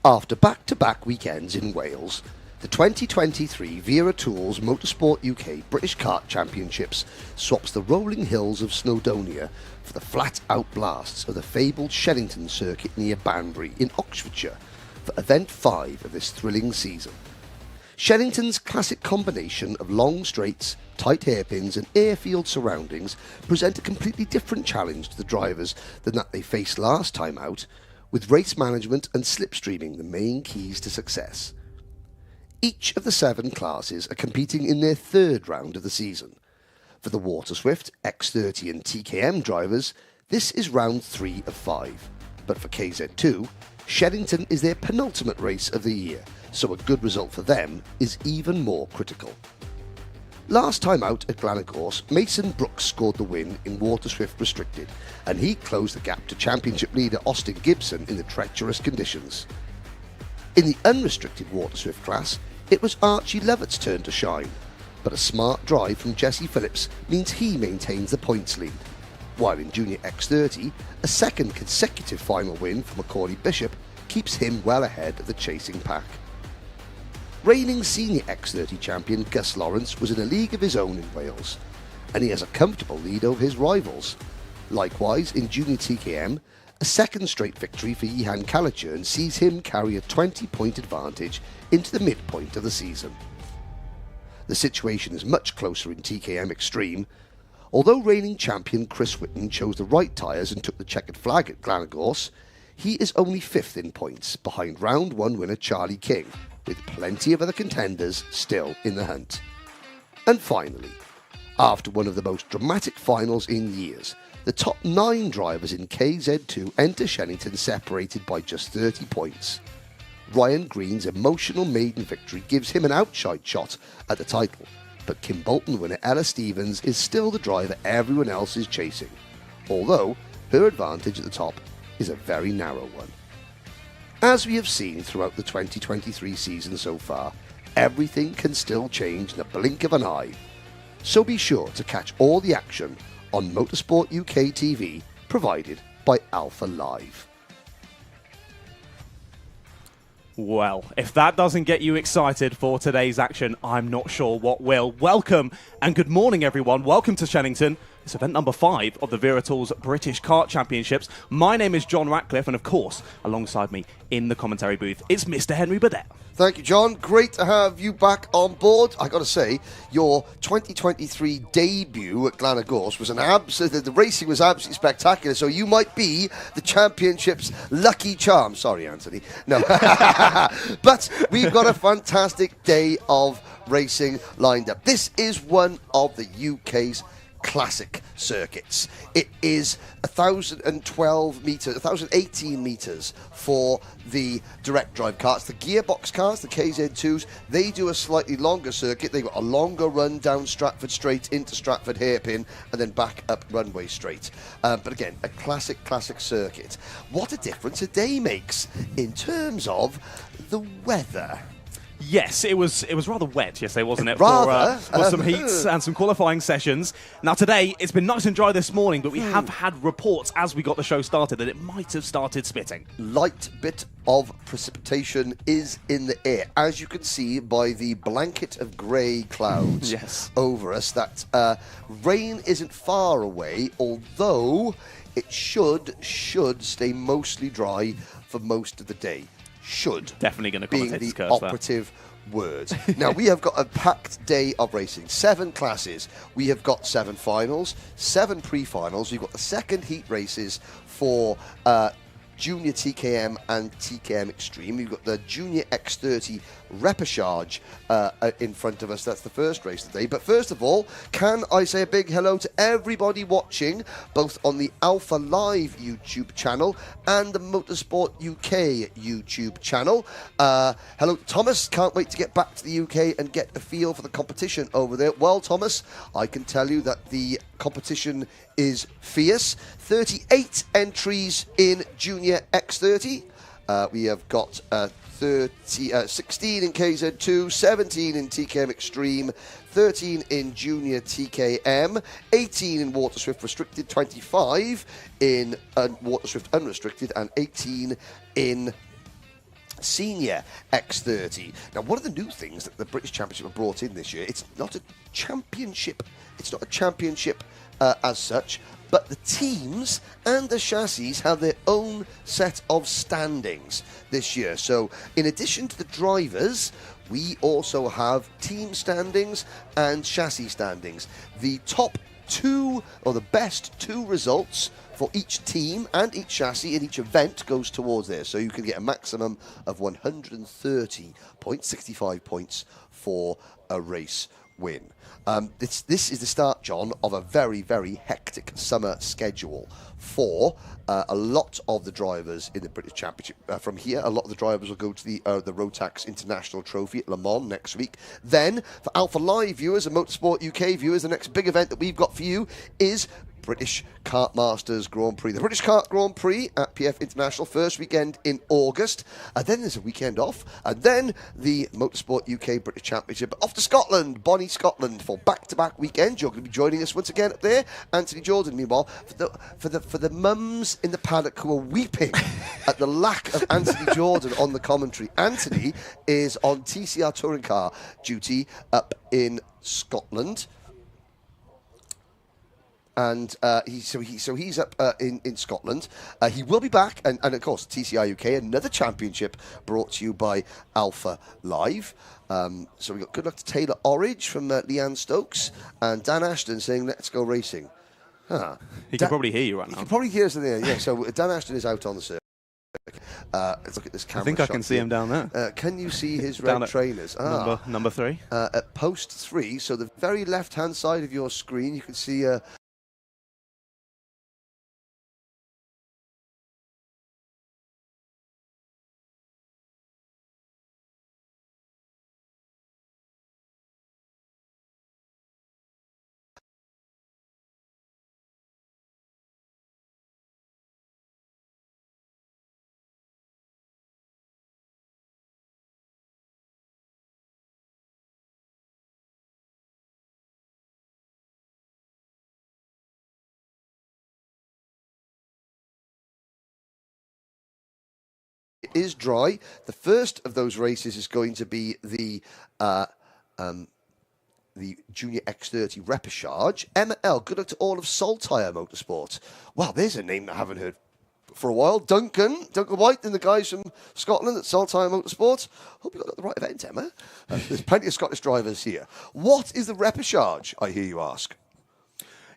After back-to-back weekends in Wales, the 2023 Wera Tools Motorsport UK British Kart Championships swaps the rolling hills of Snowdonia for the flat-out blasts of the fabled Shenington circuit near Banbury in Oxfordshire for Event 5 of this thrilling season. Shenington's classic combination of long straights, tight hairpins and airfield surroundings present a completely different challenge to the drivers than that they faced last time out, with race management and slipstreaming the main keys to success. Each of the 7 classes are competing in their third round of the season. For the Waterswift, X30 and TKM drivers, this is round 3 of 5. But for KZ2, Shenington is their penultimate race of the year, so a good result for them is even more critical. Last time out at Glenagorse, Mason Brooks scored the win in Waterswift Restricted, and he closed the gap to championship leader Austin Gibson in the treacherous conditions. In the unrestricted Waterswift class, it was Archie Lovett's turn to shine, but a smart drive from Jesse Phillips means he maintains the points lead, while in Junior X30, a second consecutive final win for Macaulay Bishop keeps him well ahead of the chasing pack. Reigning senior X30 champion Gus Lawrence was in a league of his own in Wales, and he has a comfortable lead over his rivals. Likewise, in Junior TKM, a second straight victory for Johan Calichurn sees him carry a 20-point advantage into the midpoint of the season. The situation is much closer in TKM Extreme. Although reigning champion Chris Whitten chose the right tyres and took the checkered flag at Glenagorse, he is only 5th in points, behind round 1 winner Charlie King, with plenty of other contenders still in the hunt. And finally, after one of the most dramatic finals in years, the top 9 drivers in KZ2 enter Shenington separated by just 30 points. Ryan Green's emotional maiden victory gives him an outside shot at the title, but Kim Bolton winner Ella Stevens is still the driver everyone else is chasing, although her advantage at the top is a very narrow one. As we have seen throughout the 2023 season so far, everything can still change in a blink of an eye. So be sure to catch all the action on Motorsport UK TV, provided by Alpha Live. Well, if that doesn't get you excited for today's action, I'm not sure what will. Welcome and good morning, everyone. Welcome to Shenington. It's event number 5 of the Wera Tools British Kart Championships. My name is John Ratcliff, and of course, alongside me in the commentary booth, it's Mr. Henry Beaudette. Thank you, John. Great to have you back on board. I got to say, your 2023 debut at Glenagorse was the racing was absolutely spectacular. So you might be the championship's lucky charm. Sorry, Anthony. No, but we've got a fantastic day of racing lined up. This is one of the UK's classic circuits. It is 1,012 metres, 1,018 metres for the direct drive karts. The gearbox cars, the KZ2s, they do a slightly longer circuit. They've got a longer run down Stratford Straight into Stratford Hairpin and then back up Runway Straight. But again, a classic circuit. What a difference a day makes in terms of the weather. Yes, it was rather wet yesterday, wasn't it? Rather. For some heats and some qualifying sessions. Now today, it's been nice and dry this morning, but we have had reports as we got the show started that it might have started spitting. Light bit of precipitation is in the air, as you can see by the blanket of grey clouds Yes. over us. That rain isn't far away, although it should stay mostly dry for most of the day. Should Definitely going to being commentate the this curse operative word. Now, we have got a packed day of racing. 7 classes. We have got 7 finals, 7 pre-finals. We've got the second heat races for Junior TKM and TKM Extreme. We've got the Junior X30 Repechage in front of us. That's the first race of the day. But first of all, can I say a big hello to everybody watching, both on the Alpha Live YouTube channel and the Motorsport UK YouTube channel. Hello, Thomas. Can't wait to get back to the UK and get a feel for the competition over there. Well, Thomas, I can tell you that the competition is fierce. 38 entries in Junior X30. We have got 16 in KZ2, 17 in TKM Extreme, 13 in Junior TKM, 18 in Waterswift Restricted, 25 in Waterswift Unrestricted, and 18 in Senior X30. Now, one of the new things that the British Championship have brought in this year, it's not a championship. It's not a championship as such, but the teams and the chassis have their own set of standings this year. So, in addition to the drivers, we also have team standings and chassis standings. The top two, or the best two results for each team and each chassis in each event goes towards there. So you can get a maximum of 130.65 points for a race win. This is the start, John, of a very, very hectic summer schedule for a lot of the drivers in the British Championship. From here, a lot of the drivers will go to the Rotax International Trophy at Le Mans next week. Then, for Alpha Live viewers and Motorsport UK viewers, the next big event that we've got for you is British Kart Masters Grand Prix. The British Kart Grand Prix at PF International, first weekend in August. And then there's a weekend off. And then the Motorsport UK British Championship off to Scotland, Bonnie, Scotland, for back-to-back weekends. You're going to be joining us once again up there. Anthony Jordan, meanwhile, for the mums in the paddock who are weeping at the lack of Anthony Jordan on the commentary. Anthony is on TCR touring car duty up in Scotland. And he's up in Scotland. He will be back, and of course, TCI UK, another championship brought to you by Alpha Live. So we got good luck to Taylor Orridge from Leanne Stokes, and Dan Ashton saying, "Let's go racing." He can probably hear you right now. He can probably hear us in there, yeah. So Dan Ashton is out on the circuit. Let's look at this camera. I think I can see him down there. Can you see his red trainers? Number 3. At post 3, so the very left-hand side of your screen, you can see is dry. The first of those races is going to be the Junior X30 Repechage. Emma L, good luck to all of Saltire Motorsport. Wow, there's a name that I haven't heard for a while. Duncan White and the guys from Scotland at Saltire Motorsport. Hope you got the right event, Emma. There's plenty of Scottish drivers here. What is the Repechage, I hear you ask?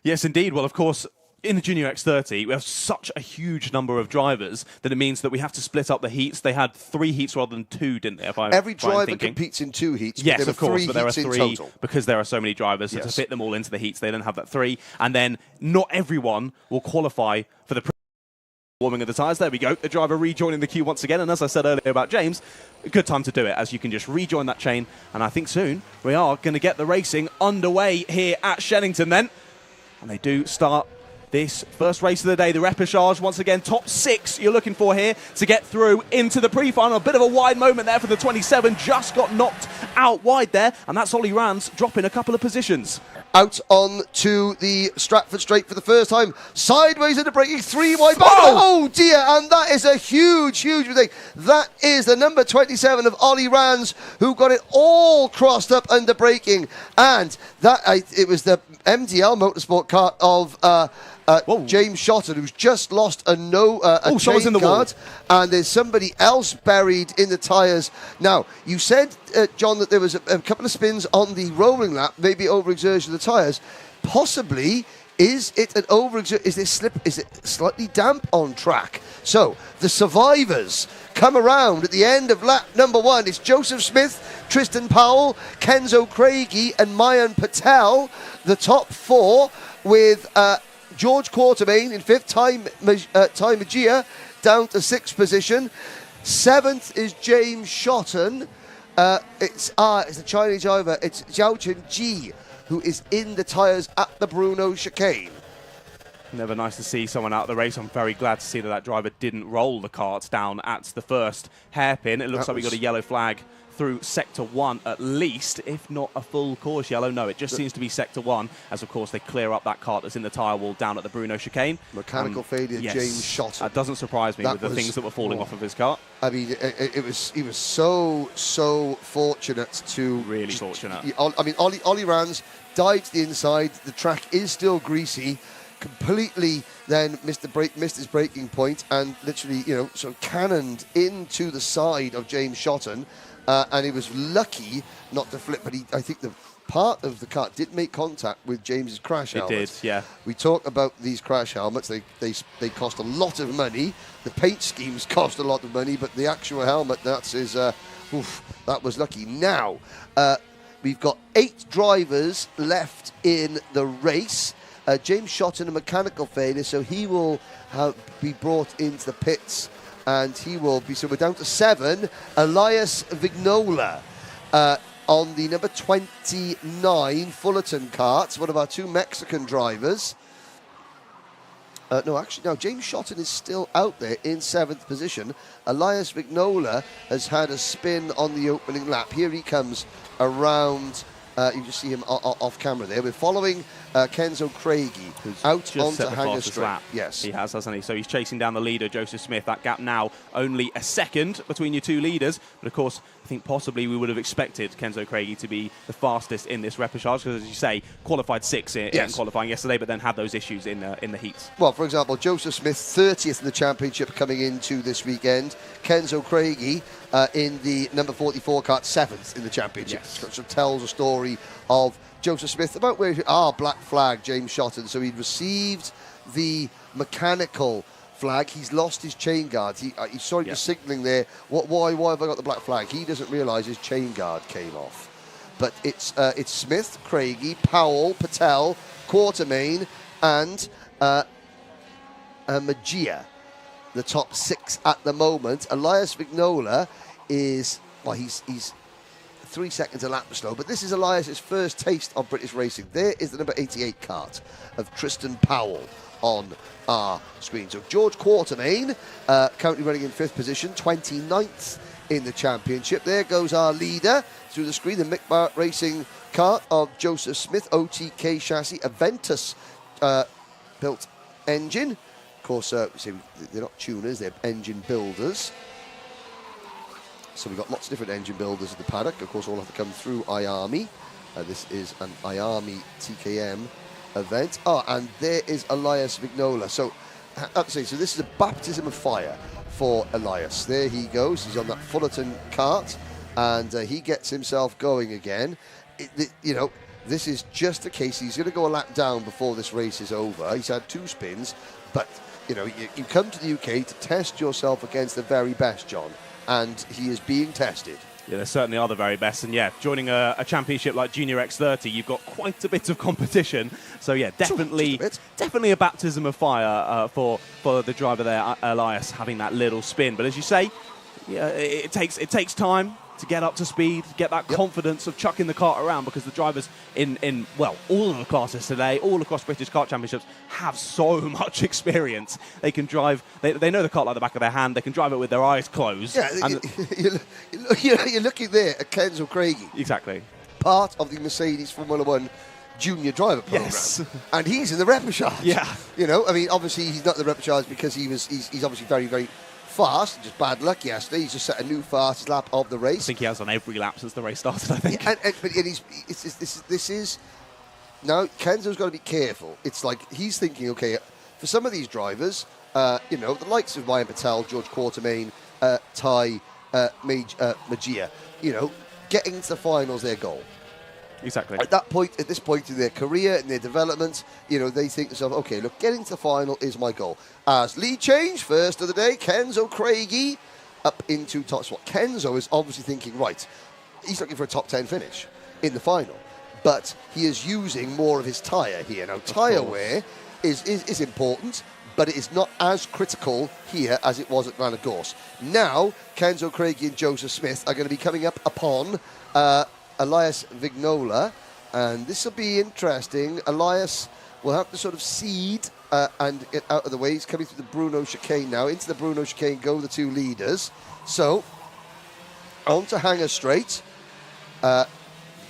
Yes, indeed. Well, of course, in the Junior X30, we have such a huge number of drivers that it means that we have to split up the heats. They had 3 heats rather than 2, didn't they? Every driver competes in 2 heats. Yes, of course, but there are 3 because there are so many drivers. Yes. So to fit them all into the heats, they then have that 3. And then not everyone will qualify for the warming of the tyres. There we go. The driver rejoining the queue once again. And as I said earlier about James, a good time to do it, as you can just rejoin that chain. And I think soon we are going to get the racing underway here at Shenington then. And they do start this first race of the day, the Repechage. Once again, top 6 you're looking for here to get through into the pre-final. A bit of a wide moment there for the 27. Just got knocked out wide there. And that's Ollie Rans dropping a couple of positions. Out on to the Stratford Straight for the first time. Sideways into braking, 3 wide back. Oh! Oh dear, and that is a huge mistake. That is the number 27 of Ollie Rans, who got it all crossed up under braking. And that it was the MDL Motorsport kart of James Shotton, who's just lost a chain in the guard, and there's somebody else buried in the tyres. Now, you said, John, that there was a couple of spins on the rolling lap, maybe overexertion of the tyres. Possibly, is it an overexertion? Is there slip? Is it slightly damp on track? So, the survivors come around at the end of lap number 1. It's Joseph Smith, Tristan Powell, Kenzo Craigie, and Mayan Patel, the top 4, with George Quartermain in 5th, Ty Magia down to 6th position. 7th is James Shotton. It's the Chinese driver. It's Zhao Chen Ji, who is in the tyres at the Bruno chicane. Never nice to see someone out of the race. I'm very glad to see that driver didn't roll the karts down at the first hairpin. It looks like we got a yellow flag through Sector 1 at least, if not a full course yellow. No, it just seems to be Sector 1, as of course they clear up that kart that's in the tyre wall down at the Bruno chicane. Mechanical failure, yes, James Shotton. That doesn't surprise me with the things that were falling off of his kart. I mean, he was so fortunate to... Really fortunate. I mean, Ollie Rans dived to the inside. The track is still greasy. Completely then missed his braking point and literally, sort of cannoned into the side of James Shotton. And he was lucky not to flip, but I think the part of the kart did make contact with James's crash helmet. It did, yeah. We talk about these crash helmets. They cost a lot of money. The paint schemes cost a lot of money, but the actual helmet, that was lucky. Now, we've got 8 drivers left in the race. James Shotton, a mechanical failure, so he will be brought into the pits, and he will be, so we're down to 7. Elias Vignola on the number 29 Fullerton kart, one of our 2 Mexican drivers. No, James Shotton is still out there in 7th position. Elias Vignola has had a spin on the opening lap. Here he comes around. You just see him off camera there. We're following Kenzo Craigie out onto Hanger Straight. Lap. Yes, he has, hasn't he? So he's chasing down the leader, Joseph Smith. That gap now only a second between your 2 leaders. But of course, I think possibly we would have expected Kenzo Craigie to be the fastest in this repechage because, as you say, qualified 6th in qualifying yesterday, but then had those issues in the heats. Well, for example, Joseph Smith 30th in the championship coming into this weekend. Kenzo Craigie in the number 44 kart 7th in the championship. Yes. Which tells a story of Joseph Smith about where black flag, James Shotton. So he'd received the mechanical flag. He's lost his chain guard. He saw just signalling there. Why have I got the black flag? He doesn't realise his chain guard came off. But it's Smith, Craigie, Powell, Patel, Quartermain, and Magia, the top 6 at the moment. Elias Vignola is he's 3 seconds a lap slow, but this is Elias's first taste of British racing. There is the number 88 kart of Tristan Powell on our screen. So George Quartermain, currently running in 5th position, 29th in the championship. There goes our leader through the screen, the Mick Barrett Racing kart of Joseph Smith, OTK chassis, Aventus built engine. Of course, they're not tuners, they're engine builders. So we've got lots of different engine builders at the paddock. Of course, all have to come through IAME. This is an IAME TKM event. And there is Elias Vignola. So, I have to say, so this is a baptism of fire for Elias. There he goes. He's on that Fullerton kart, and he gets himself going again. This is just a case. He's going to go a lap down before this race is over. He's had 2 spins, but you come to the UK to test yourself against the very best, John. And he is being tested. Yeah, they certainly are the very best. And yeah, joining a championship like Junior X30, you've got quite a bit of competition. So yeah, definitely a baptism of fire for the driver there, Elias, having that little spin. But as you say, yeah, it takes time to get up to speed, get that confidence of chucking the kart around, because the drivers in all of the classes today, all across British Kart Championships, have so much experience. They can drive, they know the kart like the back of their hand, they can drive it with their eyes closed. Yeah, you're looking there at Kenzo Craigie. Exactly. Part of the Mercedes Formula One junior driver program. Yes. And he's in the repechage. Yeah. I mean, obviously he's not in the repechage because he's obviously very, very fast. Just bad luck yesterday. He's just set a new fastest lap of the race. I think he has on every lap since the race started, I think. Yeah, but this is now Kenzo's got to be careful. It's like he's thinking, okay, for some of these drivers, the likes of Ryan Patel, George Quartermain, Ty Magia, getting to the finals their goal. Exactly. At this point in their career and their development, they think to themselves, okay, look, getting to the final is my goal. As lead change, first of the day, Kenzo Craigie up into top spot. Kenzo is obviously thinking, right, he's looking for a top 10 finish in the final, but he is using more of his tyre here. Now, tyre wear is important, but it is not as critical here as it was at Ranagorse. Now, Kenzo Craigie and Joseph Smith are going to be coming up upon Elias Vignola, and this will be interesting. Elias will have to sort of seed and get out of the way. He's coming through the Bruno chicane now. Into the Bruno chicane go the 2 leaders. So onto Hanger Straight. You can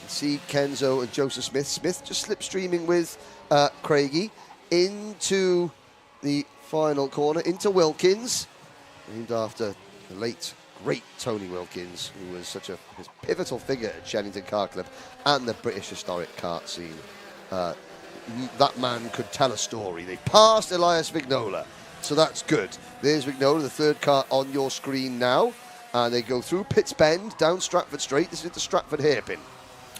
see Kenzo and Joseph Smith. Smith just slipstreaming with Craigie into the final corner, into Wilkins, named after the late, great Tony Wilkins, who was such a pivotal figure at Shenington Kart Club and the British historic kart scene. That man could tell a story. They passed Elias Vignola, so that's good. There's Vignola, the third car on your screen now, and they go through Pitts Bend, down Stratford Straight. This is the Stratford hairpin.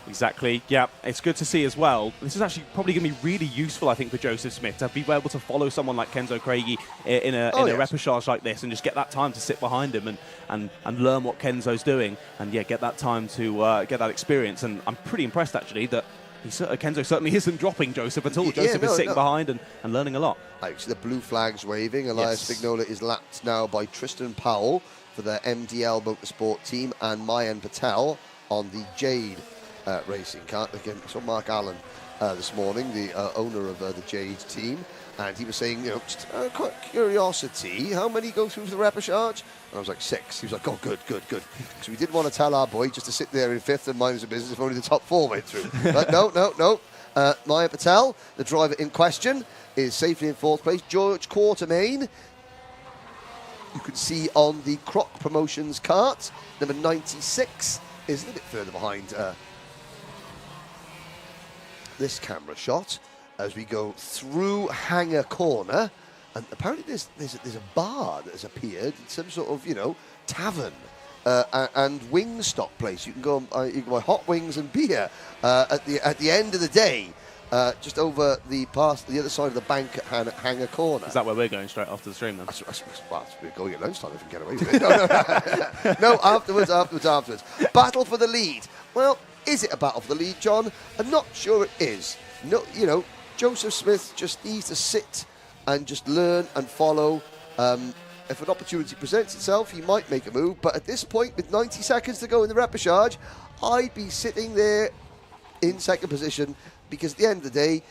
Exactly, yeah. It's good to see as well. This is actually probably going to be really useful, I think, for Joseph Smith to be able to follow someone like Kenzo Craigie in a repechage like this and just get that time to sit behind him and learn what Kenzo's doing and, yeah, get that time to get that experience. And I'm pretty impressed, actually, that Kenzo certainly isn't dropping Joseph at all. Joseph is sitting behind and learning a lot. I see the blue flags waving. Elias Vignola is lapped now by Tristan Powell for the MDL Motorsport team and Mayan Patel on the Jade racing car. Again, I saw Mark Allen this morning, the owner of the Jade team, and he was saying, just quite curiosity, how many go through the repechage? And I was like, 6. He was like, oh, good. So we didn't want to tell our boy just to sit there in 5th and mind his business if only the top 4 went through. But no. Maya Patel, the driver in question, is safely in 4th place. George Quartermain, you can see on the Croc Promotions kart, number 96, is a little bit further behind this camera shot as we go through Hanger Corner, and apparently there's a bar that has appeared, some sort of tavern and wing stop place. You can go buy hot wings and beer at the end of the day, just over the other side of the bank at Hanger Corner. Is that where we're going straight after the stream then? We're going at lunchtime if we can get away with it. No, afterwards. Battle for the lead. Well, is it a battle for the lead, John? I'm not sure it is. No, Joseph Smith just needs to sit and just learn and follow. If an opportunity presents itself, he might make a move. But at this point, with 90 seconds to go in the repechage, I'd be sitting there in second position, because at the end of the day,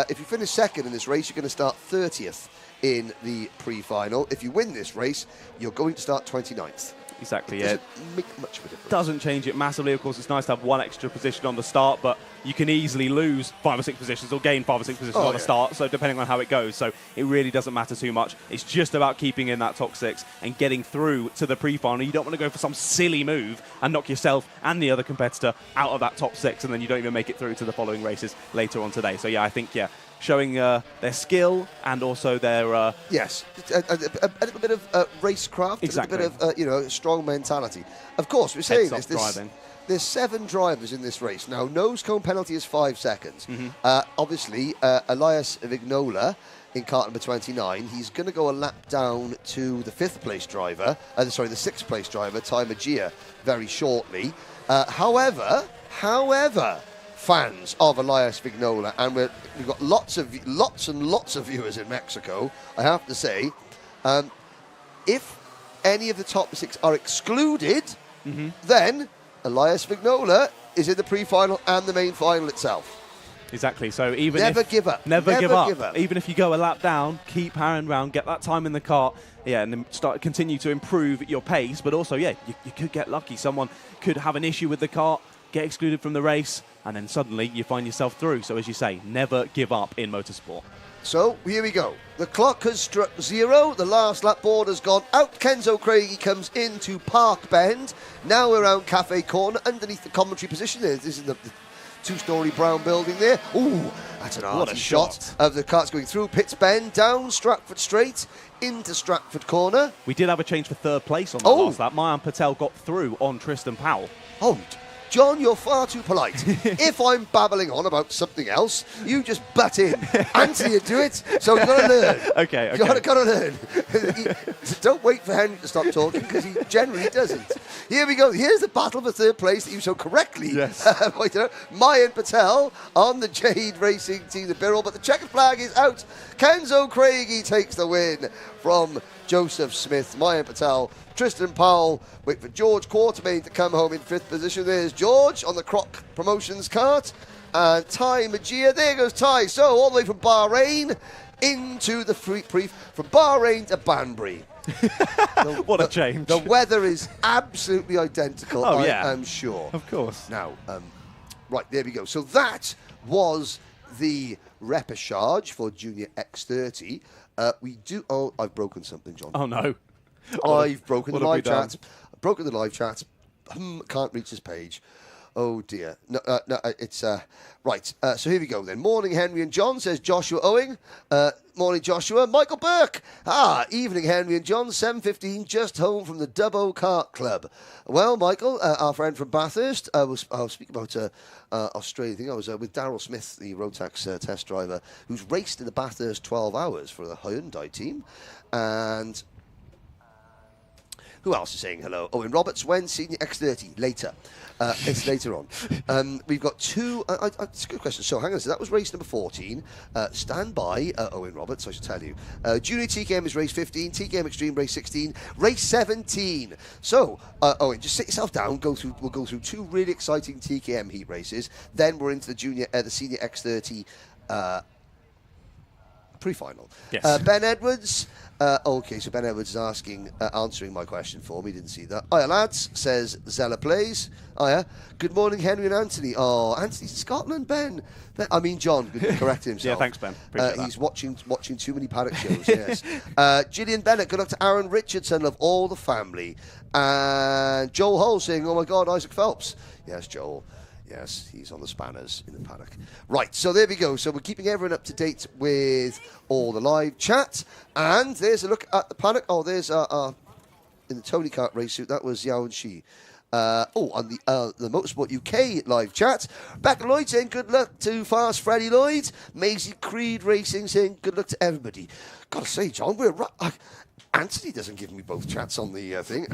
if you finish second in this race, you're going to start 30th in the pre-final. If you win this race, you're going to start 29th. Exactly, Doesn't make much of a difference. Doesn't change it massively. Of course, it's nice to have one extra position on the start, but you can easily lose 5 or 6 positions or gain 5 or 6 positions on the start, so depending on how it goes. So it really doesn't matter too much. It's just about keeping in that top 6 and getting through to the pre-final. You don't want to go for some silly move and knock yourself and the other competitor out of that top 6, and then you don't even make it through to the following races later on today. So, yeah, I think, showing their skill and also their... yes, a little bit of racecraft, exactly. A little bit of strong mentality. Of course, we're saying driving. There's 7 drivers in this race. Now, nose cone penalty is 5 seconds. Obviously, Elias Vignola in kart number 29, he's going to go a lap down to the 5th place driver, the 6th place driver, Ty Magia, very shortly. However, fans of Elias Vignola, and we've got lots and lots of viewers in Mexico, I have to say, if any of the top 6 are excluded, then Elias Vignola is in the pre-final and the main final itself. Exactly. So even never give up. Never give up. Even if you go a lap down, keep powering round, get that time in the kart, and then continue to improve your pace. But also, you could get lucky. Someone could have an issue with the kart, get excluded from the race, and then suddenly you find yourself through. So as you say, never give up in motorsport. So here we go. The clock has struck 0. The last lap board has gone out. Kenzo Craigie comes into Park Bend. Now we're around Cafe Corner, underneath the commentary position. This is the 2-storey brown building there. Ooh, that's an arty shot of the carts going through Pitts Bend, down Stratford Straight, into Stratford Corner. We did have a change for 3rd place on that last lap. Mayan Patel got through on Tristan Powell. John, you're far too polite. If I'm babbling on about something else, you just butt in. Answer you to it. So you've got to learn. Okay. You've got to learn. Don't wait for Henry to stop talking, because he generally doesn't. Here we go. Here's the battle for 3rd place that you so correctly pointed out. Mayan Patel on the Jade Racing Team, the Birrell, but the checkered flag is out. Kenzo Craigie takes the win from Joseph Smith. Mayan Patel, Tristan Powell, wait for George Quartermain to come home in 5th position. There's George on the Croc Promotions kart. And Ty Magia, there goes Ty. So all the way from Bahrain into the from Bahrain to Banbury. What a change. The weather is absolutely identical, Oh, yeah. I'm sure. Of course. Now, right, there we go. So that was the repechage for Junior X30. We do... Oh, I've broken something, John. Oh, no. I've broken the what have we live chat. I've broken the live chat. Can't reach this page. Oh dear. No, it's right. So here we go then. Morning, Henry and John, says Joshua Owing. Morning, Joshua. Michael Burke. Evening, Henry and John. 7:15. Just home from the Dubbo Kart Club. Well, Michael, our friend from Bathurst. I'll speak about Australia thing. I was with Daryl Smith, the Rotax test driver, who's raced in the Bathurst 12 hours for the Hyundai team, and. Who else is saying hello? Owen Roberts, when Senior X30? Later. It's later on. We've got two... it's a good question. So, hang on. So, that was race number 14. Stand by, Owen Roberts, I should tell you. Junior TKM is race 15. TKM Extreme race 16. Race 17. So, Owen, just sit yourself down. We'll go through two really exciting TKM Heat races. Then we're into the Senior X30 Pre-final. Yes. Ben Edwards... okay, so Ben Edwards is answering my question for me. Didn't see that. Hiya, lads, says Zella Plays. Hiya. Good morning, Henry and Anthony. Oh, Anthony's in Scotland, Ben. I mean, John, correct himself. Yeah, thanks, Ben. Appreciate that. He's watching too many Paddock shows, yes. Gillian Bennett, good luck to Aaron Richardson, love all the family. And Joel Hull saying, oh my God, Isaac Phelps. Yes, Joel. Yes, he's on the spanners in the paddock. Right, so there we go. So we're keeping everyone up to date with all the live chat. And there's a look at the paddock. Oh, there's in the Tony Kart race suit. That was Yao and Shi. On the Motorsport UK live chat. Becca Lloyd saying good luck to Fast Freddie Lloyd. Maisie Creed Racing saying good luck to everybody. Gotta say, John, Anthony doesn't give me both chats on the thing.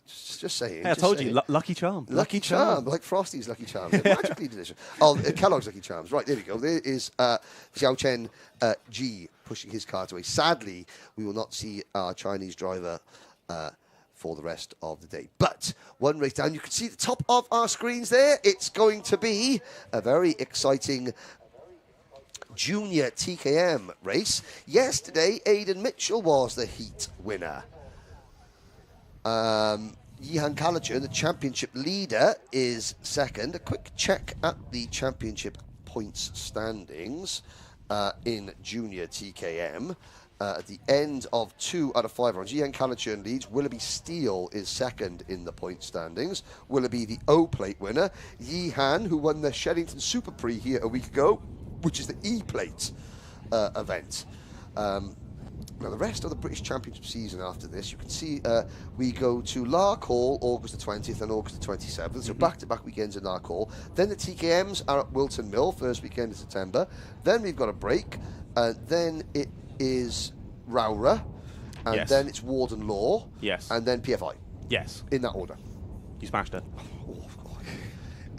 Just saying. Hey, I told you, Lucky Charm. Lucky Charm, like Frosty's Lucky Charms. They're magically delicious. Oh, Kellogg's Lucky Charms. Right, there we go. There is Xiao Chen Ji pushing his cart away. Sadly, we will not see our Chinese driver for the rest of the day. But one race down, you can see the top of our screens there. It's going to be a very exciting Junior TKM race. Yesterday, Aidan Mitchell was the heat winner. Yihan Kalajan, the championship leader, is second. A quick check at the championship points standings in Junior TKM. At the end of 2 out of 5 rounds, Yihan Kalajan leads. Willoughby Steele is second in the point standings. Willoughby, the O-plate winner. Yihan, who won the Shenington Super Prix here a week ago, which is the E-plate event. Now, the rest of the British Championship season after this, you can see we go to Lark Hall August the 20th and August the 27th, so back-to-back weekends in Lark Hall. Then the TKMs are at Wilton Mill, first weekend of September. Then we've got a break. Then it is Rowra. And then it's Warden Law. Yes. And then PFI. Yes. In that order. You smashed it.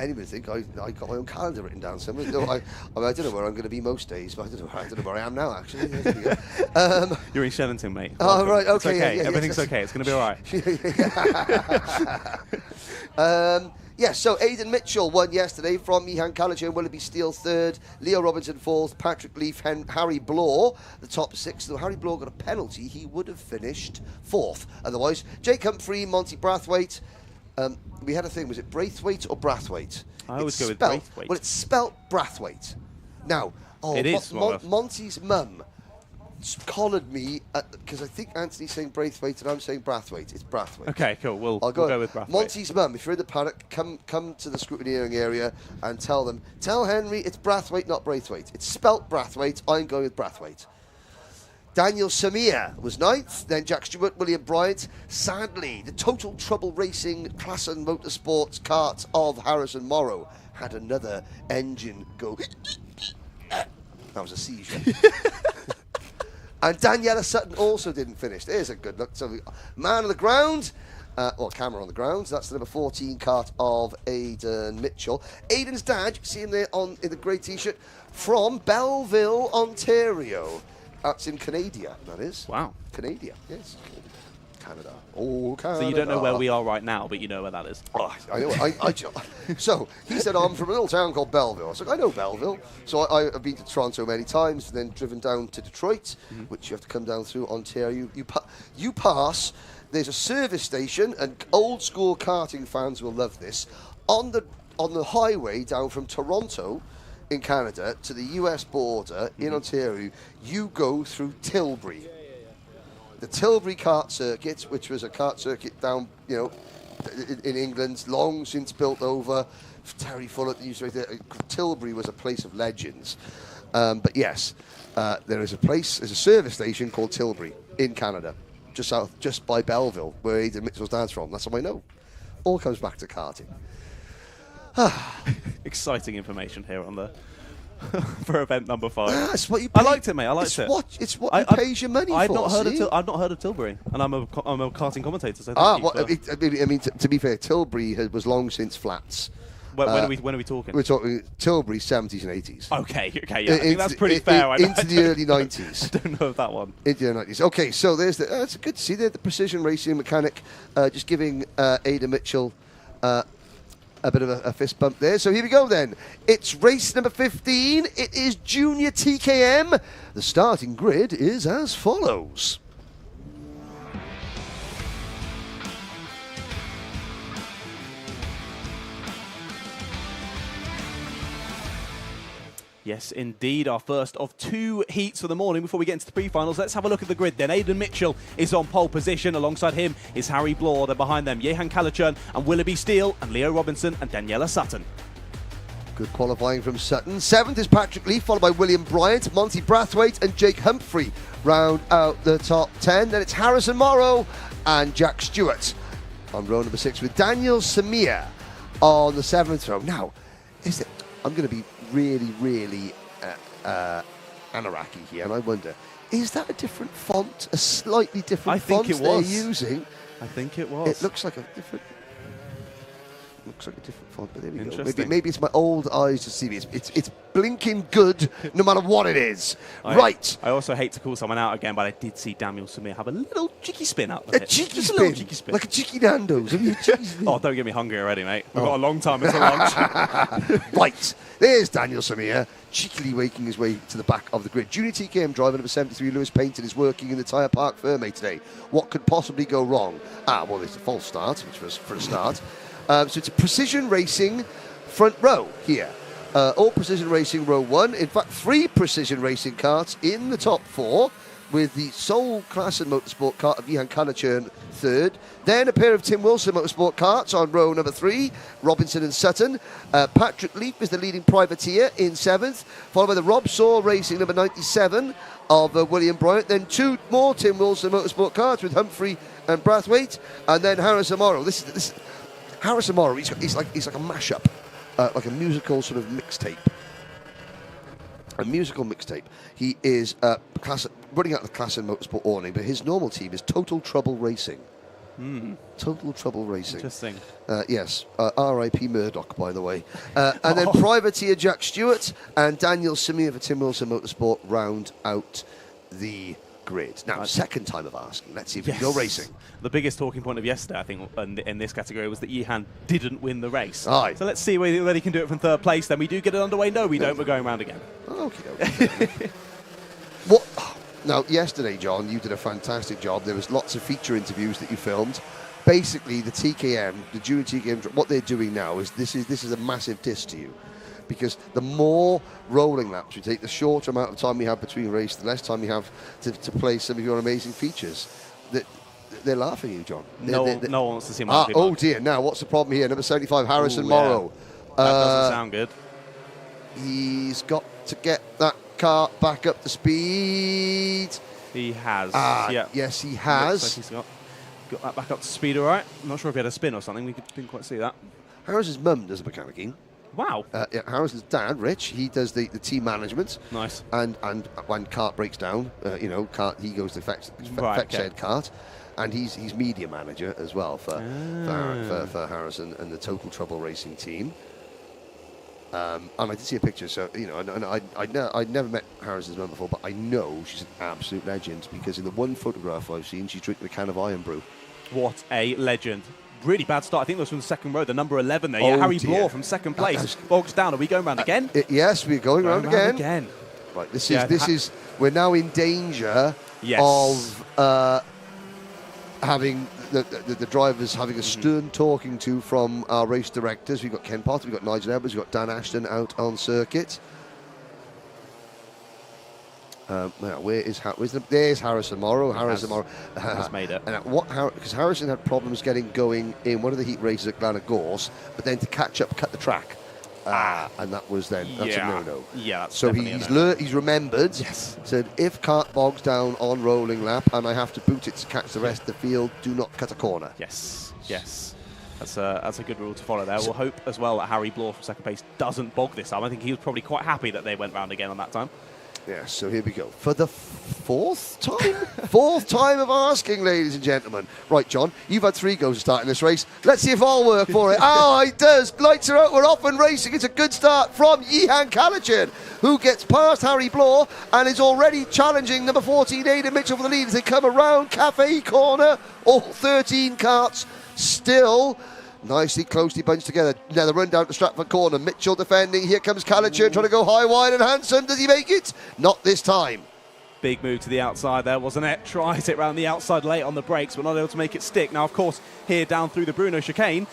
Anybody think I got my own calendar written down somewhere? No, I don't know where I'm going to be most days, but I don't know where I am now, actually. You're in Shenington, mate. Oh, right, okay. It's okay. Yeah, Everything's okay. It's going to be all right. So Aidan Mitchell won yesterday from Yihan Kalajan, Willoughby Steele third, Leo Robinson fourth, Patrick Leaf, Harry Blaw, the top 6. Though Harry Blaw got a penalty, he would have finished fourth. Otherwise, Jake Humphrey, Monty Brathwaite. We had a thing, was it Braithwaite or Brathwaite? I always go with Braithwaite. Well, it's spelt Brathwaite. Now, it is Monty's mum collared me because I think Anthony's saying Braithwaite and I'm saying Brathwaite. It's Brathwaite. Okay, cool. I'll go with Brathwaite. Monty's mum, if you're in the paddock, come to the scrutineering area and tell Henry it's Brathwaite, not Braithwaite. It's spelt Brathwaite. I'm going with Brathwaite. Daniel Samir was 9th, then Jack Stewart, William Bryant. Sadly, the Total Trouble Racing Klassen Motorsports kart of Harrison Morrow had another engine go. That was a seizure. And Daniela Sutton also didn't finish. There's a good look. So, man on the ground, camera on the ground. So that's the number 14 kart of Aidan Mitchell. Aidan's dad, you can see him there in the grey t-shirt, from Belleville, Ontario. That's in Canada, that is. Wow. Canada, yes. Canada. Oh, Canada. So you don't know where we are right now, but you know where that is. Oh, I know. So he said, I'm from a little town called Belleville. I was like, I know Belleville. So I've been to Toronto many times, and then driven down to Detroit, which you have to come down through Ontario. You pass. There's a service station, and old school karting fans will love this. On the highway down from Toronto in Canada to the US border in Ontario, you go through Tilbury. The Tilbury kart circuit, which was a kart circuit down, in England, long since built over. Terry Fullett used to Tilbury was a place of legends. But yes, there's a service station called Tilbury in Canada, just by Belleville, where Aidan Mitchell's dad's from. That's how I know. All comes back to karting. Exciting information here on the for event number 5. That's what you pay. I liked it, mate. I liked it. It's what you pays your money I've for. I've not heard of Tilbury, and I'm a karting commentator. So thank you to be fair, Tilbury was long since flats. when are we talking? We're talking Tilbury 70s and 80s. Okay, yeah, I think that's pretty fair. Into the early 90s. I don't know of that one. Into the 90s. Okay, so there's it's good to see the precision racing mechanic just giving Aidan Mitchell a bit of a fist bump there. So here we go then. It's race number 15. It is Junior TKM. The starting grid is as follows. Yes, indeed, our first of 2 heats for the morning. Before we get into the pre-finals, let's have a look at the grid then. Aidan Mitchell is on pole position. Alongside him is Harry Blore. They're behind them Jehan Kalachurn and Willoughby Steele and Leo Robinson and Daniela Sutton. Good qualifying from Sutton. 7th is Patrick Lee, followed by William Bryant, Monty Brathwaite and Jake Humphrey round out the top 10. Then it's Harrison Morrow and Jack Stewart on row number 6 with Daniel Samir on the 7th row. Now, I'm going to be really Anaraki here, and I wonder, is that a different font, a slightly different font they're using? I think it was. It looks like a different font, but there we go. Maybe it's my old eyes to see me. It's blinking good, no matter what it is. Right. I also hate to call someone out again, but I did see Daniel Samir have a little cheeky spin up. A cheeky spin, like a cheeky Nando's. Oh, don't get me hungry already, mate. We've got a long time until lunch. Right. There's Daniel Samir, cheekily waking his way to the back of the grid. Junior TKM driver number 73, Lewis Painton, is working in the tyre park Ferme today. What could possibly go wrong? Well, it's a false start, which was for a start. So it's a precision racing front row here. All precision racing row 1. In fact, 3 precision racing karts in the top 4, with the sole class and motorsport kart of Jehan Kalachurn 3rd. Then a pair of Tim Wilson motorsport karts on row number 3, Robinson and Sutton. Patrick Leap is the leading privateer in 7th, followed by the Rob Saw Racing number 97 of William Bryant. Then 2 more Tim Wilson motorsport karts with Humphrey and Brathwaite, and then Harrison Morrow. This Harrison Morrow. He's like a mashup, like a musical sort of mixtape. A musical mixtape. He is running out of the class and motorsport awning, but his normal team is Total Trouble Racing. Total Trouble Racing. Interesting. Yes. R.I.P. Murdoch, by the way. And then privateer Jack Stewart and Daniel Samir for Tim Wilson Motorsport round out the grid. Now, second time of asking. Let's see if we can go racing. The biggest talking point of yesterday, I think, in this category was that Jehan didn't win the race. Aye. So let's see whether he can do it from 3rd place. Then we do get it underway. No, we don't. We're going round again. Okay. What? Now, yesterday, John, you did a fantastic job. There was lots of feature interviews that you filmed. Basically, the TKM, the junior TKM, what they're doing now is this is a massive diss to you. Because the more rolling laps we take, the shorter amount of time we have between races, the less time you have to play some of your amazing features. They're laughing at you, John. No one wants to see my Oh dear, now what's the problem here? Number 75, Harrison Morrow. That doesn't sound good. He's got to get that car back up to speed. He has. Yes, he has. Looks like he's got that back up to speed all right. I'm not sure if he had a spin or something. We didn't quite see that. Harrison's mum does the mechanicking. Wow. Harrison's dad, Rich, he does the team management. Nice. And when Kart breaks down, Kart, he goes to fetch said Kart. And he's media manager as well for Harrison and the Total Trouble Racing team. And I did see a picture, so I'd never met Harrison's mum before, but I know she's an absolute legend because in the one photograph I've seen, she's drinking a can of Iron Brew. What a legend. Really bad start. I think that was from the second row, the number 11 there. Yeah, Harry dear. Blore from second place. Bogs down. Are we going round again? Yes, we're going round again. Right, this is we're now in danger of having the drivers having a stern talking to from our race directors. We've got Ken Potter, we've got Nigel Edwards, we've got Dan Ashton out on circuit. Now, there's Harrison Morrow. Harrison Morrow has made it. Because Harrison had problems getting going in one of the heat races at Glenagorse, but then to catch up, cut the track. And that's a no-no. Yeah, that's so he's remembered. Yes. Said, if Kart bogs down on rolling lap and I have to boot it to catch the rest of the field, do not cut a corner. Yes. That's a good rule to follow there. We'll hope as well that Harry Blore from second place doesn't bog this time. I think he was probably quite happy that they went round again on that time. Yes, so here we go. For the fourth time? Fourth time of asking, ladies and gentlemen. Right, John, you've had 3 goes of starting this race. Let's see if I'll work for it. It does. Lights are out. We're off and racing. It's a good start from Yehan Callaghan, who gets past Harry Blore and is already challenging number 14, Aidan Mitchell, for the lead as they come around Cafe Corner. All 13 carts still nicely, closely bunched together. Now the run down to Stratford Corner. Mitchell defending. Here comes Callaghan trying to go high, wide, and Hanson. Does he make it? Not this time. Big move to the outside there, wasn't it? Tries it round the outside late on the brakes, but not able to make it stick. Now, of course, here down through the Bruno chicane,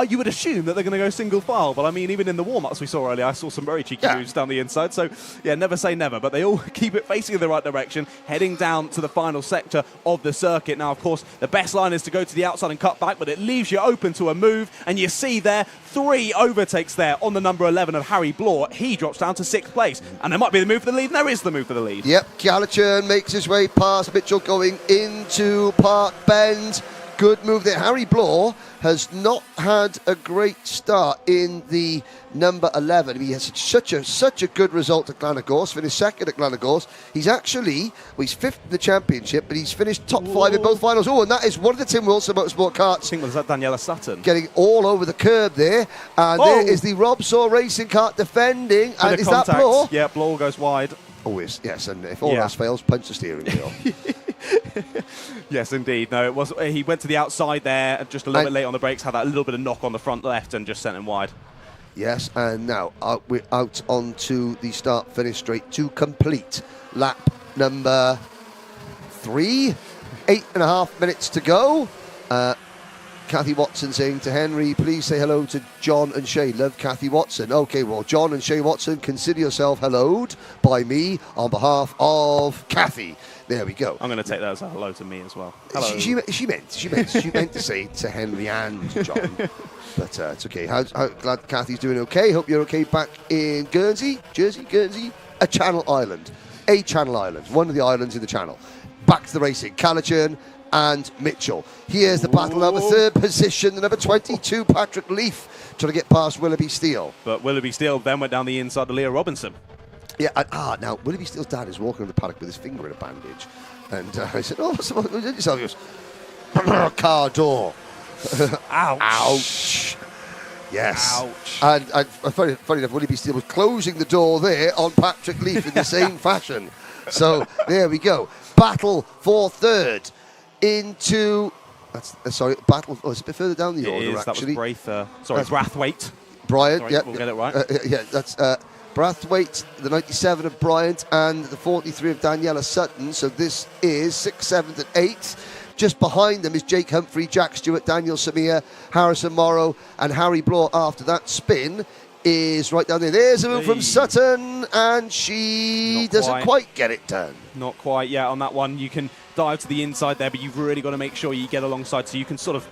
you would assume that they're going to go single file, but I mean, even in the warm-ups we saw earlier, I saw some very cheeky moves down the inside. So, yeah, never say never, but they all keep it facing in the right direction, heading down to the final sector of the circuit. Now, of course, the best line is to go to the outside and cut back, but it leaves you open to a move, and you see there 3 overtakes there on the number 11 of Harry Blore. He drops down to 6th place, and there might be the move for the lead, and there is the move for the lead. Yep, Callaghan makes his way past Mitchell going into Park Bend. Good move there. Harry Blore has not had a great start in the number 11. He has such a good result at Glenagorse, finished 2nd at Glenagorse. He's 5th in the championship, but he's finished top 5 in both finals. And that is one of the Tim Wilson Motorsport karts. I think it was that Daniela Sutton. Getting all over the curb there. And there is the Rob Saw Racing kart defending. And is that Blore? Yeah, Blore goes wide. Always, yes. And if all else fails, punch the steering wheel. Yes, indeed. No, it was. He went to the outside there, just a little bit late on the brakes, had that little bit of knock on the front left, and just sent him wide. Yes, and now we're out onto the start-finish straight to complete lap number 3. 8.5 minutes to go. Kathy Watson saying to Henry, please say hello to John and Shay. Love Kathy Watson. Okay, well, John and Shay Watson, consider yourself helloed by me on behalf of Kathy. There we go. I'm going to take that as a hello to me as well. Hello. She meant to say to Henry and John. But it's okay. How glad Kathy's doing okay. Hope you're okay back in Guernsey. A Channel Island. One of the islands in the Channel. Back to the racing. Callaghan and Mitchell. Here's the battle over 3rd position. The number 22, Patrick Leaf, trying to get past Willoughby Steele. But Willoughby Steele then went down the inside to Leah Robinson. Yeah, now Willoughby Steele's dad is walking on the paddock with his finger in a bandage. And I said, what's the matter with yourself? He goes, car door. Ouch. Yes. Ouch. And funny enough, Willoughby Steele was closing the door there on Patrick Leaf in the same fashion. So there we go. Battle for 3rd into... battle... Oh, it's a bit further down the order, actually. That was Brathwaite. Bryant, We'll get it right. That's... Brathwaite, the 97 of Bryant, and the 43 of Daniela Sutton. So this is 6th, 7th, and 8th. Just behind them is Jake Humphrey, Jack Stewart, Daniel Samir, Harrison Morrow, and Harry Blore after that spin is right down there. There's a move from Sutton, and she doesn't quite get it done. Not quite, yeah. On that one, you can dive to the inside there, but you've really got to make sure you get alongside so you can sort of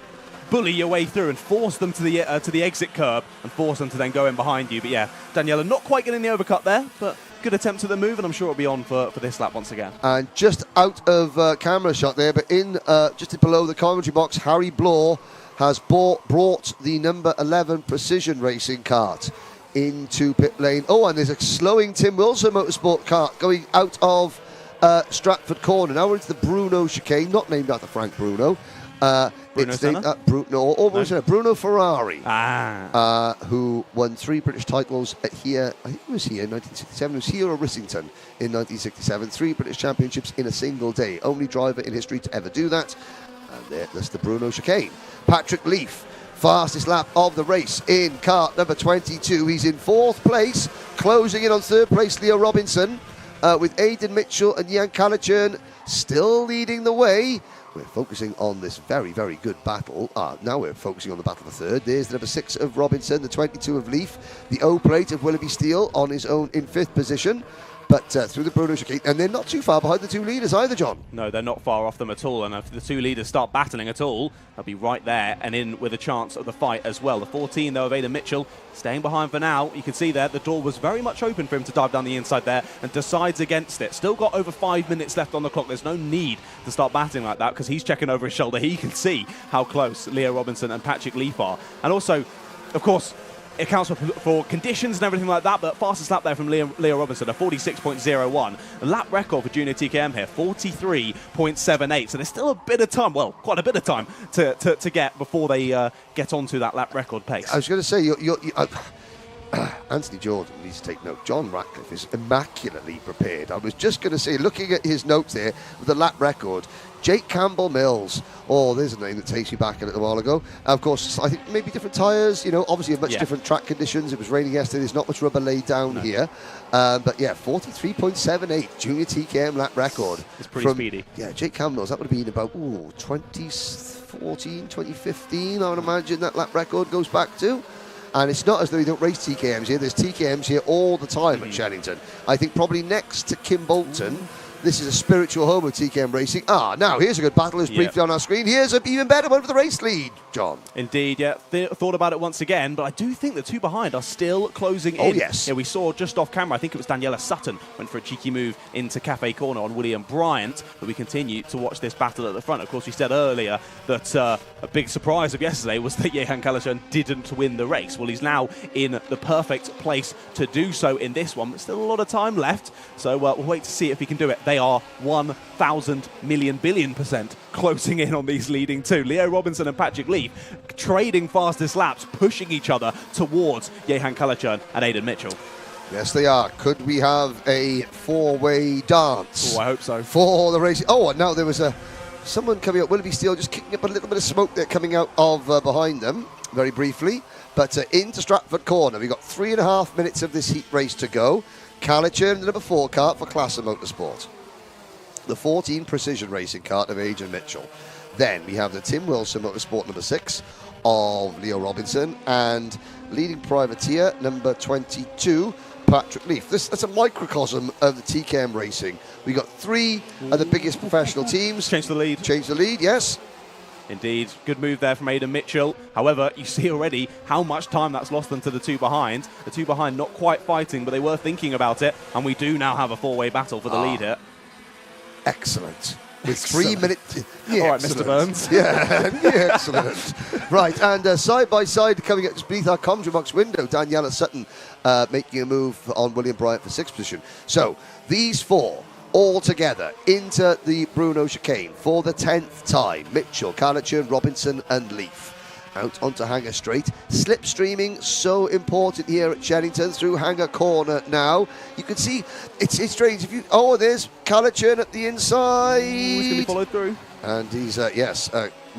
bully your way through and force them to the exit curb and force them to then go in behind you. But yeah, Daniela not quite getting the overcut there, but good attempt at the move, and I'm sure it'll be on for this lap once again. And just out of camera shot there, but in just below the commentary box, Harry Blore has brought the number 11 Precision Racing kart into pit lane. Oh, and there's a slowing Tim Wilson Motorsport kart going out of Stratford Corner. Now we're into the Bruno chicane, not named after Frank Bruno. It's Bruno Ferrari, who won 3 British titles here. I think it was here in 1967. It was here or Rissington in 1967. 3 British championships in a single day. Only driver in history to ever do that. And that's the Bruno chicane. Patrick Leaf, fastest lap of the race in kart number 22. He's in 4th place, closing in on 3rd place, Leo Robinson, with Aidan Mitchell and Jan Kalachern still leading the way. We're focusing on this very, very good battle. Now we're focusing on the battle for 3rd. There's the number 6 of Robinson, the 22 of Leaf, the O plate of Willoughby Steele on his own in 5th position. But through the Bruno chicane, and they're not too far behind the 2 leaders either, John. No, they're not far off them at all, and if the 2 leaders start battling at all, they'll be right there and in with a chance of the fight as well. The 14, though, of Aidan Mitchell, staying behind for now. You can see there, the door was very much open for him to dive down the inside there and decides against it. Still got over 5 minutes left on the clock. There's no need to start battling like that because he's checking over his shoulder. He can see how close Leo Robinson and Patrick Leaf are. And also, of course, it accounts for conditions and everything like that, but fastest lap there from Leo Robinson, a 46.01. A lap record for junior TKM here, 43.78. So there's still a bit of time, well, quite a bit of time to get before they get onto that lap record pace. I was going to say, Anthony Jordan needs to take note. John Ratcliff is immaculately prepared. I was just going to say, looking at his notes there, with the lap record, Jake Campbell-Mills. Oh, there's a name that takes you back a little while ago. Of course, I think maybe different tyres, obviously much different track conditions. It was raining yesterday. There's not much rubber laid down here. But yeah, 43.78 junior TKM lap record. It's pretty speedy. Yeah, Jake Campbell-Mills, that would have been about 2014, 2015, I would imagine that lap record goes back to. And it's not as though you don't race TKMs here. There's TKMs here all the time at Shenington. I think probably next to Kim Bolton, this is a spiritual home of TKM racing. Now here's a good battle as briefly on our screen. Here's an even better one for the race lead, John. Indeed, yeah. Thought about it once again, but I do think the 2 behind are still closing in. Oh, yes. Yeah, we saw just off camera, I think it was Daniela Sutton, went for a cheeky move into Cafe Corner on William Bryant, but we continue to watch this battle at the front. Of course, we said earlier that a big surprise of yesterday was that Jan Kalachern didn't win the race. Well, he's now in the perfect place to do so in this one. There's still a lot of time left, so we'll wait to see if he can do it. They are 1,000 million billion% closing in on these leading 2. Leo Robinson and Patrick Leaf trading fastest laps, pushing each other towards Jan Kalachern and Aidan Mitchell. Yes, they are. Could we have a 4-way dance? Oh, I hope so. For the race. Oh, and now there was someone coming up, Willoughby Steele, just kicking up a little bit of smoke there coming out of behind them, very briefly. But into Stratford Corner, we've got 3.5 minutes of this heat race to go. Kalachern, the number 4 kart for Class of Motorsport. The 14 Precision Racing kart of Aidan Mitchell. Then we have the Tim Wilson Motorsport number 6 of Leo Robinson, and leading privateer number 22, Patrick Leaf. That's a microcosm of the TKM racing. We got 3 of the biggest professional teams. Change the lead. Change the lead, yes. Indeed, good move there from Aidan Mitchell. However, you see already how much time that's lost them to the 2 behind. The 2 behind not quite fighting, but they were thinking about it, and we do now have a four-way battle for the lead here. Excellent. With 3 minutes. All right, Mr. Burns. Yeah, excellent. Right, and side by side, coming up just beneath our commentary box window, Daniela Sutton making a move on William Bryant for 6th position. So these 4 all together into the Bruno chicane for the 10th time. Mitchell, Kalachern, Robinson and Leaf. Out onto Hangar Straight. Slipstreaming, so important here at Shenington through Hangar Corner now. You can see, it's strange. There's Kalachern at the inside. He's going to be followed through. And he's,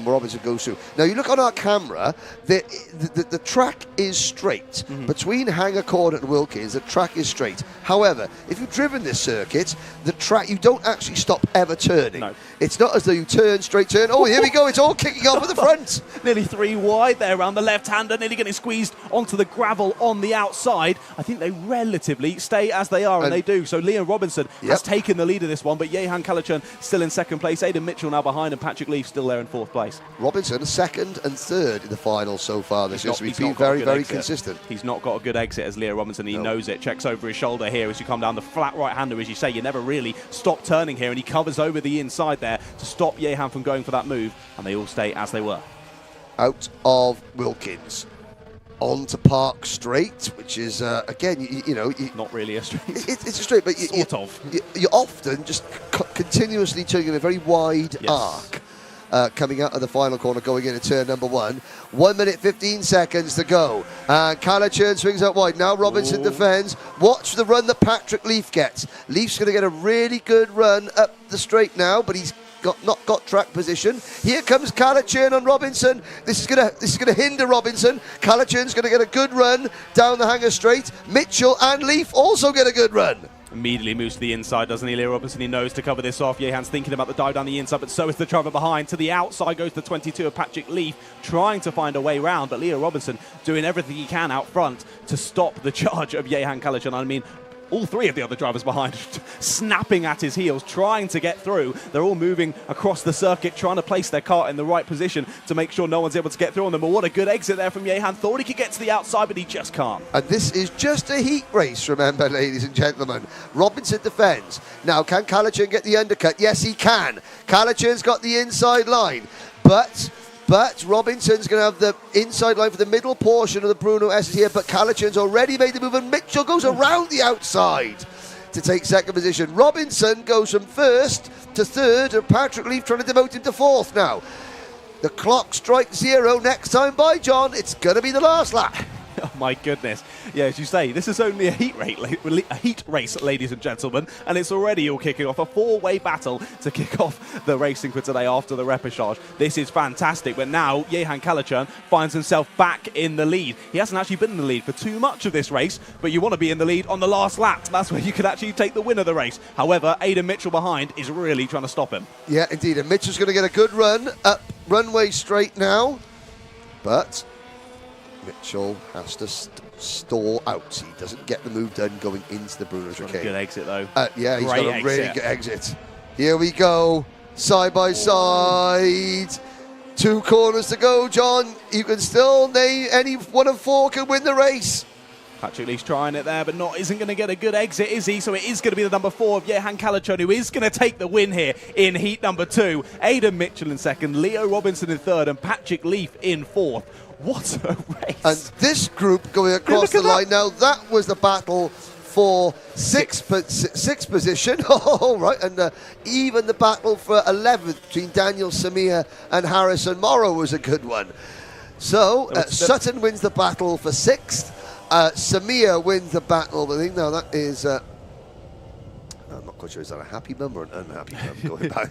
Robinson goes through. Now, you look on our camera, the track is straight. Between Hangar Corner and Wilkins, the track is straight. However, if you've driven this circuit, the track, you don't actually stop ever turning. No. It's not as though you turn, straight turn. Oh, here we go. It's all kicking off at the front. Nearly 3 wide there around the left-hander, nearly getting squeezed onto the gravel on the outside. I think they relatively stay as they are, and they do. So Leo Robinson has taken the lead of this one, but Jan Kalachern still in 2nd place. Aidan Mitchell now behind, and Patrick Leaf still there in 4th place. Robinson 2nd and 3rd in the final so far this year. He's been very, very consistent. He's not got a good exit as Leo Robinson. He knows it. Checks over his shoulder here as you come down the flat right-hander. As you say, you never really stop turning here, and he covers over the inside there to stop Jehan from going for that move, and they all stay as they were. Out of Wilkins. Onto Park Straight, which is, again, not really a straight. It's a straight, but you're often just continuously turning in a very wide arc. Coming out of the final corner, going into turn number 1. 1 minute, 15 seconds to go. And Kalachern swings out wide. Now Robinson defends. Watch the run that Patrick Leaf gets. Leaf's going to get a really good run up the straight now, but he's not got track position. Here comes Callachurn on Robinson. This is gonna hinder Robinson. Callachurn's gonna get a good run down the hanger straight. Mitchell and Leaf also get a good run. Immediately moves to the inside, doesn't he, Leo Robinson? He knows to cover this off. Jehan's thinking about the dive down the inside, but so is the driver behind. To the outside goes the 22 of Patrick Leaf, trying to find a way round, but Leo Robinson doing everything he can out front to stop the charge of Jehan Callachurn. I mean, all three of the other drivers behind snapping at his heels, trying to get through. They're all moving across the circuit, trying to place their kart in the right position to make sure no one's able to get through on them. But what a good exit there from Jehan. Thought he could get to the outside, but he just can't. And this is just a heat race, remember, ladies and gentlemen. Robinson defends. Now, can Callachurn get the undercut? Yes, he can. Callachurn's got the inside line, but Robinson's going to have the inside line for the middle portion of the Bruno S here, but Callachurn's already made the move, and Mitchell goes around the outside to take second position. Robinson goes from first to third, and Patrick Leaf trying to demote him to fourth now. The clock strikes 0 next time by John. It's going to be the last lap. Oh my goodness. Yeah, as you say, this is only a heat race, ladies and gentlemen, and it's already all kicking off. A four-way battle to kick off the racing for today after the repechage. This is fantastic, but now Jehan Callachurn finds himself back in the lead. He hasn't actually been in the lead for too much of this race, but you want to be in the lead on the last lap. That's where you can actually take the win of the race. However, Aidan Mitchell behind is really trying to stop him. Yeah, indeed, and Mitchell's going to get a good run up runway straight now, but Mitchell has to stall out. He doesn't get the move done going into the Bruno chicane. Good exit, though. Yeah, he's got a really good exit. Here we go, side by side. 2 corners to go, John. You can still name any one of 4 can win the race. Patrick Leaf's trying it there, but isn't going to get a good exit, is he? So it is going to be the number 4 of Jehan Callachurn, who is going to take the win here in heat number 2. Aidan Mitchell in second, Leo Robinson in third, and Patrick Leaf in fourth. What a race. And this group going across the line. Now, that was the battle for sixth position. Oh, right. And even the battle for 11th between Daniel Samir and Harrison Morrow was a good one. So, Sutton wins the battle for 6th. Samir wins the battle. I think now that is... I'm not quite sure, is that a happy mum or an unhappy mum going back?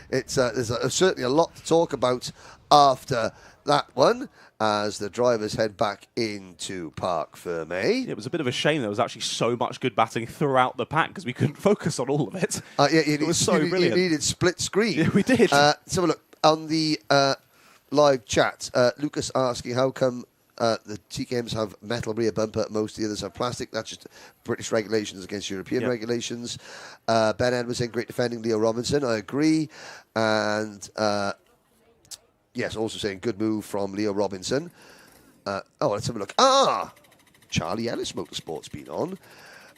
There's certainly a lot to talk about after that one, as the drivers head back into Parc Fermé. It was a bit of a shame there was actually so much good batting throughout the pack because we couldn't focus on all of it. It was so brilliant. You needed split screen. Yeah, we did. Let's have a look on the live chat. Lucas asking how come the TKMs have metal rear bumper, most of the others have plastic. That's just British regulations against European regulations. Ben Edwards saying great defending Leo Robinson. I agree. And yes, also saying good move from Leo Robinson. Let's have a look. Charlie Ellis Motorsport's been on.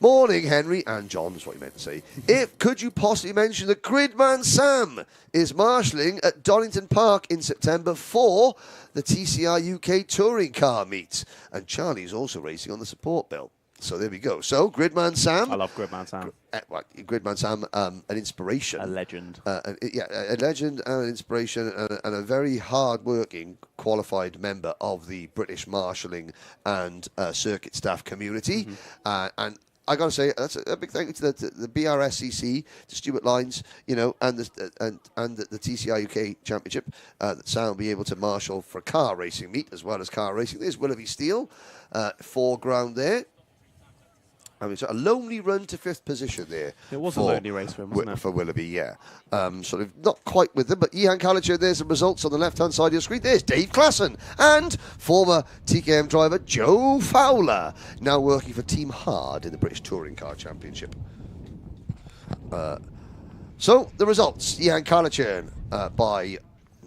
Morning, Henry and John, is what you meant to say. Could you possibly mention that Gridman Sam is marshalling at Donington Park in September for the TCR UK Touring Car Meet? And Charlie's also racing on the support bill. So there we go. So, Gridman Sam. I love Gridman Sam. Gridman Sam, an inspiration. A legend. A legend and an inspiration, and a very hard-working, qualified member of the British marshalling and circuit staff community. And I got to say, that's a big thank you to the BRSCC, to Stuart Lines, and the TCR UK Championship, that Sam will be able to marshal for car racing meet as well as car racing. There's Willoughby Steele, foreground there. I mean, so a lonely run to 5th position there. It was a lonely race for him, wasn't it? For Willoughby, yeah. Sort of not quite with them, but Jehan Callachurn, there's the results on the left-hand side of your screen. There's Dave Klassen and former TKM driver Joe Fowler, now working for Team Hard in the British Touring Car Championship. So, the results. Jehan Callachurn by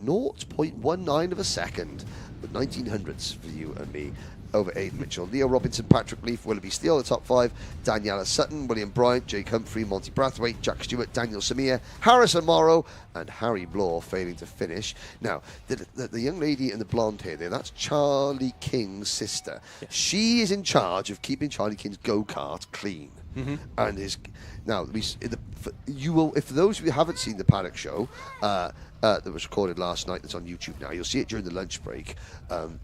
0.19 of a second, with 1900ths for you and me, over Aidan Mitchell. Leo Robinson, Patrick Leaf, Willoughby Steele, the top 5. Daniela Sutton, William Bryant, Jake Humphrey, Monty Brathwaite, Jack Stewart, Daniel Samir, Harrison Morrow, and Harry Blore failing to finish. Now, the young lady in the blonde hair there, that's Charlie King's sister. Yes. She is in charge of keeping Charlie King's go-kart clean. And his... Now, for those of you who haven't seen the Paddock show, that was recorded last night that's on YouTube now. You'll see it during the lunch break.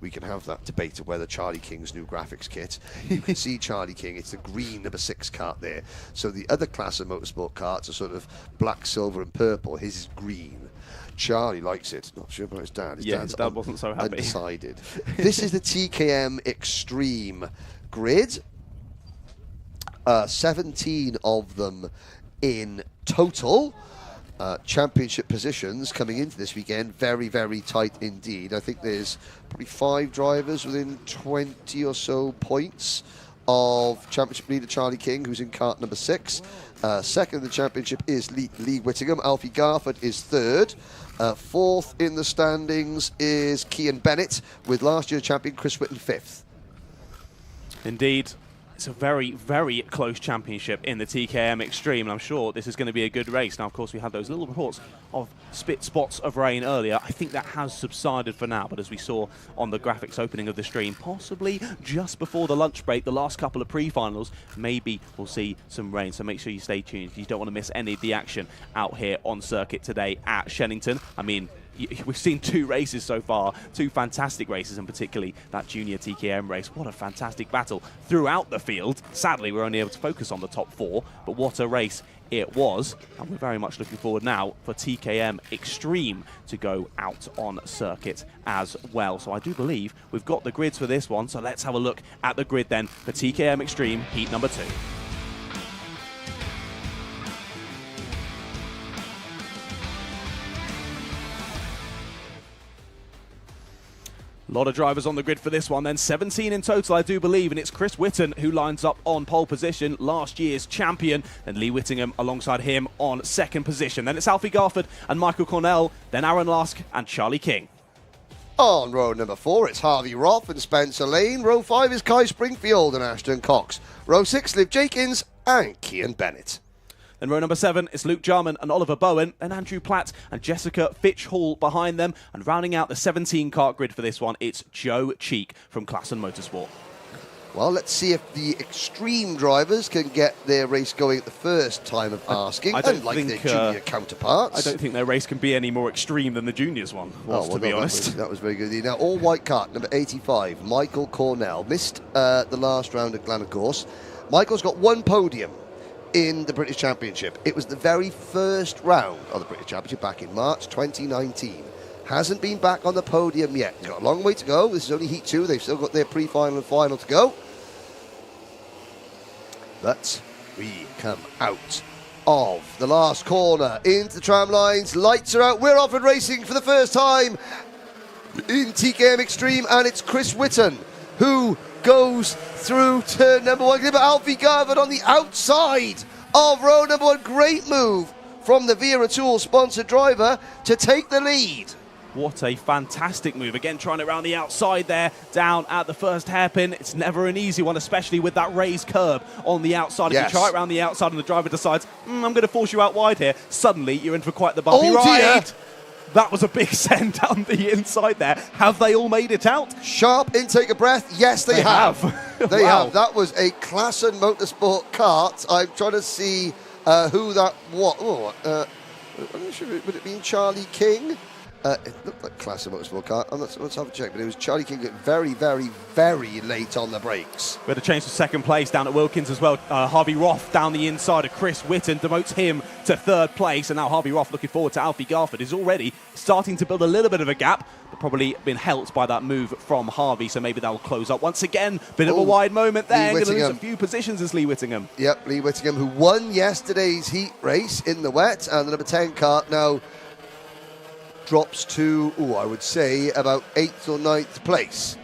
We can have that debate of whether Charlie King's new graphics kit. You can see Charlie King, it's the green number 6 kart there. So the other class of motorsport karts are sort of black, silver and purple. His is green. Charlie likes it. Not sure about his dad. His dad wasn't so happy. Undecided. This is the TKM Extreme grid. 17 of them in total. Championship positions coming into this weekend, very, very tight indeed. I think there's probably 5 drivers within 20 or so points of championship leader Charlie King, who's in kart number 6. Second in the championship is Lee Whittingham. Alfie Garford is third. Fourth in the standings is Cian Bennett, with last year's champion Chris Whitten 5th. Indeed. It's a very, very close championship in the TKM Extreme, and I'm sure this is going to be a good race. Now, of course, we had those little reports of spots of rain earlier. I think that has subsided for now, but as we saw on the graphics opening of the stream, possibly just before the lunch break, the last couple of pre-finals, maybe we'll see some rain. So make sure you stay tuned. You don't want to miss any of the action out here on circuit today at Shenington. I mean, we've seen 2 races so far, 2 fantastic races, and particularly that junior TKM race. What a fantastic battle throughout the field. Sadly, we're only able to focus on the top 4, but what a race it was. And we're very much looking forward now for TKM Extreme to go out on circuit as well. So I do believe we've got the grids for this one. So let's have a look at the grid then for TKM Extreme Heat number 2. A lot of drivers on the grid for this one then, 17 in total I do believe, and it's Chris Whitten who lines up on pole position, last year's champion, and Lee Whittingham alongside him on second position. Then it's Alfie Garford and Michael Cornell, then Aaron Lask and Charlie King. On row number 4, it's Harvey Roth and Spencer Lane. Row 5 is Kai Springfield and Ashton Cox. Row 6, Liv Jenkins and Cian Bennett. Then row number 7 is Luke Jarman and Oliver Bowen, and Andrew Platt and Jessica Fitch Hall behind them. And rounding out the 17 kart grid for this one, it's Joe Cheek from Klassen Motorsport. Well, let's see if the extreme drivers can get their race going at the first time of asking, unlike their junior counterparts. I don't think their race can be any more extreme than the juniors one was, to be honest. That was very good. Now, all white kart, number 85, Michael Cornell. Missed the last round at Glencourse. Michael's got 1 podium in the British Championship. It was the very first round of the British Championship back in March 2019. Hasn't been back on the podium yet. He's got a long way to go. This is only Heat 2. They've still got their pre-final and final to go. But we come out of the last corner into the tram lines. Lights are out. We're off and racing for the first time in TKM Extreme, and it's Chris Whitten who goes through turn number 1. Give it Alfie Garford on the outside of row number 1. Great move from the Wera Tools sponsored driver to take the lead. What a fantastic move. Again, trying it around the outside there, down at the first hairpin. It's never an easy one, especially with that raised curb on the outside. If you try it around the outside and the driver decides, I'm going to force you out wide here, suddenly you're in for quite the bumpy ride. Dear. That was a big send down the inside there. Have they all made it out? Sharp intake of breath. Yes, they have. They have. That was a Klassen Motorsport kart. I'm trying to see who that was. I'm not sure. Would it be Charlie King? It looked like Klassen Motorsport kart. Let's have a check. But it was Charlie King very, very, very late on the brakes. We had a change to second place down at Wilkins as well. Harvey Roth down the inside of Chris Whitten demotes him to third place. And now Harvey Roth looking forward to Alfie Garford is already starting to build a little bit of a gap, but probably been helped by that move from Harvey. So maybe that'll close up once again. Bit of a wide moment there. Going to lose a few positions as Lee Whittingham. Yep, Lee Whittingham, who won yesterday's heat race in the wet. And the number 10 kart now drops to, I would say, about 8th or 9th place.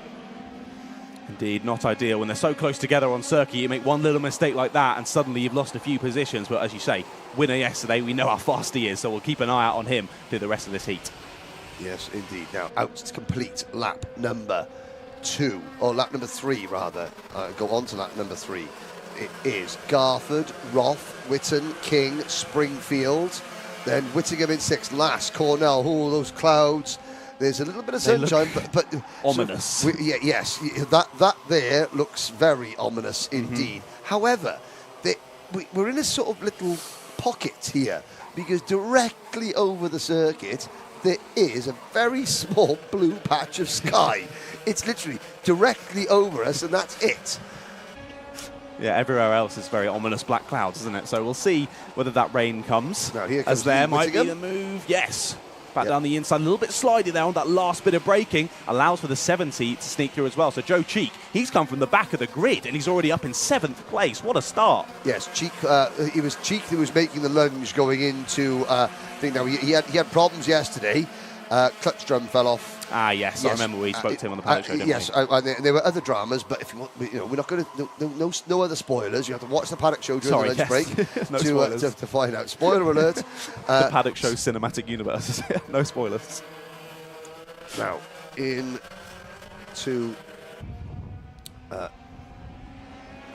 Indeed, not ideal. When they're so close together on circuit, you make one little mistake like that and suddenly you've lost a few positions. But as you say, winner yesterday, we know how fast he is, so we'll keep an eye out on him through the rest of this heat. Yes, indeed. Now, out to complete lap number 2, or lap number 3, rather. Go on to lap number 3. It is Garford, Roth, Whitten, King, Springfield. Then Whittingham in 6th, Lask, Cornell, all those clouds. There's a little bit of sunshine, but ominous. So yes, that there looks very ominous indeed. However, we're in a sort of little pocket here because directly over the circuit there is a very small blue patch of sky. It's literally directly over us, and that's it. Yeah, everywhere else is very ominous black clouds, isn't it? So we'll see whether that rain comes. Now here comes as there might be Whittingham. the move. Yes. Back down the inside, a little bit slidey there on that last bit of braking, allows for the 70 to sneak through as well. So Joe Cheek, he's come from the back of the grid and he's already up in 7th place. What a start. Yes, Cheek, it was Cheek who was making the lunge going into thing. Now he had problems yesterday. Clutch drum fell off. Ah, yes, I remember we spoke to him on the Paddock show, didn't yes, we? There were other dramas, but if you want, we're not going to no other spoilers. You have to watch the Paddock show during the lunch break no to find out. Spoiler alert. The Paddock show cinematic universe. No spoilers. Now, in to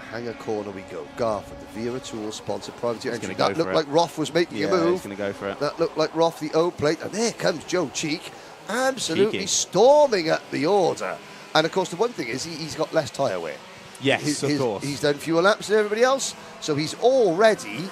Hanger corner we go. Garford, the Wera Tools sponsored privateer engine. That looked like Roth was making a move. He's going to go for it. That looked like Roth, the O plate, and there comes Joe Cheek, absolutely Cheeky. storming at the order. And of course, the one thing is he's got less tyre wear. Yes, of course. He's done fewer laps than everybody else, so he's already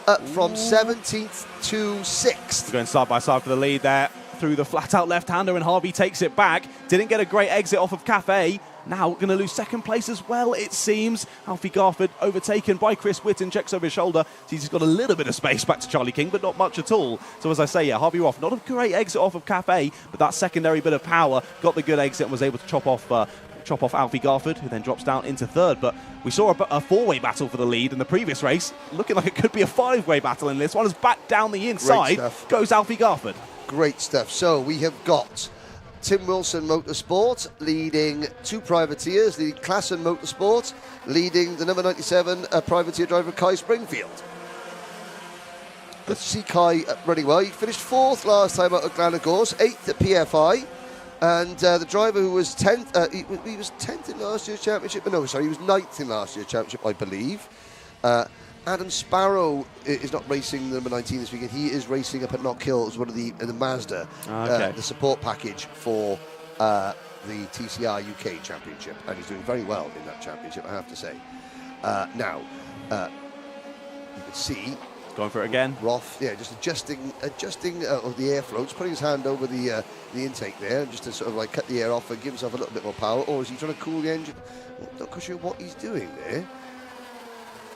up from 17th to 6th. Going side by side for the lead there through the flat-out left-hander, and Harvey takes it back. Didn't get a great exit off of Cafe. Now going to lose 2nd place as well, it seems. Alfie Garford overtaken by Chris Whitten, checks over his shoulder. He's just got a little bit of space back to Charlie King, but not much at all. So as I say, yeah, Harvey Roth, not a great exit off of Cafe, but that secondary bit of power, got the good exit and was able to chop off Alfie Garford, who then drops down into 3rd. But we saw a 4-way battle for the lead in the previous race, looking like it could be a 5-way battle in this one. As back down the inside goes Alfie Garford. Great stuff. So we have got Tim Wilson Motorsport leading 2 privateers, leading Klassen Motorsport, leading the number 97 privateer driver Kai Springfield. Good to see Kai running well. He finished 4th last time out at Glenagors, 8th at PFI. And the driver who was 10th, he was 10th in last year's championship. No, sorry, he was 9th in last year's championship, I believe. Adam Sparrow is not racing the number 19 this weekend. He is racing up at Knock Hill as one of the Mazda, the support package for the TCR UK Championship, and he's doing very well in that championship, I have to say. Now, you can see going for it again. Roth, just adjusting of the air floats, putting his hand over the intake there, just to sort of like cut the air off and give himself a little bit more power. Or is he trying to cool the engine? Not quite sure what he's doing there.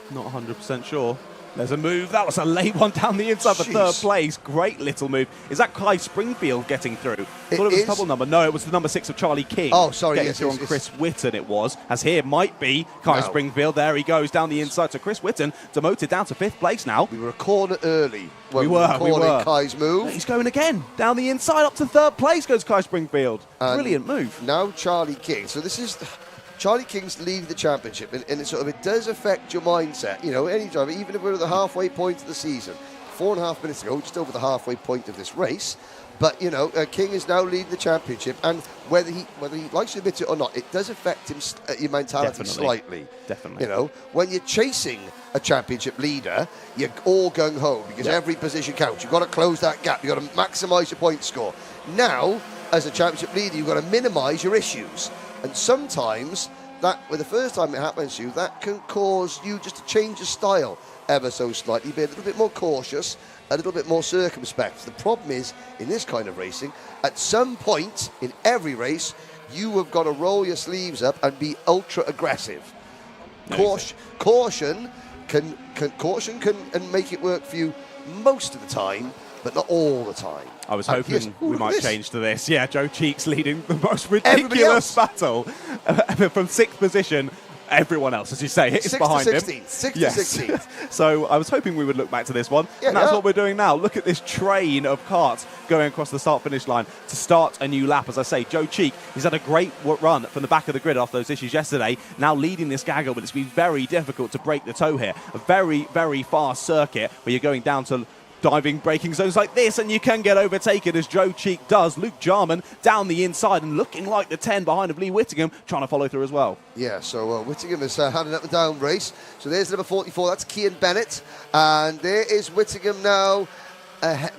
Not 100% sure. There's a move. That was a late one down the inside for 3rd place. Great little move. Is that Kai Springfield getting through? I thought it was double number. No, it was the number 6 of Charlie King. Oh, sorry. Getting through on Chris Whitten it was. As here might be Kai Springfield. There he goes down the inside. So Chris Whitten demoted down to 5th place now. We were a corner early. We were. Kai's move. He's going again. Down the inside up to 3rd place goes Kai Springfield. Brilliant move. Now Charlie King. So this is Charlie King's leading the championship, and it does affect your mindset. Any driver, even if we're at the halfway point of the season, 4.5 minutes ago, just over the halfway point of this race. But King is now leading the championship, and whether he likes to admit it or not, it does affect him your mentality slightly. Definitely. When you're chasing a championship leader, you're all gung ho because every position counts. You've got to close that gap. You've got to maximise your point score. Now, as a championship leader, you've got to minimise your issues. And sometimes, the first time it happens to you, that can cause you just to change your style ever so slightly, be a little bit more cautious, a little bit more circumspect. The problem is, in this kind of racing, at some point in every race, you have got to roll your sleeves up and be ultra aggressive. Caution can make it work for you most of the time, but not all the time. I was hoping we might change to this. Yeah, Joe Cheek's leading the most ridiculous battle from 6th position. Everyone else, as you say, is behind him. 6th to 16th. So I was hoping we would look back to this one, and that's what we're doing now. Look at this train of karts going across the start-finish line to start a new lap. As I say, Joe Cheek, he's had a great run from the back of the grid after those issues yesterday, now leading this gaggle, but it's been very difficult to break the toe here. A very, very fast circuit where you're going down to diving braking zones like this, and you can get overtaken as Joe Cheek does. Luke Jarman down the inside and looking like the 10 behind of Lee Whittingham, trying to follow through as well. Yeah, so Whittingham has had an up and down race. So there's number 44, that's Cian Bennett, and there is Whittingham now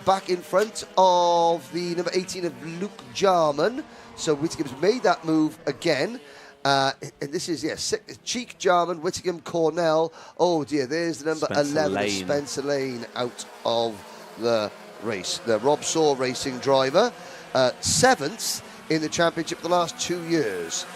back in front of the number 18 of Luke Jarman. So Whittingham's made that move again. And this is, Cheek, Jarman, Whittingham, Cornell. Oh dear, there's the number Spencer 11 Lane. of Spencer Lane out of the race. The Rob Saw Racing driver, 7th in the championship the last 2 years.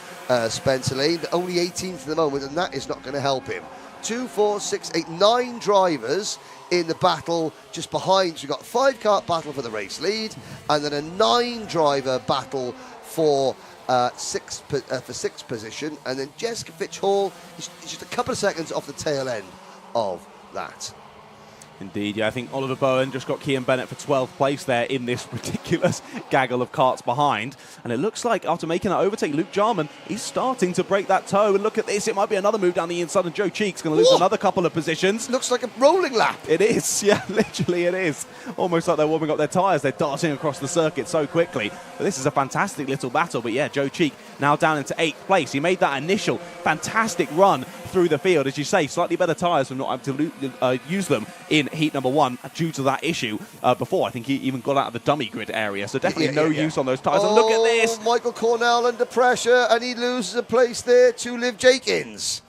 Spencer Lane, only 18th at the moment, and that is not going to help him. 2, 4, 6, 8, 9 drivers in the battle just behind. So we've got a 5-kart battle for the race lead, and then a 9-driver battle for sixth position, and then Jessica Fitch-Hall is just a couple of seconds off the tail end of that. Indeed, yeah. I think Oliver Bowen just got Cian Bennett for 12th place there in this ridiculous gaggle of karts behind. And it looks like after making that overtake, Luke Jarman, he's starting to break that toe. And look at this, it might be another move down the inside, and Joe Cheek's going to lose another couple of positions. Looks like a rolling lap. It is, yeah, literally it is. Almost like they're warming up their tyres. They're darting across the circuit so quickly. But this is a fantastic little battle. But yeah, Joe Cheek now down into 8th place. He made that initial fantastic run through the field. As you say, slightly better tyres from not having to use them in heat number 1 due to that issue before. I think he even got out of the dummy grid area, so definitely no use on those tyres. And look at this! Michael Cornell under pressure, and he loses a place there to Liv Jenkins.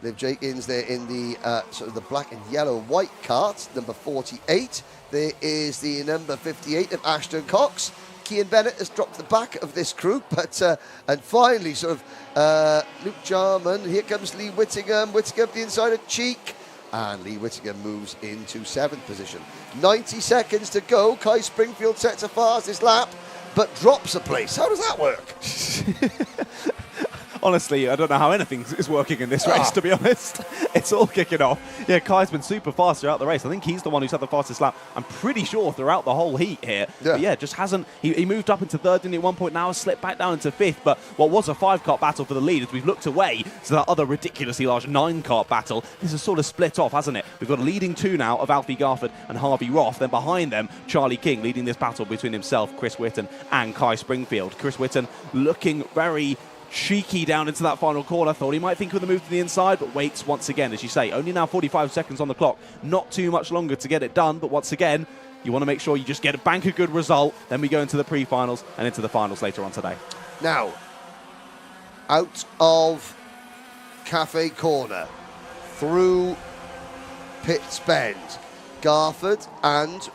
Liv Jenkins there in the sort of the black and yellow white kart, number 48. There is the number 58 of Ashton Cox. Cian Bennett has dropped the back of this group, but and finally sort of Luke Jarman. Here comes Lee Whittingham. Whittingham the inside of Cheek, and Lee Whittingham moves into 7th position. 90 seconds to go. Kai Springfield sets a fastest lap, but drops a place. How does that work? Honestly, I don't know how anything is working in this race, to be honest. It's all kicking off. Yeah, Kai's been super fast throughout the race. I think he's the one who's had the fastest lap, I'm pretty sure, throughout the whole heat here. Yeah. But yeah, just hasn't... He moved up into 3rd, didn't he, at one point, now has slipped back down into 5th. But what was a 5-kart battle for the lead, as we've looked away to that other ridiculously large 9-kart battle, this has sort of split off, hasn't it? We've got a leading 2 now of Alfie Garford and Harvey Roth. Then behind them, Charlie King leading this battle between himself, Chris Whitten, and Kai Springfield. Chris Whitten looking very cheeky down into that final corner. Thought he might think of the move to the inside, but waits once again. As you say, only now 45 seconds on the clock. Not too much longer to get it done, but once again, you want to make sure you just get a bank a good result. Then we go into the pre-finals and into the finals later on today. Now, out of Cafe Corner, through Pitts Bend, Garford and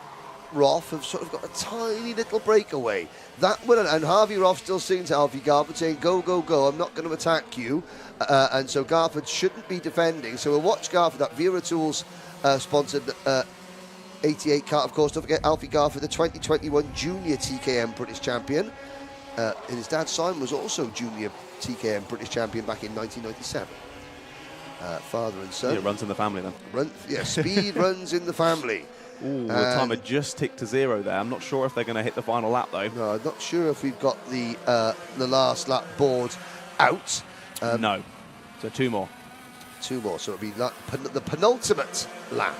Roth have sort of got a tiny little breakaway. That will, and Harvey Roth still saying to Alfie Garford, saying, go, go, go, I'm not going to attack you. And so Garford shouldn't be defending. So we'll watch Garford, that Vera Tools sponsored 88 kart, of course. Don't forget Alfie Garford, the 2021 Junior TKM British Champion. And his dad, Simon, was also Junior TKM British Champion back in 1997. Father and son. Yeah, it runs in the family then. Speed runs in the family. Ooh, the timer just ticked to 0 there. I'm not sure if they're going to hit the final lap, though. No, I'm not sure if we've got the last lap board out. No. So 2 more. 2 more. So it'll be the penultimate lap.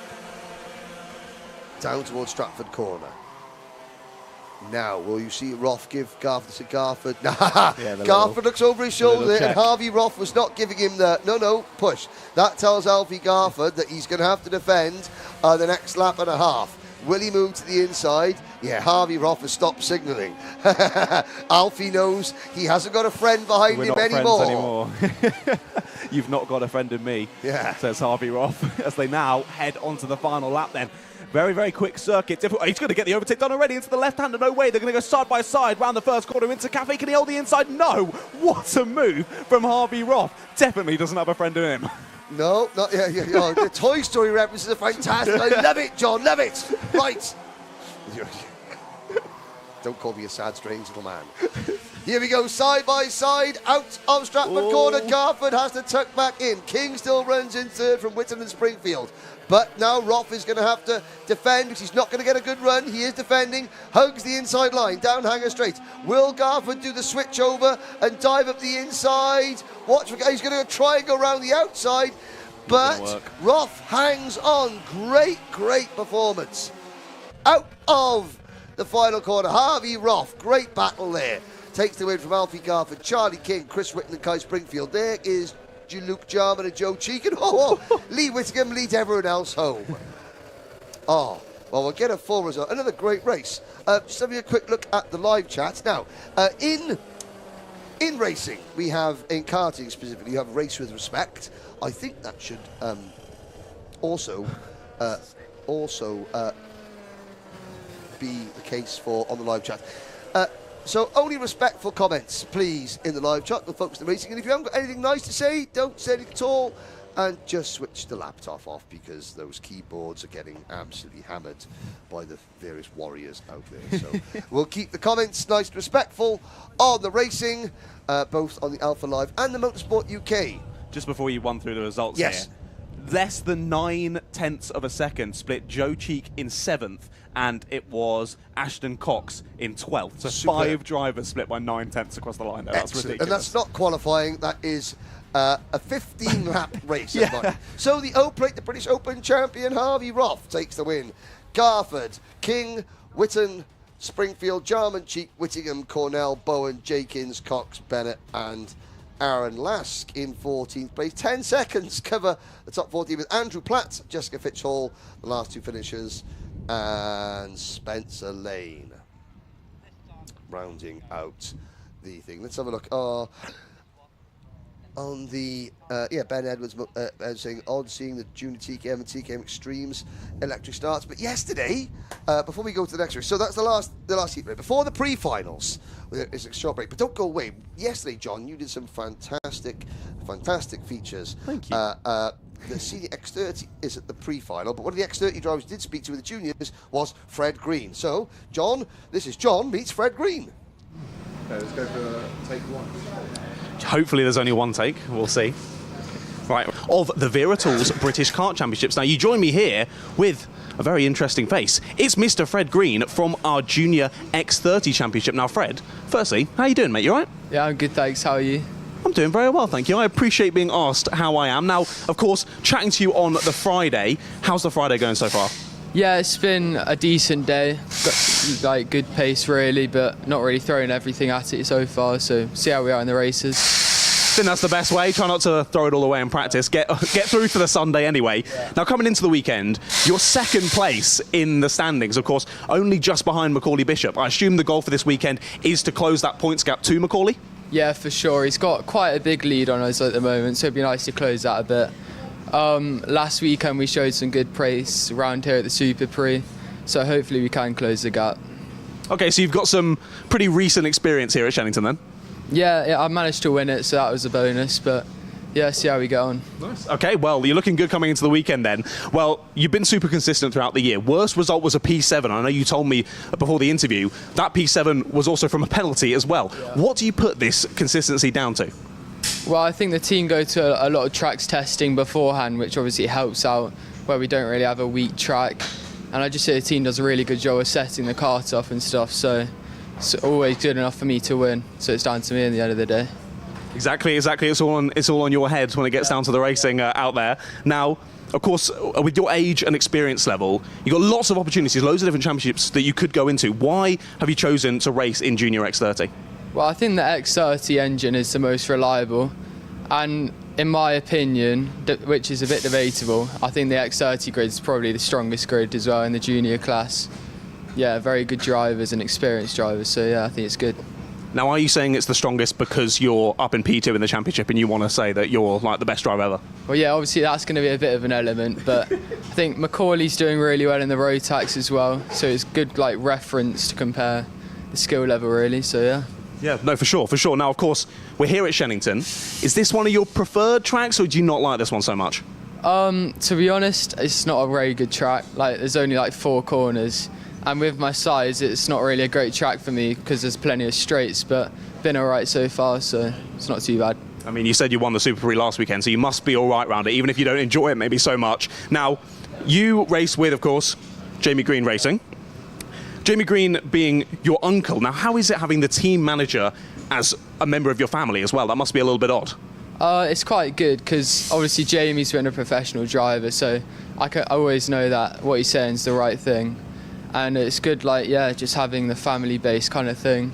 Down towards Stratford Corner. Now, will you see Roth give Garford to Garford? Garford looks over his shoulder, and Harvey Roth was not giving him the push. That tells Alfie Garford that he's going to have to defend the next lap and a half. Will he move to the inside? Yeah, Harvey Roth has stopped signalling. Alfie knows he hasn't got a friend behind him anymore. You've not got a friend in me, says Harvey Roth, as they now head onto the final lap then. Very, very quick circuit. He's going to get the overtake done already into the left-hander. No way. They're going to go side by side round the first corner into Cafe. Can he hold the inside? No. What a move from Harvey Roth. Definitely doesn't have a friend in him. No, not yeah. The Toy Story references are fantastic. I love it, John. Love it. Right. Don't call me a sad, strange little man. Here we go, side by side, out of Stratford Corner. Garford has to tuck back in. King still runs in 3rd from Whitten and Springfield. But now Roth is going to have to defend, because he's not going to get a good run. He is defending, hugs the inside line, down hanger straight. Will Garford do the switch over and dive up the inside? Watch, he's going to try and go around the outside, but Roth hangs on. Great, great performance. Out of the final corner, Harvey Roth, great battle there. Takes the win from Alfie Garford, Charlie King, Chris Whitten and Kai Springfield. There is Luke Jarman and Joe Cheek, and Lee Whittingham leads everyone else home. Well, we'll get a full result. Another great race. Just having a quick look at the live chat. Now, in racing, we have, in karting specifically, you have race with respect. I think that should be the case for on the live chat. So only respectful comments, please, in the live chat. We'll focus on the racing. And if you haven't got anything nice to say, don't say anything at all. And just switch the laptop off because those keyboards are getting absolutely hammered by the various warriors out there. So we'll keep the comments nice and respectful on the racing, both on the Alpha Live and the Motorsport UK. Just before you run through the results Yes. here, less than 9/10 of a second split Joe Cheek in 7th, and it was Ashton Cox in 12th. So Superb. 5 drivers split by 9/10 across the line there. That's Excellent. ridiculous. And that's not qualifying, that is a 15-lap race. Yeah. Everybody. So the O-Plate, the British Open champion Harvey Roth takes the win. Garford, King, Witten, Springfield, Jarman, Cheek, Whittingham, Cornell, Bowen, Jakins, Cox, Bennett and Aaron Lask in 14th place. 10 seconds cover the top 14 with Andrew Platt, Jessica Fitchhall, the last 2 finishers, and Spencer Lane rounding out the thing. Let's have a look. On the, Ben Edwards saying odd seeing the Junior TKM and TKM Extremes electric starts. But yesterday, before we go to the next race, so that's the last heat race. Before the pre-finals, it's a short break. But don't go away. Yesterday, John, you did some fantastic features. Thank you. The senior X30 is at the pre-final, but one of the X30 drivers did speak to with the juniors was Fred Green. So, John, this is John meets Fred Green. Okay, let's go for take 1. Hopefully there's only one take. We'll see. Right, of the Wera Tools British Kart Championships. Now, you join me here with a very interesting face. It's Mr. Fred Green from our Junior X30 Championship. Now, Fred, firstly, how you doing, mate? You all right? Yeah, I'm good, thanks. How are you? I'm doing very well, thank you. I appreciate being asked how I am. Now, of course, chatting to you on the Friday. How's the Friday going so far? Yeah, it's been a decent day. Got, like, good pace, really, but not really throwing everything at it so far, so see how we are in the races. I think that's the best way. Try not to throw it all away in practice. Get through to the Sunday anyway. Yeah. Now, coming into the weekend, you're 2nd place in the standings, of course, only just behind Macaulay Bishop. I assume the goal for this weekend is to close that points gap to Macaulay? Yeah, for sure. He's got quite a big lead on us at the moment, so it'd be nice to close that a bit. Last weekend we showed some good pace around here at the Super Pre, so hopefully we can close the gap. Okay, so you've got some pretty recent experience here at Shenington then? Yeah, I managed to win it, so that was a bonus, but yeah, see how we get on. Nice. Okay, well, you're looking good coming into the weekend then. Well, you've been super consistent throughout the year. Worst result was a P7. I know you told me before the interview that P7 was also from a penalty as well. Yeah. What do you put this consistency down to? Well, I think the team go to a lot of tracks testing beforehand, which obviously helps out where we don't really have a weak track. And I just say the team does a really good job of setting the kart up and stuff, so it's always good enough for me to win. So it's down to me at the end of the day. Exactly. It's all on your head when it gets down to the racing out there. Now, of course, with your age and experience level, you've got lots of opportunities, loads of different championships that you could go into. Why have you chosen to race in Junior X30? Well, I think the X30 engine is the most reliable, and in my opinion, which is a bit debatable, I think the X30 grid is probably the strongest grid as well in the junior class. Yeah, very good drivers and experienced drivers, so yeah, I think it's good. Now, are you saying it's the strongest because you're up in P2 in the championship and you want to say that you're like the best driver ever? Well, yeah, obviously that's going to be a bit of an element, but I think Macaulay's doing really well in the road tax as well, so it's good like reference to compare the skill level really, so yeah. Yeah, no, for sure. Now, of course, we're here at Shenington. Is this one of your preferred tracks, or do you not like this one so much? To be honest, it's not a very good track. Like, there's only like 4 corners, and with my size, it's not really a great track for me because there's plenty of straights. But been all right so far, so it's not too bad. I mean, you said you won the Super Pre last weekend, so you must be all right around it, even if you don't enjoy it maybe so much. Now, you race with, of course, Jamie Green Racing. Jamie Green being your uncle. Now, how is it having the team manager as a member of your family as well? That must be a little bit odd. It's quite good because obviously Jamie's been a professional driver, so I always know that what he's saying is the right thing. And it's good, like, yeah, just having the family base kind of thing.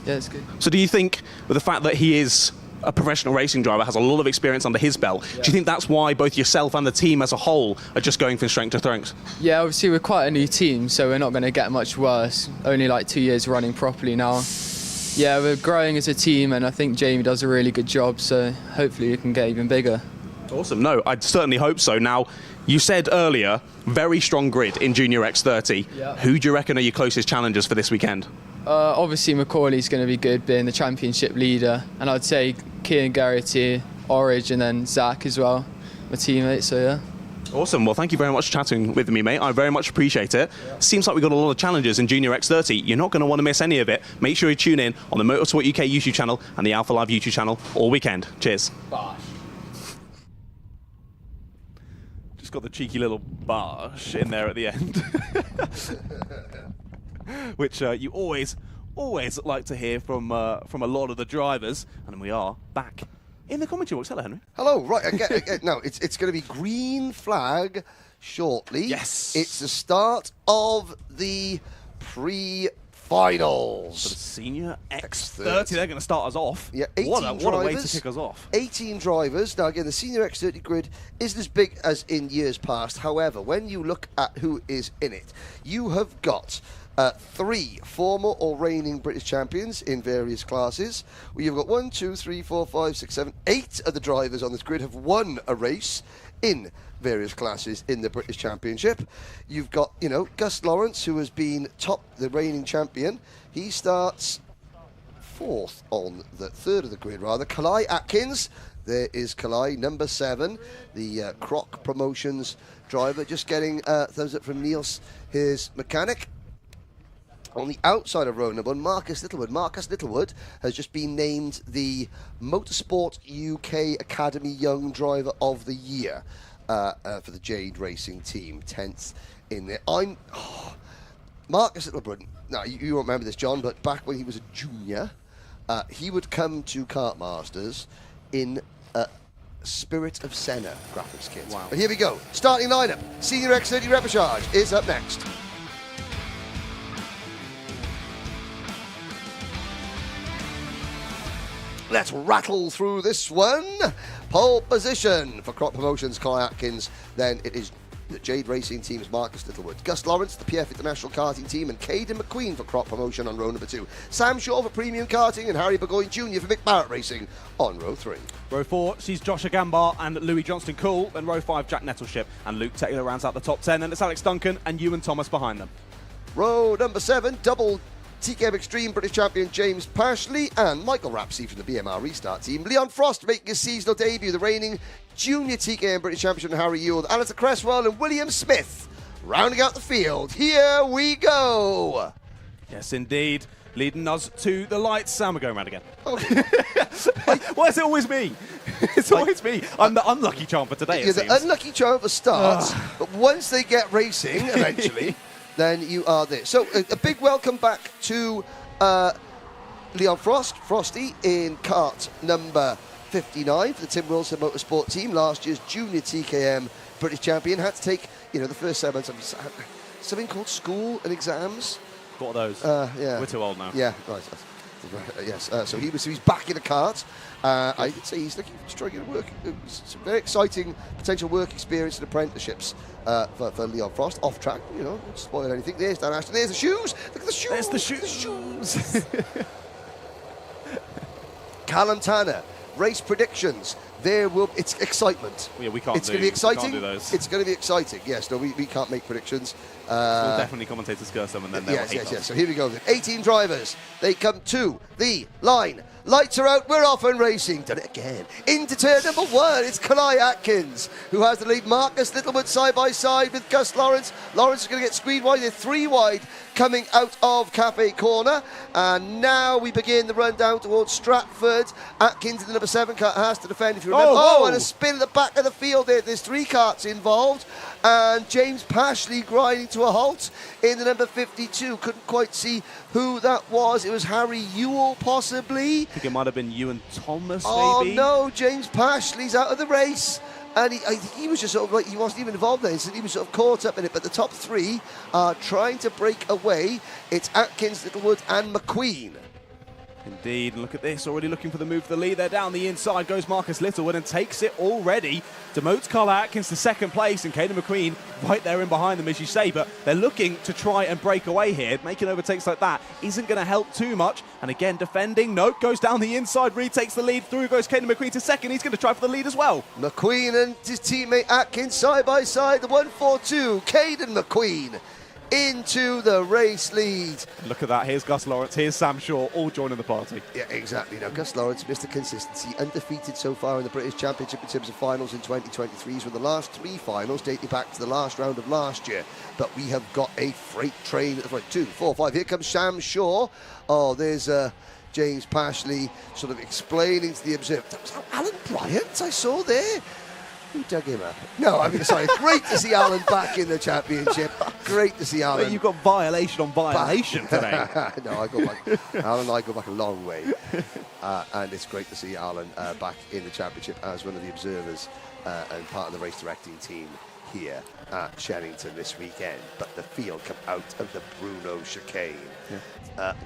Yeah, it's good. So do you think, with the fact that he is a professional racing driver, has a lot of experience under his belt, do you think that's why both yourself and the team as a whole are just going from strength to strength? Yeah, obviously we're quite a new team, so we're not going to get much worse. Only like 2 years running properly now. Yeah, we're growing as a team, and I think Jamie does a really good job, so hopefully we can get even bigger. Awesome. No, I certainly hope so. Now, You said earlier, very strong grid in Junior X30. Yeah. Who do you reckon are your closest challengers for this weekend? Obviously, Macaulay's going to be good, being the championship leader. And I'd say Kieran Garrity, Orridge, and then Zach as well, my teammate, so yeah. Awesome. Well, thank you very much for chatting with me, mate. I very much appreciate it. Yeah. Seems like we've got a lot of challenges in Junior X30. You're not going to want to miss any of it. Make sure you tune in on the Motorsport UK YouTube channel and the Alpha Live YouTube channel all weekend. Cheers. Bye. Just got the cheeky little barsh in there at the end. Which you always like to hear from a lot of the drivers. And we are back in the commentary box. Hello, Henry. Hello. Right, again, no, it's going to be green flag shortly. Yes. It's the start of the pre-finals. For the Senior X30, they're going to start us off. Yeah, 18 what a way to drivers, kick us off. 18 drivers. Now, again, the Senior X30 grid isn't as big as in years past. However, when you look at who is in it, you have got 3 former or reigning British champions in various classes. You've got 1, 2, 3, 4, 5, 6, 7, 8 of the drivers on this grid have won a race in various classes in the British Championship. You've got, Gus Lawrence, who has been the reigning champion. He starts 4th on the 3rd of the grid, rather. Kalai Atkins. There is Kalai, number 7, the Croc Promotions driver. Just getting thumbs up from Niels, his mechanic. On the outside of row number 1, Marcus Littlewood. Marcus Littlewood has just been named the Motorsport UK Academy Young Driver of the Year for the Jade Racing team, 10th in there. Marcus Littlewood, now you won't remember this, John, but back when he was a junior, he would come to Kart Masters in Spirit of Senna graphics kit. Wow. But here we go. Starting lineup. Senior X30 Repechage is up next. Let's rattle through this one. Pole position for Croc Promotions, Kai Atkins. Then it is the Jade Racing team's Marcus Littlewood. Gus Lawrence, the PF International Karting team, and Caden McQueen for Croc Promotion on row number 2. Sam Shaw for Premium Karting and Harry Burgoyne Jr. for Mick Barrett Racing on row 3. Row 4 sees Josh Agambar and Louis Johnston Cool. Then row 5, Jack Nettleship and Luke Taylor rounds out the top 10. Then it's Alex Duncan and Ewan Thomas behind them. Row number 7, double TKM Extreme British Champion James Pashley and Michael Rapsey from the BMR Restart team. Leon Frost making his seasonal debut, the reigning Junior TKM British Champion Harry Ewell, Alistair Cresswell and William Smith rounding out the field. Here we go. Yes, indeed. Leading us to the lights. Sam, we're going round again. Okay. Why is it always me? It's always me. I'm the unlucky charm for today, You're it the seems. unlucky charm for starts, but once they get racing, eventually, then you are there. So a big welcome back to Leon Frost, Frosty, in kart number 59 for the Tim Wilson Motorsport team. Last year's Junior TKM British champion. Had to take, the first 7 months of something called school and exams. What are those? Yeah. We're too old now. Yeah, right. Yes, so he's back in the kart. I'd say he's looking to try to get work. It's a very exciting potential work experience and apprenticeships for Leon Frost. Off track, not spoil anything. There's Dan Ashton. There's the shoes. Look at the shoes. There's the shoes. Callum Tanner. Race predictions. It's excitement. Yeah, we can't. It's going to be exciting. We can't do those. It's going to be exciting. Yes, no, we can't make predictions. We'll definitely commentators curse them and then they'll hate us. Yes. So here we go. 18 drivers. They come to the line. Lights are out. We're off and racing. Done it again. Into turn number 1. It's Kalai Atkins who has the lead. Marcus Littlewood side by side with Gus Lawrence. Lawrence is going to get screened wide. They're 3 wide coming out of Cafe Corner. And now we begin the run down towards Stratford. Atkins in the number 7 car has to defend, if you remember. Oh, and a spin at the back of the field there. There's 3 karts involved. And James Pashley grinding to a halt in the number 52. Couldn't quite see who that was. It was Harry Ewell, possibly. I think it might have been Ewan Thomas, Oh, maybe. no, James Pashley's out of the race. And I think he was just sort of like, he wasn't even involved in it. He was sort of caught up in it. But the top 3 are trying to break away. It's Atkins, Littlewood and McQueen. Indeed, and look at this, already looking for the move to the lead there. Down the inside goes Marcus Littlewood and takes it already. Demotes Carl Atkins to second place, and Caden McQueen right there in behind them, as you say. But they're looking to try and break away here. Making overtakes like that isn't going to help too much. And again, defending. Nope, goes down the inside, retakes the lead. Through goes Caden McQueen to second. He's going to try for the lead as well. McQueen and his teammate Atkins side by side. The 1-4-2. Caden McQueen into the race lead. Look at that. Here's Gus Lawrence. Here's Sam Shaw, all joining the party. Yeah, exactly. Now, Gus Lawrence, Mr. Consistency, undefeated so far in the British Championship in terms of finals in 2023. He's won the last 3 finals, dating back to the last round of last year. But we have got a freight train at the front. 2, 4, 5. Here comes Sam Shaw. Oh, there's James Pashley sort of explaining to the observer. That was Alan Bryant I saw there. Who dug him up? No, I mean, sorry. Great to see Alan back in the championship. Great to see Alan. Well, you've got violation on violation today. No, Alan and I go back a long way. And it's great to see Alan back in the championship as one of the observers and part of the race directing team here at Shenington this weekend. But the field come out of the Bruno chicane,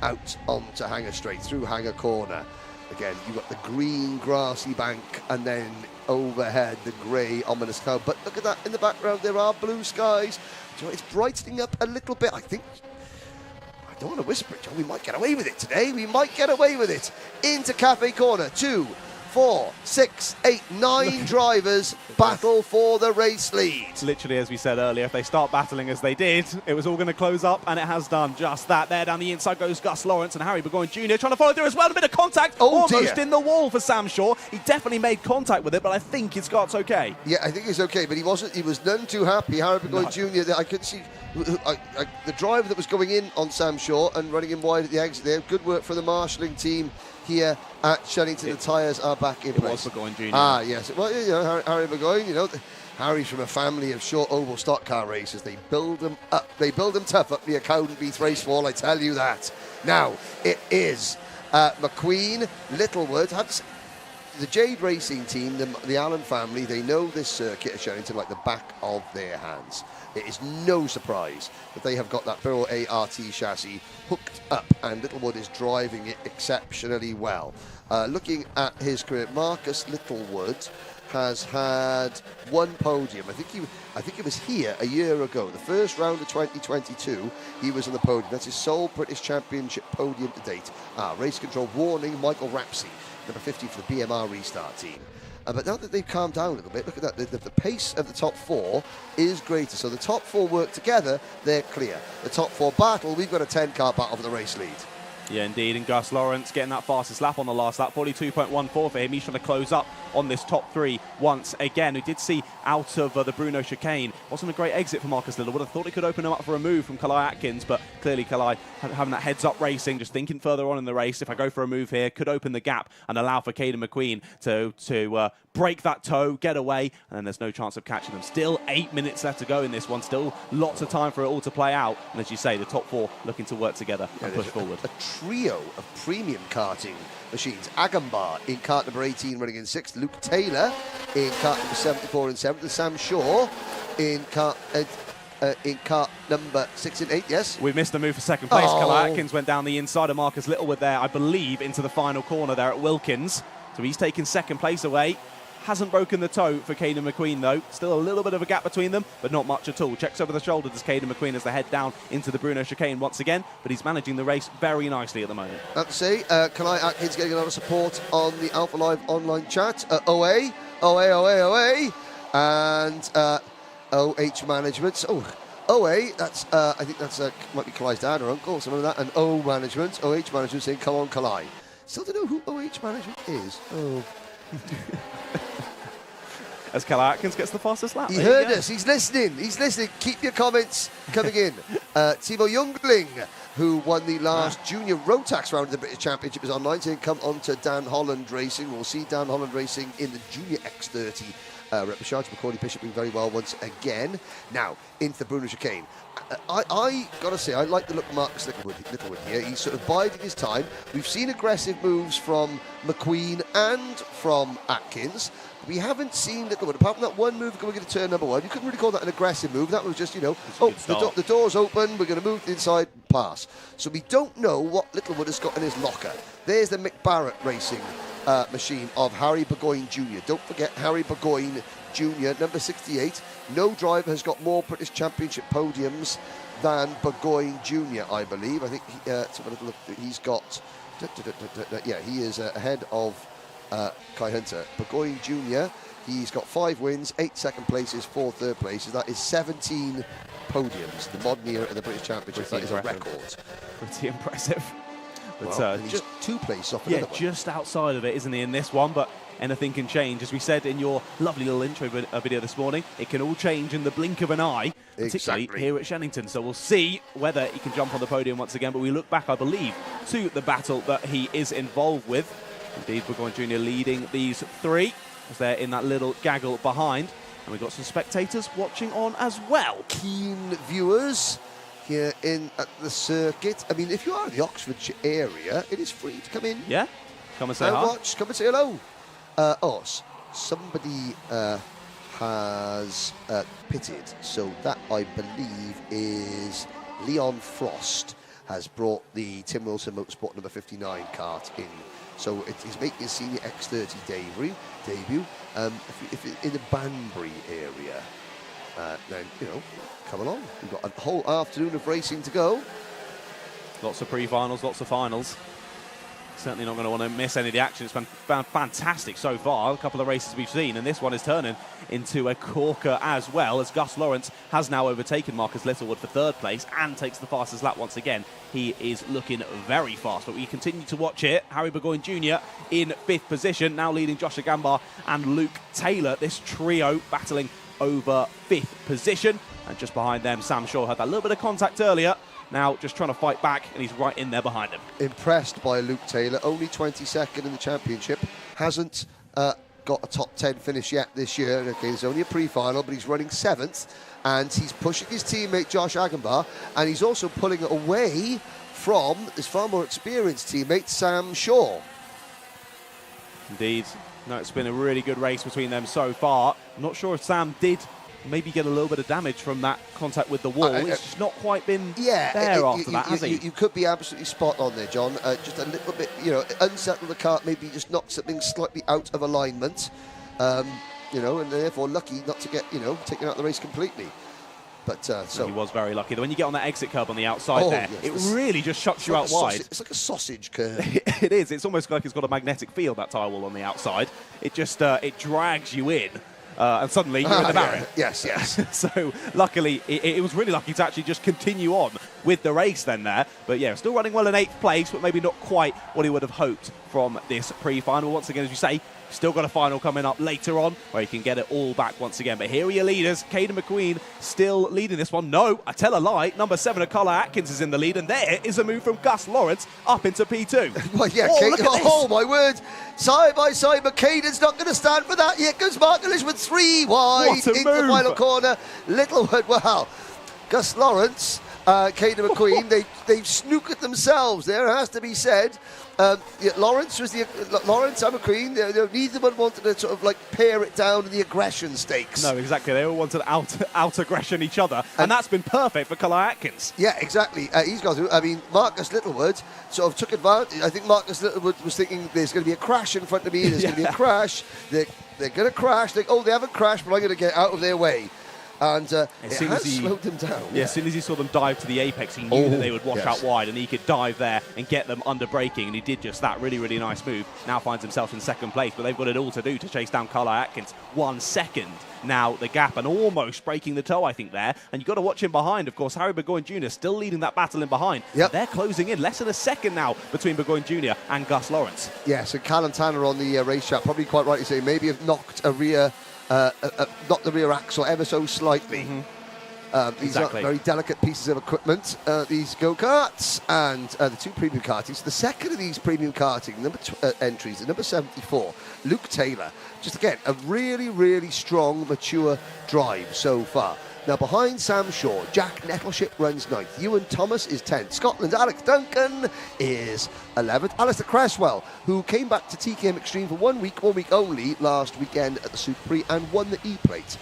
out onto Hanger Straight, through Hanger Corner. Again, you've got the green grassy bank, and then overhead the grey ominous cloud. But look at that in the background, there are blue skies. So it's brightening up a little bit. I don't want to whisper it, John. We might get away with it today. We might get away with it. Into Cafe Corner. 2, 4, 6, 8, 9 drivers battle for the race lead. Literally, as we said earlier, if they start battling as they did, it was all going to close up, and it has done just that. There down the inside goes Gus Lawrence and Harry Burgoyne Jr. trying to follow through as well. A bit of contact, almost in the wall for Sam Shaw. He definitely made contact with it, but I think Scott's okay. Yeah, I think he's okay, but he was none too happy. Harry Burgoyne Jr., I could see the driver that was going in on Sam Shaw and running him wide at the exit there. Good work for the marshalling team here at Shenington. The tyres are back in place. It was Burgoyne Jr. Ah, yes. Well, you know, Harry Burgoyne, Harry's from a family of short oval stock car racers. They build them up. They build them tough up the Cowdenbeath Racewall, I tell you that. Now, it is McQueen, Littlewood. The Jade Racing team, the Allen family, they know this circuit at Shenington like the back of their hands. It is no surprise that they have got that Burrow ART chassis hooked up, and Littlewood is driving it exceptionally well. Looking at his career, Marcus Littlewood has had 1 podium. I think it was here a year ago. The first round of 2022, he was on the podium. That's his sole British Championship podium to date. Race control warning, Michael Rapsey, number 50 for the BMR restart team. But now that they've calmed down a little bit, look at that. The pace of the top 4 is greater. So the top 4 work together, they're clear. The top 4 battle, we've got a 10-car battle for the race lead. Yeah, indeed, and Gus Lawrence getting that fastest lap on the last lap, 42.14 for him. He's trying to close up on this top 3 once again. We did see out of the Bruno chicane. Wasn't a great exit for Marcus Littlewood. I thought he could open him up for a move from Kalai Atkins, but clearly Kalai having that heads-up racing, just thinking further on in the race. If I go for a move here, could open the gap and allow for Caden McQueen to break that toe, get away, and then there's no chance of catching them. Still 8 minutes left to go in this one. Still lots of time for it all to play out. And as you say, the top 4 looking to work together and push forward. A trio of premium karting machines. Agambar in kart number 18 running in 6th. Luke Taylor in kart number 74 and 7th. And Sam Shaw in kart number 6 and 8, yes? We've missed a move for second place. Kalai Atkins went down the inside of Marcus Littlewood there, I believe, into the final corner there at Wilkins. So he's taken second place away. Hasn't broken the toe for Caden McQueen, though. Still a little bit of a gap between them, but not much at all. Checks over the shoulder does Caden McQueen as they head down into the Bruno chicane once again, but he's managing the race very nicely at the moment. I have to say, Kalai Atkins getting a lot of support on the Alpha Live online chat. OA, and OH Management. OA, that's I think that's might be Kalai's dad or uncle or something like that. And OH Management saying, come on, Kalai. Still don't know who OH Management is. Oh. As Kalai Atkins gets the fastest lap. He heard us. He's listening. Keep your comments coming in. Timo Jungling, who won the last junior Rotax round of the British Championship, is online saying, come on to Dan Holland Racing. We'll see Dan Holland Racing in the junior X30 Repechage. McCauley Bishop doing very well once again. Now, into the Bruno chicane. I got to say, I like the look of Marcus Littlewood here. He's sort of biding his time. We've seen aggressive moves from McQueen and from Atkins. We haven't seen Littlewood, apart from that one move going into turn number 1. You couldn't really call that an aggressive move. That was just, the door's open, we're going to move inside, pass. So we don't know what Littlewood has got in his locker. There's the Mick Barrett Racing machine of Harry Burgoyne Jr. Don't forget Harry Burgoyne Jr., number 68. No driver has got more British Championship podiums than Burgoyne Jr., I believe. I think let's have a little look. He's got, he is ahead of Kai Hunter. Burgoyne Jr., he's got 5 wins, 8 second places, 4 third places. That is 17 podiums. The modern era of the British Championship, that is a record. Pretty impressive. But well, just 2 places off another one. Just outside of it, isn't he, in this one? But anything can change. As we said in your lovely little intro video this morning, it can all change in the blink of an eye, particularly here at Shenington. So we'll see whether he can jump on the podium once again. But we look back, I believe, to the battle that he is involved with. Indeed, Burgoyne Jr. leading these 3 as they're in that little gaggle behind. And we've got some spectators watching on as well. Keen viewers here at the circuit. I mean, if you are in the Oxfordshire area, it is free to come in. Yeah, come and say hi. Watch, come and say hello. Somebody has pitted, so that I believe is Leon Frost has brought the Tim Wilson Motorsport number 59 kart in. So he's making his senior X30 debut. If in the Banbury area, then come along. We've got a whole afternoon of racing to go. Lots of pre-finals, lots of finals. Certainly not going to want to miss any of the action. It's been fantastic so far. A couple of races we've seen, and this one is turning into a corker as well, as Gus Lawrence has now overtaken Marcus Littlewood for 3rd place and takes the fastest lap once again. He is looking very fast, but we continue to watch it. Harry Burgoyne Jr. in 5th position, now leading Joshua Gambar and Luke Taylor. This trio battling over 5th position. And just behind them, Sam Shaw had that little bit of contact earlier. Now just trying to fight back, and he's right in there behind him. Impressed by Luke Taylor, only 22nd in the championship. Hasn't got a top 10 finish yet this year. Okay, it's only a pre-final, but he's running 7th, and he's pushing his teammate Josh Agambar, and he's also pulling it away from his far more experienced teammate Sam Shaw. Indeed. No, it's been a really good race between them so far. I'm not sure if Sam did maybe get a little bit of damage from that contact with the wall. It's just not quite been there after that, has he? You could be absolutely spot on there, John. Just a little bit, unsettle the kart, maybe just knock something slightly out of alignment, and therefore lucky not to get, taken out of the race completely. But so he was very lucky. When you get on that exit curb on the outside it really just shuts you out wide. It's like a sausage curve. It is. It's almost like it's got a magnetic field, that tyre wall on the outside. It just it drags you in. And suddenly you're in the barrier. Yes. So luckily, it was really lucky to actually just continue on with the race then there. But yeah, still running well in 8th place, but maybe not quite what he would have hoped from this pre-final. Once again, as you say, still got a final coming up later on where he can get it all back once again. But here are your leaders. Caden McQueen still leading this one. No, I tell a lie. Number 7 of Carla Atkins is in the lead, and there is a move from Gus Lawrence up into P2. Well, yeah, oh my word. Side by side, but Caden's not going to stand for that. Here comes Mark Elizabeth 3 wide into the final corner. Littlewood, wow. Gus Lawrence, Caden McQueen, they've snookered themselves there, has to be said. Lawrence and McQueen, neither one wanted to sort of like pare it down to the aggression stakes. No, exactly. They all wanted out aggression each other, and that's been perfect for Carla Atkins. Yeah, exactly. He's got to. I mean, Marcus Littlewood sort of took advantage. I think Marcus Littlewood was thinking there's going to be a crash in front of me. There's going to be a crash. They're going to crash. They haven't crashed, but I'm going to get out of their way. And it has slowed them down. Yeah, as soon as he saw them dive to the apex, he knew that they would wash out wide, and he could dive there and get them under braking, and he did just that. Really, really nice move. Now finds himself in 2nd place, but they've got it all to do to chase down Carla Atkins. 1 second now the gap, and almost breaking the toe, I think, there. And you've got to watch him behind, of course. Harry Burgoyne Jr. still leading that battle in behind. Yep. They're closing in. Less than a second now between Burgoyne Jr. and Gus Lawrence. Yes, and Callum Tanner on the race chat, probably quite rightly saying, maybe have knocked the rear axle ever so slightly. These Exactly. are very delicate pieces of equipment, these go-karts, and the two premium kartings. The second of these premium karting entries, the number 74, Luke Taylor. Just again, a really, really strong, mature drive so far. Now, behind Sam Shaw, Jack Nettleship runs 9th. Ewan Thomas is 10th. Scotland's Alex Duncan is 11th. Alistair Cresswell, who came back to TKM Extreme for 1 week only, last weekend at the Super Prix and won the E-plate.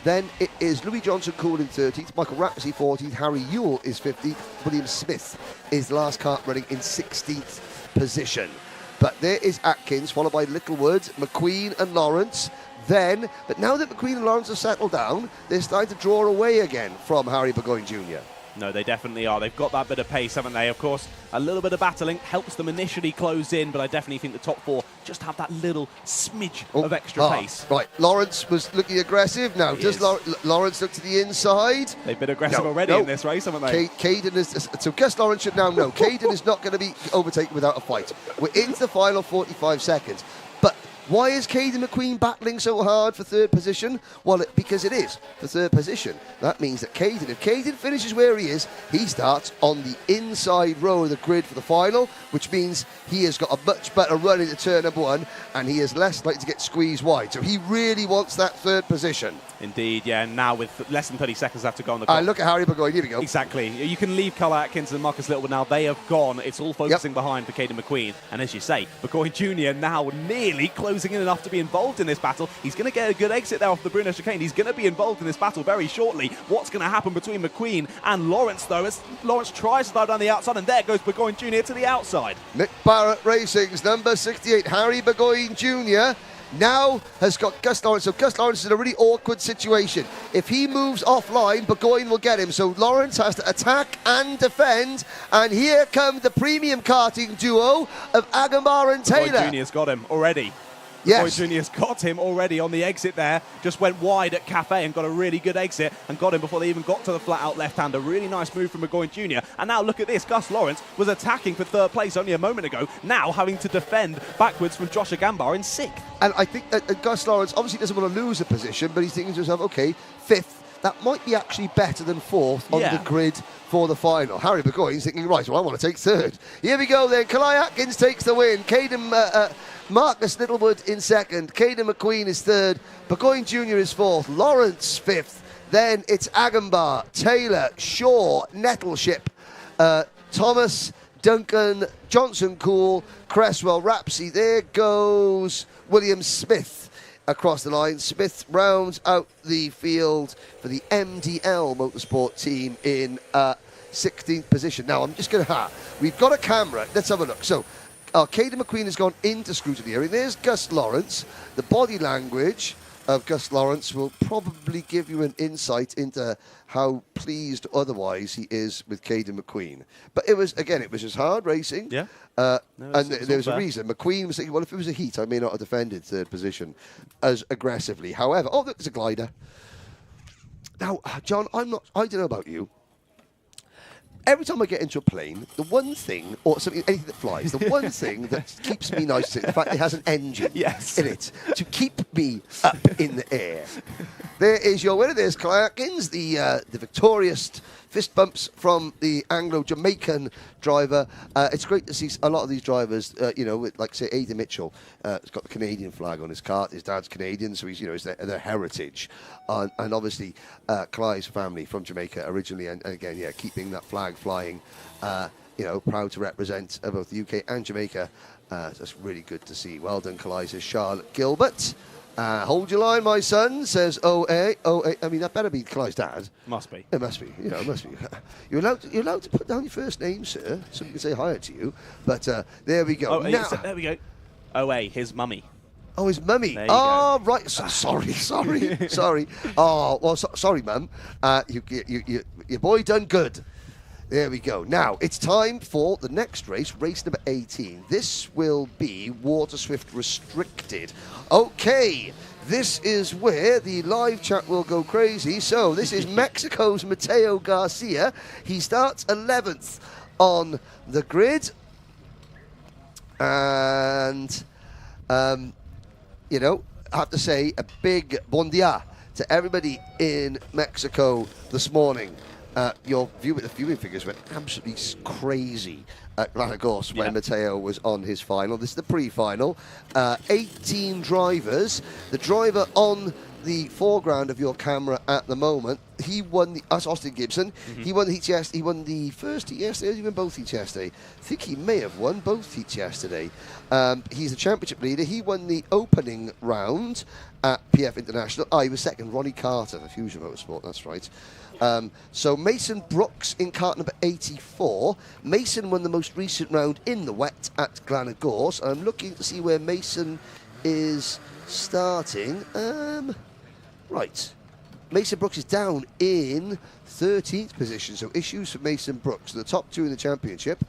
Then it is Louis Johnson Cool in 13th, Michael Rapsey 14th, Harry Ewell is 15th, William Smith is the last kart running in 16th position. But there is Atkins, followed by Littlewood, McQueen and Lawrence. But now that McQueen and Lawrence have settled down, they're starting to draw away again from Harry Burgoyne Jr. No, they definitely are. They've got that bit of pace, haven't they? Of course, a little bit of battling helps them initially close in, but I definitely think the top four just have that little smidge of extra pace. Right, Lawrence was looking aggressive. Now, does Lawrence look to the inside? They've been aggressive already in this race, haven't they? Caden is... So Gus Lawrence should now know. Caden is not going to be overtaken without a fight. We're into the final 45 seconds. But why is Caden McQueen battling so hard for third position? Well, because it is for third position. That means that if Caden finishes where he is, he starts on the inside row of the grid for the final, which means he has got a much better run into turn number 1, and he is less likely to get squeezed wide. So he really wants that third position. Indeed, yeah. And now with less than 30 seconds left to go on the clock. Look at Harry Burgoyne. Here we go. Exactly. You can leave Carl Atkins and Marcus Littlewood now. They have gone. It's all focusing behind for Caden McQueen. And as you say, Burgoyne Jr. now nearly closing in enough to be involved in this battle. He's going to get a good exit there off the Bruno chicane. He's going to be involved in this battle very shortly. What's going to happen between McQueen and Lawrence, though, as Lawrence tries to dive down the outside, and there goes Burgoyne Jr. to the outside. Nick Barrett Racing's number 68, Harry Burgoyne Jr., now has got Gus Lawrence. So Gus Lawrence is in a really awkward situation. If he moves offline, Burgoyne will get him. So Lawrence has to attack and defend. And here come the premium karting duo of Agambar and Taylor. Burgoyne Jr.'s got him already. Yes. Burgoyne Jr.'s got him already on the exit there. Just went wide at Cafe and got a really good exit and got him before they even got to the flat-out left-hand. A really nice move from Burgoyne Jr. And now look at this. Gus Lawrence was attacking for third place only a moment ago, now having to defend backwards from Josh Agambar in 6th. And I think that Gus Lawrence obviously doesn't want to lose a position, but he's thinking to himself, OK, 5th. That might be actually better than 4th on the grid for the final. Harry Burgoyne's thinking, right, well, I want to take 3rd. Here we go then. Kalai Atkins takes the win. Marcus Littlewood in 2nd. Caden McQueen is 3rd. Burgoyne Jr. is 4th. Lawrence 5th. Then it's Agambar, Taylor, Shaw, Nettleship, Thomas, Duncan, Johnson Cool, Cresswell, Rapsey. There goes William Smith across the line. Smith rounds out the field for the MDL Motorsport team in 16th position. Now, I'm just going to... We've got a camera. Let's have a look. So, Caden McQueen has gone into scrutiny area. There's Gus Lawrence. The body language of Gus Lawrence will probably give you an insight into how pleased otherwise he is with Caden McQueen. But it was just hard racing. Yeah. And there was a reason. McQueen was thinking, well, if it was a heat, I may not have defended third position as aggressively. However, look, there's a glider. Now, John, I don't know about you. Every time I get into a plane, the one thing, or something, anything that flies, the one thing that keeps me nice is the fact it has an engine in it to keep me up in the air. There is your winner. There's Kalai Atkins, the victorious fist bumps from the Anglo-Jamaican driver. It's great to see a lot of these drivers, with, like, say, Aidan Mitchell. He's got the Canadian flag on his kart. His dad's Canadian, so he's, it's their heritage. And obviously, Kalai's family from Jamaica originally, and again, keeping that flag flying, proud to represent both the UK and Jamaica. That's really good to see. Well done, Kalai, says Charlotte Gilbert. Hold your line, my son, says OA. I mean, that better be Kalai's dad. Must be. It must be. It must be. You're allowed to put down your first name, sir, so we can say hi to you. But there we go. There we go. OA, his mummy. Oh, his mummy. There you go. Right. Sorry. Oh, well, sorry, Mum. Your boy done good. There we go. Now, it's time for the next race, race number 18. This will be Water Swift Restricted. Okay, this is where the live chat will go crazy. So, this is Mexico's Mateo Garcia. He starts 11th on the grid. And, I have to say a big bon dia to everybody in Mexico this morning. The viewing figures went absolutely crazy at Granagos when Mateo was on his final. This is the pre-final. 18 drivers. The driver on the foreground of your camera at the moment, that's Austin Gibson. He won the heats yesterday. He won the first heat yesterday. He won both heats yesterday. I think he may have won both heats yesterday. He's the championship leader. He won the opening round at PF International. He was second. Ronnie Carter for Fusion Motorsport. That's right. So Mason Brooks in kart number 84. Mason won the most recent round in the wet at Granagos. I'm looking to see where Mason is starting. Right. Mason Brooks is down in 13th position, so issues for Mason Brooks. The top two in the championship.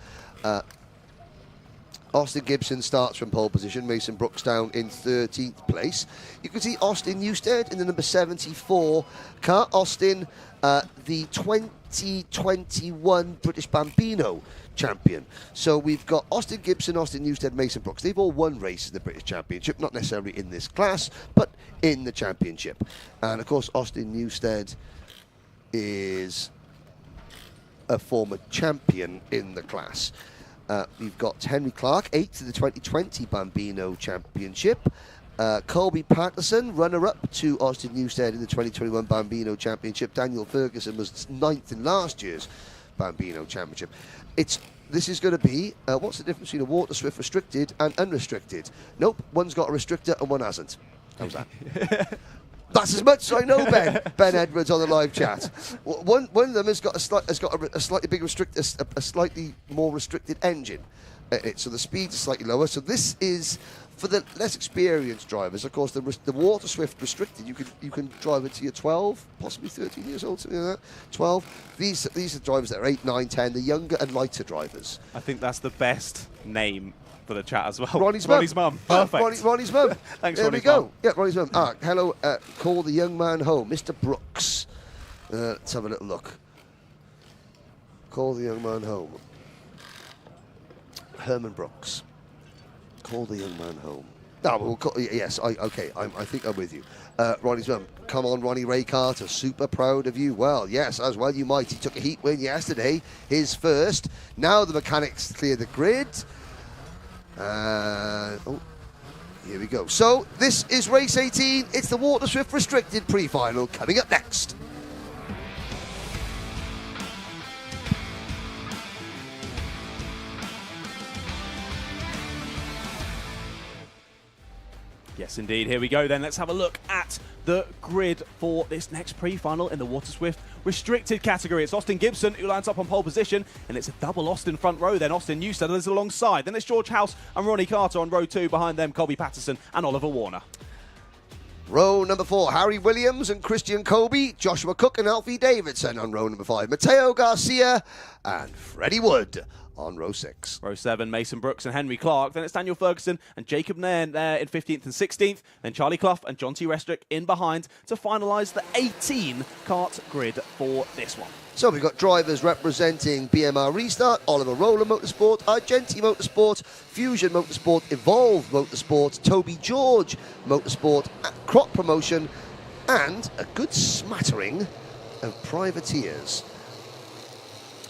Austin Gibson starts from pole position. Mason Brooks down in 13th place. You can see Austin Newstead in the number 74 car. Austin, the 2021 British Bambino champion. So we've got Austin Gibson, Austin Newstead, Mason Brooks. They've all won races in the British Championship, not necessarily in this class, but in the championship. And of course, Austin Newstead is a former champion in the class. We've got Henry Clark, 8th to the 2020 Bambino Championship. Colby Patterson, runner-up to Austin Newstead in the 2021 Bambino Championship. Daniel Ferguson was 9th in last year's Bambino Championship. This is going to be, what's the difference between a Water Swift restricted and unrestricted? Nope, one's got a restrictor and one hasn't. How's that? That's as much as I know, Ben. Ben Edwards on the live chat. One of them has got a slightly big a slightly more restricted engine. So the speeds are slightly lower. So this is for the less experienced drivers. Of course, the Water Swift restricted. You can drive it to your 12, possibly 13 years old, something like that. 12. These are drivers that are 8, 9, 10. The younger and lighter drivers. I think that's the best name for the chat as well. Ronnie's mum. Perfect. Ronnie's mum. Thanks, there Ronnie's we go. mum. Yeah, Ronnie's mum. Hello, call the young man home. Mr. Brooks. Let's have a little look. Call the young man home. Herman Brooks. Call the young man home. No, we'll call, yes, I think I'm with you. Ronnie's mum. Come on, Ronnie Ray Carter. Super proud of you. Well, yes, as well you might. He took a heat win yesterday. His first. Now the mechanics clear the grid. Here we go. So this is race 18. It's the Water Swift Restricted Pre-final coming up next. Yes, indeed. Here we go then. Let's have a look at the grid for this next pre-final in the Water Swift restricted category. It's Austin Gibson who lines up on pole position, and it's a double Austin front row. Then Austin Newstead is alongside. Then it's George House and Ronnie Carter on row 2. Behind them, Colby Patterson and Oliver Warner. Row number 4, Harry Williams and Christian Colby, Joshua Cook and Alfie Davidson on row number 5, Mateo Garcia and Freddie Wood on row 6. Row 7, Mason Brooks and Henry Clark. Then it's Daniel Ferguson and Jacob Nairn there in 15th and 16th. Then Charlie Clough and John T. Restrick in behind to finalise the 18 kart grid for this one. So we've got drivers representing BMR Restart, Oliver Roller Motorsport, Argenti Motorsport, Fusion Motorsport, Evolve Motorsport, Toby George Motorsport, Crop Promotion, and a good smattering of privateers.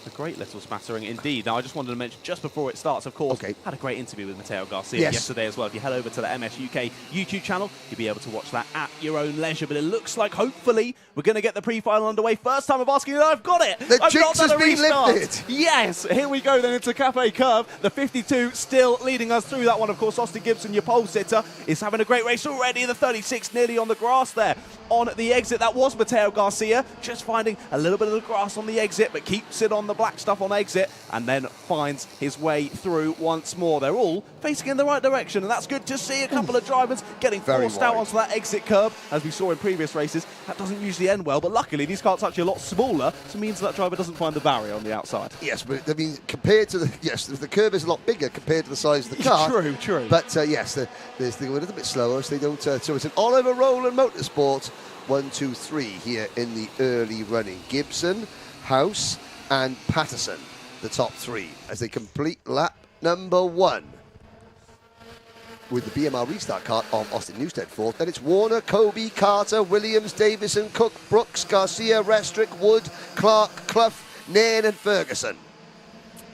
A great little smattering indeed. Now, I just wanted to mention, just before it starts, of course, had a great interview with Mateo Garcia yesterday as well. If you head over to the MS UK YouTube channel, you'll be able to watch that at your own leisure. But it looks like, hopefully, we're going to get the pre-final underway. First time of asking, and I've got it! The jinx has been lifted! Yes! Here we go then into Cafe Curve. The 52 still leading us through that one. Of course, Austin Gibson, your pole sitter, is having a great race already. The 36 nearly on the grass there. On the exit, that was Mateo Garcia, just finding a little bit of the grass on the exit, but keeps it on the black stuff on exit, and then finds his way through once more. They're all facing in the right direction, and that's good to see. A couple of drivers getting forced out onto that exit curb, as we saw in previous races. That doesn't usually end well, but luckily these karts are actually a lot smaller, so it means that driver doesn't find the barrier on the outside. Yes, but I mean, compared to the curve is a lot bigger compared to the size of the car. True. But yes, they go a little bit slower, so they don't. So it's an Oliver Rowland Motorsport 1, 2, 3 here in the early running. Gibson, House, and Patterson, the top 3, as they complete lap number 1. with the BMR restart kart of Austin Newstead fourth. Then it's Warner, Kobe, Carter, Williams, Davison, Cook, Brooks, Garcia, Restrick, Wood, Clark, Clough, Nairn and Ferguson.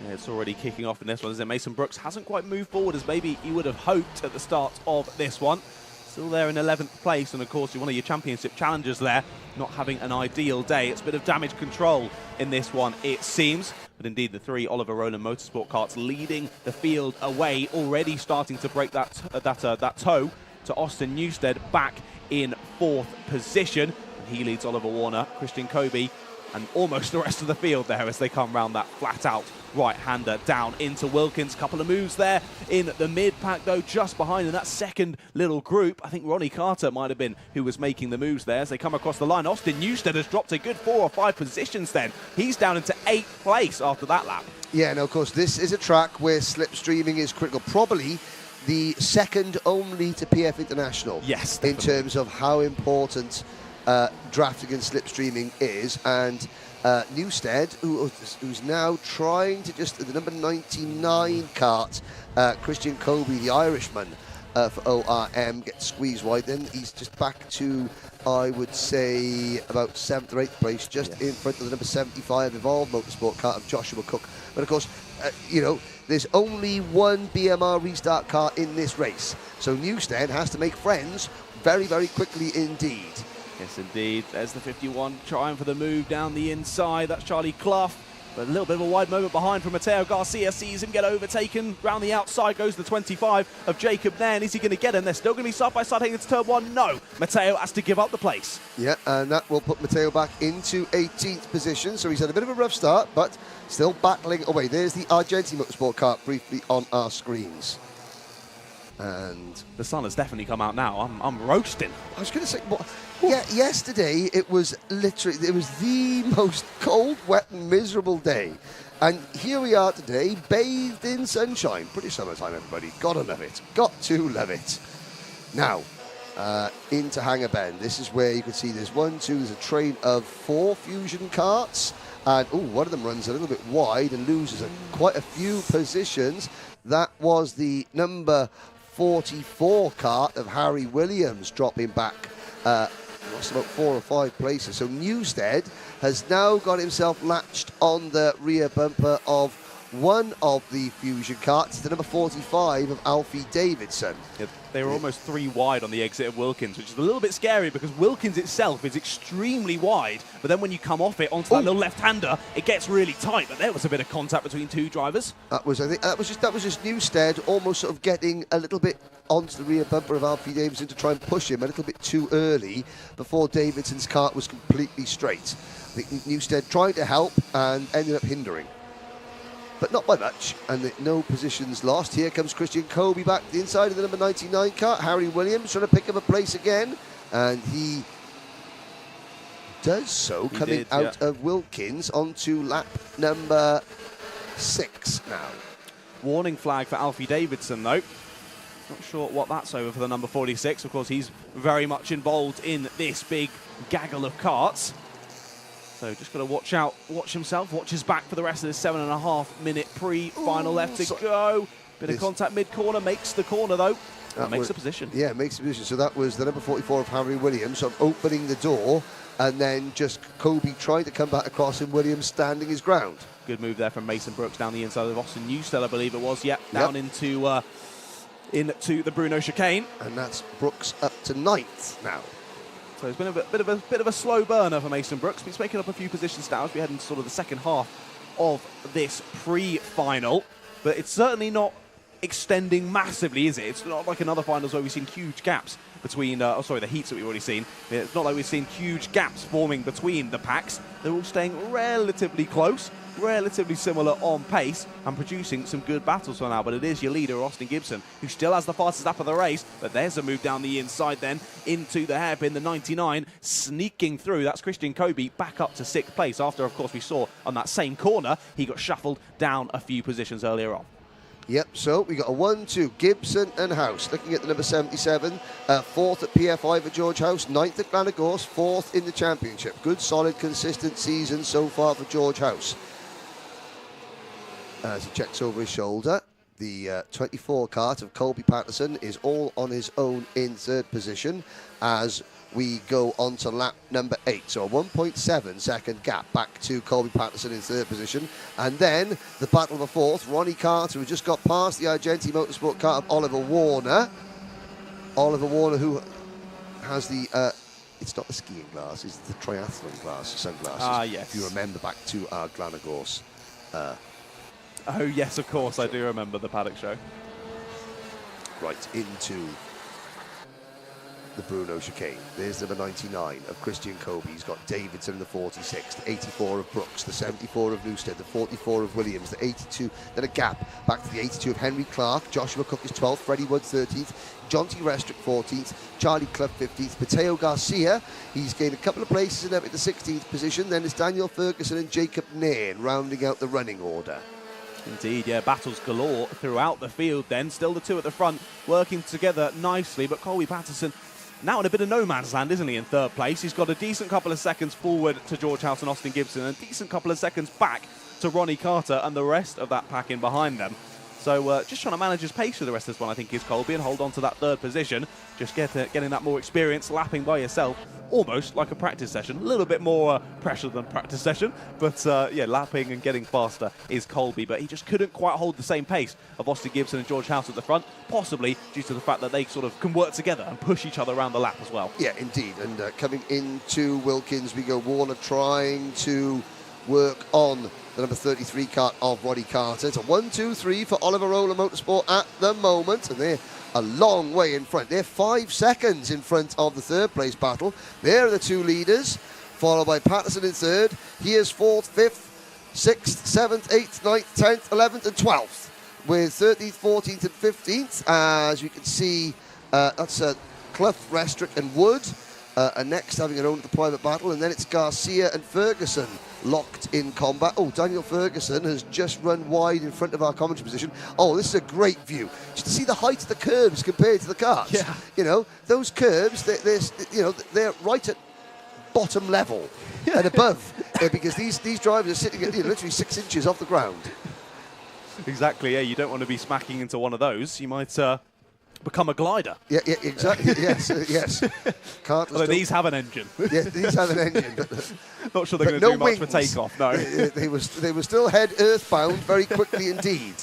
Yeah, it's already kicking off in this one, isn't it? Mason Brooks hasn't quite moved forward as maybe he would have hoped at the start of this one. Still there in 11th place, and of course you're one of your championship challengers there, not having an ideal day. It's a bit of damage control in this one, it seems. But indeed, the three Oliver Rowland Motorsport karts leading the field away, already starting to break that toe to Austin Newstead back in 4th position. And he leads Oliver Warner, Christian Kobe, and almost the rest of the field there as they come round that flat-out right-hander down into Wilkins. Couple of moves there in the mid-pack, though, just behind in that second little group. I think Ronnie Carter might have been who was making the moves there as they come across the line. Austin Newstead has dropped a good 4 or 5 positions then. He's down into 8th place after that lap. Yeah, and of course, this is a track where slipstreaming is critical. Probably the second only to PF International. Yes, in definitely. terms of how important drafting and slipstreaming is. And Newstead, who's now trying to just, the number 99 kart, Christian Kobe, the Irishman for ORM, gets squeezed wide. Then he's just back to, I would say, about 7th or 8th place, just in front of the number 75 Evolve Motorsport kart of Joshua Cook. But of course, you know, there's only one BMR restart car in this race. So Newstead has to make friends very, very quickly indeed. Yes, indeed. There's the 51 trying for the move down the inside. That's Charlie Clough. But a little bit of a wide moment behind from Mateo Garcia. Sees him get overtaken. Round the outside goes the 25 of Jacob Nairn. Is he going to get him? They're still going to be side by side heading into turn 1. No. Mateo has to give up the place. Yeah, and that will put Mateo back into 18th position. So he's had a bit of a rough start, but still battling away. There's the Argenti Motorsport kart briefly on our screens. And the sun has definitely come out now. I'm roasting. I was going to say, yeah, yesterday it was literally, it was the most cold, wet and miserable day. And here we are today, bathed in sunshine. Pretty summertime, everybody. Gotta love it. Got to love it. Now, into Hanger Bend. This is where you can see there's there's a train of 4 Fusion karts. And, one of them runs a little bit wide and loses quite a few positions. That was the number 44 kart of Harry Williams, dropping back lost about 4 or 5 places. So Newstead has now got himself latched on the rear bumper of one of the Fusion karts, the number 45 of Alfie Davidson. Yep. They were almost 3 wide on the exit of Wilkins, which is a little bit scary because Wilkins itself is extremely wide, but then when you come off it onto that little left-hander, it gets really tight. But there was a bit of contact between 2 drivers. I think that was just Newstead almost sort of getting a little bit onto the rear bumper of Alfie Davidson to try and push him a little bit too early before Davidson's kart was completely straight. I think Newstead tried to help and ended up hindering, but not by much, and no positions lost. Here comes Christian Kobe back to the inside of the number 99 kart. Harry Williams trying to pick up a place again, and he does so, coming out of Wilkins onto lap number 6 now. Warning flag for Alfie Davidson, though. Not sure what that's over for the number 46. Of course, he's very much involved in this big gaggle of karts. So just got to watch out, watch himself, watch his back for the rest of this 7.5 minute pre-final left to go. Bit of contact mid-corner, makes the corner though. Makes the position. Yeah, makes the position. So that was the number 44 of Harry Williams, sort of opening the door, and then just Kobe trying to come back across and Williams standing his ground. Good move there from Mason Brooks down the inside of Austin Newstead, I believe it was. Yep, down into the Bruno chicane. And that's Brooks up to 9th now. So it's been a bit of a slow burner for Mason Brooks, but he's making up a few positions now as we head into sort of the second half of this pre-final. But it's certainly not extending massively, is it? It's not like in other finals where we've seen huge gaps between, the heats that we've already seen. It's not like we've seen huge gaps forming between the packs. They're all staying relatively close, relatively similar on pace, and producing some good battles for now. But it is your leader, Austin Gibson, who still has the fastest lap of the race. But there's a move down the inside then into the hairpin, the 99, sneaking through. That's Christian Kobe back up to 6th place after, of course, we saw on that same corner, he got shuffled down a few positions earlier on. Yep, so we got a 1-2, Gibson and House. Looking at the number 77, 4th at PFI for George House, 9th at Glenagorse, 4th in the championship. Good, solid, consistent season so far for George House. As he checks over his shoulder, The 24 kart of Colby Patterson is all on his own in third position as we go on to lap number 8. So a 1.7 second gap back to Colby Patterson in third position. And then the battle for fourth, Ronnie Carter, who just got past the Argenti Motorsport kart of Oliver Warner. Oliver Warner, who has the, it's not the skiing glasses, it's the triathlon sunglasses. Ah, yes. If you remember back to our Glanagorse. Oh, yes, of course, I do remember the Paddock show. Right into the Bruno chicane. There's number 99 of Christian Kobe. He's got Davidson in the 46, the 84 of Brooks, the 74 of Newstead, the 44 of Williams, the 82, then a gap back to the 82 of Henry Clark. Joshua Cook is 12th, Freddie Wood 13th, John T. Restrick 14th, Charlie Clough 15th, Mateo Garcia, he's gained a couple of places in the 16th position. Then it's Daniel Ferguson and Jacob Nairn rounding out the running order. Indeed, yeah, battles galore throughout the field then. Still the two at the front working together nicely, but Colby Patterson now in a bit of no man's land, isn't he, in third place? He's got a decent couple of seconds forward to George House and Austin Gibson, and a decent couple of seconds back to Ronnie Carter and the rest of that pack in behind them. So just trying to manage his pace for the rest of this one, I think, is Colby, and hold on to that third position. Just getting that more experience, lapping by yourself, almost like a practice session. A little bit more pressure than practice session, but yeah, lapping and getting faster is Colby. But he just couldn't quite hold the same pace of Austin Gibson and George House at the front, possibly due to the fact that they sort of can work together and push each other around the lap as well. Yeah, indeed. And coming into Wilkins, we go Warner trying to work on the number 33 kart of Ronnie Carter. It's a 1-2-3 for Oliver Roller Motorsport at the moment, and they're a long way in front. They're 5 seconds in front of the third place battle. There are the two leaders, followed by Patterson in third. Here's 4th, 5th, 6th, 7th, 8th, 9th, 10th, 11th and 12th, with 13th, 14th and 15th. As you can see, that's Clough, Restrick and Wood. And next having an own at the private battle, and then it's Garcia and Ferguson locked in combat. Oh, Daniel Ferguson has just run wide in front of our commentary position. Oh, this is a great view. Just to see the height of the curbs compared to the cars. Yeah. You know, those curbs, they're right at bottom level and above, because these drivers are sitting at literally 6 inches off the ground. Exactly, yeah, you don't want to be smacking into one of those. You might become a glider. Yeah, exactly. Yes, yes. Although these have an engine. Yes, these have an engine. But not sure they're going to do much for takeoff, no. they were still head earthbound very quickly indeed.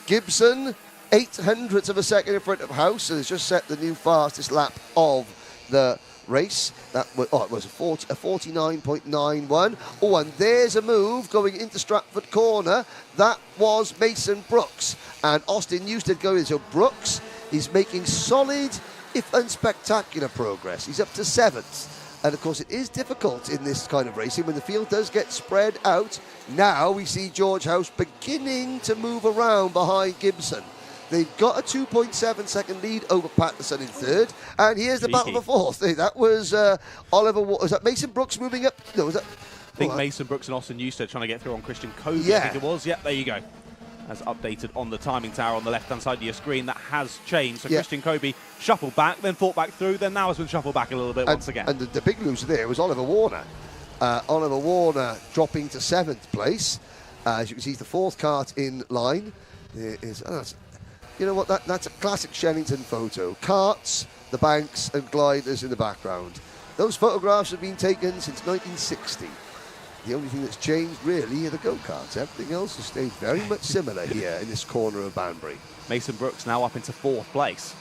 Gibson, 0.08 of a second in front of House, so has just set the new fastest lap of the race. That was, it was a 49.91. Oh, and there's a move going into Stratford Corner. That was Mason Brooks. And Austin Newstead going in. So Brooks is making solid, if unspectacular, progress. He's up to 7th. And of course, it is difficult in this kind of racing when the field does get spread out. Now we see George House beginning to move around behind Gibson. They've got a 2.7 second lead over Patterson in third. And here's the battle for fourth. That was Oliver. Was that Mason Brooks moving up? No, was that? I think Mason Brooks and Austin Newstead trying to get through on Christian Kobe. Yeah. I think it was. Yeah, there you go. As updated on the timing tower on the left-hand side of your screen, that has changed. So Christian Kobe shuffled back, then fought back through, then now has been shuffled back a little bit once again. And the big loser there was Oliver Warner. Oliver Warner dropping to 7th place. As you can see, he's the 4th kart in line. There is, you know what, that's a classic Shenington photo. Karts, the banks and gliders in the background. Those photographs have been taken since 1960. The only thing that's changed really are the go-karts. Everything else has stayed very much similar here in this corner of Banbury. Mason Brooks now up into 4th place.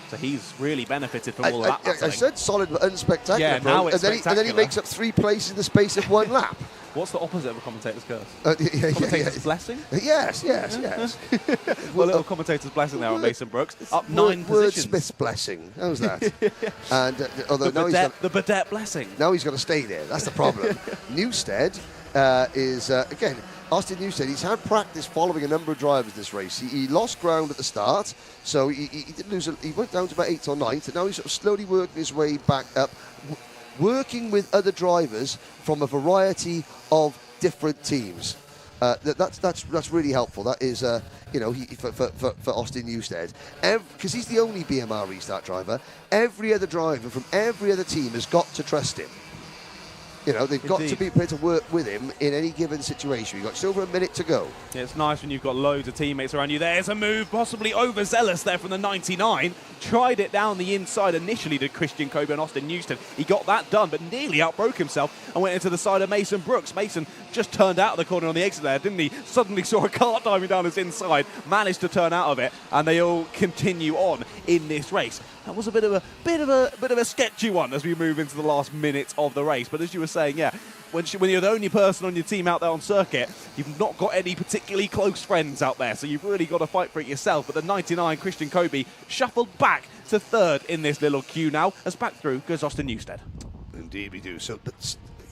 So he's really benefited from all of that. I said solid but unspectacular. Yeah, now it's and then he makes up 3 places in the space of 1 lap. What's the opposite of a commentator's curse? Commentator's blessing? Yes. Well, little commentator's blessing there on Mason Brooks. Up 9 positions. Wordsmith's blessing. How's that? And although the Beaudette blessing. Now he's got to stay there. That's the problem. Newstead is, again, Austin Newstead, he's had practice following a number of drivers this race. He lost ground at the start, so he did lose. He went down to about 8th or 9th, and now he's sort of slowly working his way back up, working with other drivers from a variety of different teams. That's really helpful. That is, for Austin Newstead, because he's the only BMR restart driver. Every other driver from every other team has got to trust him. You know, they've got to Indeed. be prepared to work with him in any given situation. You've got just over a minute to go. Yeah, it's nice when you've got loads of teammates around you. There's a move, possibly overzealous there from the 99. Tried it down the inside initially to Christian Kobe and Austin Newsted. He got that done, but nearly outbroke himself and went into the side of Mason Brooks. Mason just turned out of the corner on the exit there, didn't he? Suddenly saw a Kart diving down his inside, managed to turn out of it, and they all continue on in this race. That was a bit of a sketchy one as we move into the last minutes of the race. But as you were saying, yeah, when you're the only person on your team out there on circuit, you've not got any particularly close friends out there, so you've really got to fight for it yourself. But the 99, Christian Kobe, shuffled back to third in this little queue now, as back through goes Austin Newsted. Indeed we do. So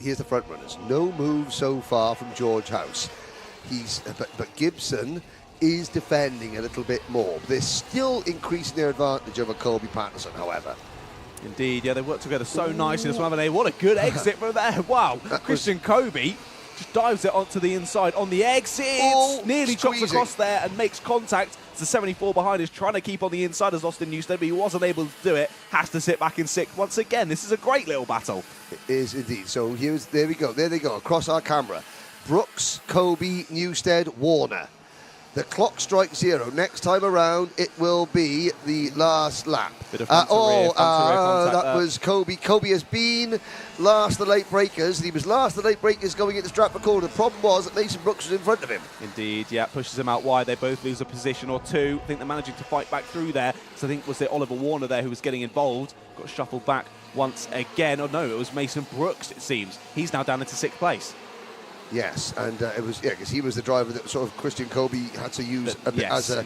here's the front runners. No move so far from George House. But Gibson is defending a little bit more. They're still increasing their advantage over Colby Patterson, however. Indeed, yeah, they work together so nicely this one, haven't they? What a good exit from there. Wow. Christian Kobe just dives it onto the inside on the exit. Nearly chops across there and makes contact. It's the 74 behind is trying to keep on the inside as Austin Newsted, but he wasn't able to do it. Has to sit back in sixth. Once again, this is a great little battle. It is indeed. So there we go. There they go, across our camera. Brooks, Kobe, Newsted, Warner. The clock strikes 0. Next time around, it will be the last lap. Bit of front to rear contact that there. was Kobe. Kobe has been last the late breakers. He was last the late breakers going into Stratford Corner. The problem was that Mason Brooks was in front of him. Indeed, yeah, pushes him out wide. They both lose a position or two. I think they're managing to fight back through there. So I think was it Oliver Warner there who was getting involved. Got shuffled back once again. Oh no, it was Mason Brooks, it seems. He's now down into sixth place. Yes, and it was because he was the driver that sort of Christian Kobe had to use a bit yes, as a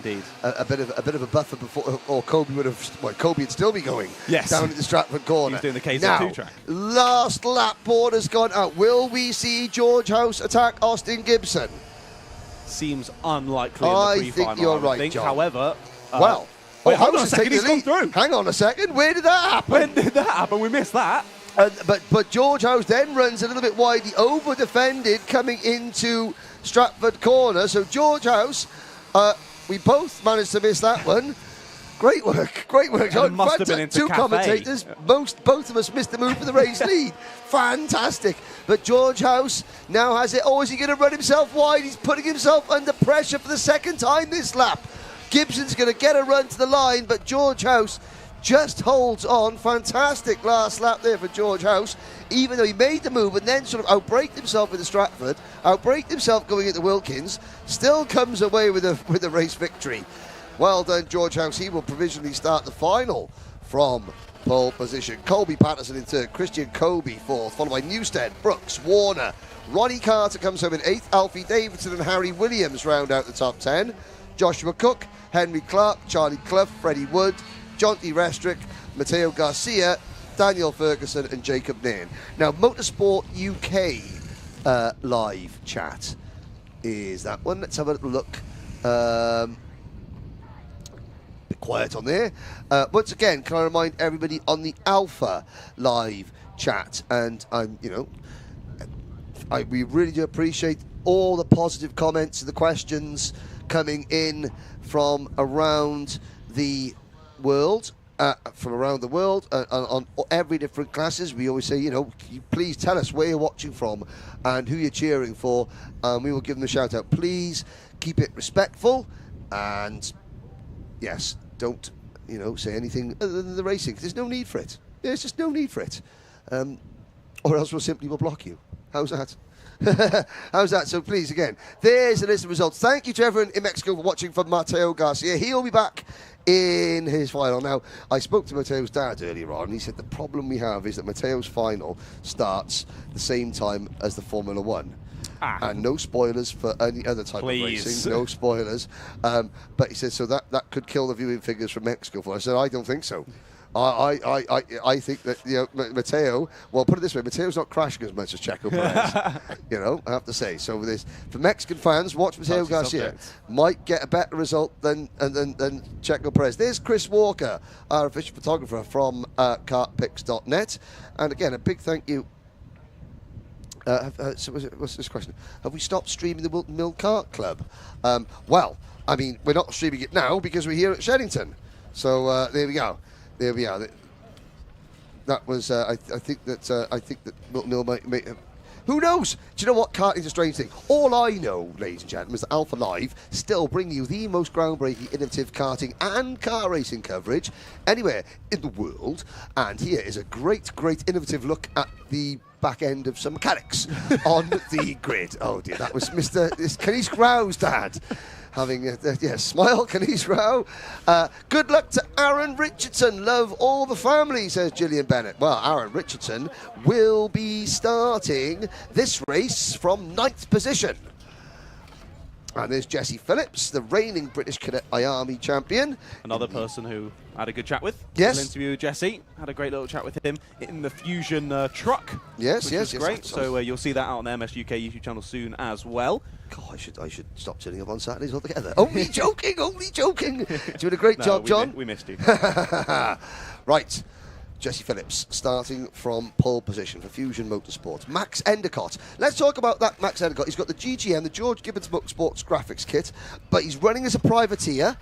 bit of a buffer before, or Kobe would have. Well, Kobe would still be going down at the Stratford Corner. He's doing the KZ2 now, track. Last lap board has gone out. Will we see George House attack Austin Gibson? Seems unlikely in the I pre-final. think you're right, think. John. However, Well, wait, hold on a House is second. taking He's the gone lead. through. Hang on a second. Where did that happen? when did that happen? We missed that. But George House then runs a little bit wide. He over-defended coming into Stratford Corner. So George House, we both managed to miss that one. Great work, great work. Yeah, must have been into two cafe. Commentators, both of us missed the move for the race lead. Fantastic. But George House now has it. Oh, is he going to run himself wide? He's putting himself under pressure for the second time this lap. Gibson's going to get a run to the line, but George House just holds on. Fantastic last lap there for George House, even though he made the move and then sort of outbraked himself into Stratford, outbraked himself going into Wilkins, still comes away with a race victory. Well done, George House. He will provisionally start the final from pole position. Colby Patterson in third, Christian Kobe fourth, followed by Newsted, Brooks, Warner. Ronnie Carter comes home in eighth, Alfie Davidson and Harry Williams round out the top 10. Joshua Cook, Henry Clark, Charlie Clough, Freddie Wood, Jonty Restrick, Matteo Garcia, Daniel Ferguson and Jacob Nairn. Now, Motorsport UK live chat is that one. Let's have a little look. Bit quiet on there. Once again, can I remind everybody on the Alpha live chat, and we really do appreciate all the positive comments and the questions coming in from around the world, on every different classes. We always say, please tell us where you're watching from and who you're cheering for, and we will give them a shout out. Please keep it respectful, and yes, don't say anything other than the racing. There's no need for it. There's just no need for it, or else we'll simply block you. How's that? How's that? So please, again, there's a list of results. Thank you to everyone in Mexico for watching from Matteo Garcia. He'll be back in his final. Now, I spoke to Matteo's dad earlier on, and he said the problem we have is that Matteo's final starts the same time as the Formula One. And no spoilers for any other type of racing. No spoilers. But he said, so that could kill the viewing figures from Mexico. I said, I don't think so. I think that Matteo. Well, put it this way: Matteo's not crashing as much as Checo Perez. I have to say. So with this, for Mexican fans, watch Matteo Garcia. Might get a better result than Checo Perez. There's Chris Walker, our official photographer from kartpics.net, and again, a big thank you. So what's this question? Have we stopped streaming the Wilton Mill Kart Club? Well, I mean, we're not streaming it now because we're here at Shenington. So there we go. There we are. That was. I think that Milton Hill might have. Who knows? Do you know what? Karting's a strange thing. All I know, ladies and gentlemen, is that Alpha Live still bring you the most groundbreaking, innovative karting and car racing coverage anywhere in the world. And here is a great, innovative look at the back end of some mechanics on the grid. Oh dear, that was Mr. Kenny's Grow's dad. Having a smile, Kenny's Row. Good luck to Aaron Richardson. Love all the family, says Gillian Bennett. Well, Aaron Richardson will be starting this race from 9th position. And there's Jesse Phillips, the reigning British Cadet IAME champion. Another person who I had a good chat with. Yes. An interview with Jesse. Had a great little chat with him in the Fusion truck. Yes, which yes, was great. So you'll see that out on the MS UK YouTube channel soon as well. God, I should stop turning up on Saturdays altogether. Only joking, only joking. Doing a great job, John. We missed you. Right. Jesse Phillips starting from pole position for Fusion Motorsport. Max Endicott. Let's talk about that Max Endicott. He's got the GGM, the George Gibbons Motorsports graphics kit, but he's running as a privateer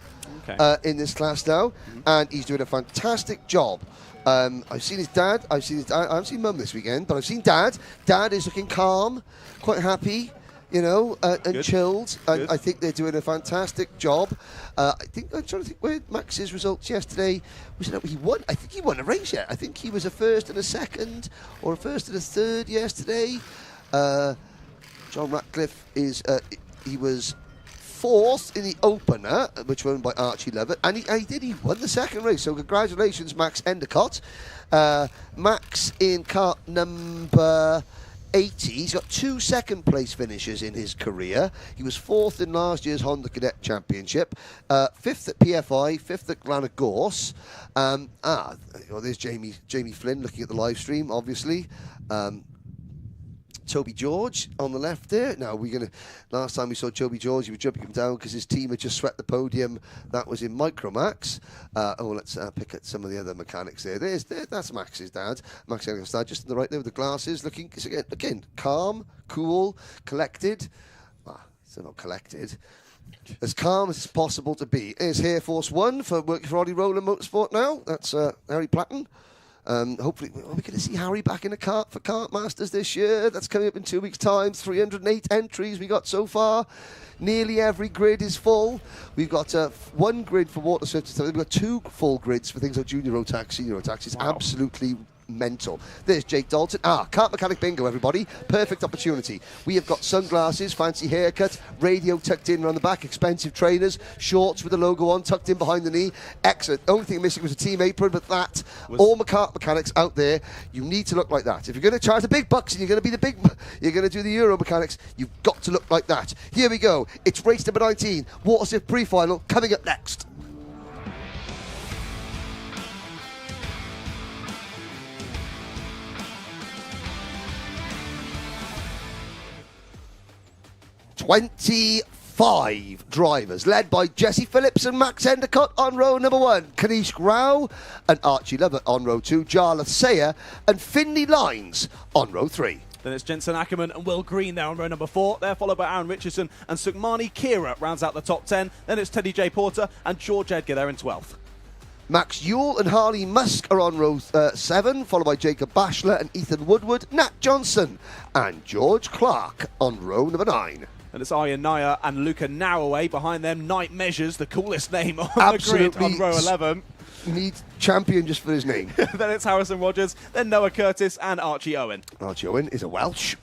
in this class now, and he's doing a fantastic job. I've seen his dad. I haven't seen Mum this weekend, but I've seen Dad. Dad is looking calm, quite happy. And chilled. And I think they're doing a fantastic job. I'm trying to think where Max's results yesterday was. He won. I think he won a race yet. I think he was a first and a second, or a first and a third yesterday. John Ratcliff he was 4th in the opener, which won by Archie Lovett, and he won the second race. So congratulations, Max Endicott. Max in kart number 80. He's got 2 second-place finishes in his career. He was 4th in last year's Honda Cadet Championship, 5th at PFI, 5th at Glenagorse. There's Jamie Flynn looking at the live stream, obviously. Toby George on the left there. Now, last time we saw Toby George, he was jumping him down because his team had just swept the podium. That was in Micromax. Let's pick at some of the other mechanics there. That's Max's dad. Max Engel's dad, just on the right there with the glasses, looking again, calm, cool, collected. Still not collected. As calm as it's possible to be. Here's Air Force One for working for Ollie Rowland Motorsport now. That's Harry Platten. Hopefully, we're going to see Harry back in a kart for Kart Masters this year. That's coming up in 2 weeks' time. 308 entries we got so far. Nearly every grid is full. We've got 1 grid for water surface. We've got 2 full grids for things like junior road tax, senior road tax. It's absolutely mental. There's Jake Dalton. Kart mechanic bingo, everybody. Perfect opportunity. We have got sunglasses, fancy haircut, radio tucked in around the back, expensive trainers, shorts with the logo on, tucked in behind the knee. Excellent. Only thing missing was a team apron, but all kart mechanics out there, you need to look like that. If you're going to charge the big bucks and you're going to be you're going to do the Euro mechanics, you've got to look like that. Here we go. It's race number 19, Watersif Pre-final, coming up next. Twenty-five drivers, led by Jesse Phillips and Max Endicott on row number 1, Kanish Grau and Archie Lovett on row 2, Jarlath Sayer and Finley Lines on row 3. Then it's Jensen Ackerman and Will Green there on row number 4. They're followed by Aaron Richardson and Sukhmani Kira rounds out the top 10. Then it's Teddy J. Porter and George Edgar there in 12th. Max Yule and Harley Musk are on row 7, followed by Jacob Bashler and Ethan Woodward, Nat Johnson and George Clark on row number 9. And it's Arya Naya and Luca Narroway behind them. Night Measures, the coolest name on Absolutely the grid on row 11. Need champion just for his name. Then it's Harrison Rogers, then Noah Curtis and Archie Owen. Archie Owen is a Welsh.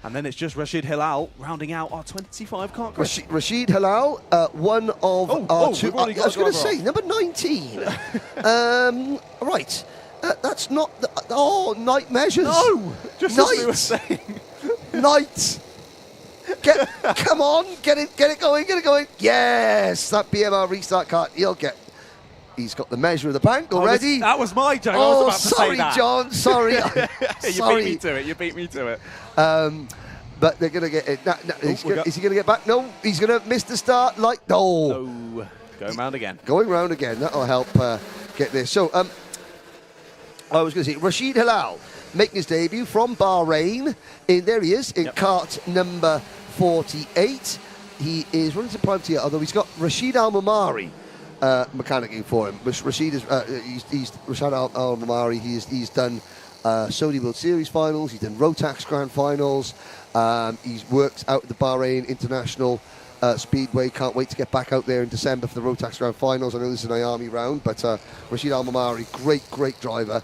And then it's just Rashid Hilal rounding out our 25 kart grid. Rashid Hilal, one of our 2. I was going to say, number 19. Right. That's not... Night Measures. No! Just Night. as we were saying. Night. Come on, get it going. Yes, that BMR restart cart. He's got the measure of the bank already. That was my joke. I was about to sorry, say that. John. Sorry. You beat me to it. But they're going to get it. Is he going to get back? No, he's going to miss the start. No. Going round again. Going round again. That'll help get this. So, I was going to say, Rashid Hilal making his debut from Bahrain. There he is in kart number 48. He is running to privateer, although he's got Rashid Al-Mamari mechanicking for him. Rashid is Rashad Al-Mamari. He's done Saudi World Series finals. He's done Rotax Grand Finals. He's worked out at the Bahrain International Speedway. Can't wait to get back out there in December for the Rotax Grand Finals. I know this is an IAME round, but Rashid Al-Mamari, great driver.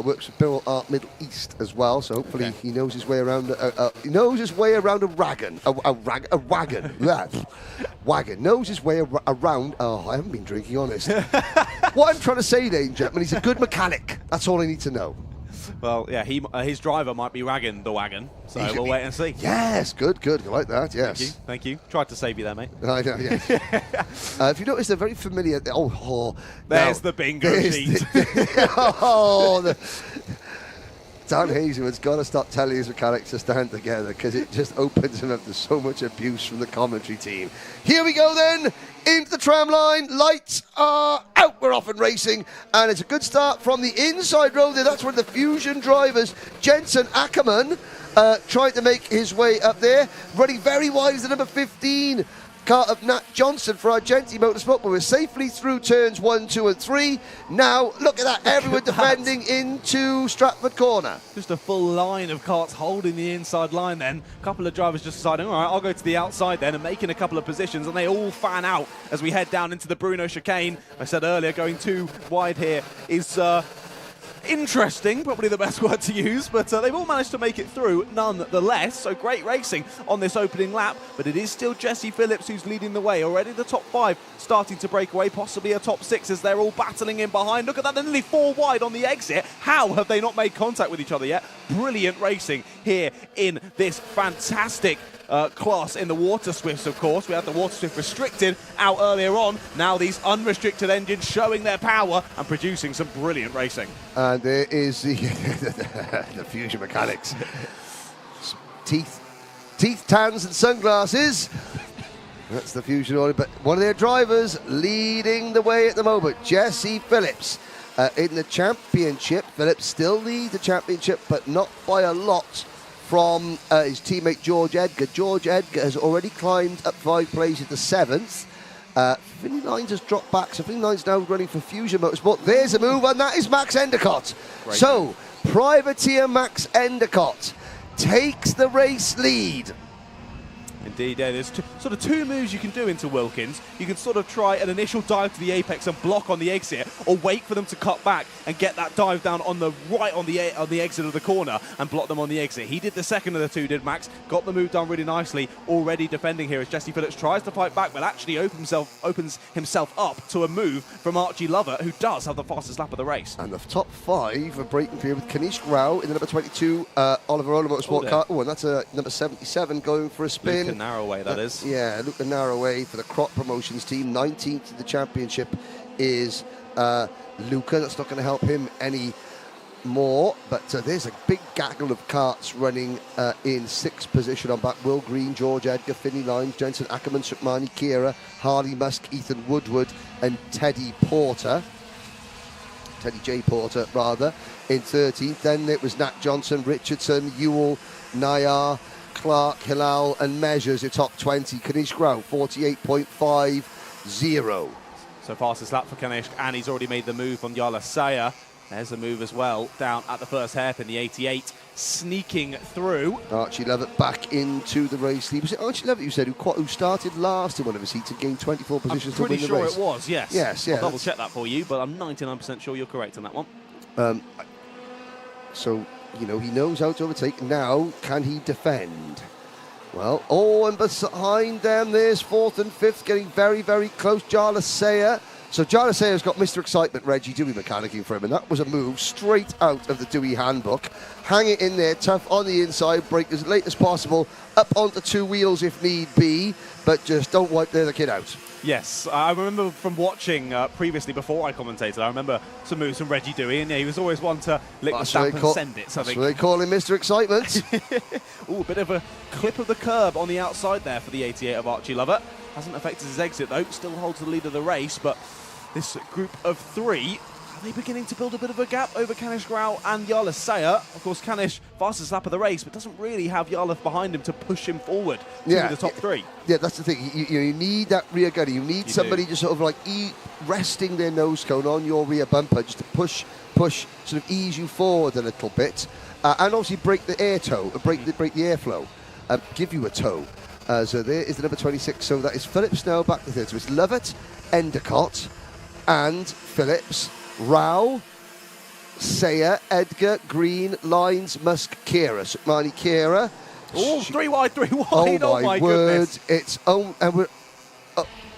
Works for Bill Art Middle East as well, so hopefully he knows his way around. He knows his way around a wagon. Wagon. Wagon. Knows his way around. Oh, I haven't been drinking, honest. What I'm trying to say, ladies and gentlemen, he's a good mechanic. That's all I need to know. Well, yeah, his driver might be ragging the wagon, so we'll wait and see. Yes, good. I like that, yes. Thank you. Tried to save you there, mate. I know, yes. If you notice, they're very familiar. There's the bingo sheet. Dan Hazelwood's got to stop telling his mechanics to stand together, because it just opens him up to so much abuse from the commentary team. Here we go then, into the tram line. Lights are out. We're off and racing, and it's a good start from the inside row there. That's where the Fusion drivers, Jensen Ackerman, trying to make his way up there. Running very wide is the number 15. Car of Nat Johnson for Argenti Motorsport, but we're safely through turns 1, 2 and 3. Now, look at that, everyone defending into Stratford Corner. Just a full line of karts holding the inside line then. A couple of drivers just deciding, all right, I'll go to the outside then, and making a couple of positions, and they all fan out as we head down into the Bruno chicane. I said earlier, going too wide here is interesting, probably the best word to use, but they've all managed to make it through nonetheless. So great racing on this opening lap, but it is still Jesse Phillips who's leading the way. Already the top 5 starting to break away, possibly a top 6 as they're all battling in behind. Look at that, they're nearly 4 wide on the exit. How have they not made contact with each other yet? Brilliant racing here in this fantastic class in the Water Swifts, of course. We had the Water Swift restricted out earlier on. Now these unrestricted engines showing their power and producing some brilliant racing. And there is the, the Fusion mechanics. Teeth, tans and sunglasses. That's the Fusion order, but one of their drivers leading the way at the moment, Jesse Phillips. In the championship, Phillips still leads the championship, but not by a lot from his teammate George Edgar. George Edgar has already climbed up 5 places to 7th. Finley Lines has dropped back, so Finley Lines now running for Fusion Motorsport. There's a move, and that is Max Endicott. Great. So, privateer Max Endicott takes the race lead. Indeed, yeah, there's sort of 2 moves you can do into Wilkins. You can sort of try an initial dive to the apex and block on the exit, or wait for them to cut back and get that dive down on the right on the exit of the corner and block them on the exit. He did the second of the 2, did Max. Got the move done really nicely. Already defending here as Jesse Phillips tries to fight back, but actually opens himself up to a move from Archie Lovett, who does have the fastest lap of the race. And the top 5 are breaking through with Kanish Rao in the number 22 Oliver Ola Motorsport car. Oh, and that's number 77 going for a spin. Luke Narrowway, that is. Yeah, Luke Narrowway for the Crop Promotions team. 19th in the championship is Luca. That's not going to help him any more, but there's a big gaggle of karts running in 6th position on back. Will Green, George Edgar, Finney Lines, Jensen Ackerman, Sukmani Kira, Harley Musk, Ethan Woodward and Teddy J. Porter rather, in 13th. Then it was Nat Johnson, Richardson, Ewell, Nayar, Clark, Hilal and Measures, your top 20. Kanish Grau, 48.50. So fastest lap for Kanish, and he's already made the move on Yala Saya. There's a move as well, down at the first hairpin, the 88, sneaking through. Archie Lovett back into the race lead. Was it Archie Lovett, you said, who started last in one of his heats and gained 24 positions to win the race? I'm pretty sure it was, yes. Yes, yeah. I'll double check that for you, but I'm 99% sure you're correct on that one. So, you know, he knows how to overtake. Now, can he defend? Well, and behind them, there's 4th and 5th, getting very, very close. Jala Sayer. So Jala Sayer's got Mr. Excitement, Reggie Dewey mechanicking for him, and that was a move straight out of the Dewey handbook. Hang it in there, tough on the inside, brake as late as possible, up onto 2 wheels if need be, but just don't wipe the other kid out. Yes, I remember from watching previously before I commentated, I remember some moves from Reggie Dewey, and he was always one to lick the stamp and send it. So that's what they call him, Mr. Excitement. Ooh, a bit of a clip of the curb on the outside there for the 88 of Archie Lovett. Hasn't affected his exit though, still holds the lead of the race, but this group of 3 Are they beginning to build a bit of a gap over Kanish Grau and Jarle Seyer? Of course, Kanish, fastest lap of the race, but doesn't really have Jarle behind him to push him forward to the top three. Yeah, that's the thing. You need that rear gunner. You need somebody just sort of like resting their nose cone on your rear bumper just to push, sort of ease you forward a little bit. And obviously break the air toe, break the airflow, give you a toe. So there is the number 26. So that is Phillips now back to third. So it's Lovett, Endicott, and Phillips, Rao, Seyer, Edgar, Green, Lines, Musk, Kira. Sukmani, Kira. Oh, three wide. Oh my word! Goodness. It's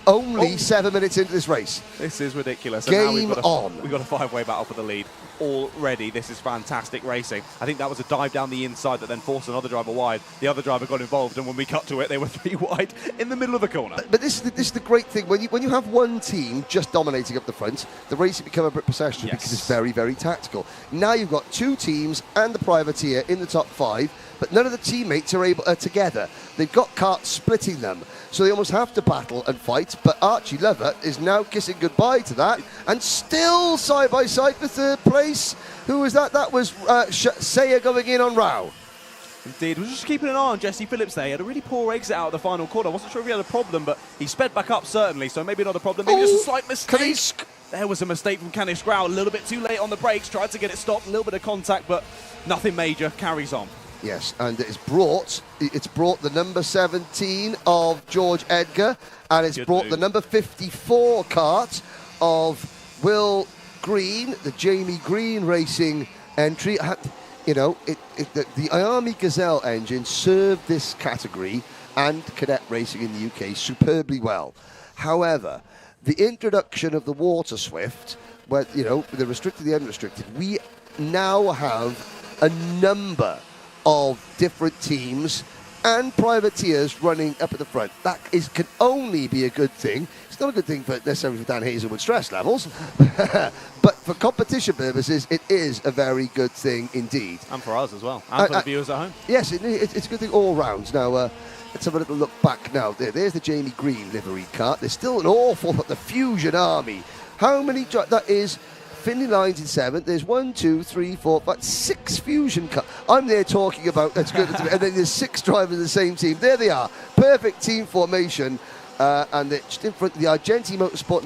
only 7 minutes into this race. This is ridiculous. Game and now on. We've got a 5-way battle for the lead already. This is fantastic racing. I think that was a dive down the inside that then forced another driver wide. The other driver got involved, and when we cut to it, they were 3 wide in the middle of the corner. But this is the great thing. When you have one team just dominating up the front, the race has become a bit processional because it's very, very tactical. Now you've got 2 teams and the privateer in the top 5, but none of the teammates are together. They've got Kart splitting them, so they almost have to battle and fight. But Archie Lovett is now kissing goodbye to that, and still side by side for third place. Who was that? That was Seyer going in on Rao. Indeed, we're just keeping an eye on Jesse Phillips there. He had a really poor exit out of the final corner. I wasn't sure if he had a problem, but he sped back up certainly, so maybe not a problem. Maybe just a slight mistake. There was a mistake from Kanish Grau, a little bit too late on the brakes, tried to get it stopped, a little bit of contact, but nothing major, carries on. Yes, and it's brought the number 17 of George Edgar, and it's brought the number 54 Kart of Will Green, the Jamie Green Racing entry. You know, the IAME Gazelle engine served this category and cadet racing in the UK superbly well. However, the introduction of the Water Swift, where, you know, the restricted, the unrestricted, we now have a number of different teams and privateers running up at the front. That can only be a good thing. It's not a good thing necessarily for Dan Hazelwood's stress levels, but for competition purposes, it is a very good thing indeed. And for us as well, and for the viewers at home. Yes, it's a good thing all round. Now, let's have a little look back now. There's the Jamie Green livery Kart. There's still an awful lot, the Fusion Army. How many, that is Finley Lines in 7th. There's 1, 2, 3, 4, 5, 6 Fusion Kart. I'm there talking about, that's good. And then there's 6 drivers in the same team. There they are. Perfect team formation. And they're just in front of the Argenti Motorsport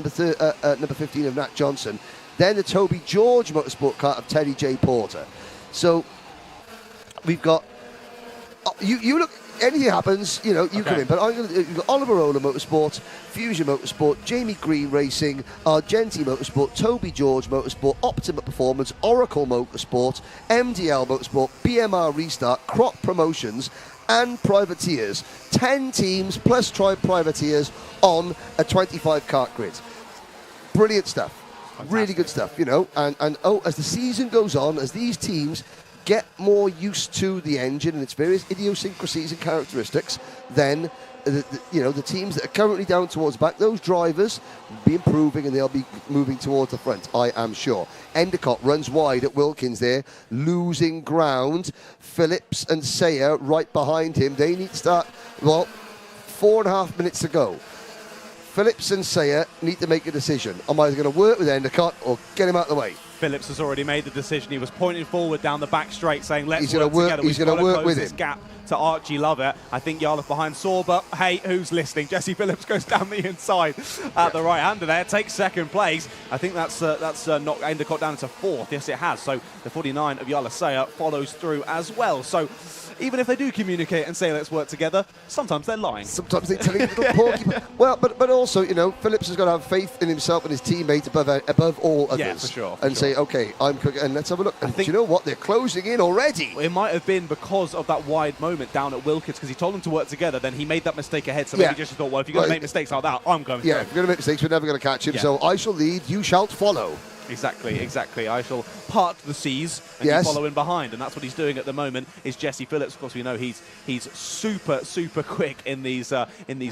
number 15 of Nat Johnson. Then the Toby George Motorsport Kart of Terry J. Porter. So we've got, you look, anything happens, you know, you come in. But you've got Oliver Ola Motorsport, Fusion Motorsport, Jamie Green Racing, Argenti Motorsport, Toby George Motorsport, Optima Performance, Oracle Motorsport, MDL Motorsport, BMR Restart, Crop Promotions, and Privateers. 10 teams plus privateers on a 25 kart grid. Brilliant stuff. Fantastic. Really good stuff, you know. And as the season goes on, as these teams get more used to the engine and its various idiosyncrasies and characteristics, then the teams that are currently down towards the back, those drivers will be improving and they'll be moving towards the front, I am sure. Endicott runs wide at Wilkins there, losing ground. Phillips and Seyer right behind him. They need to start, 4.5 minutes to go. Phillips and Seyer need to make a decision. I'm either going to work with Endicott or get him out of the way. Phillips has already made the decision. He was pointing forward down the back straight, saying, "Let's work together. He's going to work with this him. Gap to Archie Lovett." I think Jarlath behind saw, but hey, who's listening? Jesse Phillips goes down the inside at the right-hander there, takes second place. I think that's knocked Endicott down to 4th. Yes, it has. So the 49 of Jarlath Seyer follows through as well. So even if they do communicate and say, "Let's work together," sometimes they're lying. Sometimes they're telling little porky. Well, but also, you know, Phillips has got to have faith in himself and his teammate above all others. Yeah, for sure. And say, "Okay, I'm cooking." And let's have a look. And do you know what? They're closing in already. It might have been because of that wide moment down at Wilkins, because he told them to work together. Then he made that mistake ahead. So maybe just thought, well, if you're going to make mistakes like that, I'm going to. Yeah, if you're going to make mistakes, we're never going to catch him. So I shall lead, you shall follow. Exactly. I shall part the seas and you follow in behind, and that's what he's doing at the moment. Is Jesse Phillips? Of course, we know he's super quick in these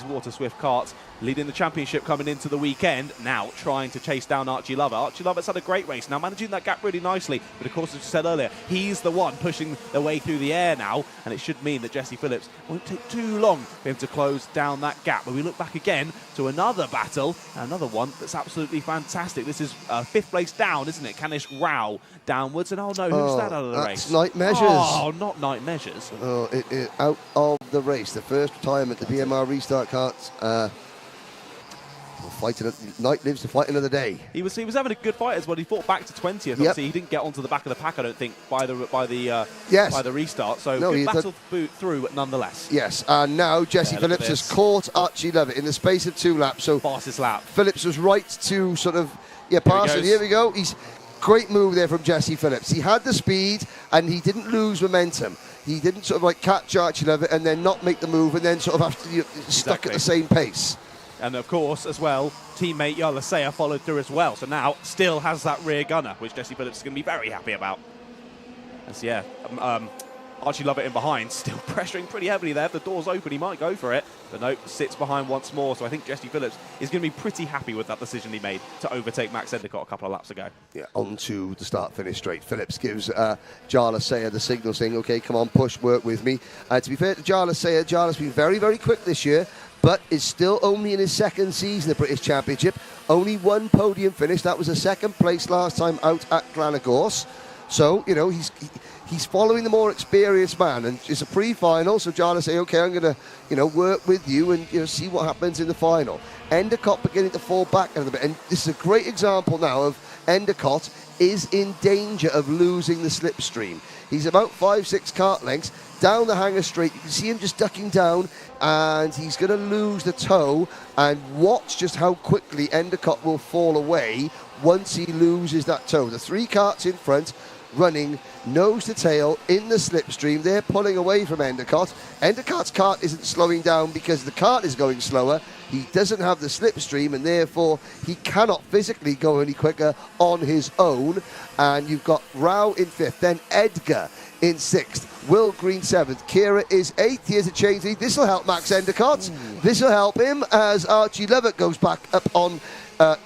Water Swift karts, leading the championship coming into the weekend. Now trying to chase down Archie Lovett. Archie Lovett's had a great race, now managing that gap really nicely. But of course, as you said earlier, he's the one pushing their way through the air now, and it should mean that Jesse Phillips won't take too long for him to close down that gap. But we look back again to another battle, another one that's absolutely fantastic. This is 5th place place down, isn't it? Kanish Rao downwards, and oh no, who's that out of the race? That's Night Measures. Oh, not Night Measures. Oh, out of the race. The first retirement, the BMR restart carts. Knight lives to fight another day. He was having a good fight as well. He fought back to 20th. Yep. Obviously, he didn't get onto the back of the pack, I don't think, by the restart. So No, good battle through nonetheless. Yes, and now Jesse Phillips has caught Archie Lovett in the space of 2 laps. So fastest lap. Phillips was right to sort of pass it. Here we go. Great move there from Jesse Phillips. He had the speed and he didn't lose momentum. He didn't sort of catch Archie Lovett and then not make the move and then sort of have to stuck at the same pace. And of course, as well, teammate Jarle Seyer followed through as well. So now still has that rear gunner, which Jesse Phillips is going to be very happy about. And Archie Lovett in behind, still pressuring pretty heavily there. If the door's open, he might go for it. But no, sits behind once more. So I think Jesse Phillips is going to be pretty happy with that decision he made to overtake Max Endicott a couple of laps ago. Yeah, on to the start-finish straight. Phillips gives Jarle Seyer the signal saying, OK, come on, push, work with me. To be fair to Jarle Seyer, Jarle's been very, very quick this year, but is still only in his 2nd season of the British Championship. Only 1 podium finish. That was a 2nd place last time out at Glanagorse. So, he's following the more experienced man, and it's a pre-final, so Jarle say, OK, I'm going to, work with you and, see what happens in the final. Endicott beginning to fall back a little bit, and this is a great example now of Endicott is in danger of losing the slipstream. He's about 5-6 kart lengths down the hanger straight. You can see him just ducking down, and he's going to lose the toe, and watch just how quickly Endicott will fall away once he loses that toe. The 3 karts in front running nose to tail in the slipstream. They're pulling away from Endicott. Endicott's kart isn't slowing down because the kart is going slower. He doesn't have the slipstream, and therefore he cannot physically go any quicker on his own. And you've got Rao in 5th, then Edgar in 6th, Will Green 7th, Kira is 8th. Here's a change lead. This will help Max Endicott. This will help him as Archie Lovett goes back up on on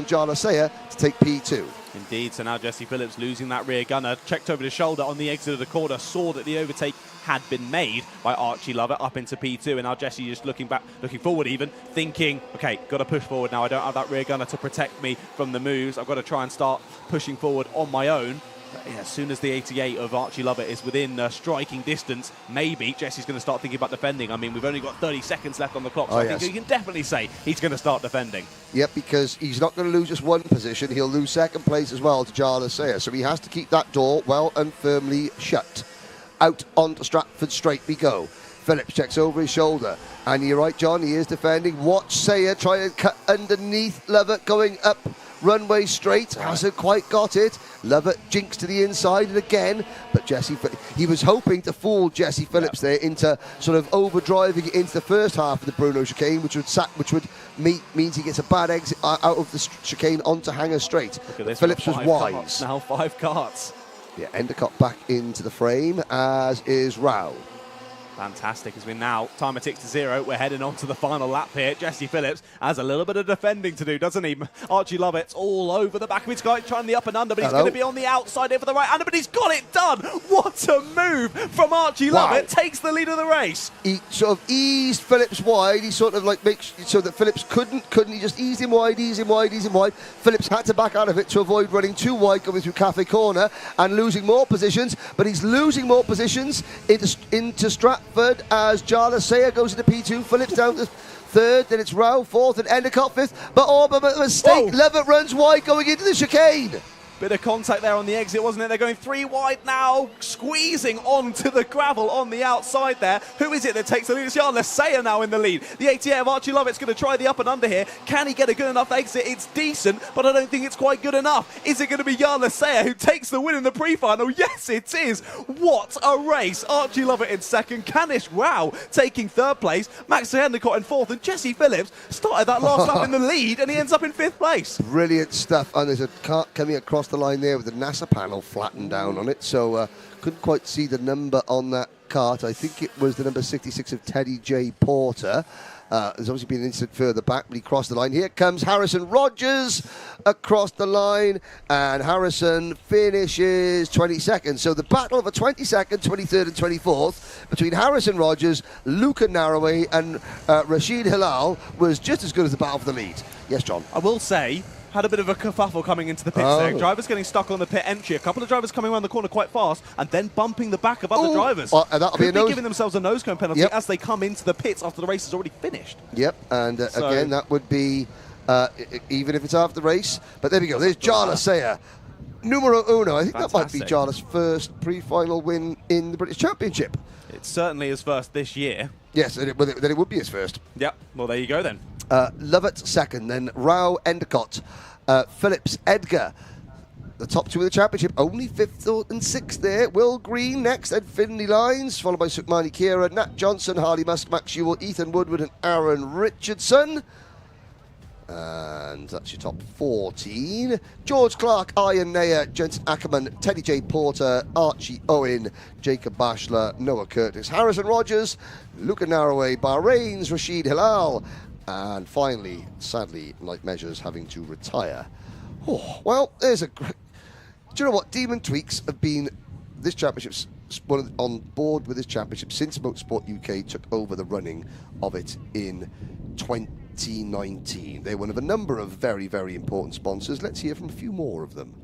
Jarle Seyer to take P2. Indeed, so now Jesse Phillips losing that rear gunner, checked over the shoulder on the exit of the corner, saw that the overtake had been made by Archie Lovett up into P2, and now Jesse just looking forward even, thinking, OK, got to push forward now. I don't have that rear gunner to protect me from the moves. I've got to try and start pushing forward on my own. But yeah, as soon as the 88 of Archie Lovett is within striking distance, maybe Jesse's going to start thinking about defending. I mean, we've only got 30 seconds left on the clock, so I think you can definitely say he's going to start defending. Yep, because he's not going to lose just 1 position. He'll lose 2nd place as well to Jarle Seyer. So he has to keep that door well and firmly shut. Out onto Stratford Straight we go. Phillips checks over his shoulder. And you're right, John, he is defending. Watch Seyer try and cut underneath Lovett going up runway straight. Hasn't quite got it. Lovett jinks to the inside and again. But he was hoping to fool Jesse Phillips there into sort of overdriving it into the first half of the Bruno chicane, which would means he gets a bad exit out of the chicane onto hanger straight. Phillips was wise. Now 5 karts. Yeah, Endicott back into the frame, as is Rao. Fantastic, as we now timer ticks to 0. We're heading on to the final lap here. Jesse Phillips has a little bit of defending to do, doesn't he? Archie Lovett's all over the back of his guy, trying the up and under, but he's going to be on the outside here for the right under, but he's got it done. What a move from Archie Lovett. Takes the lead of the race. He sort of eased Phillips wide. He sort of makes so that Phillips couldn't. He just eased him wide. Phillips had to back out of it to avoid running too wide, going through Cafe Corner and losing more positions. But he's losing more positions into Stratford as Jarle Seyer goes into P2. Phillips down to 3rd, then it's Rao 4th and Endicott 5th. But by mistake, Lovett runs wide going into the chicane. Bit of contact there on the exit, wasn't it? They're going 3 wide now, squeezing onto the gravel on the outside there. Who is it that takes the lead? It's Jarle Seyer now in the lead. The 88 of Archie Lovett's going to try the up and under here. Can he get a good enough exit? It's decent, but I don't think it's quite good enough. Is it going to be Jarle Seyer who takes the win in the pre-final? Yes, it is. What a race. Archie Lovett in 2nd, Kanish Rao taking 3rd place, Max Endicott in 4th, and Jesse Phillips started that last lap in the lead, and he ends up in 5th place. Brilliant stuff, and there's a kart coming across the line there with the NASA panel flattened down on it, so couldn't quite see the number on that kart. I think it was the number 66 of Teddy J. Porter. There's obviously been an incident further back, but he crossed the line. Here comes Harrison Rogers across the line, and Harrison finishes 22nd. So the battle of a 22nd, 23rd and 24th between Harrison Rogers, Luca Narroway and Rashid Hilal was just as good as the battle for the lead. Yes, John? I will say, had a bit of a kerfuffle coming into the pits there. Drivers getting stuck on the pit entry. A couple of drivers coming around the corner quite fast and then bumping the back of other drivers. That'll be giving themselves a nose cone penalty as they come into the pits after the race has already finished. Yep, and again, that would be even if it's after the race. But there we go. There's Jarlath Sayer. Numero uno. I think that might be Jarlath's first pre-final win in the British Championship. It's certainly his first this year. Yes, then it would be his first. Yep, well, there you go then. Lovett second, then Rao Endicott, Phillips, Edgar. The top two of the championship, only fifth and sixth there. Will Green next, Ed Finley Lines, followed by Sukmani Kira, Nat Johnson, Harley Musk, Max Ewell, Ethan Woodward and Aaron Richardson. And that's your top 14. George Clark, Ian Nair, Jensen Ackerman, Teddy J. Porter, Archie Owen, Jacob Bashler, Noah Curtis, Harrison Rogers, Luca Narroway, Bahrain's Rashid Hilal, and finally, sadly, Light Measures having to retire. Oh, well, there's a great... Do you know what? Demon Tweaks have been this championship's on board with this championship since Motorsport UK took over the running of it in 2019. They're one of a number of very, very important sponsors. Let's hear from a few more of them.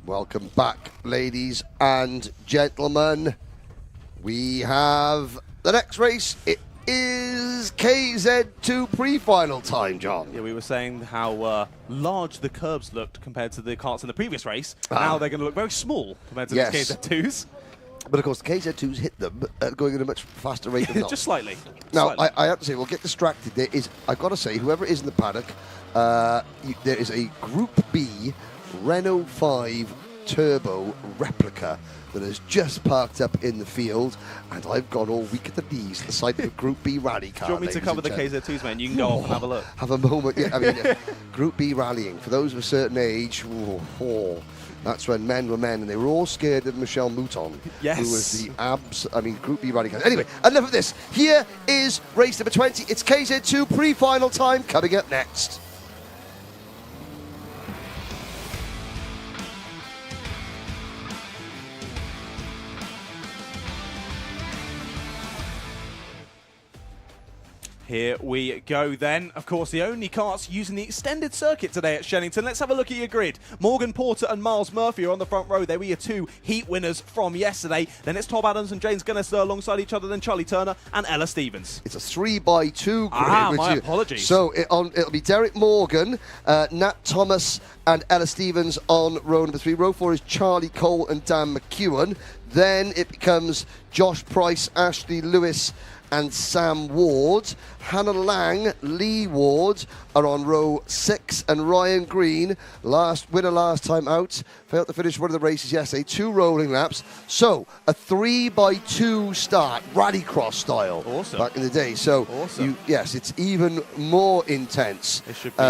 Welcome back, ladies and gentlemen. We have the next race. It is KZ2 Pre-final time, John. Yeah, we were saying how large the curbs looked compared to the karts in the previous race. Now they're going to look very small compared to the KZ2s. But of course, the KZ2s hit them going at a much faster rate than not. Just slightly. Now, I have to say, we'll get distracted. I've got to say, whoever is in the paddock, there is a Group B Renault 5 Turbo replica that has just parked up in the field, and I've gone all weak at the knees at the sight of a Group B rally car. Do you want me to cover the KZ2s, man? You can go off and have a look. Have a moment. Yeah, I mean, Group B rallying, for those of a certain age, that's when men were men, and they were all scared of Michel Mouton, yes, who was the Group B rally car. Anyway, enough of this. Here is race number 20. It's KZ2 Pre-final time coming up next. Here we go then. Of course, the only karts using the extended circuit today at Shenington. Let's have a look at your grid. Morgan Porter and Miles Murphy are on the front row. They were your two heat winners from yesterday. Then it's Tom Adams and James Gunnister alongside each other. Then Charlie Turner and Ella Stevens. It's a 3x2 grid. My apologies. So it'll be Derek Morgan, Nat Thomas and Ella Stevens on row number 3. Row 4 is Charlie Cole and Dan McEwen. Then it becomes Josh Price, Ashley Lewis and Sam Ward. Hannah Lang, Lee Ward are on row 6, and Ryan Green, winner last time out, failed to finish one of the races yesterday, 2 rolling laps. So a 3x2 start, rallycross style, awesome, back in the day. So awesome. Yes, it's even more intense. It should be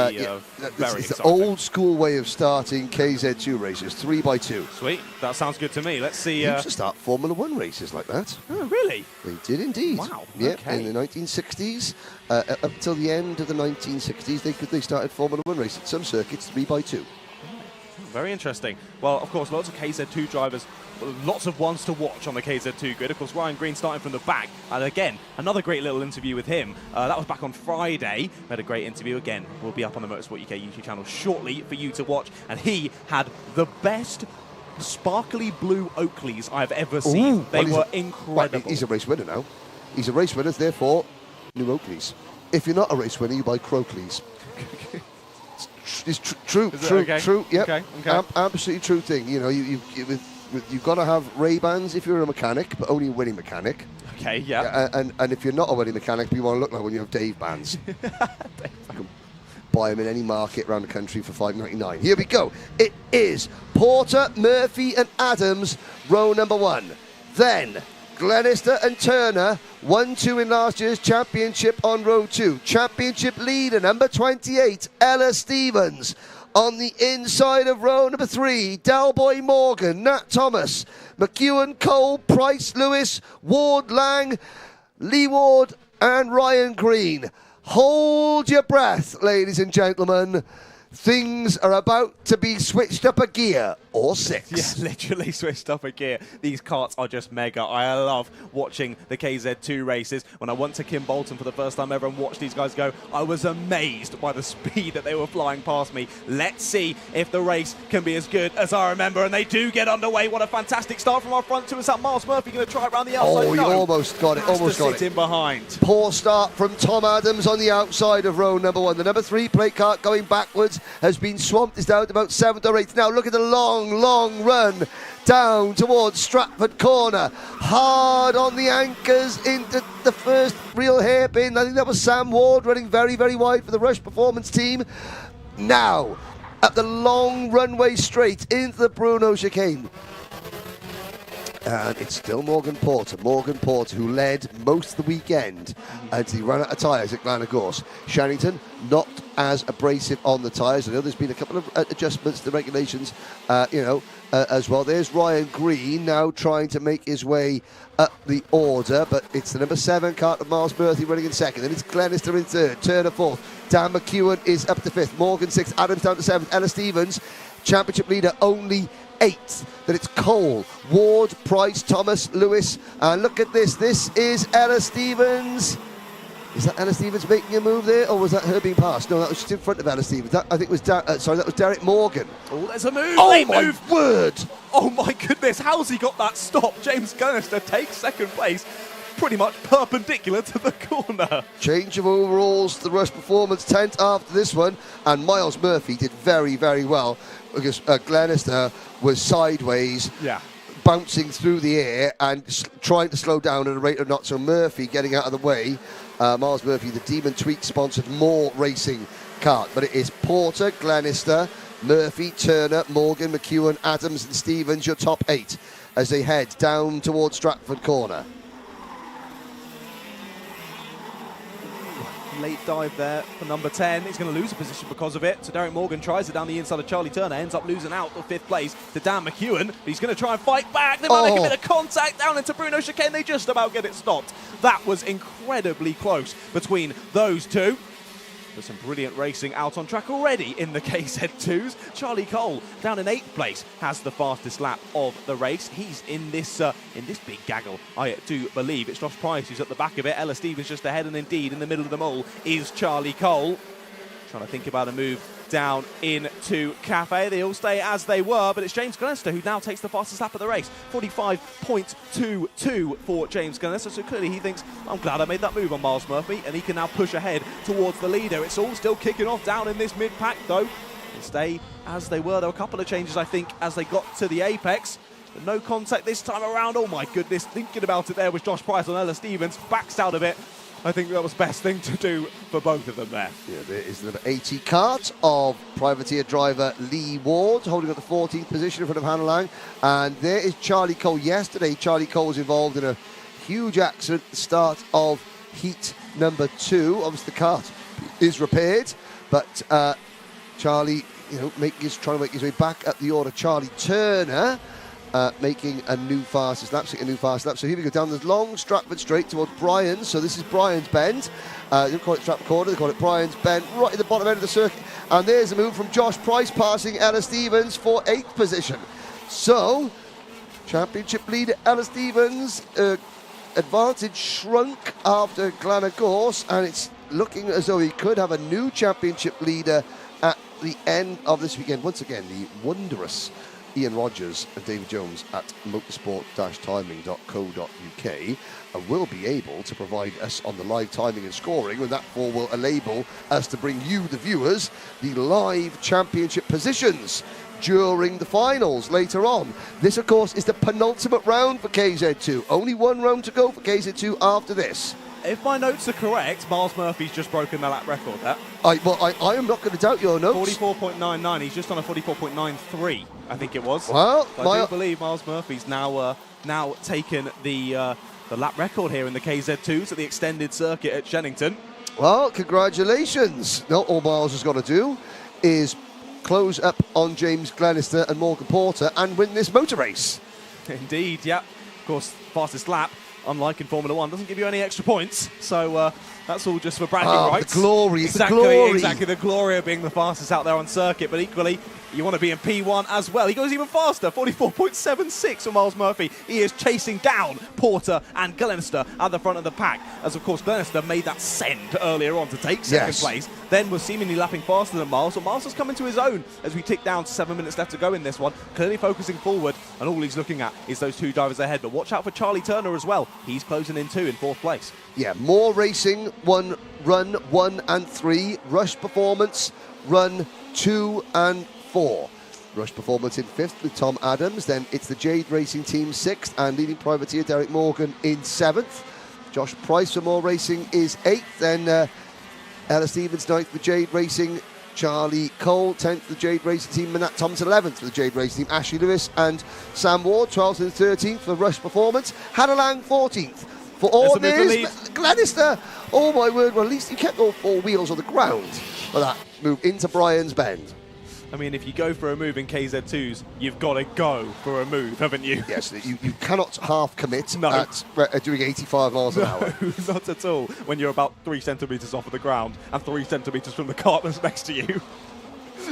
very it's the old school way of starting KZ2 races, 3x2. Sweet, that sounds good to me. Let's see. They used to start Formula 1 races like that. Oh, really? They did indeed. Wow. Yeah, Okay. in the 1960s. Up until the end of the 1960s, they started Formula 1 racing. Some circuits 3x2. Very interesting. Well, of course, lots of KZ2 drivers, lots of ones to watch on the KZ2 grid. Of course, Ryan Green starting from the back. And again, another great little interview with him. That was back on Friday. We had a great interview. Again, we'll be up on the Motorsport UK YouTube channel shortly for you to watch. And he had the best sparkly blue Oakleys I've ever seen. They were incredible. Right, he's a race winner now. He's a race winner, therefore, new Oakleys. If you're not a race winner, you buy Croakleys. It's true. Yep. Okay. Absolutely true thing. You know, you've got to have Ray-Bans if you're a mechanic, but only a winning mechanic. Okay, yeah. And if you're not a winning mechanic, but you want to look like when you have Dave bands. You can buy them in any market around the country for $5.99. Here we go. It is Porter, Murphy and Adams, row number 1. Then Glenister and Turner, 1-2 in last year's championship on row 2. Championship leader, number 28, Ella Stevens. On the inside of row number 3, Dalboy Morgan, Nat Thomas, McEwen, Cole, Price, Lewis, Ward, Lang, Lee Ward and Ryan Green. Hold your breath, ladies and gentlemen. Things are about to be switched up a gear, or 6. Yeah, literally switched up a gear. These karts are just mega. I love watching the KZ2 races. When I went to Kim Bolton for the first time ever and watched these guys go, I was amazed by the speed that they were flying past me. Let's see if the race can be as good as I remember. And they do get underway. What a fantastic start from our front two. Is that Miles Murphy going to try it around the outside? Oh, he almost got it. Almost got it. In behind. Poor start from Tom Adams on the outside of row number 1. The number 3 plate kart going backwards has been swamped. It's down to about 7th or 8th. Now look at the long run down towards Stratford Corner. Hard on the anchors into the first real hairpin. I think that was Sam Ward running very, very wide for the Rush Performance team. Now, up the long runway straight into the Bruno chicane. And it's still Morgan Porter, who led most of the weekend until he ran out of tyres at Glenagorse. Shenington, not as abrasive on the tyres. I know there's been a couple of adjustments to the regulations, as well. There's Ryan Green now trying to make his way up the order, but it's the number 7 kart of Miles Murphy running in 2nd. Then it's Glenister in 3rd, Turner 4th. Dan McEwen is up to 5th, Morgan 6th, Adams down to 7th, Ella Stevens, championship leader, only 8th. Then it's Cole, Ward, Price, Thomas, Lewis. And look at this. This is Ella Stevens. Is that Ella Stevens making a move there, or was that her being passed? No, that was just in front of Ella Stevens. That, I think, was that was Derek Morgan. Oh, there's a move. Oh, Late my move. word. Oh, my goodness. How's he got that stop? James Glenister takes 2nd place, pretty much perpendicular to the corner. Change of overalls to the Rush Performance tent after this one, and Miles Murphy did very, very well because Glenister was sideways, bouncing through the air and trying to slow down at a rate of knots. So Murphy getting out of the way. Miles Murphy, the Demon Tweak sponsored more racing kart, but it is Porter, Glenister, Murphy, Turner, Morgan, McEwen, Adams and Stevens, your top 8 as they head down towards Stratford Corner. Late dive there for number 10. He's going to lose a position because of it. So Derek Morgan tries it down the inside of Charlie Turner, ends up losing out of 5th place to Dan McEwen. But he's going to try and fight back. They might make a bit of contact down into Bruno chicane. They just about get it stopped. That was incredibly close between those two. There's some brilliant racing out on track already in the KZ2s. Charlie Cole, down in 8th place, has the fastest lap of the race. He's in this big gaggle, I do believe. It's Josh Price who's at the back of it. Ella Stevens just ahead, and indeed in the middle of them all is Charlie Cole. Trying to think about a move down into Cafe. They all stay as they were, but it's James Glenister who now takes the fastest lap of the race. 45.22 for James Glenister. So clearly he thinks, I'm glad I made that move on Miles Murphy, and he can now push ahead towards the leader. It's all still kicking off down in this mid-pack, though. They stay as they were. There were a couple of changes, I think, as they got to the apex. But no contact this time around. Oh, my goodness. Thinking about it there was Josh Price on Ella Stevens. Backs out of it. I think that was the best thing to do for both of them there. Yeah, there is the number 80 kart of privateer driver Lee Ward, holding up the 14th position in front of Hannah Lang. And there is Charlie Cole. Yesterday, Charlie Cole was involved in a huge accident at the start of heat number 2. Obviously, the kart is repaired, but Charlie, trying to make his way back up the order. Charlie Turner making a new fastest lap, So here we go down the long Stratford straight towards Brian's. So this is Brian's Bend. They don't call it Stratford Corner, they call it Brian's Bend, right at the bottom end of the circuit. And there's a move from Josh Price passing Ella Stevens for 8th position. So, championship leader Ella Stevens, advantage shrunk after Glenagorse, and it's looking as though he could have a new championship leader at the end of this weekend. Once again, the wondrous Ian Rogers and David Jones at motorsport-timing.co.uk will be able to provide us on the live timing and scoring, and that will enable us to bring you, the viewers, the live championship positions during the finals later on. This, of course, is the penultimate round for KZ2. Only one round to go for KZ2 after this. If my notes are correct, Miles Murphy's just broken the lap record there. I am not going to doubt your notes. 44.99. He's just on a 44.93, I think it was. Well, so I do believe Miles Murphy's now taken the lap record here in the KZ2s at the extended circuit at Shenington. Well, congratulations. Now all Miles has got to do is close up on James Glenister and Morgan Porter and win this motor race. Indeed, yeah. Of course, fastest lap, unlike in Formula 1, doesn't give you any extra points. So that's all just for bragging rights. The glory. Exactly, the glory. Exactly, the glory of being the fastest out there on circuit. But equally, you want to be in P1 as well. He goes even faster, 44.76 for Miles Murphy. He is chasing down Porter and Glenister at the front of the pack. As, of course, Glenister made that send earlier on to take second place. Then was seemingly lapping faster than Miles. So Miles has come into his own as we tick down to 7 minutes left to go in this one. Clearly focusing forward, and all he's looking at is those two drivers ahead. But watch out for Charlie Turner as well. He's closing in too in 4th place. Yeah, more racing, run 1 and 3. Rush Performance, run 2 and 4. Rush Performance in 5th with Tom Adams. Then it's the Jade Racing Team 6th, and leading privateer Derek Morgan in 7th. Josh Price for More Racing is 8th. Then Ella Stevens 9th for Jade Racing. Charlie Cole 10th for the Jade Racing Team. Manat Thompson 11th for the Jade Racing Team. Ashley Lewis and Sam Ward 12th and 13th for Rush Performance. Hannah Lang 14th. For all this, Glenister, oh my word, well at least he kept all 4 wheels on the ground for that move into Brian's Bend. I mean, if you go for a move in KZ2s, you've got to go for a move, haven't you? Yes, you cannot half commit No. at doing 85 miles an hour. Not at all, when you're about 3 centimetres off of the ground and 3 centimetres from the cart that's next to you.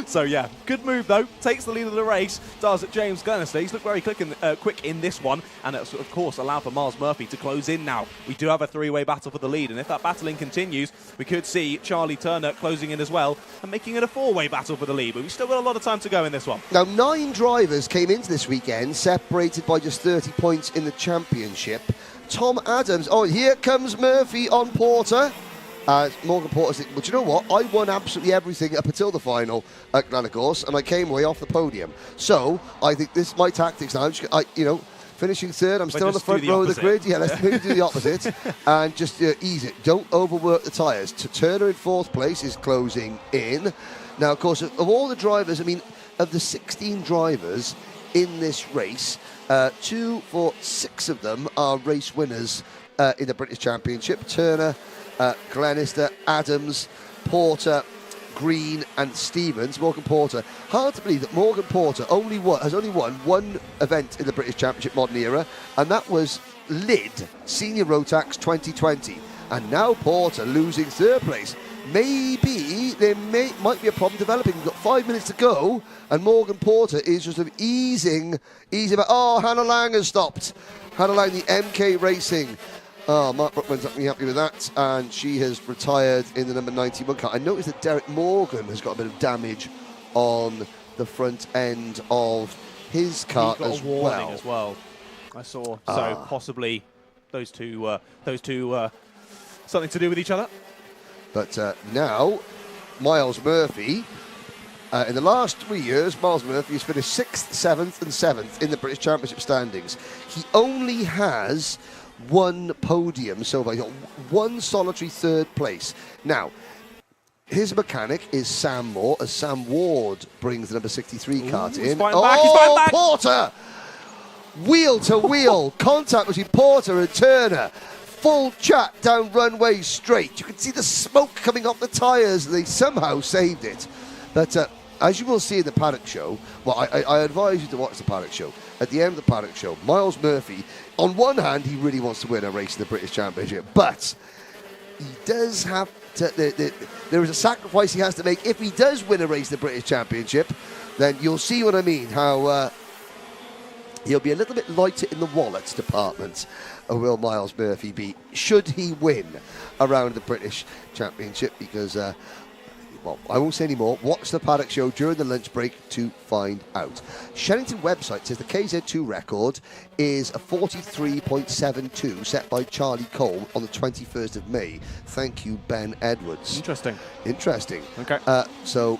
So yeah, good move though. Takes the lead of the race. Does James Glenister. He's looked very quick in this one, and it's of course allowed for Miles Murphy to close in now. We do have a 3-way battle for the lead, and if that battling continues, we could see Charlie Turner closing in as well and making it a 4-way battle for the lead. But we've still got a lot of time to go in this one. Now 9 drivers came into this weekend, separated by just 30 points in the championship. Tom Adams. Oh, here comes Murphy on Porter. Morgan Porter said, well, do you know what? I won absolutely everything up until the final at Glenagorse, and I came away off the podium. So I think this is my tactics now. Finishing third, I'm still on the front row of the grid. Yeah, let's maybe do the opposite and just ease it. Don't overwork the tyres. Turner in 4th place is closing in. Now, of course, of all the drivers, I mean, of the 16 drivers in this race, 2 for 6 of them are race winners in the British Championship. Turner, Glenister, Adams, Porter, Green and Stevens. Morgan Porter. Hard to believe that Morgan Porter has only won one event in the British Championship modern era, and that was Lid Senior Rotax 2020. And now Porter losing 3rd place. Maybe there might be a problem developing. We've got 5 minutes to go, and Morgan Porter is just sort of easing back. Oh, Hannah Lang has stopped. Hannah Lang, the MK Racing. Oh, Mark Brookman's not really happy with that, and she has retired in the number 91 car. I noticed that Derek Morgan has got a bit of damage on the front end of his car as well. I saw. So possibly those two something to do with each other. But now, Miles Murphy, in the last 3 years, Miles Murphy has finished 6th, 7th and 7th in the British Championship standings. He only has 1 podium so far. He's got 1 solitary 3rd place. Now, his mechanic is Sam Moore, as Sam Ward brings the number 63 kart in. He's back. Porter! Wheel to wheel contact between Porter and Turner. Full chat down runway straight. You can see the smoke coming off the tyres. They somehow saved it. But as you will see in the Paddock show, well, I advise you to watch the Paddock show. At the end of the Paddock show, Miles Murphy, on one hand, he really wants to win a race in the British Championship, but he does have to, there is a sacrifice he has to make. If he does win a race in the British Championship, then you'll see what I mean, how he'll be a little bit lighter in the wallet department, will Miles Murphy be, should he win around the British Championship, because well, I won't say any more. Watch the Paddock show during the lunch break to find out. Shenington website says the KZ2 record is a 43.72 set by Charlie Cole on the 21st of May. Thank you, Ben Edwards. Interesting. Okay. So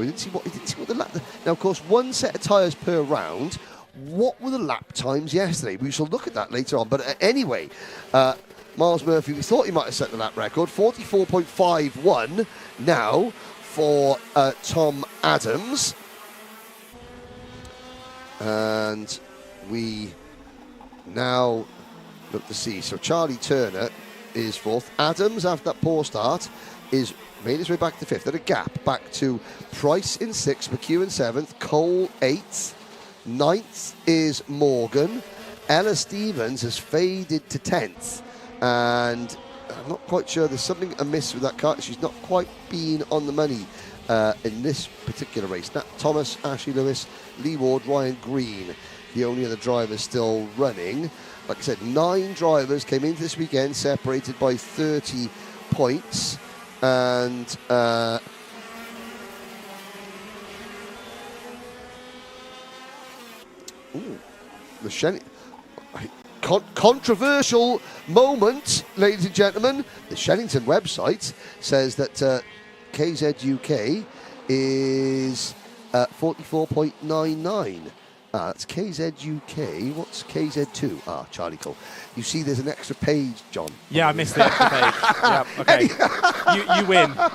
we didn't see what the lap. Now, of course, one set of tyres per round. What were the lap times yesterday? We shall look at that later on. But anyway, Miles Murphy, we thought he might have set the lap record, 44.51 now for Tom Adams. And we now look to see. So Charlie Turner is fourth. Adams, after that poor start, is made his way back to fifth. At a gap back to Price in sixth, McHugh in seventh, Cole eighth. Ninth is Morgan. Ella Stevens has faded to 10th. And I'm not quite sure, there's something amiss with that car. She's not quite been on the money in this particular race. Nat Thomas, Ashley Lewis, Lee Ward, Ryan Green, the only other drivers still running. Like I said, 9 drivers came into this weekend separated by 30 points. And the controversial moment, ladies and gentlemen. The Shenington website says that KZ UK is 44.99. That's KZ UK. What's KZ2? Charlie Cole. You see there's an extra page, John. Yeah, I missed the extra page. Yeah, okay.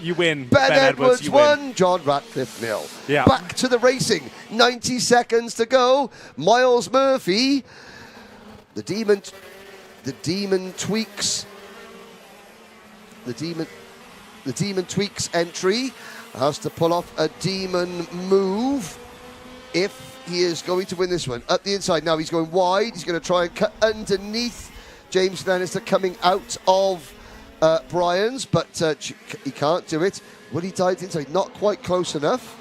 You win. Ben Edwards you won, win. John Ratcliff nil. Yeah. Back to the racing. 90 seconds to go. Miles Murphy, the demon tweaks entry, has to pull off a demon move if he is going to win this one. Up the inside now, he's going wide. He's going to try and cut underneath James Lannister coming out of Brian's, but he can't do it. Will he dive inside? Not quite close enough.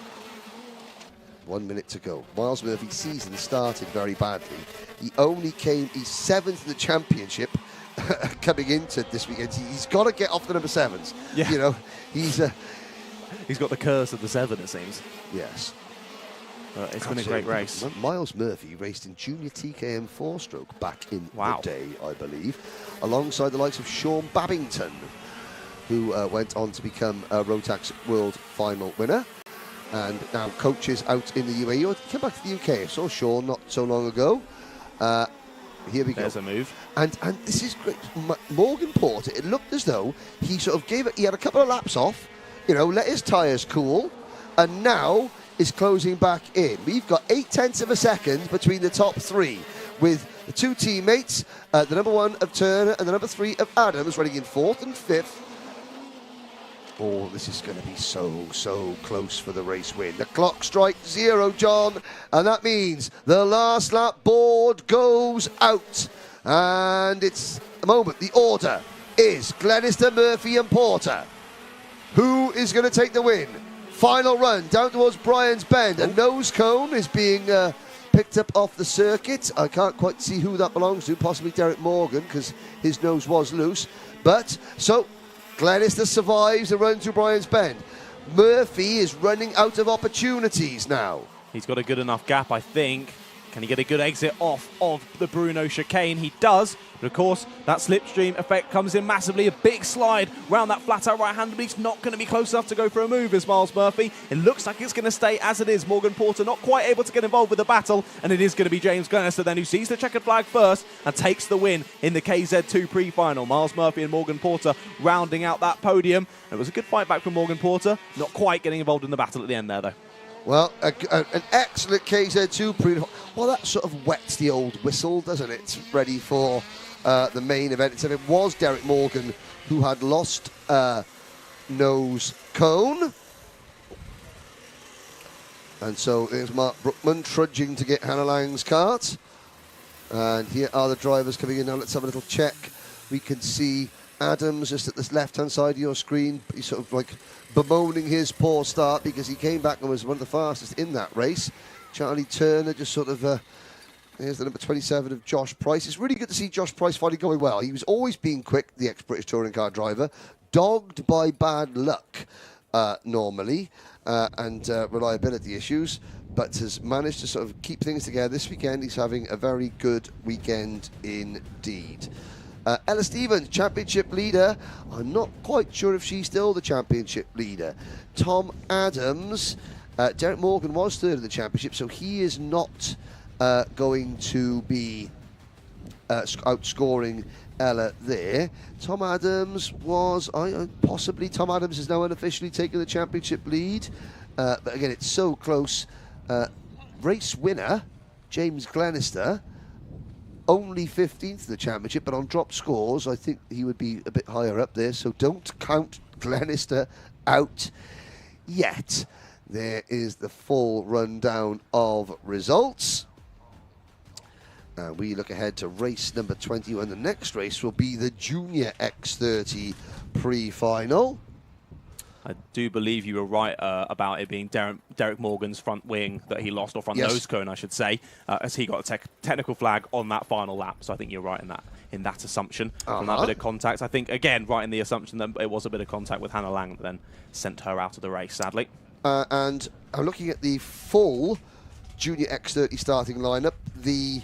1 minute to go. Miles Murphy's season started very badly. He's 7th in the championship coming into this weekend. He's got to get off the number 7s. Yeah. You know, he's got the curse of the 7, it seems. Yes. It's been a great race. Miles Murphy raced in junior TKM 4-stroke back in the day, I believe, alongside the likes of Sean Babington, who went on to become a Rotax World Final winner, and now coaches out in the UAE. He came back to the UK. I saw Sean not so long ago. Here we go. There's a move. And this is great. Morgan Porter, it looked as though he sort of he had a couple of laps off, let his tyres cool, and now is closing back in. We've got 0.8 of a second between the top 3, with the 2 teammates, the number 1 of Turner and the number 3 of Adams, running in 4th and 5th. Oh, this is going to be so close for the race win. The clock strikes 0, John, and that means the last lap board goes out. And it's the moment. The order is Glenister, Murphy and Porter. Who is going to take the win? Final run down towards Brian's Bend. A nose cone is being picked up off the circuit. I can't quite see who that belongs to. Possibly Derek Morgan, because his nose was loose. But so Glenister survives the run to Brian's Bend. Murphy is running out of opportunities now. He's got a good enough gap, I think. Can he get a good exit off of the Bruno chicane? He does. But of course, that slipstream effect comes in massively. A big slide round that flat out right hand, but he's not going to be close enough to go for a move, is Miles Murphy. It looks like it's going to stay as it is. Morgan Porter not quite able to get involved with the battle, and it is going to be James Glenister then who sees the checkered flag first and takes the win in the KZ2 Pre-final. Miles Murphy and Morgan Porter rounding out that podium. It was a good fight back from Morgan Porter, not quite getting involved in the battle at the end there though. Well, an excellent KZ2 Pre-final. Well, that sort of wets the old whistle, doesn't it? Ready for the main event. It was Derek Morgan who had lost nose cone. And so there's Mark Brookman trudging to get Hannah Lang's kart. And here are the drivers coming in now. Let's have a little check. We can see Adams just at the left-hand side of your screen. He's sort of like bemoaning his poor start because he came back and was one of the fastest in that race. Charlie Turner just sort of... Here's the number 27 of Josh Price. It's really good to see Josh Price finally going well. He was always being quick, the ex-British touring car driver, dogged by bad luck normally and reliability issues, but has managed to sort of keep things together. This weekend, he's having a very good weekend indeed. Ella Stevens, championship leader. I'm not quite sure if she's still the championship leader. Tom Adams, Derek Morgan was third in the championship, so he is not going to be outscoring Ella there. Tom Adams was, possibly Tom Adams is now unofficially taking the championship lead. But again, it's so close. Race winner, James Glenister, only 15th in the championship, but on drop scores, I think he would be a bit higher up there. So don't count Glenister out yet. There is the full rundown of results. We look ahead to race number 21. The next race will be the Junior X30 Pre-final. I do believe you were right about it being Derek Morgan's front wing that he lost, or front nose cone, I should say, as he got a technical flag on that final lap. So I think you're right in that assumption from that bit of contact. I think, again, right in the assumption that it was a bit of contact with Hannah Lang that then sent her out of the race, sadly. And I'm looking at the full Junior X30 starting lineup. The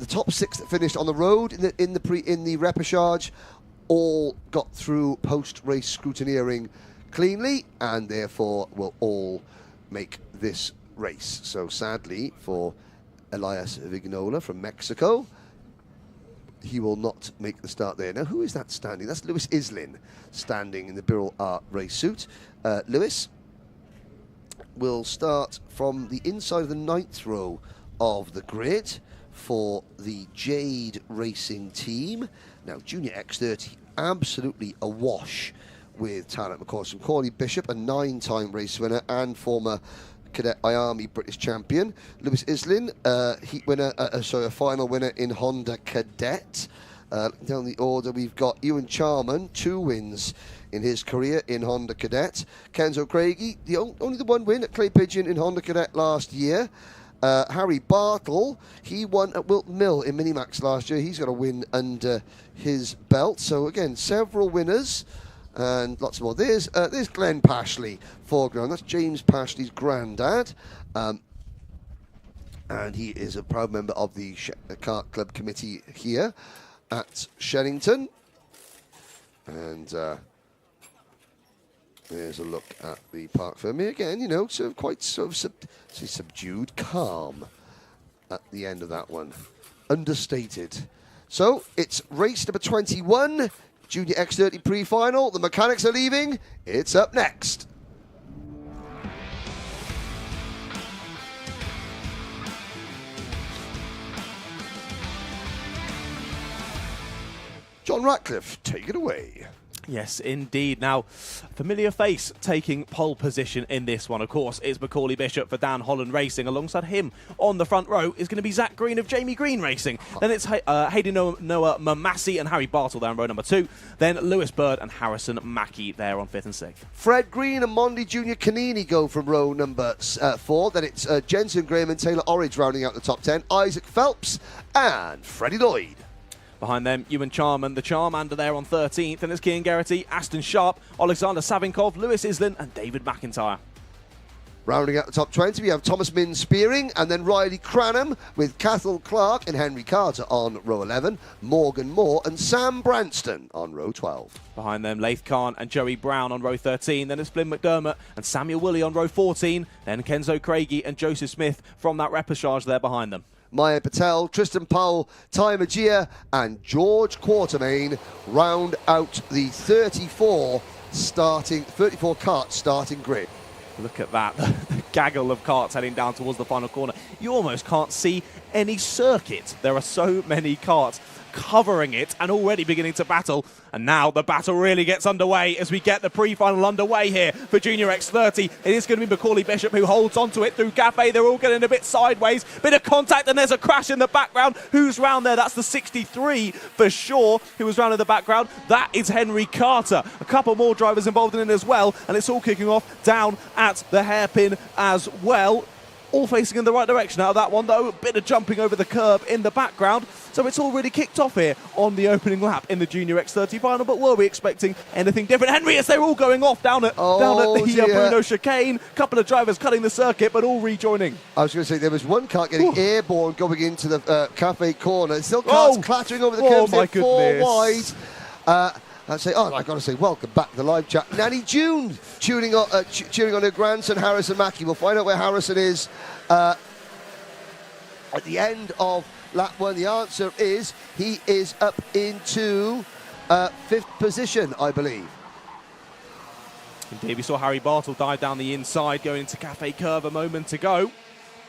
top six that finished on the road in the repechage all got through post-race scrutineering cleanly, and therefore will all make this race. So sadly for Elias Vignola from Mexico, he will not make the start there. Now, who is that standing? That's Lewis Islin standing in the Birrell Art race suit. Lewis will start from the inside of the 9th row of the grid for the Jade Racing team. Now, Junior X30 absolutely awash with talent, of course, from Corley Bishop, a 9-time race winner and former cadet IAME British champion. Lewis Islin, heat winner, a final winner in Honda Cadet. Down the order, we've got Ewan Charman, 2 wins in his career in Honda Cadet. Kenzo Craigie, only the 1 win at Clay Pigeon in Honda Cadet last year. Harry Bartle, he won at Wilton Mill in Minimax last year. He's got a win under his belt. So again, several winners and lots more. There's Glenn Pashley, foreground. That's James Pashley's granddad. And he is a proud member of the Kart Club committee here at Shenington. And there's a look at the park for me again, you know, so quite sort of subdued, calm at the end of that one. Understated. So it's race number 21, Junior X30 Pre-final. The mechanics are leaving. It's up next. John Ratcliff, take it away. Yes, indeed. Now, familiar face taking pole position in this one, of course, is Macaulay Bishop for Dan Holland Racing. Alongside him on the front row is going to be Zach Green of Jamie Green Racing. Then it's Hayden Noah Mamassi and Harry Bartle there on row number 2. Then Lewis Bird and Harrison Mackey there on 5th and 6th. Fred Green and Mondi Jr. Canini go from row number 4. Then it's Jensen Graham and Taylor Orridge rounding out the top 10. Isaac Phelps and Freddie Lloyd. Behind them, Ewan Charman, the Charmander there on 13th. And it's Kian Geraghty, Aston Sharp, Alexander Savinkov, Lewis Islin and David McIntyre. Rounding out the top 20, we have Thomas Min Spearing and then Riley Cranham with Cathal Clark and Henry Carter on row 11, Morgan Moore and Sam Branston on row 12. Behind them, Laith Khan and Joey Brown on row 13. Then it's Flynn McDermott and Samuel Woolley on row 14. Then Kenzo Craigie and Joseph Smith from that repechage there behind them. Maya Patel, Tristan Powell, Ty Magia and George Quartermain round out the 34 kart starting grid. Look at that, the gaggle of karts heading down towards the final corner. You almost can't see any circuit. There are so many karts covering it and already beginning to battle. And now the battle really gets underway as we get the pre-final underway here for Junior X30. It is going to be Macaulay Bishop who holds onto it through Cafe. They're all getting a bit sideways. Bit of contact, and there's a crash in the background. Who's round there? That's the 63 for sure who was round in the background. That is Henry Carter. A couple more drivers involved in it as well, and it's all kicking off down at the hairpin as well. All facing in the right direction out of that one, though. A bit of jumping over the curb in the background. So it's already kicked off here on the opening lap in the Junior X30 final. But were we expecting anything different? Henry, as they're all going off down at the Bruno chicane. Couple of drivers cutting the circuit, but all rejoining. I was going to say, there was one car getting airborne going into the Cafe corner. Still cars clattering over the curbs. My goodness. 4 wide. I'd say, I've got to say, welcome back to the live chat. Nanny June cheering on her grandson, Harrison Mackie. We'll find out where Harrison is at the end of lap 1. The answer is he is up into 5th position, I believe. Indeed, we saw Harry Bartle dive down the inside going into Cafe Curve a moment ago.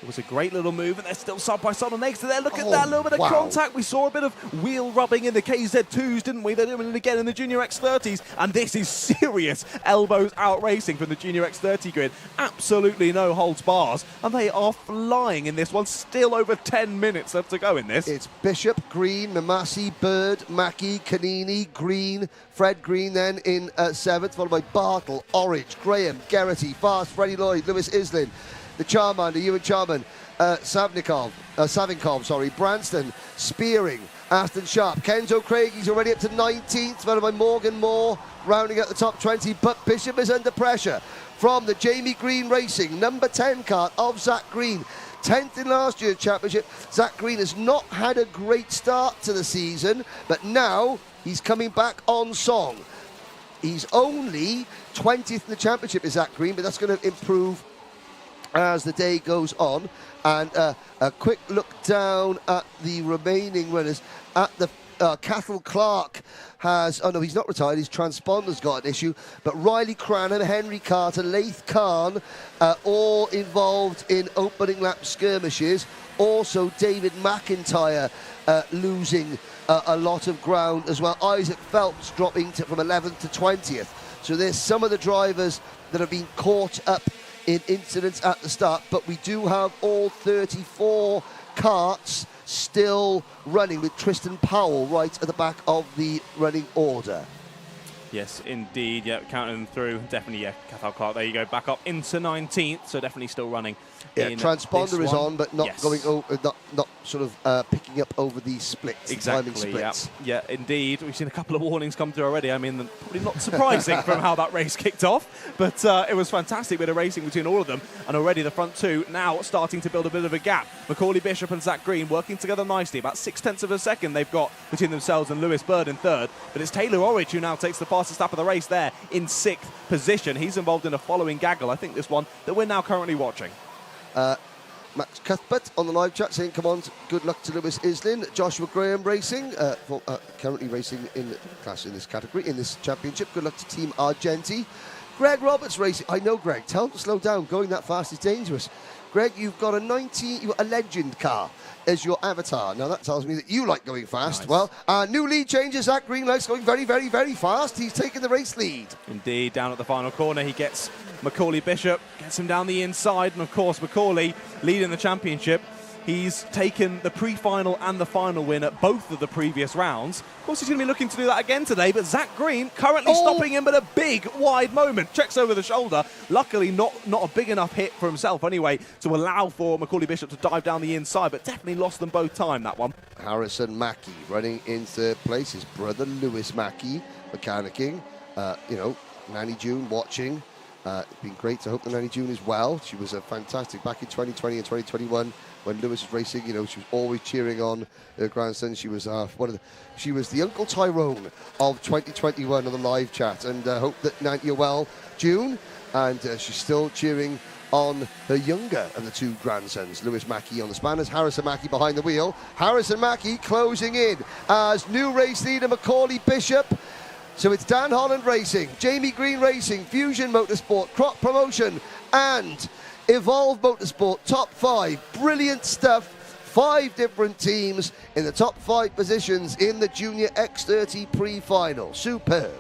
It was a great little move, and they're still side by side on the exit there. Look at that little bit of contact. We saw a bit of wheel rubbing in the KZ2s, didn't we? They're doing it again in the Junior X30s, and this is serious elbows out racing from the Junior X30 grid. Absolutely no holds bars, and they are flying in this one. Still over 10 minutes left to go in this. It's Bishop, Green, Mamasi, Bird, Mackie, Canini, Green, Fred Green then in 7th, followed by Bartle, Orridge, Graham, Geraghty, Fast, Freddie Lloyd, Lewis Islin, the Charmander, Ewan Charman, Savinkov, Branston, Spearing, Aston Sharp, Kenzo Craig, he's already up to 19th, followed by Morgan Moore, rounding out the top 20, but Bishop is under pressure from the Jamie Green Racing, number 10 kart of Zach Green. 10th in last year's championship. Zach Green has not had a great start to the season, but now he's coming back on song. He's only 20th in the championship, is Zach Green, but that's going to improve as the day goes on. And a quick look down at the remaining runners. At the Cathal Clark has, oh no, he's not retired, his transponder's got an issue, but Riley Cranham, Henry Carter, Laith Khan, all involved in opening lap skirmishes. Also David McIntyre losing a lot of ground as well. Isaac Phelps dropping from 11th to 20th. So there's some of the drivers that have been caught up in incidents at the start, but we do have all 34 karts still running, with Tristan Powell right at the back of the running order. Yes, indeed. Yeah, counting them through. Definitely, yeah, Cathal Clark. There you go, back up into 19th, so definitely still running. Yeah, transponder is on, but not going over, not sort of picking up over the splits, timing splits. Yeah, indeed. We've seen a couple of warnings come through already. I mean, probably not surprising from how that race kicked off, but it was fantastic bit of racing between all of them, and already the front two now starting to build a bit of a gap. Macaulay Bishop and Zach Green working together nicely. About 0.6 of a second they've got between themselves and Lewis Bird in 3rd, but it's Taylor Orridge who now takes the fastest lap of the race there in 6th position. He's involved in a following gaggle, I think this one, that we're now currently watching. Max Cuthbert on the live chat saying, come on, good luck to Lewis Islin. Joshua Graham Racing, currently racing in this category, in this championship. Good luck to Team Argenti. Greg Roberts Racing. I know, Greg, tell him to slow down. Going that fast is dangerous. Greg, you've got a legend car as your avatar. Now that tells me that you like going fast. Nice. Well, new lead changes. Zach Green likes going very, very, very fast. He's taking the race lead. Indeed, down at the final corner, he gets Macaulay Bishop, gets him down the inside, and of course Macaulay leading the championship. He's taken the pre-final and the final win at both of the previous rounds. Of course, he's going to be looking to do that again today, but Zach Green currently stopping him at a big, wide moment. Checks over the shoulder. Luckily, not a big enough hit for himself anyway to allow for Macaulay Bishop to dive down the inside, but definitely lost them both time, that one. Harrison Mackie running in 3rd place. His brother, Lewis Mackie, mechanicking. Nanny June watching. It's been great to hope that Nanny June is well. She was fantastic back in 2020 and 2021 when Lewis was racing. She was always cheering on her grandson. She was she was the Uncle Tyrone of 2021 on the live chat, and hope that you're well, June, and she's still cheering on her younger of the 2 grandsons, Lewis Mackie on the spanners, Harrison Mackie behind the wheel. Harrison Mackie closing in as new race leader Macaulay Bishop. So it's Dan Holland Racing, Jamie Green Racing, Fusion Motorsport, Crop Promotion and Evolve Motorsport, top 5. Brilliant stuff 5 different teams in the top 5 positions in the Junior X30 Pre-final. Superb.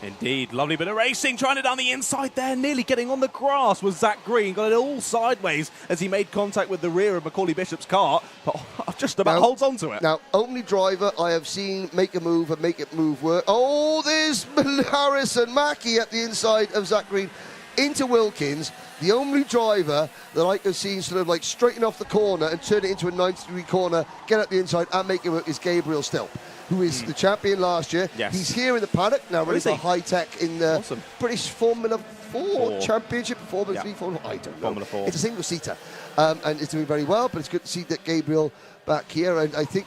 Indeed, lovely bit of racing, trying it down the inside there, nearly getting on the grass was Zach Green, got it all sideways as he made contact with the rear of Macaulay Bishop's car, but just about holds on to it. Now, only driver I have seen make a move and make it move work. Oh, there's Harrison Mackie at the inside of Zach Green into Wilkins. The only driver that I have seen sort of like straighten off the corner and turn it into a 90-degree corner, get at the inside and make it work is Gabriel Stilp, who is the champion last year. Yes. He's here in the paddock now, ready for high-tech in the British Formula 4 Championship, Formula 3, Formula, I don't know. Formula 4. It's a single-seater, and it's doing very well, but it's good to see that Gabriel back here, and I think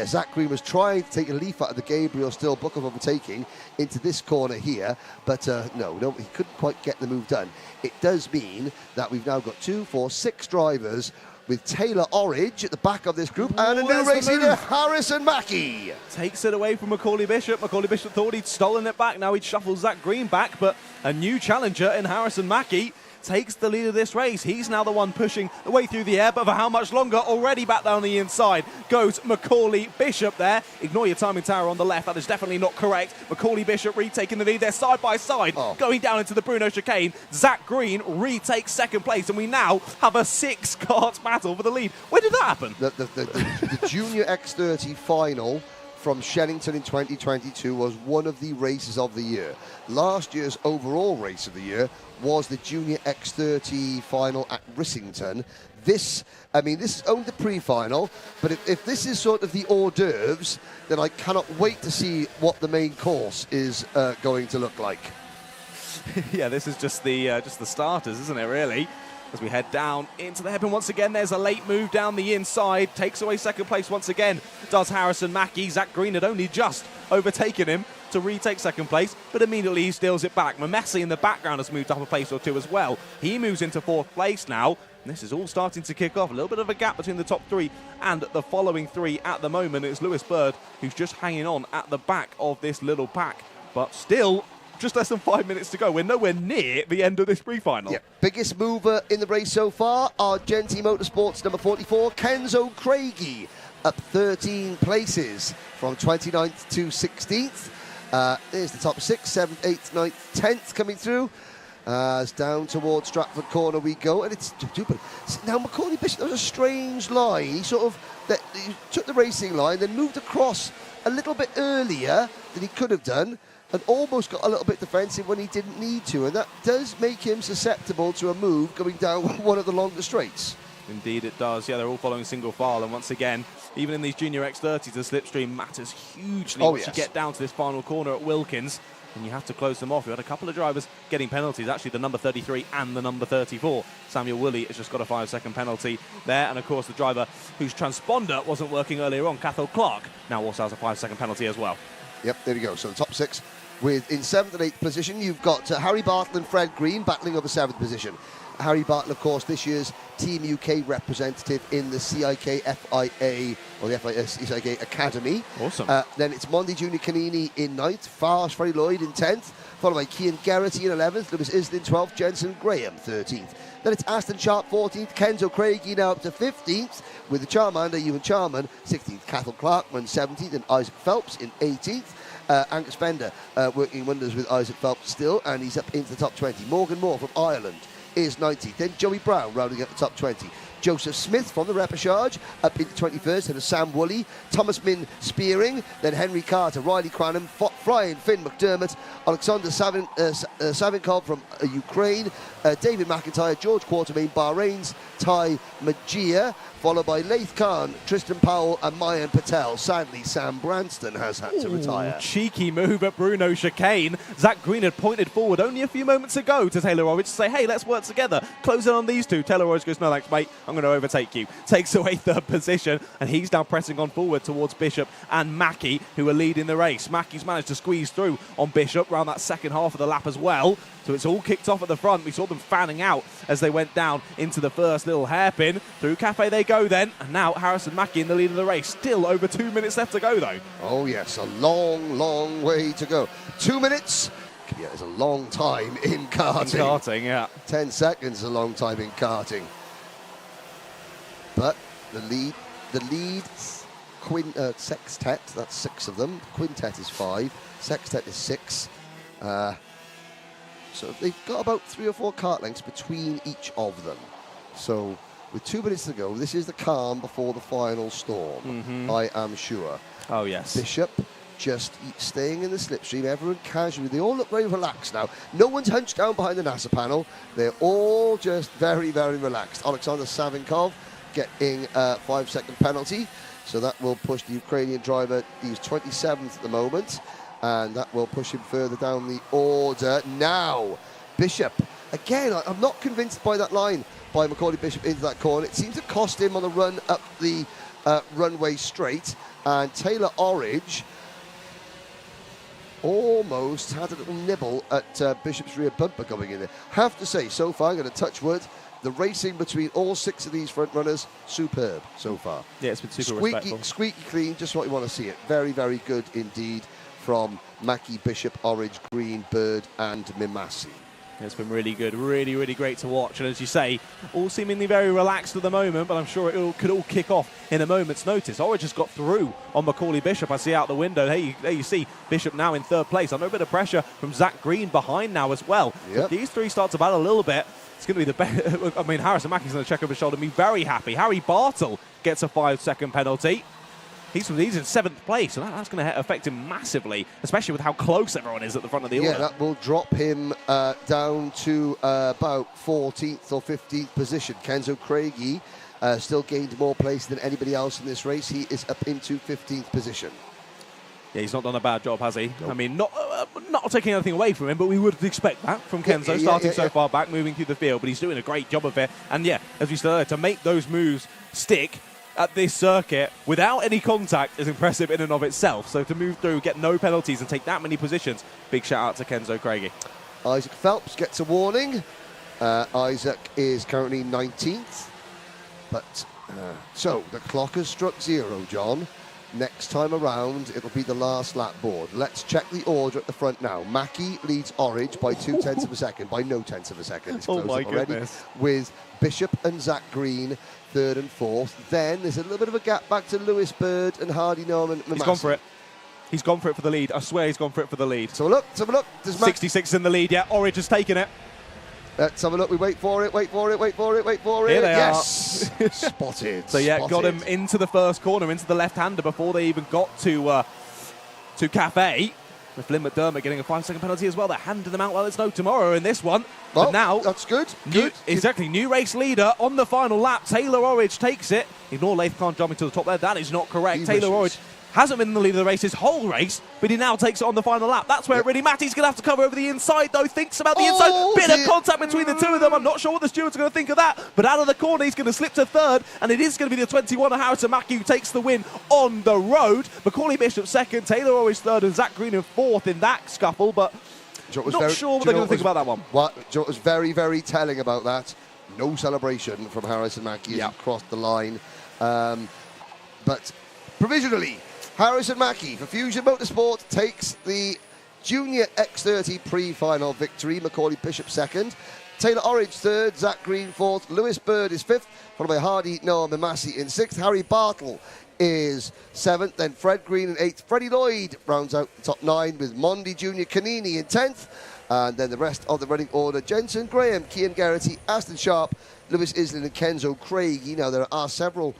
Zach Green was trying to take a leaf out of the Gabriel Still book of overtaking into this corner here, but no, he couldn't quite get the move done. It does mean that we've now got 2, 4, 6 drivers with Taylor Orridge at the back of this group, and a new race leader, Harrison Mackie. Takes it away from Macaulay Bishop. Macaulay Bishop thought he'd stolen it back. Now he'd shuffle Zach Green back, but a new challenger in Harrison Mackie takes the lead of this race. He's now the one pushing the way through the air, but for how much longer? Already back down the inside goes Macaulay Bishop there. Ignore your timing tower on the left. That is definitely not correct. Macaulay Bishop retaking the lead there side by side, going down into the Bruno chicane. Zach Green retakes second place, and we now have a 6-kart battle for the lead. Where did that happen? The Junior X30 Final from Shenington in 2022 was one of the races of the year. Last year's overall race of the year was the Junior X30 Final at Rissington. This is only the pre-final, but if this is sort of the hors d'oeuvres, then I cannot wait to see what the main course is going to look like. Yeah, this is just the starters, isn't it, really? As we head down into the hairpin once again, there's a late move down the inside, takes away second place once again, does Harrison Mackie. Zach Green had only just overtaken him to retake second place, but immediately he steals it back. Mamessi in the background has moved up a place or two as well. He moves into 4th place now, and this is all starting to kick off. A little bit of a gap between the top 3 and the following 3 at the moment. It's Lewis Bird who's just hanging on at the back of this little pack, but still just less than 5 minutes to go. We're nowhere near the end of this pre-final. Yeah. Biggest mover in the race so far, Argenti Motorsports number 44, Kenzo Craigie, up 13 places from 29th to 16th. There's the top 6, 7th, 8th, 9th, 10th coming through. As down towards Stratford Corner we go, and it's stupid. Now Macaulay Bishop, there was a strange line. He he took the racing line, then moved across a little bit earlier than he could have done, and almost got a little bit defensive when he didn't need to, and that does make him susceptible to a move going down one of the longer straights. Indeed it does. Yeah, they're all following single file, and once again, even in these Junior X30s, the slipstream matters hugely once you get down to this final corner at Wilkins, and you have to close them off. We had a couple of drivers getting penalties, actually the number 33 and the number 34. Samuel Woolley has just got a 5-second penalty there, and of course the driver whose transponder wasn't working earlier on, Cathal Clark, now also has a 5-second penalty as well. Yep, there we go. So the top 6. In 7th and 8th position, you've got Harry Bartle and Fred Green battling over 7th position. Harry Bartle, of course, this year's Team UK representative in the CIK FIA, or the CIK Academy. Awesome. Then it's Mondi Junior Canini in 9th, Fars Freddie Lloyd in 10th, followed by Cian Geraghty in 11th, Lewis Islin 12th, Jensen Graham 13th. Then it's Aston Sharp 14th, Kenzo Craigie now up to 15th, with the Charmander, Ewan Charman 16th, Cathal Clarkman 17th, and Isaac Phelps in 18th. Angus Bender working wonders with Isaac Phelps still, and he's up into the top 20. Morgan Moore from Ireland is 90th. Then Joey Brown rounding up the top 20. Joseph Smith from the Repechage up into 21st, and Sam Woolley, Thomas Min Spearing, then Henry Carter, Riley Cranham, Brian Finn McDermott, Alexander Savinkov from Ukraine, David McIntyre, George Quartermain, Bahrain's Ty Majia, followed by Laith Khan, Tristan Powell and Mayan Patel. Sadly, Sam Branston has had to retire. Cheeky move at Bruno chicane. Zach Green had pointed forward only a few moments ago to Taylor Orridge to say, hey, let's work together. Close in on these two. Taylor Orridge goes, no thanks, mate. I'm going to overtake you. Takes away 3rd position, and he's now pressing on forward towards Bishop and Mackie, who are leading the race. Mackie's managed to squeeze through on Bishop around that second half of the lap as well. So it's all kicked off at the front. We saw them fanning out as they went down into the first little hairpin. Through Cafe they go then. And now Harrison Mackie in the lead of the race. Still over 2 minutes left to go, though. Oh, yes. A long, long way to go. 2 minutes. Yeah, it's a long time in karting. In karting, yeah. 10 seconds is a long time in karting. But The lead sextet, that's 6 of them. Quintet is 5. Sextet is 6. So they've got about 3 or 4 kart lengths between each of them. So with 2 minutes to go, this is the calm before the final storm, I am sure. Oh, yes. Bishop just staying in the slipstream, everyone casually. They all look very relaxed now. No one's hunched down behind the NASA panel. They're all just very, very relaxed. Alexander Savinkov getting a 5-second penalty. So that will push the Ukrainian driver. He's 27th at the moment. And that will push him further down the order. Now, Bishop. Again, I'm not convinced by that line by Macaulay Bishop into that corner. It seems to cost him on the run up the runway straight. And Taylor Orridge almost had a little nibble at Bishop's rear bumper going in there. Have to say, so far, I'm going to touch wood, the racing between all 6 of these front runners, superb so far. Yeah, it's been super respectful. Squeaky clean, just what you want to see it. Very, very good indeed from Mackie, Bishop, Orridge, Green, Bird and Mimasi. It's been really good, really, really great to watch. And as you say, all seemingly very relaxed at the moment, but I'm sure it could all kick off in a moment's notice. Orridge just got through on Macaulay Bishop. I see out the window. There you see Bishop now in 3rd place. I know a bit of pressure from Zach Green behind now as well. Yep. If these 3 start to battle a little bit, it's going to be the best. I mean, Harrison Mackey's going to check over his shoulder and be very happy. Harry Bartle gets a 5-second penalty. He's in 7th place, so that's going to affect him massively, especially with how close everyone is at the front of the order. Yeah, that will drop him down to about 14th or 15th position. Kenzo Craigie still gained more place than anybody else in this race. He is up into 15th position. Yeah, he's not done a bad job, has he? Nope. I mean, not taking anything away from him, but we would expect that from Kenzo, starting so far back, moving through the field. But he's doing a great job of it. And yeah, as we said, to make those moves stick at this circuit without any contact is impressive in and of itself. So to move through, get no penalties and take that many positions, big shout out to Kenzo Craigie. Isaac Phelps gets a warning. Isaac is currently 19th. But so the clock has struck 0, John. Next time around, it'll be the last lap board. Let's check the order at the front now. Mackie leads Orridge by 0.2 of a second, by no tenths of a second. It's close up already, with Bishop and Zach Green 3rd and 4th. Then there's a little bit of a gap back to Lewis Bird and Hardy Norman. He's gone for it. He's gone for it for the lead. I swear he's gone for it for the lead. So look, let's have a look. 66 in the lead, yeah. Orridge has taken it. Let's have a look. We wait for it, wait for it, wait for it, wait for it. Here they are. Spotted. So yeah, spotted. got him into the first corner, into the left-hander before they even got to Cafe. With Flynn McDermott getting a 5-second penalty as well. They're handing them out like there's no tomorrow in this one. Well, but now, that's good. Exactly. New race leader on the final lap. Taylor Orridge takes it. Ignore Laith Khan jumping to the top there. That is not correct. Taylor Orridge hasn't been in the lead of the race his whole race, but he now takes it on the final lap. That's where it really matters. He's going to have to cover over the inside, though. Thinks about the inside. Bit of contact between the 2 of them. I'm not sure what the stewards are going to think of that. But out of the corner, he's going to slip to 3rd, and it is going to be the 21 of Harrison Mackey who takes the win on the road. Macaulay Bishop 2nd, Taylor Orridge 3rd, and Zach Green in 4th in that scuffle, but not sure what they're going to think about that one. What was very, very telling about that? No celebration from Harrison Mackey as he crossed the line. But provisionally, Harrison Mackey for Fusion Motorsport takes the Junior X30 Pre-final victory. Macaulay Bishop 2nd. Taylor Orridge 3rd. Zach Green 4th. Lewis Bird is 5th. Followed by Hardy Noah Mimasi in 6th. Harry Bartle is 7th. Then Fred Green in 8th. Freddie Lloyd rounds out the top 9 with Mondi Junior Canini in 10th. And then the rest of the running order: Jensen Graham, Kian Garrity, Aston Sharp, Lewis Islin and Kenzo Craigie. Now there are several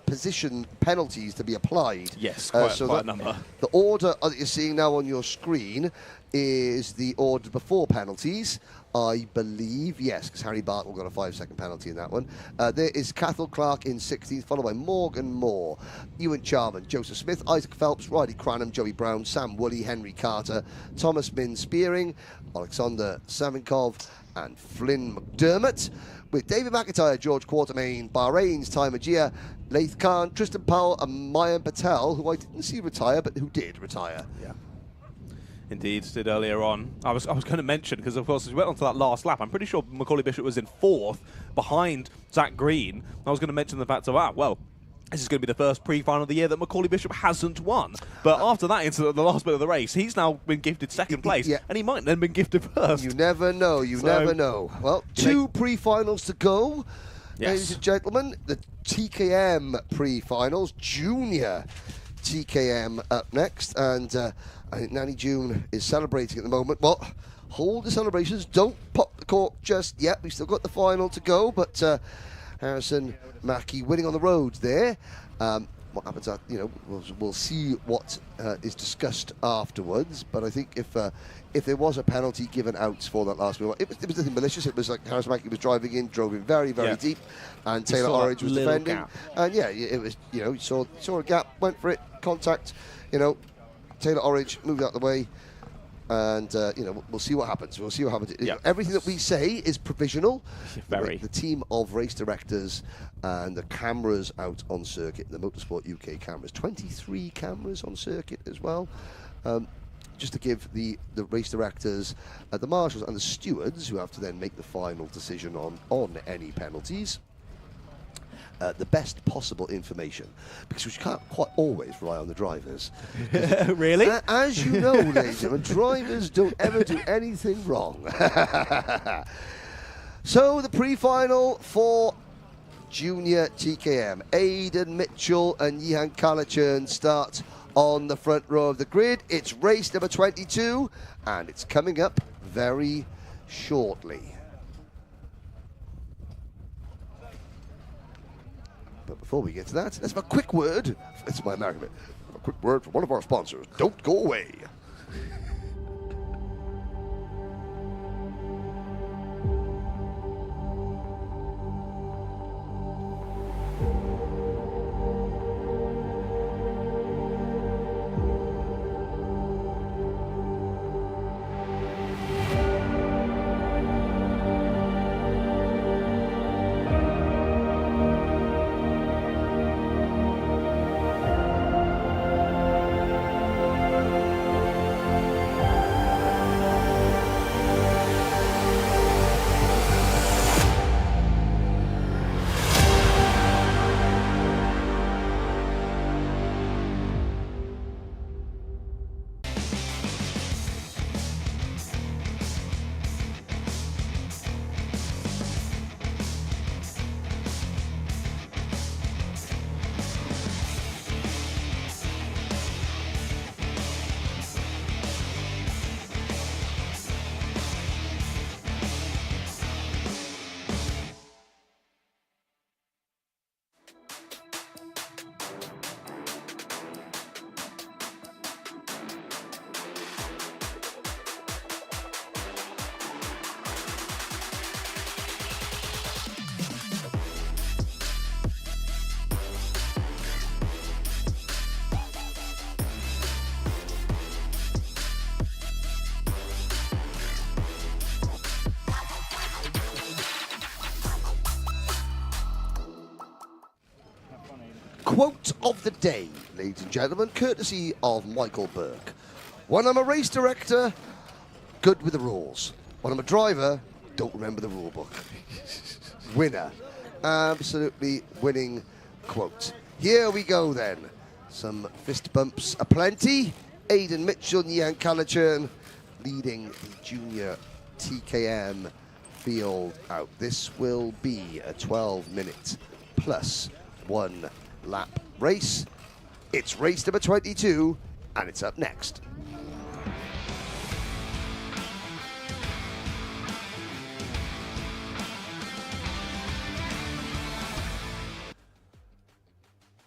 position penalties to be applied. Yes, quite a number. The order that you're seeing now on your screen is the order before penalties, I believe. Yes, because Harry Bartle got a 5-second penalty in that one. There is Cathal Clark in 16th, followed by Morgan Moore, Ewan Charman, Joseph Smith, Isaac Phelps, Riley Cranham, Joey Brown, Sam Woolley, Henry Carter, Thomas Min Spearing, Alexander Savinkov, and Flynn McDermott, with David McIntyre, George Quatermain, Bahrain's Ty Majia, Laith Khan, Tristan Powell, and Mayan Patel, who I didn't see retire, but who did retire. Yeah. Indeed, did earlier on. I was going to mention, because of course as we went on to that last lap, I'm pretty sure Macaulay Bishop was in 4th behind Zach Green. I was going to mention the fact of, well, this is going to be the first pre-final of the year that Macaulay Bishop hasn't won. But after that, into the last bit of the race, he's now been gifted 2nd place, and he might then been gifted 1st. You never know, never know. Well, 2 pre-finals to go. Yes. Ladies and gentlemen, the TKM Pre-finals, Junior TKM up next, and I think Nanny June is celebrating at the moment. Well, hold the celebrations, don't pop the cork just yet. We've still got the final to go, but Harrison Mackie winning on the road there. What happens at, we'll see what is discussed afterwards, but I think if there was a penalty given out for that last move, it was nothing malicious. It was like Harrison Mackie was driving in, drove in very, very deep, and Taylor Orridge was defending. Gap. And yeah, it was, you saw a gap, went for it, contact, Taylor Orridge moved out the way, and we'll see what happens. We'll see what happens. Everything that we say is provisional. Very. The team of race directors and the cameras out on circuit, the Motorsport UK cameras, 23 cameras on circuit as well. Just to give the race directors, the marshals and the stewards, who have to then make the final decision on any penalties, the best possible information, because we can't quite always rely on the drivers. Really? As you know, ladies and gentlemen, drivers don't ever do anything wrong. So the pre-final for Junior TKM, Aidan Mitchell and Yihan Kalachern start on the front row of the grid. It's race number 22, and it's coming up very shortly. But before we get to that, let's have a quick word. It's my American bit. A quick word from one of our sponsors. Don't go away. Quote of the day, ladies and gentlemen, courtesy of Michael Burke. When I'm a race director, good with the rules. When I'm a driver, don't remember the rule book. Winner. Absolutely winning quote. Here we go then. Some fist bumps aplenty. Aidan Mitchell and Yihan Kalachern leading the junior TKM field out. This will be a 12-minute plus 1 lap race. It's race number 22, and it's up next.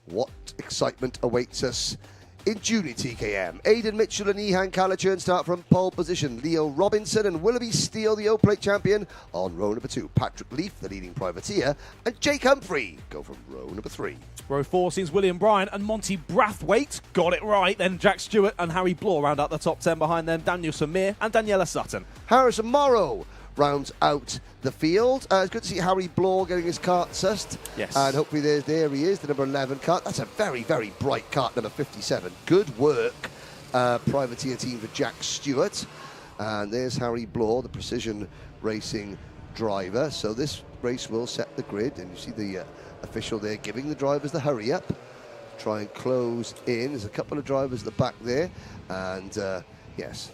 What excitement awaits us in junior TKM. Aidan Mitchell and Yihan Kalachern start from pole position. Leo Robinson and Willoughby Steele, the O-Plate champion, on row number 2. Patrick Leaf, the leading privateer, and Jake Humphrey go from row number 3. Row 4 sees William Bryan and Monty Brathwaite. Got it right. Then Jack Stewart and Harry Bloor round out the top 10. Behind them, Daniel Samir and Daniela Sutton. Harrison Morrow rounds out the field. It's good to see Harry Bloor getting his kart sussed. Yes. And hopefully there he is, the number 11 kart. That's a very, very bright kart, number 57. Good work, privateer team for Jack Stewart. And there's Harry Bloor, the precision racing driver. So this race will set the grid. And you see the official there giving the drivers the hurry up. Try and close in. There's a couple of drivers at the back there. And yes,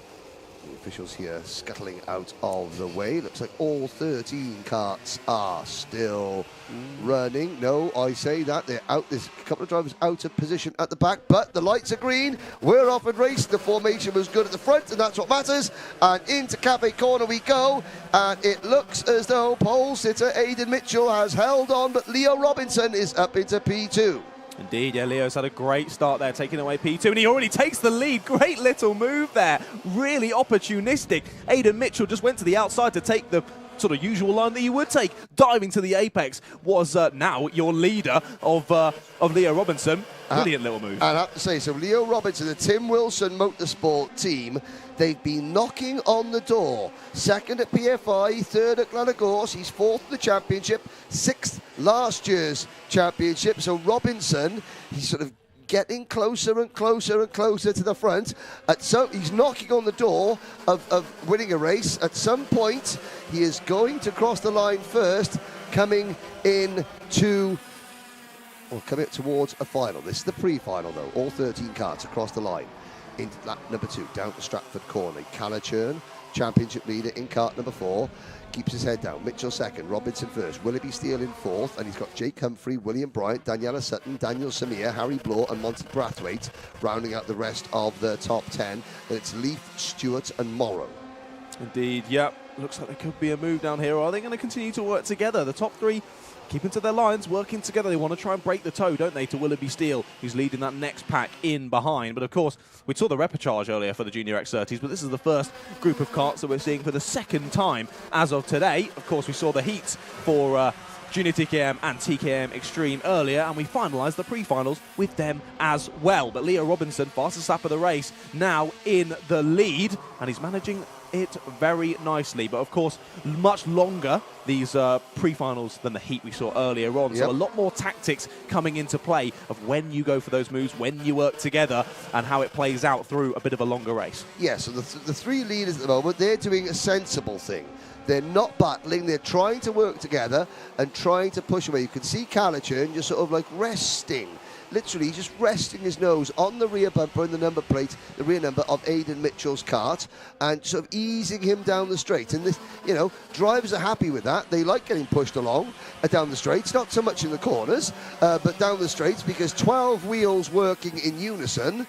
The officials here scuttling out of the way. Looks like all 13 karts are still running. No, I say that. They're out. There's a couple of drivers out of position at the back, but the lights are green. We're off and race. The formation was good at the front, and that's what matters. And into Cafe Corner we go. And it looks as though pole sitter Aidan Mitchell has held on, but Leo Robinson is up into P2. Indeed, yeah, Leo's had a great start there, taking away P2, and he already takes the lead. Great little move there, really opportunistic. Aidan Mitchell just went to the outside to take the sort of usual line that you would take. Diving to the apex was now your leader of Leo Robinson. Brilliant little move. And I have to say, so Leo Robinson, the Tim Wilson Motorsport team, they've been knocking on the door. Second at PFI, third at Glenagorse. He's fourth in the championship, sixth last year's championship. So Robinson, he's sort of getting closer and closer and closer to the front. He's knocking on the door of winning a race. At some point, he is going to cross the line first, coming towards a final. This is the pre-final, though. All 13 karts across the line. Into lap number 2, down to Stratford Corner. Callachurn, championship leader in kart number 4, keeps his head down. Mitchell second, Robinson first, Willoughby Steele in fourth, and he's got Jake Humphrey, William Bryant, Daniela Sutton, Daniel Samir, Harry Bloor, and Monty Brathwaite rounding out the rest of the top 10. And it's Leaf, Stewart, and Morrow. Indeed, yep. Looks like there could be a move down here. Are they going to continue to work together? The top 3 keeping to their lines, working together. They want to try and break the toe, don't they, to Willoughby Steele, who's leading that next pack in behind. But of course, we saw the Repechage earlier for the Junior X30s, but this is the first group of karts that we're seeing for the second time as of today. Of course, we saw the heat for Junior TKM and TKM Extreme earlier, and we finalised the pre-finals with them as well. But Leo Robinson, fastest lap of the race, now in the lead, and he's managing it very nicely. But of course, much longer these pre-finals than the heat we saw earlier on. Yep. So a lot more tactics coming into play of when you go for those moves, when you work together, and how it plays out through a bit of a longer race. Yeah, so the 3 leaders at the moment, they're doing a sensible thing. They're not battling, they're trying to work together and trying to push away. You can see Callachurn just sort of like resting. Literally just resting his nose on the rear bumper and the number plate, the rear number of Aidan Mitchell's kart, and sort of easing him down the straight. And this, drivers are happy with that. They like getting pushed along down the straights, not so much in the corners, but down the straights, because 12 wheels working in unison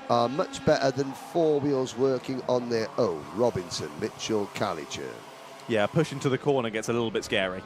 are much better than 4 wheels working on their own. Robinson, Mitchell, Callachurn. Yeah, pushing to the corner gets a little bit scary.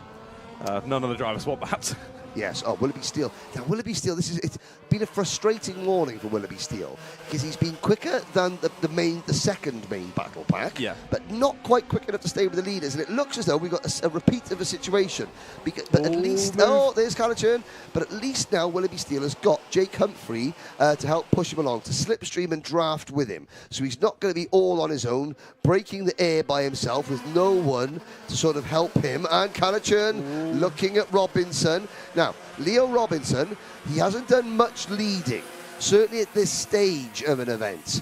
None of the drivers want that. Yes, Willoughby Steele. Now, Willoughby Steele, it's been a frustrating morning for Willoughby Steele, because he's been quicker than the second main battle pack, but not quite quick enough to stay with the leaders. And it looks as though we've got a repeat of a situation. But at least, there's Callachurn. But at least now Willoughby Steele has got Jake Humphrey to help push him along, to slipstream and draft with him. So he's not going to be all on his own, breaking the air by himself with no one to sort of help him. And Callachurn looking at Robinson. Now, Leo Robinson, he hasn't done much leading, certainly at this stage of an event.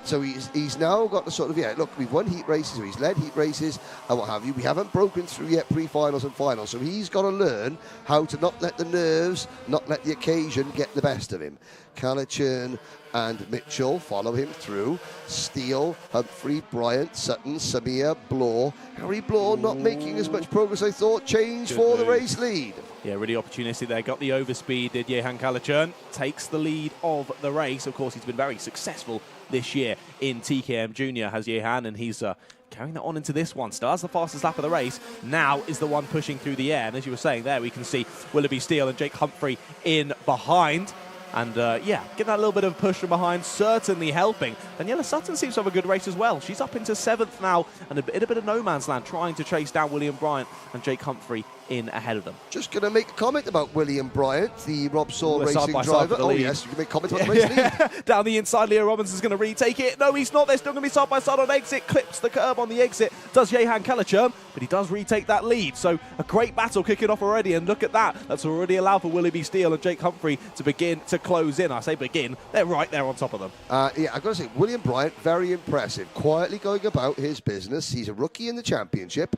So he's now got the sort of, look, we've won heat races, or he's led heat races, and what have you. We haven't broken through yet pre-finals and finals, so he's got to learn how to not let the nerves, not let the occasion get the best of him. Callachurn and Mitchell follow him through. Steele, Humphrey, Bryant, Sutton, Samir, Bloor. Harry Bloor not making as much progress, I thought. Change for the race lead. Yeah, really opportunistic there. Got the overspeed, did Jehan Callachurn. Takes the lead of the race. Of course, he's been very successful this year in TKM Junior, has Jehan, and he's carrying that on into this one. Starts the fastest lap of the race. Now is the one pushing through the air. And as you were saying there, we can see Willoughby Steele and Jake Humphrey in behind. And get that little bit of push from behind, certainly helping. Daniela Sutton seems to have a good race as well. She's up into 7th now, and a bit of no man's land, trying to chase down William Bryant and Jake Humphrey in ahead of them. Just going to make a comment about William Bryant, the Rob Saw racing driver. Oh yes, you can make comments about the race lead. Down the inside, Leo Robinson's going to retake it. No, he's not. They're still going to be side by side on exit. Clips the curb on the exit. Does Jehan Callachurn, but he does retake that lead. So a great battle kicking off already. And look at that. That's already allowed for Willoughby Steele and Jake Humphrey to begin to close in. I say begin. They're right there on top of them. I've got to say, William Bryant, very impressive. Quietly going about his business. He's a rookie in the championship.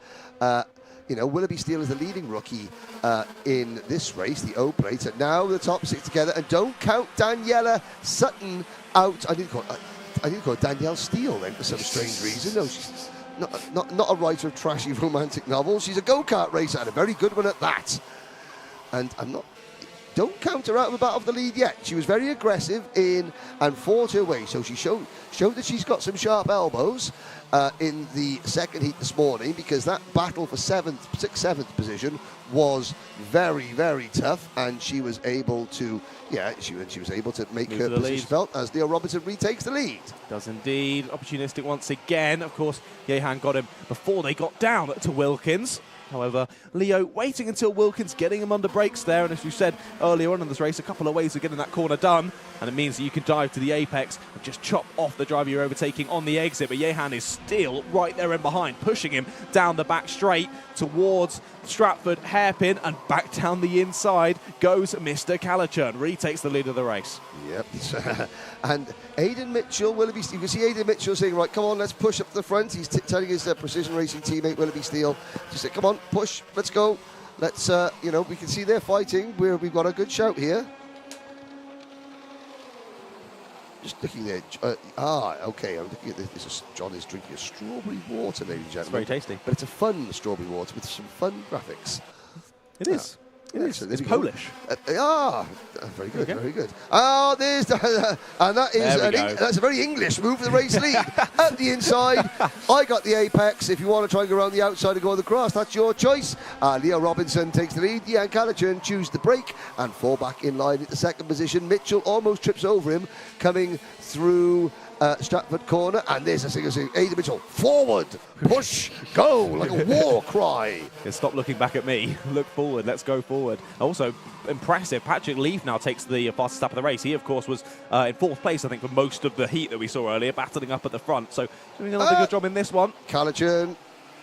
Willoughby Steele is the leading rookie in this race, the O plate, and now the top 6 together. And don't count Daniela Sutton out. I think called Danielle Steele then, for some strange reason. No, she's not a writer of trashy romantic novels. She's a go-kart racer, and a very good one at that. And don't count her out of a battle for the lead yet. She was very aggressive in and fought her way, so she showed that she's got some sharp elbows in the second heat this morning, because that battle for 6th, 7th position was very, very tough, and she was able to, she was able to make her position felt as Leo Robinson retakes the lead. Does indeed. Opportunistic once again. Of course, Jehan got him before they got down to Wilkins. However, Leo waiting until Wilkins, getting him under brakes there. And as you said earlier on in this race, a couple of ways of getting that corner done. And it means that you can dive to the apex and just chop off the driver you're overtaking on the exit. But Jehan is still right there in behind, pushing him down the back straight towards Stratford hairpin, and back down the inside goes Mr. Calichurn. Retakes the lead of the race. Yep. And Aidan Mitchell, Willoughby Steele, you can see Aidan Mitchell saying, right, come on, let's push up to the front. He's telling his precision racing teammate Willoughby Steele to say, come on, push, let's go. Let's, we can see they're fighting. We've got a good shout here. Just looking there. Okay, I'm looking at this. John is drinking a strawberry water, ladies and gentlemen. It's very tasty. But it's a fun strawberry water with some fun graphics. It is. It is. So it's Polish. Very good, very good. Oh, there's and that's a very English move for the race lead. At the inside, I got the apex. If you want to try and go around the outside and go on the grass, that's your choice. Leo Robinson takes the lead. Ian Calichurn chooses the break and fall back in line at the second position. Mitchell almost trips over him coming through Stratford corner, and there's a singer saying, Aidan Mitchell, forward, push, go, like a war cry. Yeah, stop looking back at me. Look forward, let's go forward. Also, impressive, Patrick Leaf now takes the fastest lap of the race. He, of course, was in 4th place, I think, for most of the heat that we saw earlier, battling up at the front. So, doing another good job in this one. Calichurn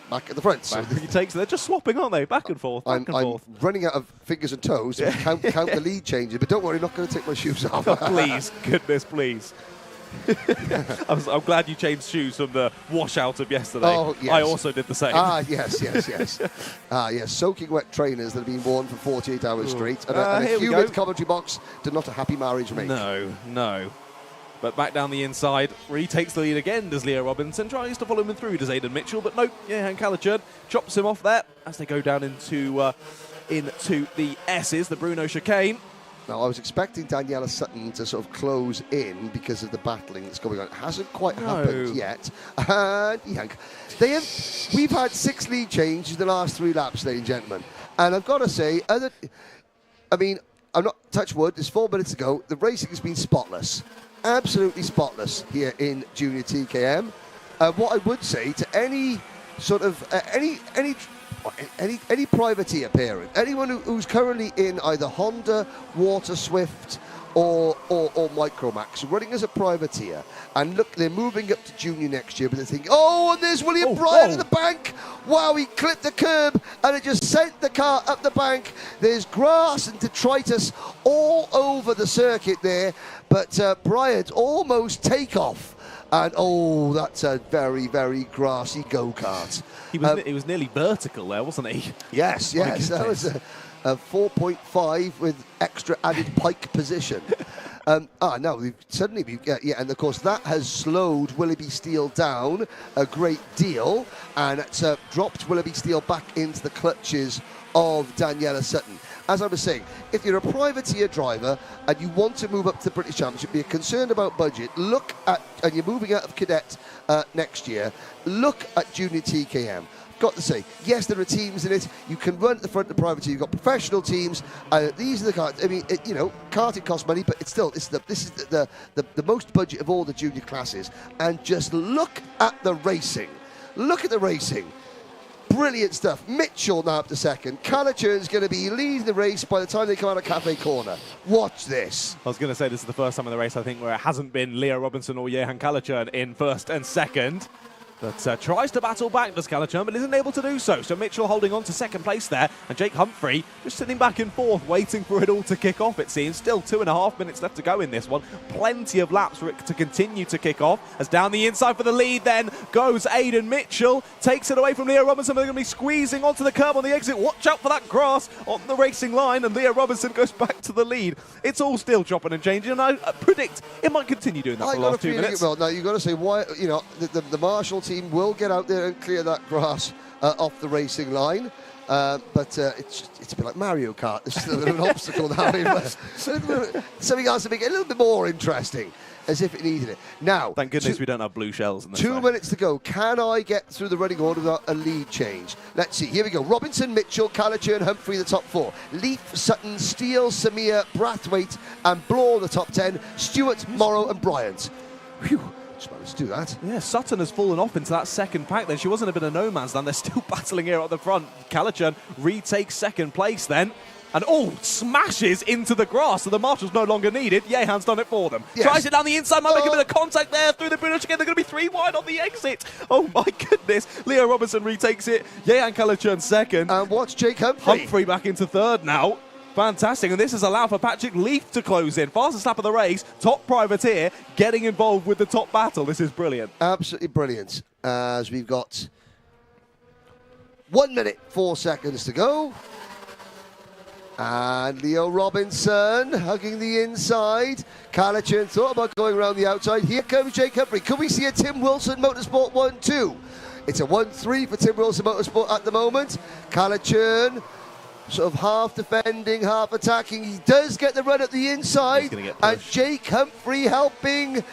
back at the front. So he takes, they're just swapping, aren't they? Back and forth, back and forth. I'm running out of fingers and toes to count the lead changes, but don't worry, I'm not going to take my shoes off. Oh, please, goodness, please. I'm glad you changed shoes from the washout of yesterday. Oh, yes. I also did the same. Yes. Soaking wet trainers that have been worn for 48 hours straight. And a humid commentary box did not a happy marriage make. No. But back down the inside, retakes the lead again. Does Leo Robinson tries to follow him through? Does Aidan Mitchell? But nope. Jehan Calichurn chops him off there as they go down into the S's, the Bruno chicane. Now, I was expecting Daniela Sutton to sort of close in because of the battling that's going on. It hasn't quite happened yet. We've had 6 lead changes in the last 3 laps, ladies and gentlemen. And I've got to say, I'm not, touch wood, there's 4 minutes to go. The racing has been spotless. Absolutely spotless here in Junior TKM. What I would say to any sort of, any privateer parent, anyone who's currently in either Honda, Water Swift, or Micromax, running as a privateer, and look, they're moving up to junior next year, but they're thinking, oh, and there's William Bryan at the bank. Wow, he clipped the curb, and it just sent the car up the bank. There's grass and detritus all over the circuit there, but Bryant's almost take off. And that's a very, very grassy go-kart. He was nearly vertical there, wasn't he? Yes. That was a 4.5 with extra added pike position. And of course that has slowed Willoughby Steele down a great deal, and it's dropped Willoughby Steele back into the clutches of Daniela Sutton. As I was saying, if you're a privateer driver and you want to move up to the British Championship, you're concerned about budget, and you're moving out of cadet next year, look at Junior TKM. Got to say, yes, there are teams in it. You can run at the front of the privateer. You've got professional teams. These are the cars. I mean, karting costs money, but this is the most budget of all the junior classes. And just look at the racing. Look at the racing. Brilliant stuff. Mitchell now up to second. Calichurn's going to be leading the race by the time they come out of Cafe Corner. Watch this. I was going to say this is the first time in the race, I think, where it hasn't been Leo Robinson or Jehan Calichurn in first and second. But tries to battle back, does Callaghan, but isn't able to do so. So Mitchell holding on to second place there, and Jake Humphrey just sitting back in fourth, waiting for it all to kick off, it seems. Still 2.5 minutes left to go in this one. Plenty of laps for it to continue to kick off. As down the inside for the lead then goes Aiden Mitchell. Takes it away from Leah Robinson. They're going to be squeezing onto the curb on the exit. Watch out for that grass on the racing line, and Leah Robinson goes back to the lead. It's all still chopping and changing, and I predict it might continue doing that for the last 2 minutes. Well, now you've got to say why. You know, the Marshall team will get out there and clear that grass off the racing line. But it's a bit like Mario Kart. There's still an obstacle now. Something else to make it a little bit more interesting, as if it needed it. Now, thank goodness we don't have blue shells in this. 2 minutes to go. Can I get through the running order without a lead change? Let's see. Here we go. Robinson, Mitchell, Callaghan, Humphrey, the top 4. Leaf, Sutton, Steele, Samir, Brathwaite, and Bloor, the top 10. Stewart, Morrow, and Bryant. Whew. Let's do that. Yeah, Sutton has fallen off into that second pack then. She wasn't a bit of no man's land. They're still battling here at the front. Callaghan retakes second place then. And smashes into the grass, so the marshal's no longer needed. Yehan's done it for them. Yes. Tries it down the inside, might make a bit of contact there through the British again. They're going to be 3 wide on the exit. Oh my goodness. Leah Robinson retakes it. Yehan Callaghan second. And watch Jake Humphrey. Humphrey back into third now. Fantastic, and this has allowed for Patrick Leaf to close in. Fastest lap of the race, top privateer, getting involved with the top battle. This is brilliant. Absolutely brilliant. As we've got 1 minute, 4 seconds to go. And Leo Robinson hugging the inside. Callaghan thought about going around the outside. Here comes Jake Humphrey. Could we see a Tim Wilson Motorsport 1-2? It's a 1-3 for Tim Wilson Motorsport at the moment. Callaghan sort of half defending, half attacking. He does get the run at the inside. And Jake Humphrey helping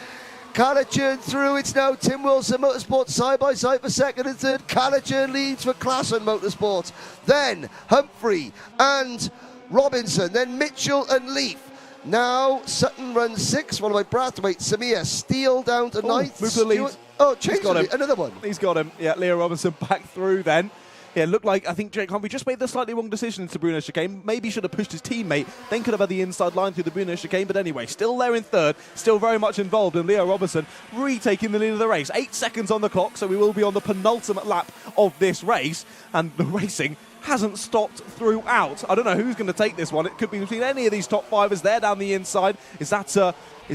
Callaghan through. It's now Tim Wilson Motorsport side by side for second and third. Callaghan leads for Klassen Motorsport. Then Humphrey and Robinson. Then Mitchell and Leaf. Now Sutton runs 6, followed by Brathwaite, Samir, Steele down to 9th. Move to the lead. He's got him. Another one. He's got him. Yeah, Leah Robinson back through then. Yeah, it looked like, I think Jake Humphrey just made the slightly wrong decision into Bruno chicane. Maybe should have pushed his teammate, then could have had the inside line through the Bruno chicane. But anyway, still there in third, still very much involved. And Leo Robinson retaking the lead of the race. 8 seconds on the clock, so we will be on the penultimate lap of this race. And the racing hasn't stopped throughout. I don't know who's going to take this one. It could be between any of these top 5ers there down the inside. Is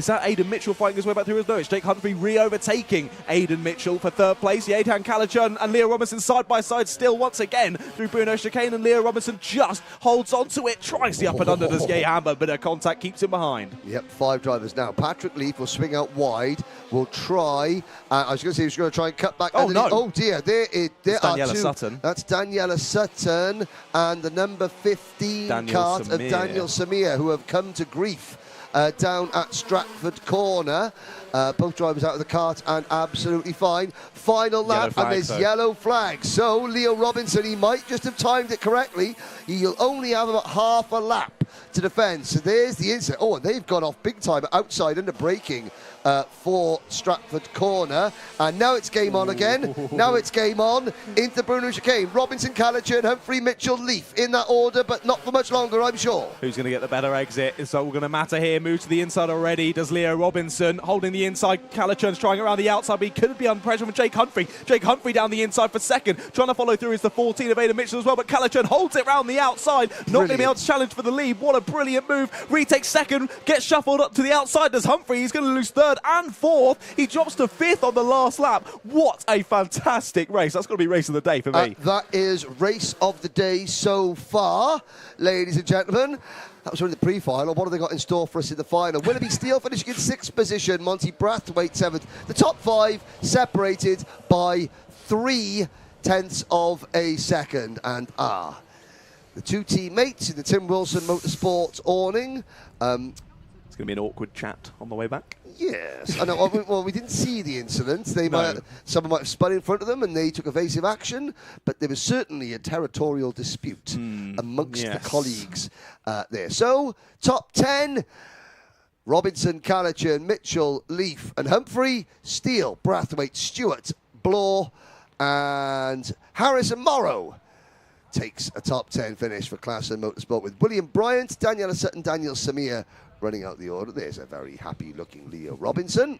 that Aiden Mitchell fighting his way back through? No, it's Jake Humphrey re-overtaking Aiden Mitchell for third place. Yehan Callaghan and Leah Robinson side by side still once again through Bruno chicane, and Leah Robinson just holds on to it, tries the up and under, does Yehan, but a bit of contact keeps him behind. Yep, 5 drivers now. Patrick Leaf will swing out wide, will try, I was going to say he was going to try and cut back. Oh, no. Oh dear, there are Daniela 2. Sutton. That's Daniela Sutton and the number 15 Kart of Daniel Samir, who have come to grief down at Stratford Corner. Both drivers out of the kart and absolutely fine. Final lap, and there's yellow flag. So Leo Robinson, he might just have timed it correctly. He'll only have about half a lap to defend. So there's the incident. Oh, and they've gone off big time outside under braking for Stratford Corner. And now it's game on again. Now it's game on into Bruno chicane. Robinson, Callaghan, Humphrey, Mitchell, Leaf in that order, but not for much longer, I'm sure. Who's going to get the better exit? It's all going to matter here. Move to the inside already. Does Leo Robinson holding the inside? Callaghan's trying around the outside, but he could be under pressure from Jake Humphrey. Jake Humphrey down the inside for second. Trying to follow through is the 14 of Aiden Mitchell as well, but Callaghan holds it round the outside. Not going to be able to challenge for the lead. What a brilliant move. Retakes second, gets shuffled up to the outside. Does Humphrey? He's going to lose third and fourth. He drops to 5th on the last lap. What a fantastic race. That's going to be race of the day for me. That is race of the day so far, ladies and gentlemen. That was only the pre-final. What have they got in store for us in the final? Willoughby Steele finishing in 6th position. Monty Brathwaite 7th. The top 5 separated by 0.3 of a second. And the 2 teammates in the Tim Wilson Motorsports awning. It's going to be an awkward chat on the way back. Yes, I know. Well, we didn't see the incident. Someone might have spun in front of them and they took evasive action, but there was certainly a territorial dispute amongst the colleagues there. So, top 10, Robinson, Callaghan, Mitchell, Leaf and Humphrey, Steele, Brathwaite, Stewart, Bloor and Harris and Morrow takes a top 10 finish for Klassen Motorsport with William Bryant, Daniela Sutton, Daniel Samir running out the order. There's a very happy looking Leo Robinson.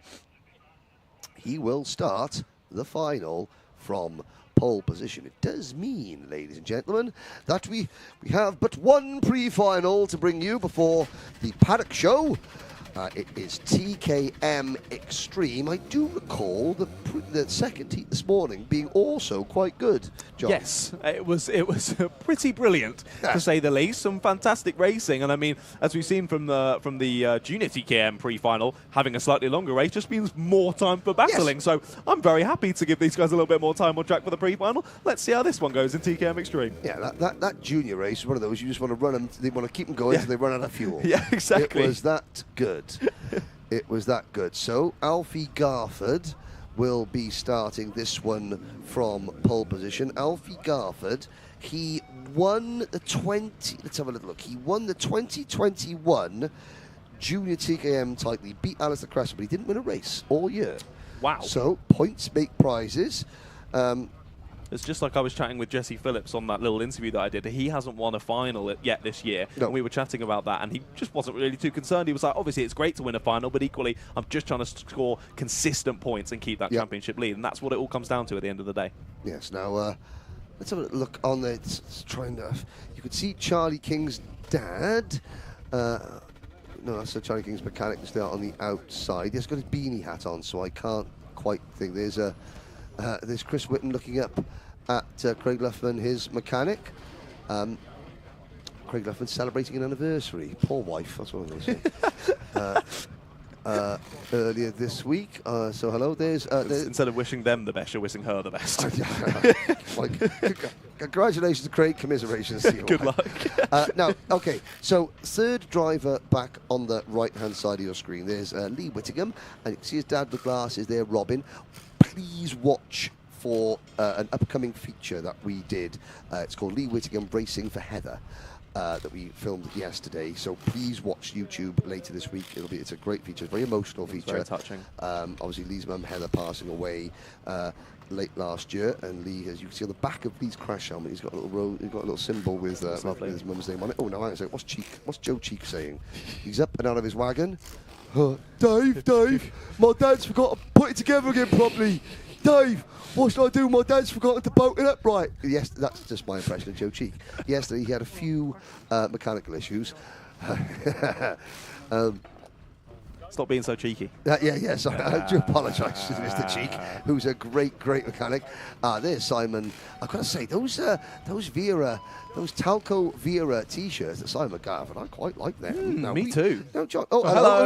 He will start the final from pole position. It does mean, ladies and gentlemen, that we have but one pre-final to bring you before the Paddock show. It is TKM Extreme. I do recall the second heat this morning being also quite good, John. Yes, it was pretty brilliant, to say the least. Some fantastic racing, and I mean, as we've seen from the junior TKM pre-final, having a slightly longer race just means more time for battling. Yes. So I'm very happy to give these guys a little bit more time on track for the pre-final. Let's see how this one goes in TKM Extreme. Yeah, that junior race is one of those you just want to run them. They want to keep them going until they run out of fuel. Yeah, exactly. It was that good. It was that good. So Alfie Garford will be starting this one from pole position. Alfie Garford, he won the 20. Let's have a little look. He won the 2021 Junior TKM title. He beat Alistair Cresswell, but he didn't win a race all year. Wow. So points make prizes. It's just like I was chatting with Jesse Phillips on that little interview that I did. He hasn't won a final yet this year. No. And we were chatting about that, and he just wasn't really too concerned. He was like, obviously, it's great to win a final, but equally, I'm just trying to score consistent points and keep that championship lead. And that's what it all comes down to at the end of the day. Yes. Now, let's have a look on there. It's trying to... You could see Charlie King's dad. No, that's Charlie King's mechanic is there on the outside. He's got his beanie hat on, so I can't quite think. There's Chris Whitten looking up at Craig Luffman, his mechanic. Craig Luffman celebrating an anniversary. Poor wife, that's what I'm going to say. Earlier this week. So hello, there's... Instead of wishing them the best, you're wishing her the best. Congratulations, Craig. Commiserations to you. Good luck. Now, okay, so third driver back on the right-hand side of your screen. There's Lee Whittingham, and you can see his dad with glasses there, Robin. Please watch for an upcoming feature that we did. It's called Lee Whittingham Racing for Heather. That we filmed yesterday, so please watch YouTube later this week. It's a great feature, very emotional feature. Very touching. Obviously, Lee's mum Heather passing away late last year, and Lee, as you can see on the back of Lee's crash helmet, he's got a little symbol with his mum's name on it. Oh, no, hang on a second. What's Joe Cheek saying? He's up and out of his wagon. Dave, my dad's forgot to put it together again properly. Dave, what should I do? My dad's forgotten to bolt it up right. Yes, that's just my impression of Joe Cheek. Yesterday he had a few mechanical issues. Stop being so cheeky. Sorry, I do apologise to Mr. Cheek, who's a great mechanic. There's Simon. I've got to say, those Talco Vera T-shirts that Simon gave, I quite like them. Me too. No, John. Oh, hello.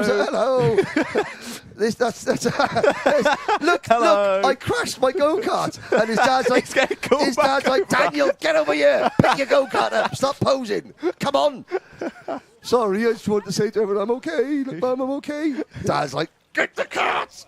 Look, I crashed my go-kart, and his dad's like, Daniel, get over here, pick your go-kart up, stop posing, come on. Sorry, I just wanted to say to everyone, I'm okay. Look, Mum, I'm okay. Dad's like, get the carts!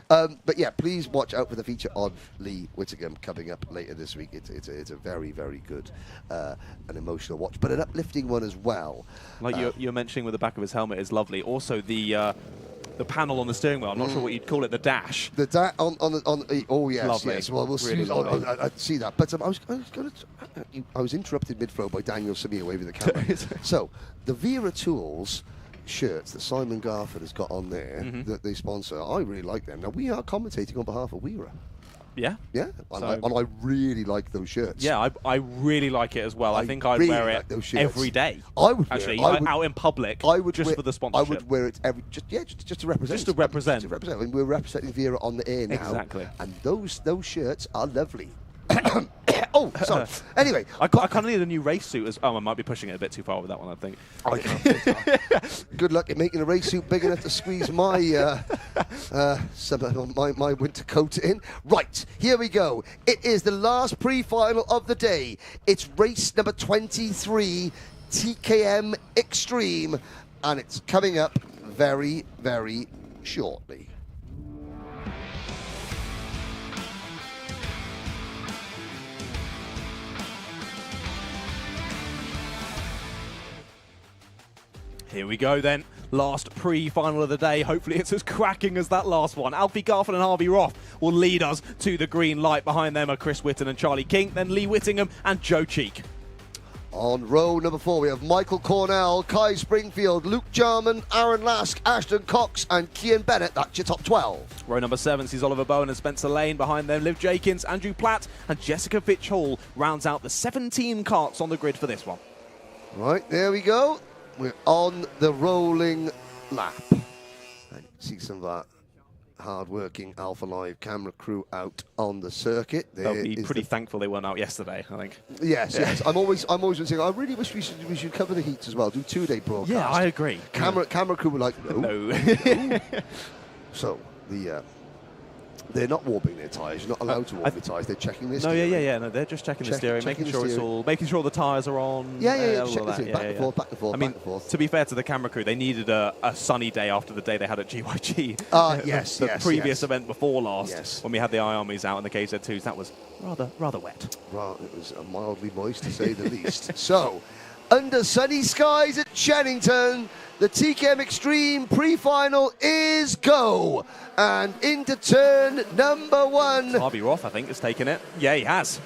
But yeah, please watch out for the feature on Lee Whittingham coming up later this week. It's a very, very good and emotional watch, but an uplifting one as well. Like you're mentioning with the back of his helmet is lovely. Also the panel on the steering wheel. I'm not sure what you'd call it. The dash. The dash on oh yes, lovely. Yes. Well, we'll really see. I see that. But I was interrupted mid-flow by Daniel Samir waving the camera. So the Vera Tools shirts that Simon Garford has got on there that they sponsor, I really like them. Now we are commentating on behalf of Wera. Yeah. Yeah, and I really like those shirts. Yeah, I really like it as well. I think I'd really wear like it every day. I would actually out in public. For the sponsorship. I would wear it just to represent. Just to represent. I mean, we're representing Vera on the air now. Exactly. And those shirts are lovely. Oh, sorry. Anyway, I kind of need a new race suit. I might be pushing it a bit too far with that one, I think. Good luck at making a race suit big enough to squeeze my my winter coat in. Right, here we go. It is the last pre-final of the day. It's race number 23, TKM Extreme, and it's coming up very, very shortly. Here we go then. Last pre-final of the day. Hopefully it's as cracking as that last one. Alfie Garford and Harvey Roth will lead us to the green light. Behind them are Chris Whitten and Charlie King, then Lee Whittingham and Joe Cheek. On row number 4, we have Michael Cornell, Kai Springfield, Luke Jarman, Aaron Lask, Ashton Cox, and Kian Bennett. That's your top 12. Row number 7 sees Oliver Bowen and Spencer Lane. Behind them, Liv Jenkins, Andrew Platt, and Jessica Fitch-Hall rounds out the 17 karts on the grid for this one. Right, there we go. We're on the rolling lap. And you can see some of that hard-working Alpha Live camera crew out on the circuit. They'll be pretty thankful they weren't out yesterday, I think. Yes, yes. I'm always saying, I really wish we should cover the heats as well, do 2-day broadcast. Yeah, I agree. Camera crew were like, no. No. So, they're not warming their tyres. You're not allowed to warm the tyres. They're checking this. No, yeah. No, they're just checking the steering, making sure it's all, making sure the tyres are on. Yeah. All Check that. back and forth, back and forth, I mean, back and forth. to be fair to the camera crew, they needed a sunny day after the day they had at GYG. Yes, the yes, previous yes. event before last, Yes. when we had the IAMEs out and the KZ2s, that was rather wet. Well, it was mildly moist, to say the least. So, under sunny skies at Shenington, the TKM Extreme Pre-final is go. And into turn number 1. Harvey Roth, I think, has taken it. Yeah, he has.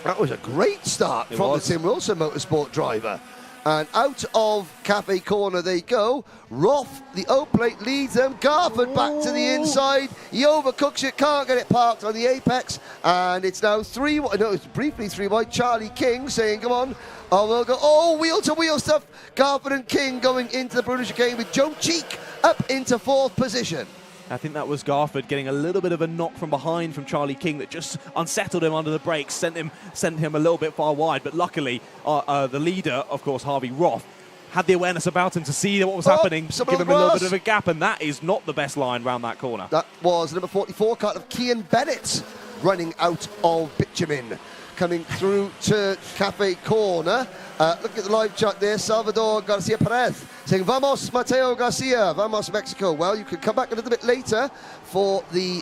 That was a great start from the Tim Wilson Motorsport driver. And out of Cafe Corner they go. Roth, the O-plate, leads them. Garford back to the inside. He overcooks it, can't get it parked on the apex. And it's now 3 wide. No, it's briefly 3 wide. Charlie King saying, come on. Oh, we'll go. Oh, wheel-to-wheel stuff. Garford and King going into the Bruno chicane with Joe Cheek up into 4th position. I think that was Garford getting a little bit of a knock from behind from Charlie King that just unsettled him under the brakes, sent him a little bit far wide. But luckily, the leader, of course, Harvey Roth, had the awareness about him to see what was happening, give him a little bit of a gap, and that is not the best line round that corner. That was number 44 kart of Kian Bennett running out of bitumen. Coming through to Cafe Corner. Look at the live chat there. Salvador Garcia Perez saying, Vamos, Mateo Garcia. Vamos, Mexico. Well, you could come back a little bit later for the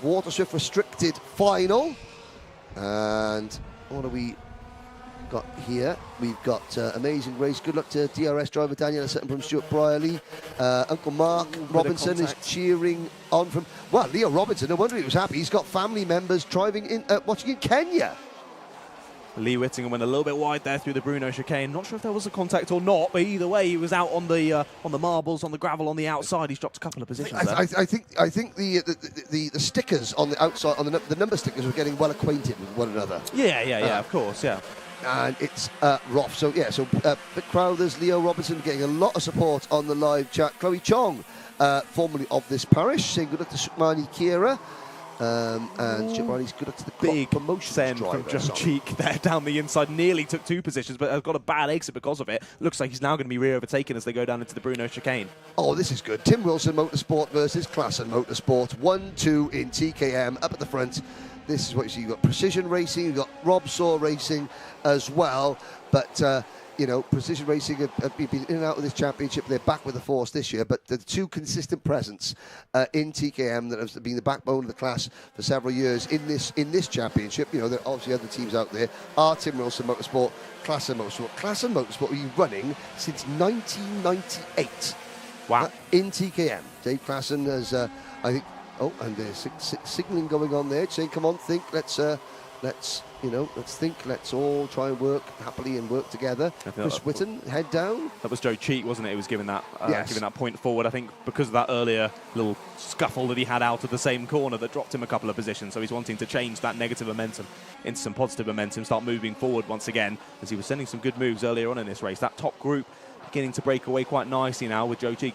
Watershift Restricted Final. And what do we got here? We've got amazing race. Good luck to DRS driver Daniela Sutton from Stuart Brierley. Uncle Mark Robinson is cheering on from... Well, Leo Robinson, no wonder he was happy. He's got family members driving in, watching in Kenya. Lee Whittingham went a little bit wide there through the Bruno chicane. Not sure if there was a contact or not, but either way, he was out on the marbles, on the gravel, on the outside. He's dropped a couple of positions there. I think the stickers on the outside, on the number stickers, were getting well acquainted with one another. Yeah, of course, yeah. And it's Roth. So Vic Crowthers, Leo Robinson getting a lot of support on the live chat. Chloe Chong, formerly of this parish, saying good luck to Sukmani Kira. And Chip Riley's good luck to the big promotions send driver. from Joe Cheek there down the inside. Nearly took 2 positions, but has got a bad exit because of it. Looks like he's now going to be re-overtaken as they go down into the Bruno chicane. Oh, this is good. Tim Wilson Motorsport versus Klassen Motorsport. 1-2 in TKM up at the front. This is what you see. You've got Precision Racing, you've got Rob Saw Racing as well. But, Precision Racing have been in and out of this championship. They're back with the force this year. But the 2 consistent presence in TKM that have been the backbone of the class for several years in this championship, there are obviously other teams out there, are Tim Wilson Motorsport, Klassen Motorsport. Klassen Motorsport will be running since 1998. Wow. In TKM. Dave Klassen has, I think... Oh, and there's signalling going on there, saying, "Come on, think. Let's think. Let's all try and work happily and work together." Chris Whitten, head down. That was Joe Cheek, wasn't it? He was giving that point forward. I think because of that earlier little scuffle that he had out of the same corner that dropped him a couple of positions. So he's wanting to change that negative momentum into some positive momentum, start moving forward once again, as he was sending some good moves earlier on in this race. That top group beginning to break away quite nicely now with Joe Cheek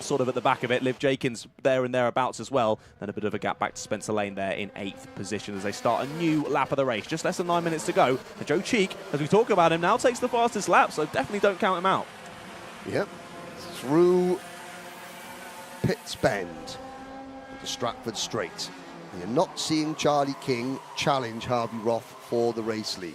sort of at the back of it. Liv Jenkins there and thereabouts as well. Then a bit of a gap back to Spencer Lane there in 8th position as they start a new lap of the race. Just less than 9 minutes to go. And Joe Cheek, as we talk about him now, takes the fastest lap, so definitely don't count him out. Yep. Through Pitts Bend to Stratford Straight. You're not seeing Charlie King challenge Harvey Roth for the race lead.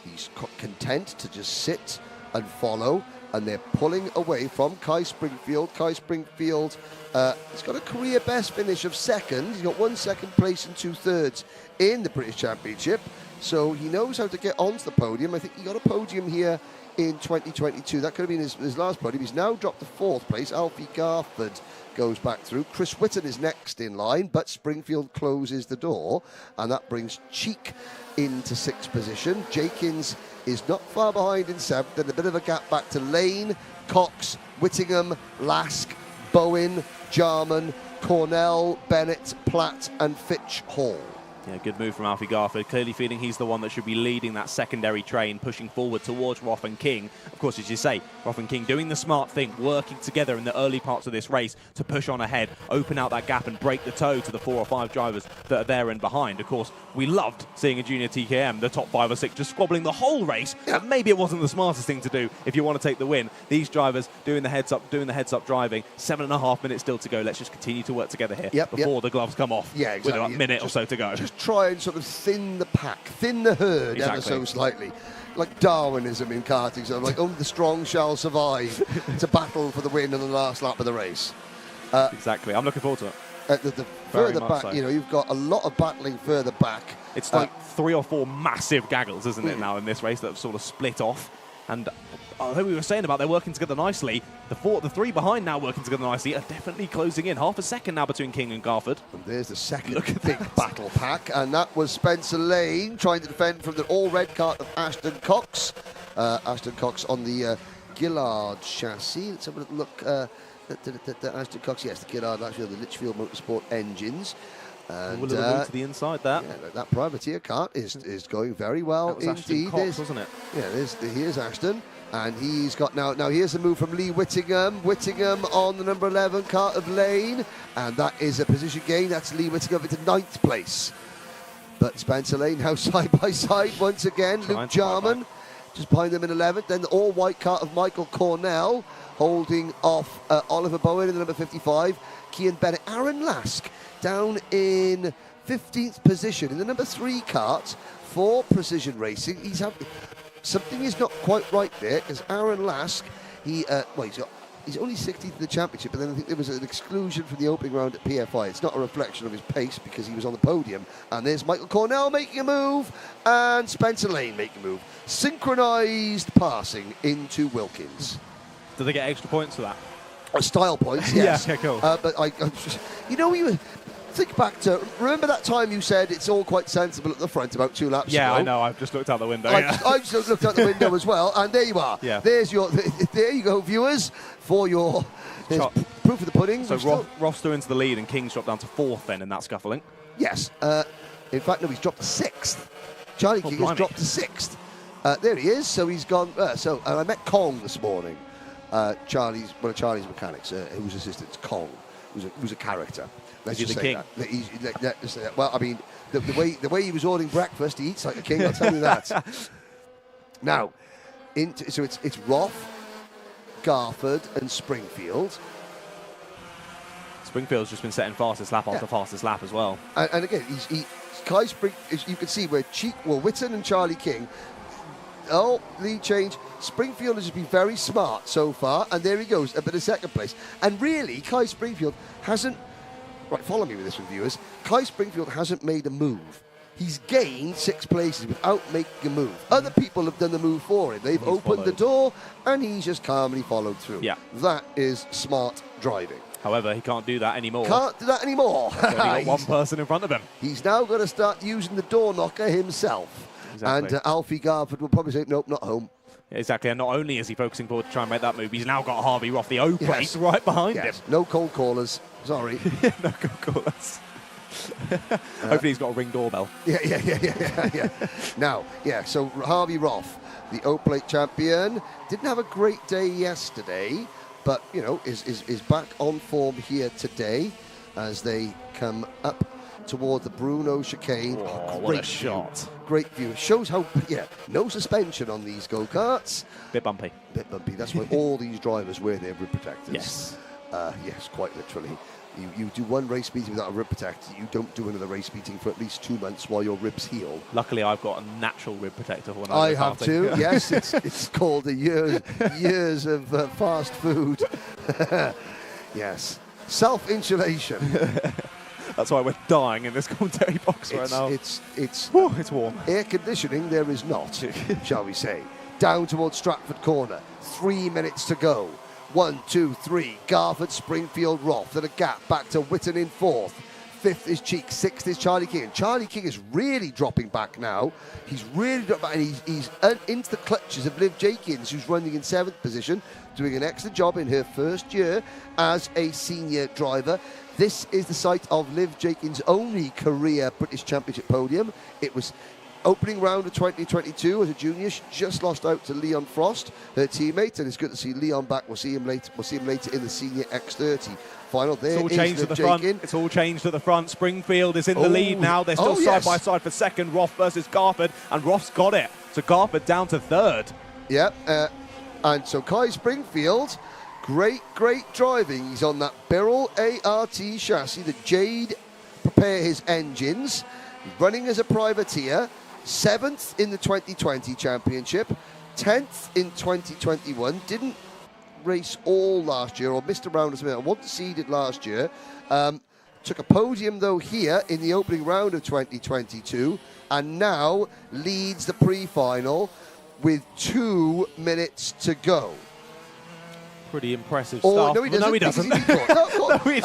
He's content to just sit and follow, and they're pulling away from Kai Springfield. Kai Springfield has got a career best finish of 2nd. He's got 1 second place and 2/3 in the British Championship. so he knows how to get onto the podium. I think he got a podium here in 2022. That could have been his last podium. He's now dropped to 4th place. Alfie Garford goes back through. Chris Whitton is next in line, but Springfield closes the door, and that brings Cheek into 6th position. Jakins is not far behind in 7th, then a bit of a gap back to Lane, Cox, Whittingham, Lask, Bowen, Jarman, Cornell, Bennett, Platt and Fitch Hall. Yeah, good move from Alfie Garford. Clearly feeling he's the one that should be leading that secondary train, pushing forward towards Roth and King. Of course, as you say, Roth and King doing the smart thing, working together in the early parts of this race to push on ahead, open out that gap and break the toe to the 4 or 5 drivers that are there and behind. Of course, we loved seeing a junior TKM, the top 5 or 6, just squabbling the whole race. Yeah. Maybe it wasn't the smartest thing to do if you want to take the win. These drivers doing the heads up driving. 7.5 minutes still to go. Let's just continue to work together here before the gloves come off. Yeah, exactly. With a minute or so to go. Just try and sort of thin the pack, thin the herd ever so slightly. Like Darwinism in karting, so like only the strong shall survive to battle for the win in the last lap of the race. Exactly. I'm looking forward to it. The further back, so. You've got a lot of battling further back. It's like 3 or 4 massive gaggles, isn't it, now in this race that have sort of split off. And I think we were saying about they're working together nicely. The 3 behind now working together nicely are definitely closing in. Half a second now between King and Garford. And there's the second big battle pack, and that was Spencer Lane trying to defend from the all-red kart of Ashton Cox. Ashton Cox on the Gillard chassis. Let's have a look. Ashton Cox, yes, the Gillard, actually the Litchfield Motorsport engines. And, a little move to the inside there. Yeah, that privateer kart is going very well that was indeed. Ashton Cox, wasn't it? Yeah, here's Ashton. And he's got now here's a move from Lee Whittingham. Whittingham on the number 11 kart of Lane. And that is a position gain. That's Lee Whittingham into 9th place. But Spencer Lane now side by side once again. Luke Jarman just behind them in 11th. Then the all-white kart of Michael Cornell holding off Oliver Bowen in the number 55. Kian Bennett. Aaron Lask down in 15th position in the number 3 kart for Precision Racing. Something is not quite right there, because Aaron Lask, he's only 60th in the championship, but then I think there was an exclusion from the opening round at PFI. It's not a reflection of his pace because he was on the podium. And there's Michael Cornell making a move, and Spencer Lane making a move. Synchronised passing into Wilkins. Do they get extra points for that? Style points, yes. Yeah, cool. But think back to, remember that time you said it's all quite sensible at the front about 2 laps ago? Yeah, I know. I've just looked out the window. I just looked out the window as well, and there you are. Yeah. There you go, viewers, for your proof of the pudding. So Ross threw into the lead, and King's dropped down to 4th then in that scuffling. Yes. In fact, no, he's dropped to 6th. Charlie King has dropped to 6th. There he is. So he's gone. I met Kong this morning. One of Charlie's mechanics, whose assistant's Kong, who's a character. Let's just say that. Well, I mean, the way he was ordering breakfast, he eats like a king. I'll tell you that. Now, so it's Roth, Garford, and Springfield. Springfield's just been setting fastest lap after fastest lap as well. And again, Kai Spring. You can see where Whitton and Charlie King. Oh, lead change. Springfield has just been very smart so far, and there he goes, a bit of 2nd place. And really, Kai Springfield hasn't. Right, follow me with this, viewers. Kai Springfield hasn't made a move. He's gained 6 places without making a move. Other people have done the move for him. They've opened the door, and he's just calmly followed through. Yeah. That is smart driving. However, he can't do that anymore. Can't do that anymore. He's only got one person in front of him. He's now got to start using the door knocker himself. Exactly. And Alfie Garford will probably say, nope, not home. Exactly, and not only is he focusing forward to try and make that move, he's now got Harvey Roth, the O-plate, right behind him. No cold callers, sorry. No cold callers. Hopefully he's got a Ring doorbell. Yeah. Now, so Harvey Roth, the O-plate champion, didn't have a great day yesterday, but, is back on form here today as they come up toward the Bruno chicane. Oh, what a shot. Great view. It shows how, no suspension on these go-karts. Bit bumpy. That's why all these drivers wear their rib protectors. Yes. Yes, quite literally. You do one race meeting without a rib protector, you don't do another race meeting for at least 2 months while your ribs heal. Luckily, I've got a natural rib protector when I have too. Yes, it's called the years of fast food. Yes. Self-insulation. That's why we're dying in this commentary box right now. It's warm. Air conditioning there is not, shall we say. Down towards Stratford Corner. 3 minutes to go. 1, 2, 3. Garford, Springfield, Roth. Then a gap back to Witten in 4th. 5th is Cheek. 6th is Charlie King. And Charlie King is really dropping back now. He's really dropping back, and he's into the clutches of Liv Jenkins, who's running in 7th position, doing an excellent job in her first year as a senior driver. This is the site of Liv Jenkins' only career British Championship podium. It was opening round of 2022 as a junior. She just lost out to Leon Frost, her teammate, and it's good to see Leon back. We'll see him later. We'll see him later in the senior X30 final. There it's all changed at the front. It's all changed at the front. Springfield is in the lead now. They're still side by side for second. Roth versus Garford, and Roth's got it. So Garford down to third. Yep. And so Kai Springfield, great driving. He's on that Birrell ART chassis. The Jade prepare his engines. He's running as a privateer. 7th in the 2020 championship, 10th in 2021. Didn't race all last year, or missed a round or something. I wasn't seeded last year. Took a podium though here in the opening round of 2022, and now leads the pre-final with 2 minutes to go. Pretty impressive stuff. No, he doesn't. No, he doesn't.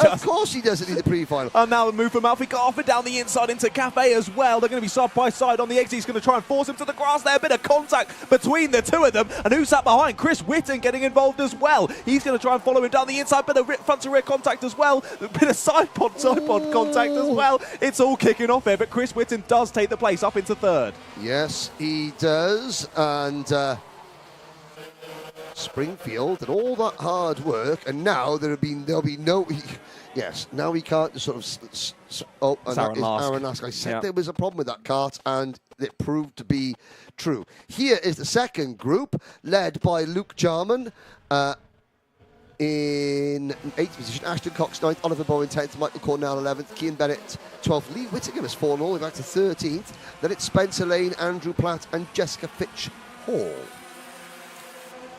Of course he doesn't in the pre-final. And now the move from Alfie Garford down the inside into Cafe as well. They're going to be side by side on the exit. He's going to try and force him to the grass there. A bit of contact between the two of them. And who's sat behind? Chris Witten getting involved as well. He's going to try and follow him down the inside. Bit of front to rear contact as well. A bit of side pod contact as well. It's all kicking off here, but Chris Witten does take the place up into third. Yes, he does. And Springfield and all that hard work, and now there'll be no. Yes, now he can't just sort of. And that is Aaron Lask. I said there was a problem with that kart, and it proved to be true. Here is the second group, led by Luke Jarman. In 8th position, Ashton Cox 9th, Oliver Bowen 10th, Michael Cornell 11th, Cian Bennett 12th, Lee Whittingham has fallen all the way back to 13th. Then it's Spencer Lane, Andrew Platt, and Jessica Fitch Hall.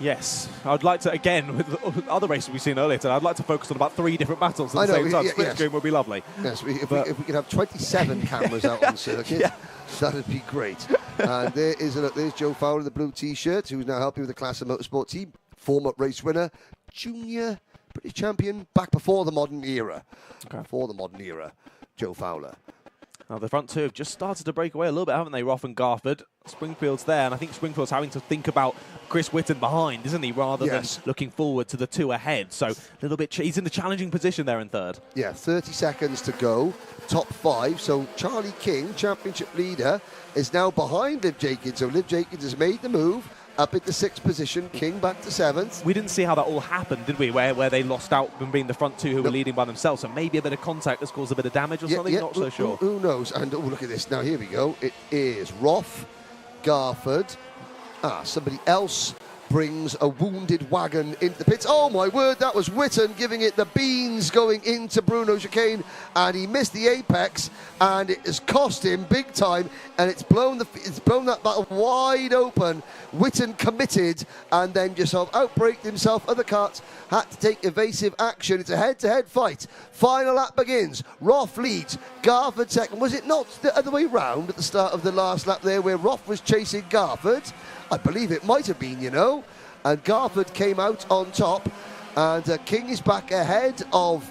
Yes, I'd like to, again, with other races we've seen earlier today, I'd like to focus on about 3 different battles at the same time. Split screen would be lovely. Yes, if we could have 27 cameras out on circuit, that'd be great. And there's Joe Fowler in the blue T-shirt, who's now helping with the Classic Motorsport team. Former race winner, junior British champion, back before the modern era. Okay. Before the modern era, Joe Fowler. Now, the front two have just started to break away a little bit, haven't they, Roth and Garford? Springfield's there, and I think Springfield's having to think about Chris Witten behind, isn't he, rather than looking forward to the 2 ahead. So, a little bit, he's in the challenging position there in third. Yeah, 30 seconds to go, top 5. So, Charlie King, championship leader, is now behind Liv Jenkins. So, Liv Jenkins has made the move. Up into 6th position, King back to 7th. We didn't see how that all happened, did we? Where they lost out from being the front 2 who were leading by themselves. So maybe a bit of contact has caused a bit of damage or something. Not so sure. Who knows? And look at this. Now here we go. It is Roth, Garford. Somebody else brings a wounded wagon into the pits. Oh my word, that was Witten giving it the beans going into Bruno Chicane, and he missed the apex, and it has cost him big time, and it's blown that battle wide open. Witten committed and then just sort of outbraked himself. Other karts had to take evasive action. It's a head-to-head fight. Final lap begins. Roth leads, Garford second. Was it not the other way round at the start of the last lap there where Roth was chasing Garford? I believe it might have been, you know. And Garford came out on top. And King is back ahead of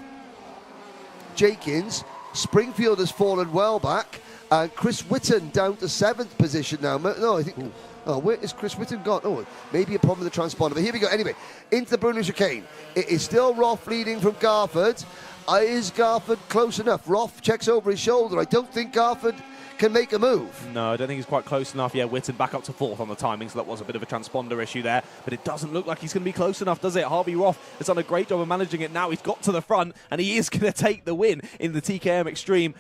Jenkins. Springfield has fallen well back. And Chris Witten down to 7th position now. No, I think... Ooh. Oh, where is Chris Witten gone? Oh, maybe a problem with the transponder. But here we go. Anyway, into the Bruno Chicane. It is still Roth leading from Garford. Is Garford close enough? Roth checks over his shoulder. I don't think Garford can make a move. No, I don't think he's quite close enough. Yeah, Witten back up to 4th on the timing, so that was a bit of a transponder issue there. But it doesn't look like he's going to be close enough, does it? Harvey Roth has done a great job of managing it now. He's got to the front, and he is going to take the win in the TKM Extreme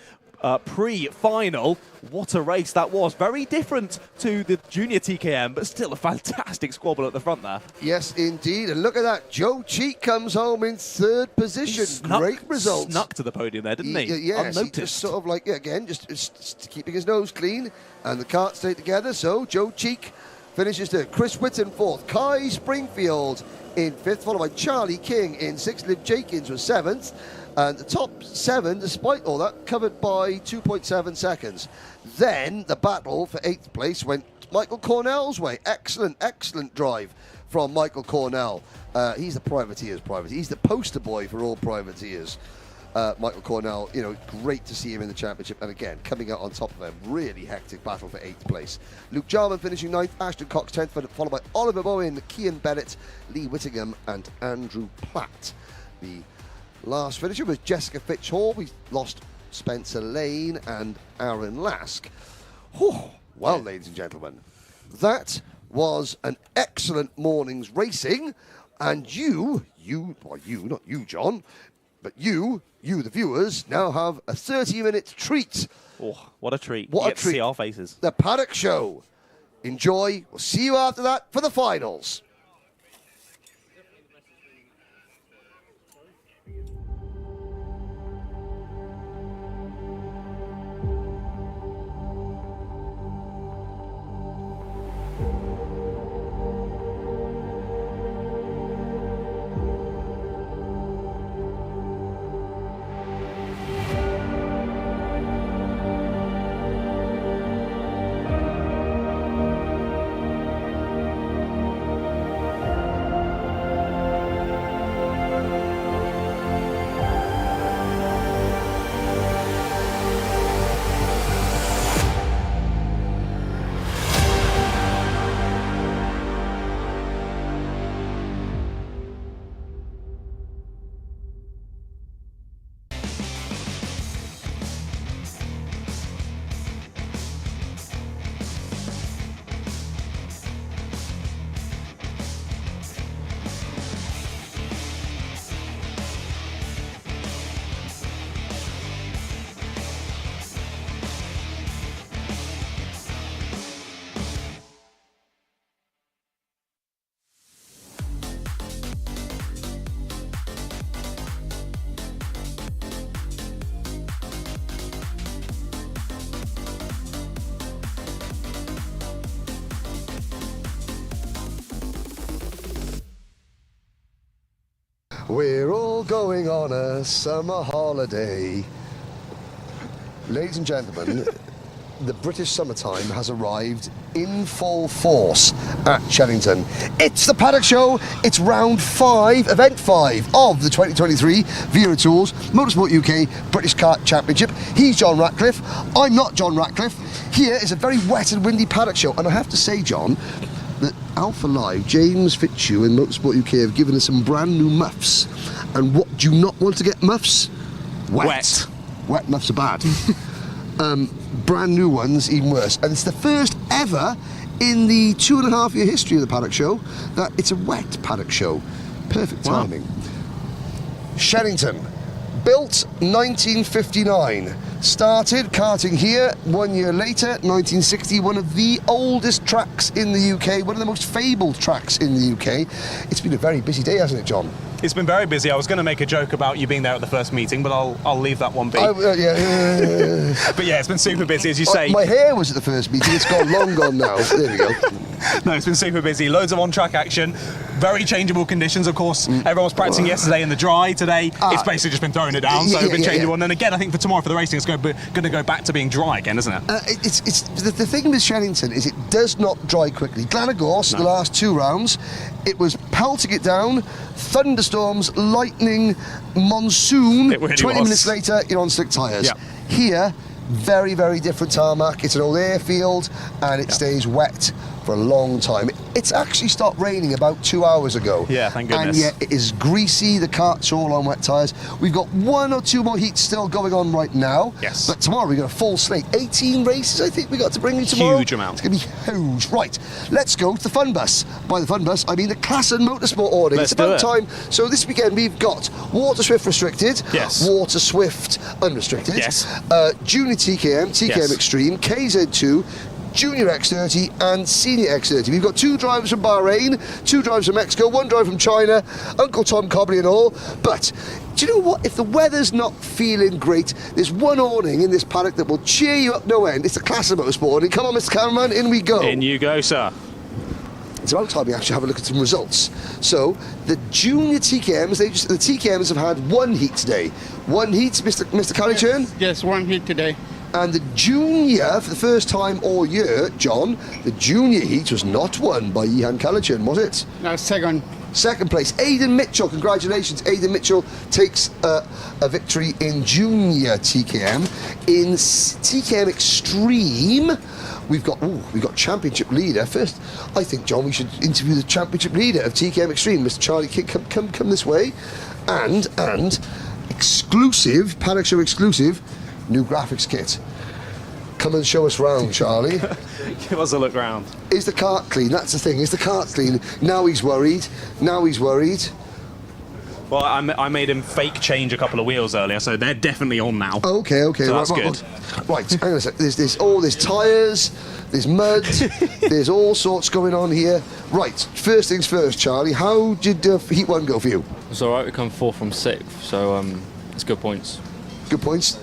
Pre-final. What a race that was. Very different to the junior TKM, but still a fantastic squabble at the front there. Yes, indeed. And look at that. Joe Cheek comes home in 3rd position. Great result. Snuck to the podium there, didn't he? Yes, unnoticed. He just sort of like, again, just keeping his nose clean. And the karts stay together. So Joe Cheek finishes third. Chris Witten 4th. Kai Springfield in 5th, followed by Charlie King in 6th. Liv Jenkins was 7th. And the top 7, despite all that, covered by 2.7 seconds. Then the battle for 8th place went Michael Cornell's way. Excellent, excellent drive from Michael Cornell. He's the privateer's privateer. He's the poster boy for all privateers. Michael Cornell, you know, great to see him in the championship. And again, coming out on top of a really hectic battle for 8th place. Luke Jarman finishing 9th, Ashton Cox 10th, followed by Oliver Bowen, Cian Bennett, Lee Whittingham, and Andrew Platt. The last finisher was Jessica Fitch-Hall. We lost Spencer Lane and Aaron Lask. Whew. Well, ladies and gentlemen, that was an excellent morning's racing. And not you, John, but you, the viewers, now have a 30-minute treat. Oh, what a treat. What you a get treat. to see our faces. The Paddock Show. Enjoy. We'll see you after that for the finals. We're all going on a summer holiday. Ladies and gentlemen, the British summertime has arrived in full force at Shenington. It's the Paddock Show. It's round 5, event 5 of the 2023 Wera Tools Motorsport UK British Kart Championship. He's John Ratcliff. I'm not John Ratcliff. Here is a very wet and windy Paddock Show, and I have to say, John, that Alpha Live, James Fitzhugh and Motorsport UK have given us some brand new muffs. And what do you not want to get muffs? Wet. Wet muffs are bad. Brand new ones, even worse. And it's the first ever in the 2.5-year history of the Paddock Show that it's a wet Paddock Show. Perfect timing. Shenington, built 1959. Started karting here 1 year later, 1960, one of the oldest tracks in the UK, one of the most fabled tracks in the UK. It's been a very busy day, hasn't it, John? It's been very busy. I was going to make a joke about you being there at the first meeting, but I'll leave that one be. But yeah, it's been super busy, as you say. My hair was at the first meeting. It's long gone now. There we go. No, it's been super busy. Loads of on-track action. Very changeable conditions, of course. Everyone was practicing yesterday in the dry. Today, it's basically just been throwing it down, so it's been changeable. And then again, I think for tomorrow, for the racing, it's going to go back to being dry again, isn't it? It's the thing with Shenington is it does not dry quickly. Glenagorse, the last 2 rounds, it was pelting it down, thunderstorms, lightning, monsoon. It really 20 was. minutes later, you're on slick tyres. Yeah. Here, very, very different tarmac. It's an old airfield, and it stays wet for a long time. It's actually stopped raining about 2 hours ago. Yeah, thank goodness. And yet it is greasy. The karts are all on wet tyres. We've got 1 or 2 more heats still going on right now. Yes. But tomorrow we've got a full slate. 18 races, I think we got to bring you tomorrow. Huge amount. It's going to be huge. Right, let's go to the fun bus. By the fun bus, I mean the Class and Motorsport awning. Let's It's about do it. time. So this weekend we've got Water Swift Restricted, Yes. Water Swift Unrestricted, Yes. Junior TKM, TKM Yes. Extreme, KZ2, Junior X30 and Senior X30. We've got 2 drivers from Bahrain, 2 drivers from Mexico, 1 driver from China, Uncle Tom Cobley and all. But do you know what? If the weather's not feeling great, there's one awning in this paddock that will cheer you up no end. It's the Class of Motorsport awning. Come on, Mr. Cameraman, in we go. In you go, sir. it's about time we actually have a look at some results. So, the junior TKMs, the TKMs have had one heat today. One heat, Mr. Carrichurn? Yes, one heat today. And the junior, for the first time all year, John, the junior heat was not won by Ihan Carrichurn, was it? No, second. Second place, Aidan Mitchell. Congratulations, Aidan Mitchell takes a victory in junior TKM. In TKM Extreme, we've got championship leader. First, I think, John, we should interview the championship leader of TKM Extreme, Mr. Charlie King. Come this way, and exclusive Paddock Show exclusive new graphics kit. Come and show us round, Charlie. Give us a look round. Is the cart clean? That's the thing. Is the cart clean? Now he's worried. Well, I made him fake change a couple of wheels earlier, so they're definitely on now. Okay. So that's good. Right, hang on a sec. There's tyres, there's mud, there's all sorts going on here. Right, first things first, Charlie. How did Heat 1 go for you? It's all right. We come 4th from 6th, so it's good points. Good points.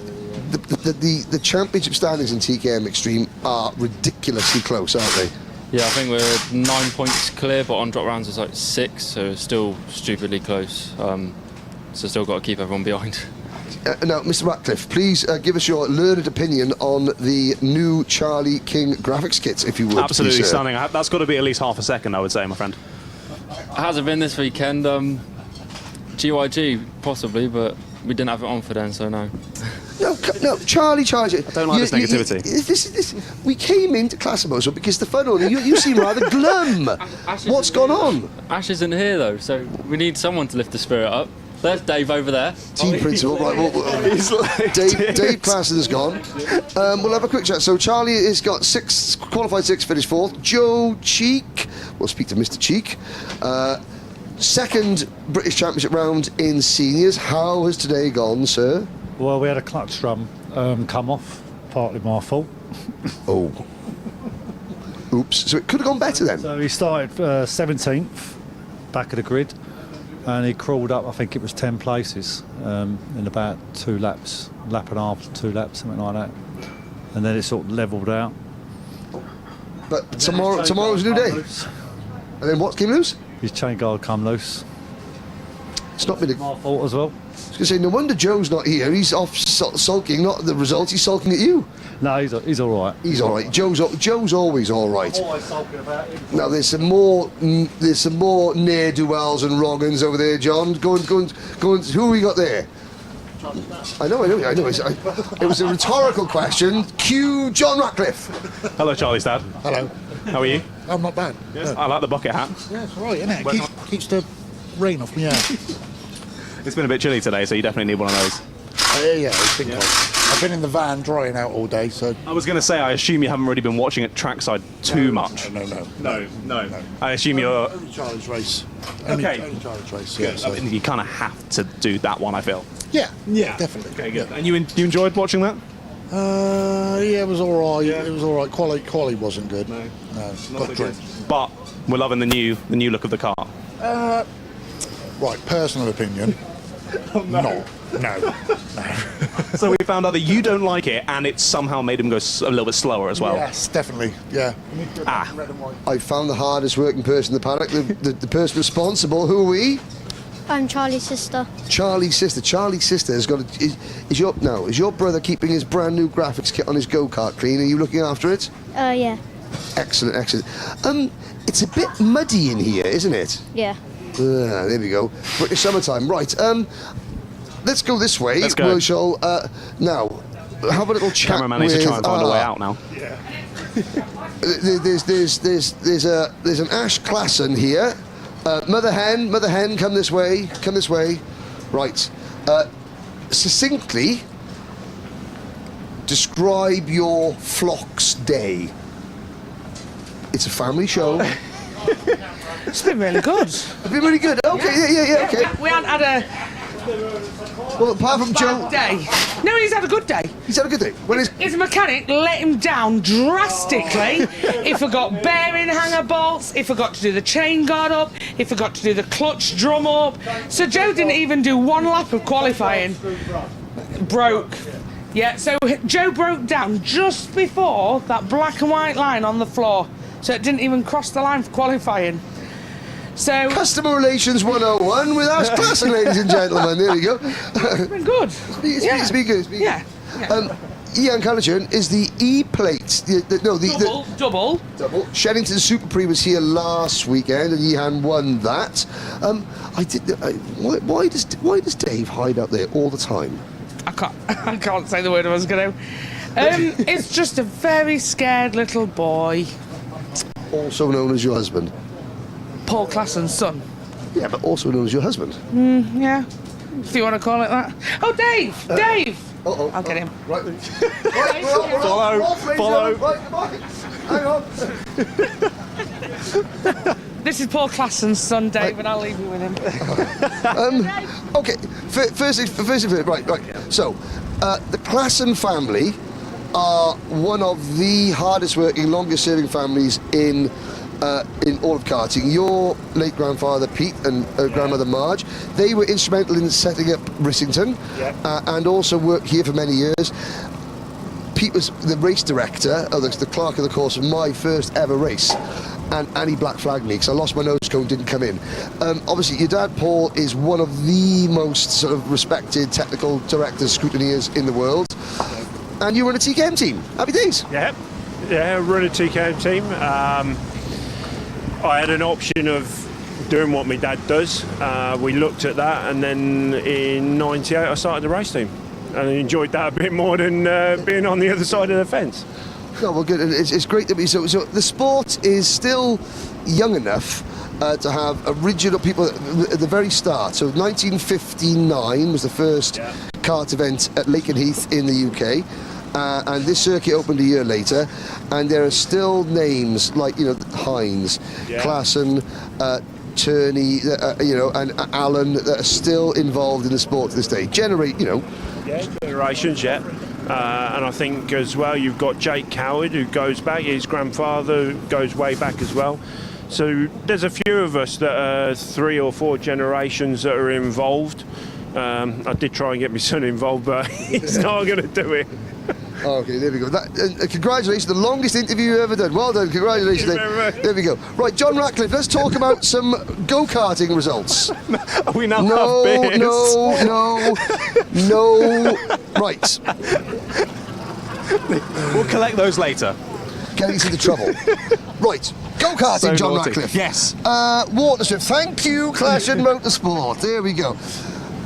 The championship standings in TKM Extreme are ridiculously close, aren't they? Yeah, I think we're 9 points clear, but on drop rounds it's like 6, so it's still stupidly close. So still got to keep everyone behind. Now, Mr. Ratcliff, please give us your learned opinion on the new Charlie King graphics kits, if you would. Absolutely please, stunning. That's got to be at least half a second, I would say, my friend. It hasn't been this weekend. GYG possibly, but we didn't have it on for then, so no. No, Charlie. I don't like this negativity. This, we came into Classimoso because the fun only. You seem rather glum. What's gone on? Ash isn't here though, so we need someone to lift the spirit up. There's Dave over there. Team principal, right? Dave Classen has gone. We'll have a quick chat. So Charlie has got qualified 6th, finished 4th. Joe Cheek. We'll speak to Mr. Cheek. Second British Championship round in seniors. How has today gone, sir? Well, we had a clutch drum come off, partly my fault. Oh. Oops. So it could have gone better then. So he started 17th, back of the grid, and he crawled up, I think it was 10 places in about 2 laps, lap and a half, 2 laps, something like that. And then it sort of levelled out. But tomorrow's a new day. And then what came loose? His chain guard come loose. It's not been My fault as well. I was going to say, no wonder Joe's not here. He's off sulking, not at the results. He's sulking at you. No, he's all right. He's all right. Joe's always all right. Always sulking about him. Now there's some more ne'er-do-wells and wrong-uns over there, John. Go on. Who we got there? I know. It was a rhetorical question. Cue John Ratcliff. Hello, Charlie's dad. Hello. How are you? I'm not bad. Yes. I like the bucket hat. Yeah, it's all right, isn't it? Keeps the rain off me out. It's been a bit chilly today, so you definitely need one of those. Yeah, it's been cold. I've been in the van drying out all day, so... I was going to say, I assume you haven't really been watching at trackside too much. No. I assume you're... Only Charlie's race. Okay. Only Charlie's race, Good. yeah. So. I mean, you kind of have to do that one, I feel. Yeah, definitely. Okay, good. Yeah. And you enjoyed watching that? Yeah, it was all right. Yeah. It was all right. Quality wasn't good. No. Got drenched. But we're loving the new look of the car. Right, personal opinion. No. So we found out that you don't like it, and it somehow made him go a little bit slower as well. Yes, definitely. Yeah. I found the hardest working person in the paddock, the person responsible. Who are we? I'm Charlie's sister. Charlie's sister. Charlie's sister has got a... Is your brother keeping his brand new graphics kit on his go-kart clean? Are you looking after it? Yeah. Excellent. It's a bit muddy in here, isn't it? Yeah. There we go. British summertime. Right. Let's go this way. Let's go. We shall now have a little chat. Cameraman needs to try and find a way out now. Yeah. There's an Ash Classen here. Mother hen, come this way. Right. Succinctly describe your flock's day. It's a family show. It's been really good. It's been really good. Okay, yeah, okay. We haven't had a Well, apart from Joe... bad day. No, he's had a good day. He's had a good day. When His mechanic let him down drastically. He forgot bearing hanger bolts. He forgot to do the chain guard up. He forgot to do the clutch drum up. So Joe didn't even do one lap of qualifying. Broke. Yeah, so Joe broke down just before that black and white line on the floor. so it didn't even cross the line for qualifying. So Customer Relations 101 with Ash Classen, ladies and gentlemen. There we go. it's been good. It's been good. Yeah. Ian Callaghan is the E-plate. Double. Shenington Super Pre was here last weekend, and Ian won that. Why does Dave hide out there all the time? I can't say the word I was going to. It's just a very scared little boy. Also known as your husband. Paul Classen's son. Yeah, but also known as your husband. Yeah. If you want to call it that. Oh, Dave! Dave! Uh-oh. I'll get him. Right. Follow. Right, goodbye. Hang on. This is Paul Classen's son, Dave, and I'll leave you with him. Okay, first, right. So, the Classen family are one of the hardest working, longest serving families in all of karting. Your late grandfather Pete and grandmother Marge, they were instrumental in setting up Rissington, and also worked here for many years. Pete was the race director, the clerk of the course of my first ever race, and he black flagged me because I lost my nose cone, didn't come in. Obviously, your dad Paul is one of the most sort of respected technical directors, scrutineers in the world, and you run a TKM team. Happy days. Yeah, run a TKM team. I had an option of doing what my dad does. We looked at that, and then in '98 I started the race team, and I enjoyed that a bit more than being on the other side of the fence. No, well, good. It's great that so the sport is still young enough to have original people at the very start. So 1959 was the first kart event at Lakenheath in the UK. And this circuit opened a year later, and there are still names like Hines, Classen, Turney, and Allen that are still involved in the sport to this day. Generations, and I think as well you've got Jake Coward, who goes back. His grandfather goes way back as well. So there's a few of us that are 3 or 4 generations that are involved. I did try and get my son involved, but he's not going to do it. Okay, there we go. Congratulations, the longest interview you've ever done. Well done, congratulations. There we go. Right, John Ratcliff, let's talk about some go-karting results. We now have beers. No. Right. We'll collect those later. Getting into trouble. Right, go-karting, So John naughty. Ratcliff. Yes. Waterswift, thank you, Classen Motorsport. There we go.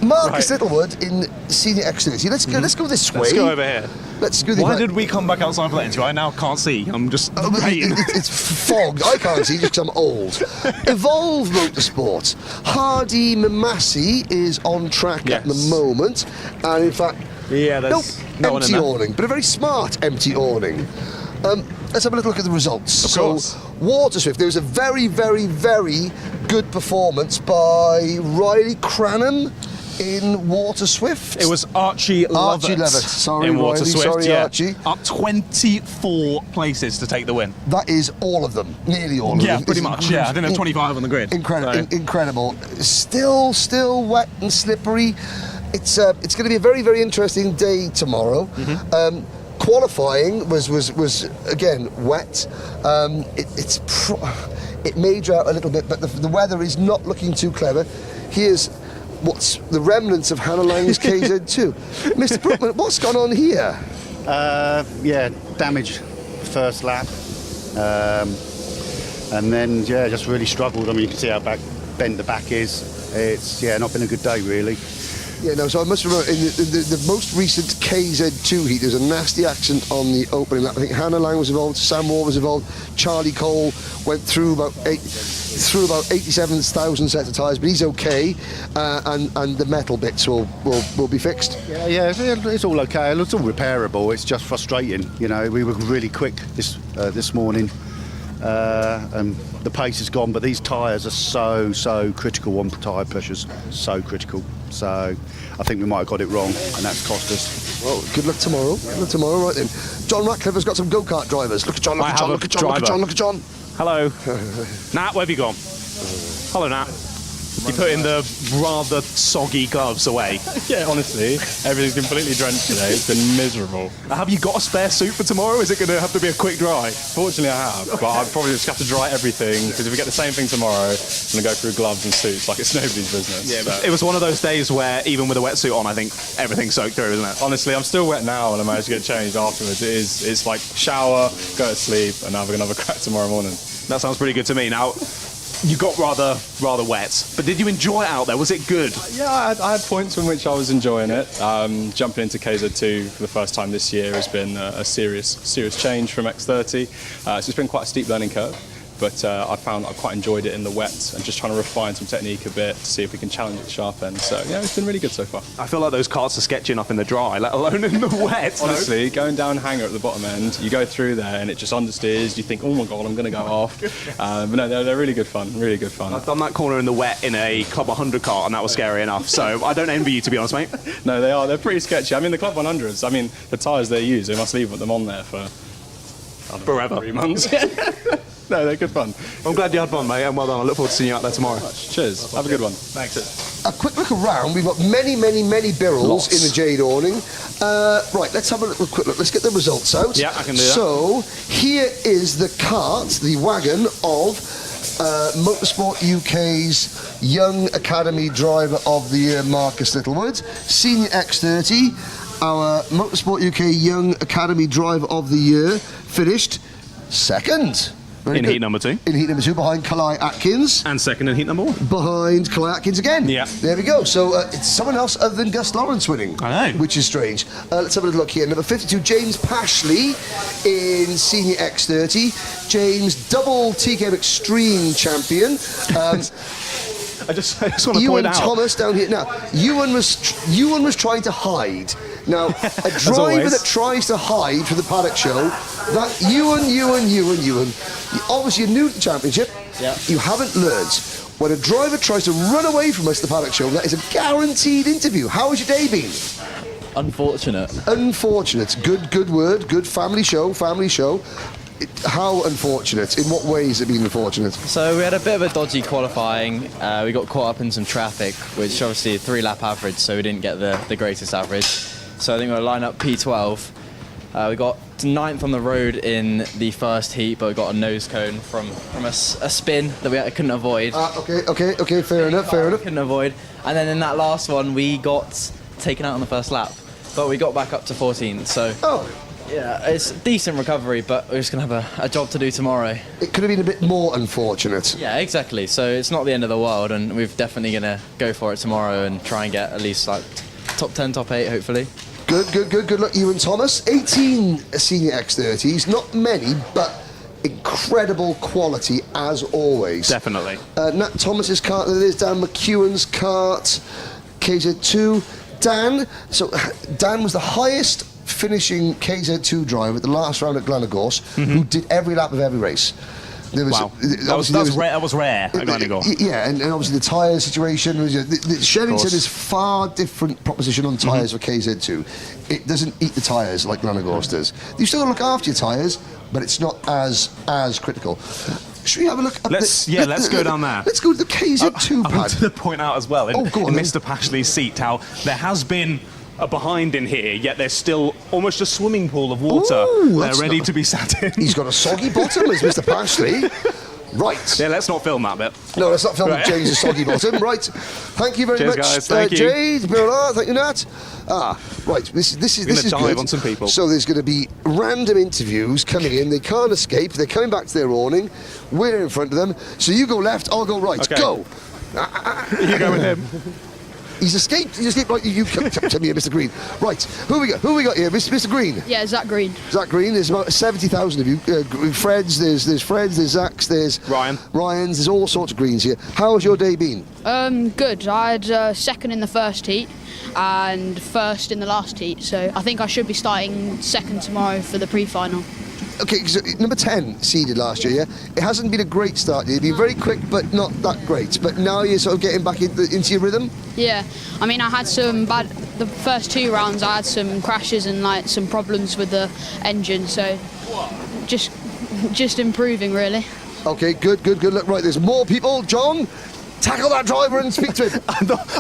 Marcus Littlewood in Senior X30. Let's go this way. Let's go over here. Let's go this way. Why did we come back outside for that interview? I now can't see. I'm just hating. It's fogged. I can't see just because I'm old. Evolve Motorsport. Hardy Mamasi is on track at the moment. And in fact, there's no empty awning, but a very smart empty awning. Let's have a little look at the results. Of course. Waterswift, there was a very, very, very good performance by Riley Cranham in Waterswift. It was Archie Lovett. Sorry, in Riley. Waterswift, Sorry, Archie. Up 24 places to take the win. That is all of them. Nearly all of them. Yeah, pretty much. I think there's 25 on the grid. Incredible. Still wet and slippery. It's going to be a very, very interesting day tomorrow. Qualifying was again wet. It may dry out a little bit, but the weather is not looking too clever. Here's what's the remnants of Hannah Lang's KZ2. Mr. Brookman, what's gone on here? Damage first lap, and then just really struggled. I mean, you can see how bent the back is. It's not been a good day really. So I must remember in the most recent KZ2 Heat, there was a nasty accident on the opening lap. I think Hannah Lang was involved, Sam Moore was involved, Charlie Cole went through about 87,000 sets of tyres, but he's okay, and the metal bits will be fixed. It's all okay. It's all repairable. It's just frustrating. We were really quick this morning. And the pace is gone, but these tyres are so critical on tyre pressures, so critical. So I think we might have got it wrong, and that's cost us. Well, good luck tomorrow. Right then. John Ratcliff has got some go-kart drivers. Look at John, look at John. Hello. Nat, where have you gone? Hello, Nat. You put in the rather soggy gloves away. Yeah, honestly, everything's completely drenched today. It's been miserable. Have you got a spare suit for tomorrow? Is it going to have to be a quick dry? Fortunately, I have, but I'll probably just have to dry everything, because if we get the same thing tomorrow, I'm going to go through gloves and suits like it's nobody's business. Yeah, but it was one of those days where even with a wetsuit on, I think everything's soaked through, isn't it? Honestly, I'm still wet now and I managed to get changed afterwards. It's like shower, go to sleep, and have another crack tomorrow morning. That sounds pretty good to me. Now, you got rather wet, but did you enjoy it out there? Was it good? Yeah, I had points in which I was enjoying it. Jumping into KZ2 for the first time this year has been a serious change from X30. So it's been quite a steep learning curve. But I found I quite enjoyed it in the wet and just trying to refine some technique a bit to see if we can challenge at the sharp end. So, yeah, it's been really good so far. I feel like those karts are sketchy enough in the dry, let alone in the wet. Honestly, going down hanger at the bottom end, you go through there and it just understeers. You think, oh my God, I'm going to go off. But no, they're really good fun, really good fun. I've done that corner in the wet in a Club 100 kart and that was scary enough. So I don't envy you, to be honest, mate. No, they are. They're pretty sketchy. I mean, the Club 100s, I mean, the tyres they use, they must leave them on there for forever. 3 months. No, they're good fun. I'm glad you had fun, mate, and well done. I look forward to seeing you out there tomorrow. Cheers. Have a good one. Thanks. A quick look around. We've got many birrels in the Jade awning. Right, let's have a quick look. Let's get the results out. Yeah, I can do that. So, here is the cart, the wagon of Motorsport UK's Young Academy Driver of the Year, Marcus Littlewood. Senior X30, our Motorsport UK Young Academy Driver of the Year, finished second. Very in good. heat number 2. In heat number 2, behind Kalai Atkins. And second in heat number 1. Behind Kalai Atkins again. Yeah. There we go. So it's someone else other than Gus Lawrence winning. I know. Which is strange. Let's have a little look here. Number 52, James Pashley in Senior X30. James, double TKM Extreme champion. I just want to point out. Ewan Thomas down here. Now, Ewan was trying to hide. Now, a driver that tries to hide for the Paddock show, that Ewan. Obviously, you're new to the championship. Yeah. You haven't learned. When a driver tries to run away from us at the Paddock show, that is a guaranteed interview. How has your day been? Unfortunate. Unfortunate. Good word. Good family show. How unfortunate? In what ways has it been unfortunate? So we had a bit of a dodgy qualifying. We got caught up in some traffic, which obviously a 3-lap average, so we didn't get the greatest average. So I think we'll line up P12. We got 9th on the road in the first heat, but we got a nose cone from a spin that we couldn't avoid. Okay, fair enough. Couldn't avoid. And then in that last one, we got taken out on the first lap, but we got back up to 14th. So. Oh. Yeah, it's a decent recovery, but we're just going to have a job to do tomorrow. It could have been a bit more unfortunate. Yeah, exactly. So it's not the end of the world, and we're definitely going to go for it tomorrow and try and get at least like top 10, top 8, hopefully. Good luck, Ewan Thomas. 18 Senior X30s, not many, but incredible quality as always. Definitely. Nat Thomas's kart, there's Dan McEwen's kart, KZ2. Dan was the highest finishing KZ2 driver at the last round at Glenagorse, who did every lap of every race. Wow. That was rare at Glenagorse. Yeah, and obviously the tyre situation. The Shenington is far different proposition on tyres for KZ2. It doesn't eat the tyres like Glenagorse does. You still got to look after your tyres, but it's not as critical. Should we have a look? Let's go down there. Let's go to the KZ2 pad. I wanted to point out as well in Mr. Pashley's seat how there has been a behind in here, yet there's still almost a swimming pool of water. They're ready to be sat in. He's got a soggy bottom, as Mr. Pashley. Right. Yeah, let's not film that bit. No, let's not film James' soggy bottom. Right. Thank you very much, guys. Thank you. Jade, Bernard. Thank you, Nat. Right. This is dive good. on some people. So there's going to be random interviews coming in. They can't escape. They're coming back to their awning. We're in front of them. So you go left. I'll go right. Okay. Go. You go with him. He's escaped. Right, you come to me, Mr. Green. Right, who we got here? Mr. Green. Yeah, Zach Green. Zach Green. There's about 70,000 of you. Freds. There's Freds. There's Zachs. There's Ryans. There's all sorts of Greens here. How has your day been? Good. I had second in the first heat and first in the last heat, so I think I should be starting second tomorrow for the pre-final. Okay, so number 10 seeded last year, yeah? It hasn't been a great start. You've been very quick, but not that great. But now you're sort of getting back into your rhythm? Yeah. I mean, I had the first 2 rounds, I had some crashes and like some problems with the engine, so just improving, really. Okay, good luck. Right, there's more people. John, tackle that driver and speak to him.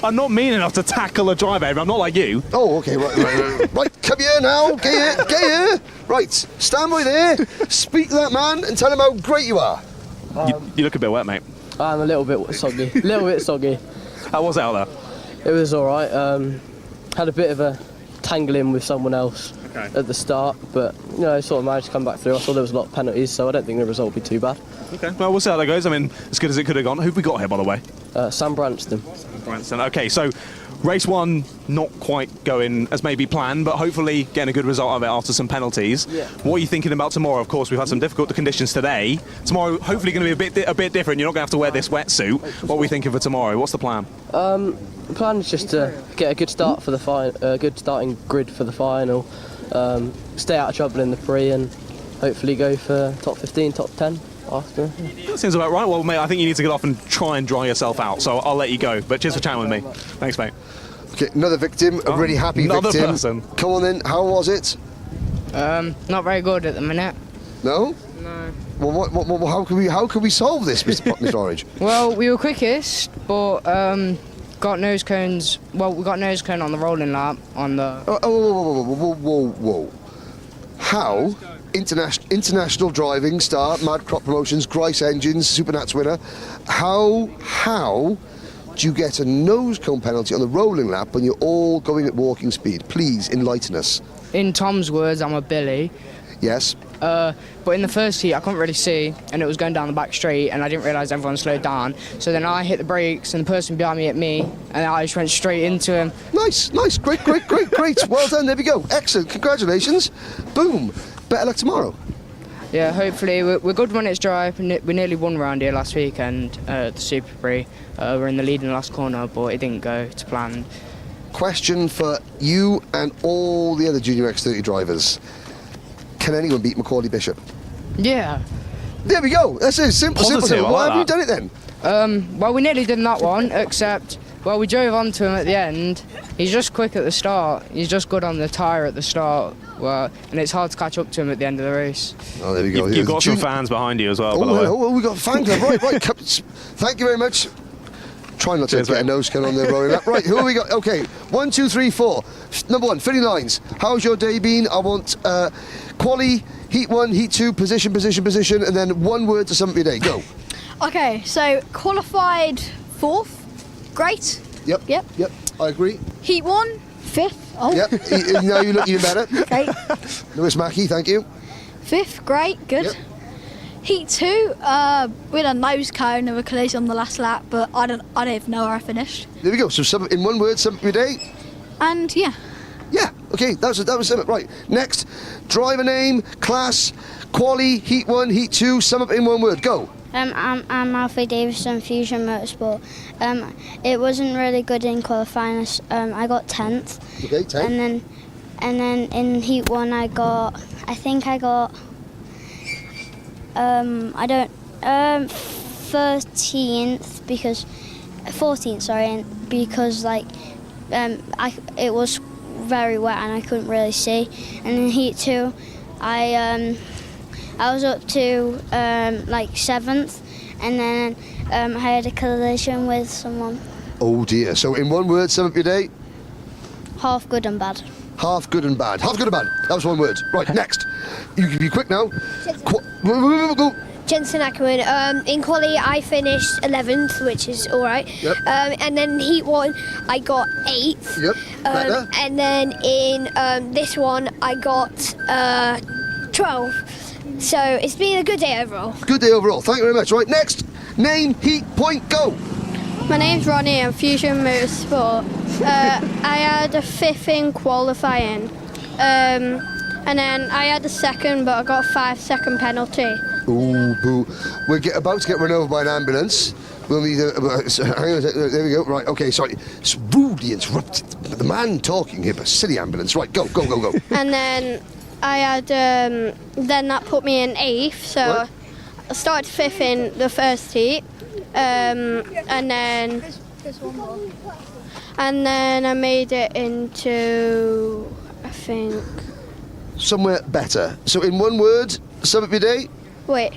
I'm not mean enough to tackle a driver. I'm not like you. Oh, okay, right. Right, come here now. Get here. Right, stand by there. Speak to that man and tell him how great you are. You look a bit wet, mate. I'm a little bit soggy. How was it out there? It was all right. Had a bit of a tangling with someone else at the start, but sort of managed to come back through. I saw there was a lot of penalties, so I don't think the result will be too bad. Okay, well, we'll see how that goes. I mean, as good as it could have gone. Who've we got here, by the way? Sam Branston. Okay, so race 1 not quite going as maybe planned, but hopefully getting a good result of it after some penalties. Yeah. What are you thinking about tomorrow? Of course, we've had some difficult conditions today. Tomorrow, hopefully, going to be a bit different. You're not going to have to wear this wetsuit. What are we thinking for tomorrow? What's the plan? The plan is just to get a good start for the good starting grid for the final. Stay out of trouble in the pre, and hopefully go for top 15, top 10 after. That seems about right. Well, mate, I think you need to get off and try and dry yourself out. So I'll let you go. But cheers for chatting with me. Thanks, mate. Okay, another victim, a really happy another victim. Person. Come on then, how was it? Not very good at the minute. No? No. Well, how can we solve this, Mr. Orange? Well, we were quickest, but got nose cones. Well, we got nose cone on the rolling lap on the. Whoa! How? International driving star, Mad Crop Promotions, Grice Engines, Supernats winner. How do you get a nose cone penalty on the rolling lap when you're all going at walking speed? Please enlighten us. In Tom's words, I'm a Billy. Yes. But in the first heat, I couldn't really see, and it was going down the back straight, and I didn't realise everyone slowed down. So then I hit the brakes, and the person behind me hit me, and I just went straight into him. Nice, great. Well done, there we go. Excellent, congratulations. Boom. Better luck tomorrow. Yeah, hopefully. We're good when it's dry. We nearly won round here last weekend, the Super Pre. We're in the lead in the last corner, but it didn't go to plan. Question for you and all the other Junior X30 drivers. Can anyone beat Macaulay Bishop? Yeah. There we go. That's it. Simple. Why haven't you done it then? Well, we nearly did that one, except, well, we drove onto him at the end. He's just quick at the start. He's just good on the tyre at the start. Well, and it's hard to catch up to him at the end of the race. Oh, there we go. You've got some fans behind you as well, by the way. Oh, we got fans. Right. Thank you very much. Try not to get a nose cone on the rolling lap. Right, who have we got? Okay, 1, 2, 3, 4. Number 1, Philly Lines. How's your day been? I want quali, heat 1, heat 2, position, and then one word to sum up your day. Go. Okay, so qualified 4th. Great. Yep. I agree. Heat 1, 5th. Oh. Yep. Now you look even better. Okay. Lewis Mackey, thank you. 5th, great, good. Yep. Heat 2, we had a nose cone of a collision on the last lap, but I don't even know where I finished. There we go. So in one word, sum up your day. And yeah. Yeah. Okay. That was sum up. Right. Next, driver name, class, quali, heat 1, heat 2. Sum up in one word. Go. I'm Alfie Davison, Fusion Motorsport. It wasn't really good in qualifying. I got 10th. Okay, 10th. And then in heat 1 I think I got 13th because 14th, sorry, because it was very wet and I couldn't really see. And in heat 2 I was up to 7th, and then I had a collision with someone. Oh dear. So in one word, sum up your day. Half good and bad. Half good and bad. Half good and bad. That was one word. Right, next. You can be quick now. Go. Jensen Ackerman. In quali, I finished 11th, which is all right. Yep. And then heat 1, I got 8th. Yep. Better. And then in this one, I got 12th. So it's been a good day overall. Good day overall. Thank you very much. Right, next. Name, heat, point, go. My name's Ronnie. I'm Fusion Motorsport. I had a 5th in qualifying. And then I had a 2nd, but I got a 5-second penalty. Ooh, boo. We're about to get run over by an ambulance. We'll need hang on, there we go. Right, okay, sorry. It's rudely interrupted. The man talking here, but silly ambulance. Right, go. And then I had, then that put me in 8th, so right. I started 5th in the first heat. And then I made it into, I think, somewhere better. So in one word, sum up your day. Wait.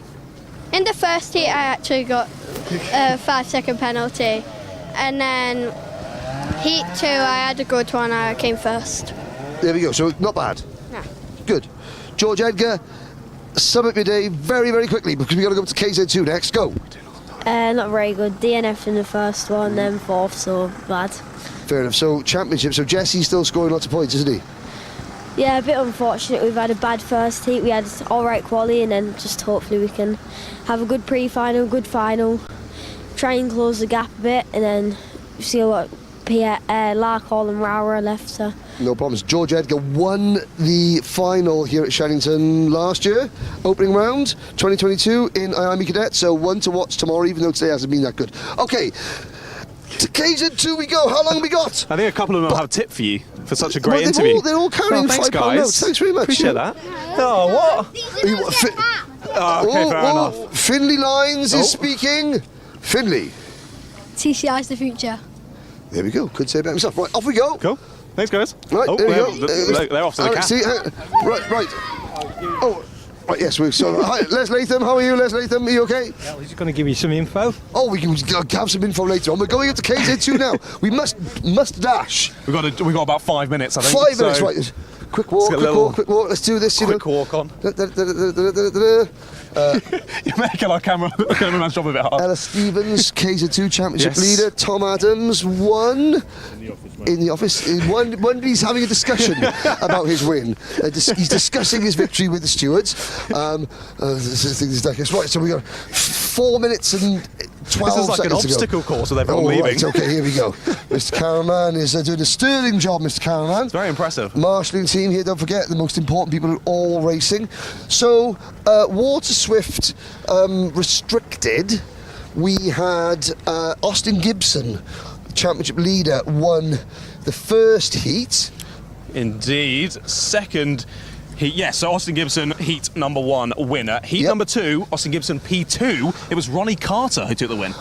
In the first heat, I actually got 5-second penalty. And then Heat 2, I had a good one, I came first. There we go, so not bad. No. Good. George Edgar, sum up your day very, very quickly because we've got to go to KZ2 next. Go. Not very good. DNF in the first one, then fourth, so bad. Fair enough. So, championship. So, Jesse's still scoring lots of points, isn't he? Yeah, a bit unfortunate. We've had a bad first heat. We had alright quali, and then just hopefully we can have a good pre-final, good final, try and close the gap a bit, and then see what Larkhall and Wera left. So. No problems. George Edgar won the final here at Shenington last year, opening round 2022 in IAME Cadet. So one to watch tomorrow, even though today hasn't been that good. Okay, to KZ2 we go. How long have we got? I think a couple of them have a tip for you for such a great interview. They're all carrying thanks, £5 notes. Thanks very much. Appreciate that. Oh, what? Okay, fair enough. Finley Lines is speaking. Finley. TCI's the future. There we go. Could say about himself. Right, off we go. Cool. Thanks, guys. Right, there we go. They're off to the Alex, right. Oh, right, yes. Hi, Les Latham. How are you, Les Latham? Are you okay? Yeah, we're just going to give you some info. Oh, we can have some info later on. We're going up to KZ2 now. We must dash. We've got about 5 minutes, I think. 5 minutes, right. Quick walk. Let's do this. Quick walk on. You're making our cameraman's job a bit hard. Ella Stevens, KZ2 Championship leader. Tom Adams won in the office. One he's having a discussion about his win. He's discussing his victory with the stewards. Right, so we got 4 minutes and 12 This is like an seconds obstacle course with everyone leaving. leaving. Right, okay, here we go. Mr. Caraman is doing a sterling job, Mr. Caraman. It's very impressive. Marshalling team here, don't forget, the most important people in all racing. So, Water Swift restricted, we had Austin Gibson, championship leader, won the first heat. Indeed. Second heat, yes, so Austin Gibson, heat number 1 winner. Heat number 2, Austin Gibson P2, it was Ronnie Carter who took the win.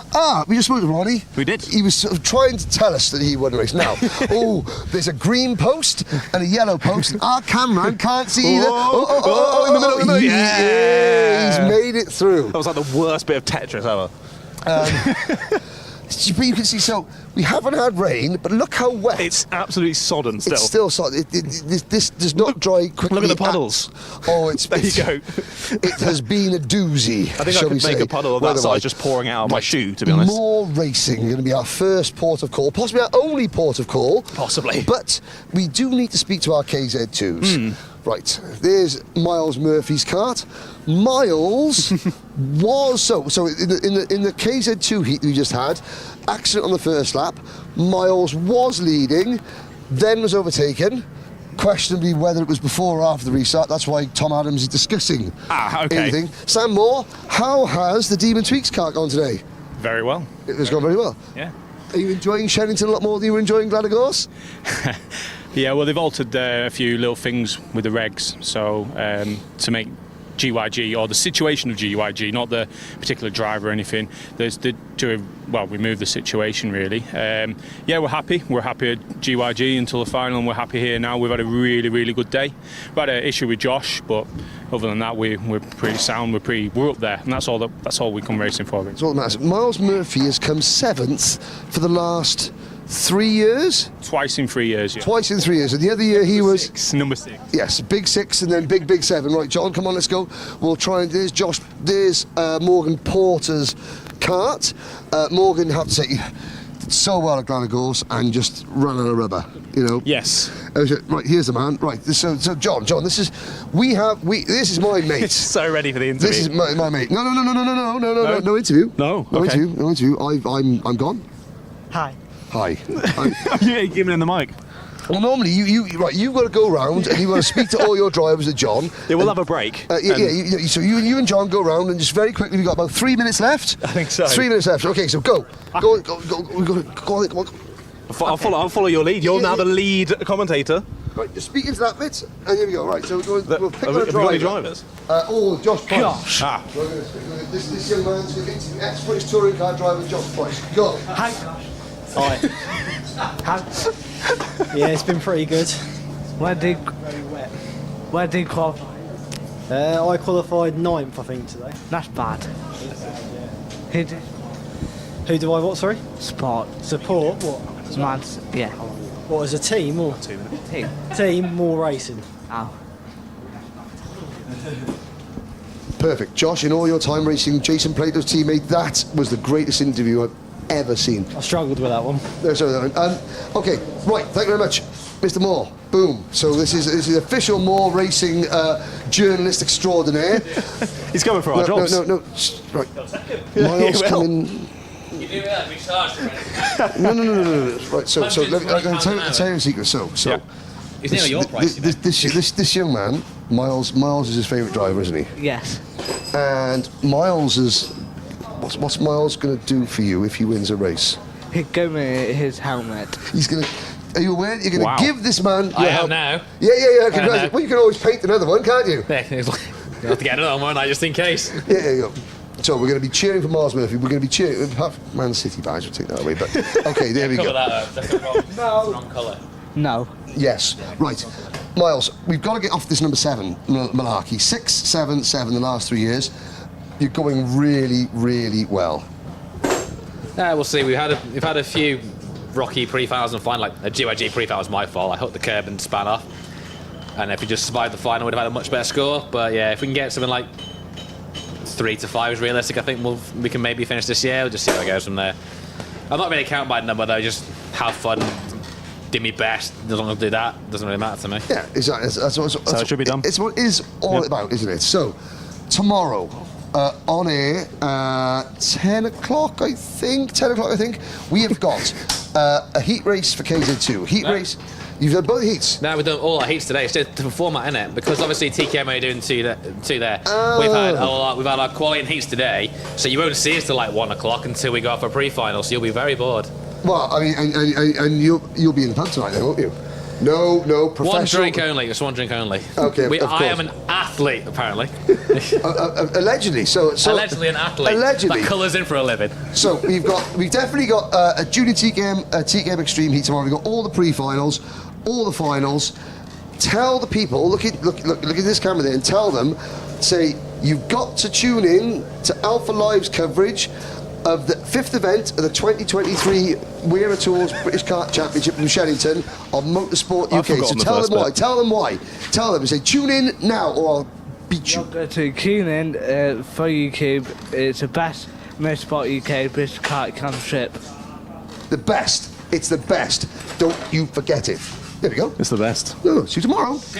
We just spoke to Ronnie. We did. He was sort of trying to tell us that he won the race. Now, there's a green post and a yellow post. Our cameraman can't see either. In the middle. Yeah, he's made it through. That was like the worst bit of Tetris ever. But you can see, so we haven't had rain, but look how wet. It's absolutely sodden still. It's still sodden. This does not dry quickly. Look at the puddles. There you go. It has been a doozy. I think I could make a puddle of that size just pouring out of my shoe, to be honest. More racing going to be our first port of call, possibly our only port of call. Possibly. But we do need to speak to our KZ2s. Right, there's Miles Murphy's kart. Miles was so in the KZ2 heat we just had, accident on the first lap. Miles was leading, then was overtaken. Questionably whether it was before or after the restart. That's why Tom Adams is discussing anything. Sam Moore, how has the Demon Tweaks kart gone today? Very well. It has gone very well. Yeah. Are you enjoying Shenington a lot more than you were enjoying Gladagorse? Yeah, well, they've altered a few little things with the regs, so to make GYG, or the situation of GYG, not the particular driver or anything, remove the situation really. Yeah, we're happy at GYG until the final, and we're happy here now. We've had a really, really good day. We had an issue with Josh, but other than that, we're pretty sound. We're up there, and that's all we come racing for. That's all that matters. Miles Murphy has come 7th for the last 3 years? Twice in 3 years, yeah. Twice in 3 years. And the other year he was... Number 6. Yes, big 6 and then big 7. Right, John, come on, let's go. We'll try and... There's Josh... There's Morgan Porter's kart. Morgan, have to say, did so well at Glenagorse and just ran out of rubber, you know. Yes. Right, here's the man. Right, so John, this is... This is my mate. So ready for the interview. This is my mate. No interview. No? No Okay. interview. I'm gone. Hi. Hi. You ain't giving him the mic. Well, normally you've got to go round and you've got to speak to all your drivers at John. Yeah, we'll have a break. So you and John go round and just very quickly, we've got about 3 minutes left. I think so. 3 minutes left. Okay, so go. Go on. I'll follow your lead. You're now the lead commentator. Right, just speak into that bit, and here we go. Right, so we'll pick on a have you got any drivers? Josh Price. Gosh. This young man's going to get to ex-British touring car driver Josh Price. Go. Hi, Josh. Hi. Yeah, it's been pretty good. Where did you qualify? I qualified 9th, I think, today. That's bad. Who do I what, sorry? Support. Support? What? Man's, yeah. What, as a team or? Team. Team, more racing. Oh. Perfect. Josh, in all your time racing, Jason Plato's teammate, that was the greatest interview I've ever seen. I struggled with that one. No, sorry, okay, right, thank you very much. Mr. Moore, boom. So this is official Moore Racing journalist extraordinaire. He's coming for our jobs. No. Right. Miles coming. You do that, we charge. No. Right, so let me I'll tell you a secret. So It's nearly your price. this young man, Miles is his favourite driver, isn't he? Yes. And Miles is. What's Miles going to do for you if he wins a race? He'd give me his helmet. He's going to. Are you aware? You're going to give this man. I am now. Yeah. Congrats. Well, you can always paint another one, can't you? Yeah, you'll have to get another one, just in case. Yeah, there you go. So we're going to be cheering for Miles Murphy. We're going to be cheering. Man City badge, we'll take that away. But okay, there we go. Colour that up. That's no problem. No. Wrong colour. No. Yes. Right. Miles, we've got to get off this number 7 malarkey. 6, 7, 7 the last 3 years. You're going really, really well. Yeah, we'll see. We've had a few rocky pre-finals and final. Like a GYG pre-final was my fault. I hooked the curb and span off. And if we just survived the final, we'd have had a much better score. But yeah, if we can get something like 3 to 5 is realistic, I think we can maybe finish this year. We'll just see how it goes from there. I'm not really counting by number though. Just have fun, do my best. As long as I do that, doesn't really matter to me. Yeah, exactly. That's so it should be done. It's what it is all about, isn't it? So tomorrow. On air, 10 o'clock, I think. We have got a heat race for KZ2. Heat race. You've done both heats? No, we've done all our heats today. It's just the format, innit? Because obviously TKM are doing two there. We've had our quality and heats today, so you won't see us till like 1 o'clock until we go off for pre-final. So you'll be very bored. Well, I mean, and you'll be in the pub tonight, then, won't you? No, professional. One drink only. Just one drink only. Okay, of course. I am an athlete, apparently. Allegedly. So allegedly an athlete. Allegedly. That colours in for a living. So we've definitely got a junior TKM Extreme Heat tomorrow. We've got all the pre-finals, all the finals. Tell the people, look at this camera there, and tell them, say, you've got to tune in to Alpha Live's coverage of the 5th event of the 2023 Wera Tours British Kart Championship in Shenington on Motorsport UK. So tell them why. Tell them. Say, tune in now or I'll beat you. To tune in for YouTube. It's the best Motorsport UK British Kart Championship. The best. It's the best. Don't you forget it. There we go. It's the best. No, see you tomorrow. See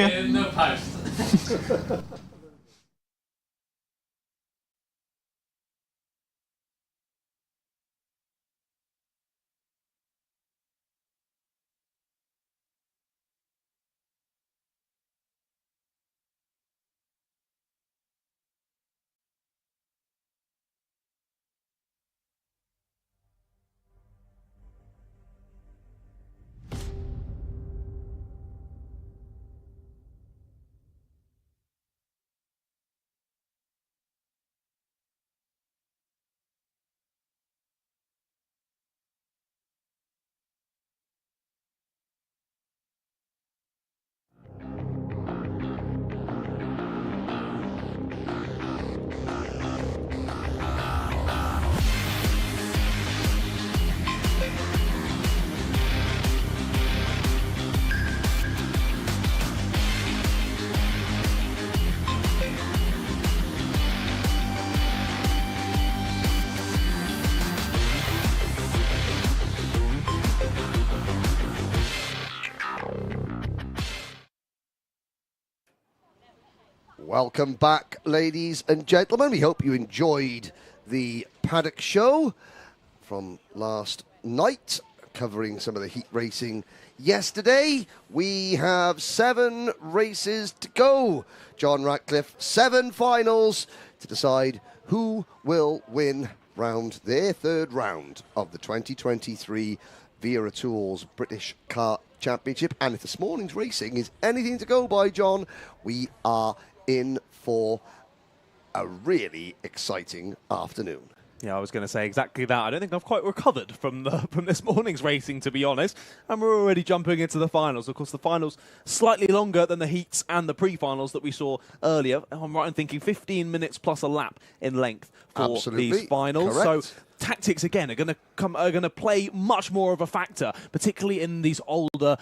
ya. No post. Welcome back, ladies and gentlemen. We hope you enjoyed the Paddock show from last night, covering some of the heat racing yesterday. We have 7 races to go. John Ratcliff, 7 finals to decide who will win their 3rd round of the 2023 Wera Tours British Kart Championship. And if this morning's racing is anything to go by, John, we are in for a really exciting afternoon. Yeah, I was going to say exactly that. I don't think I've quite recovered from this morning's racing, to be honest. And we're already jumping into the finals. Of course, the finals slightly longer than the heats and the pre-finals that we saw earlier. I'm right in thinking 15 minutes plus a lap in length for these finals. Correct. So tactics again are going to play much more of a factor, particularly in these older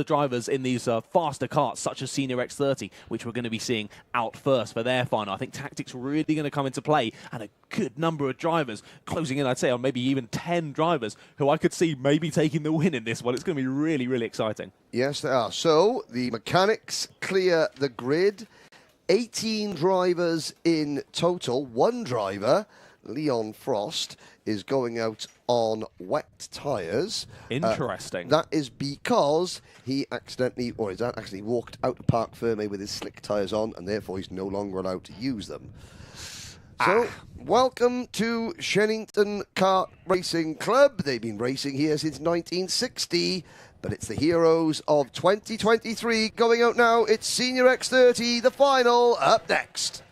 drivers in these faster karts, such as Senior X30, which we're going to be seeing out first for their final. I think tactics really going to come into play, and a good number of drivers closing in, I'd say, on maybe even 10 drivers who I could see maybe taking the win in this one. It's going to be really, really exciting. Yes, they are. So the mechanics clear the grid. 18 drivers in total. One driver, Leon Frost, is going out on wet tyres. Interesting. That is because he accidentally, or he's actually walked out of Parc Ferme with his slick tyres on, and therefore he's no longer allowed to use them. So, welcome to Shenington Kart Racing Club. They've been racing here since 1960, but it's the heroes of 2023 going out now. It's Senior X30, the final, up next.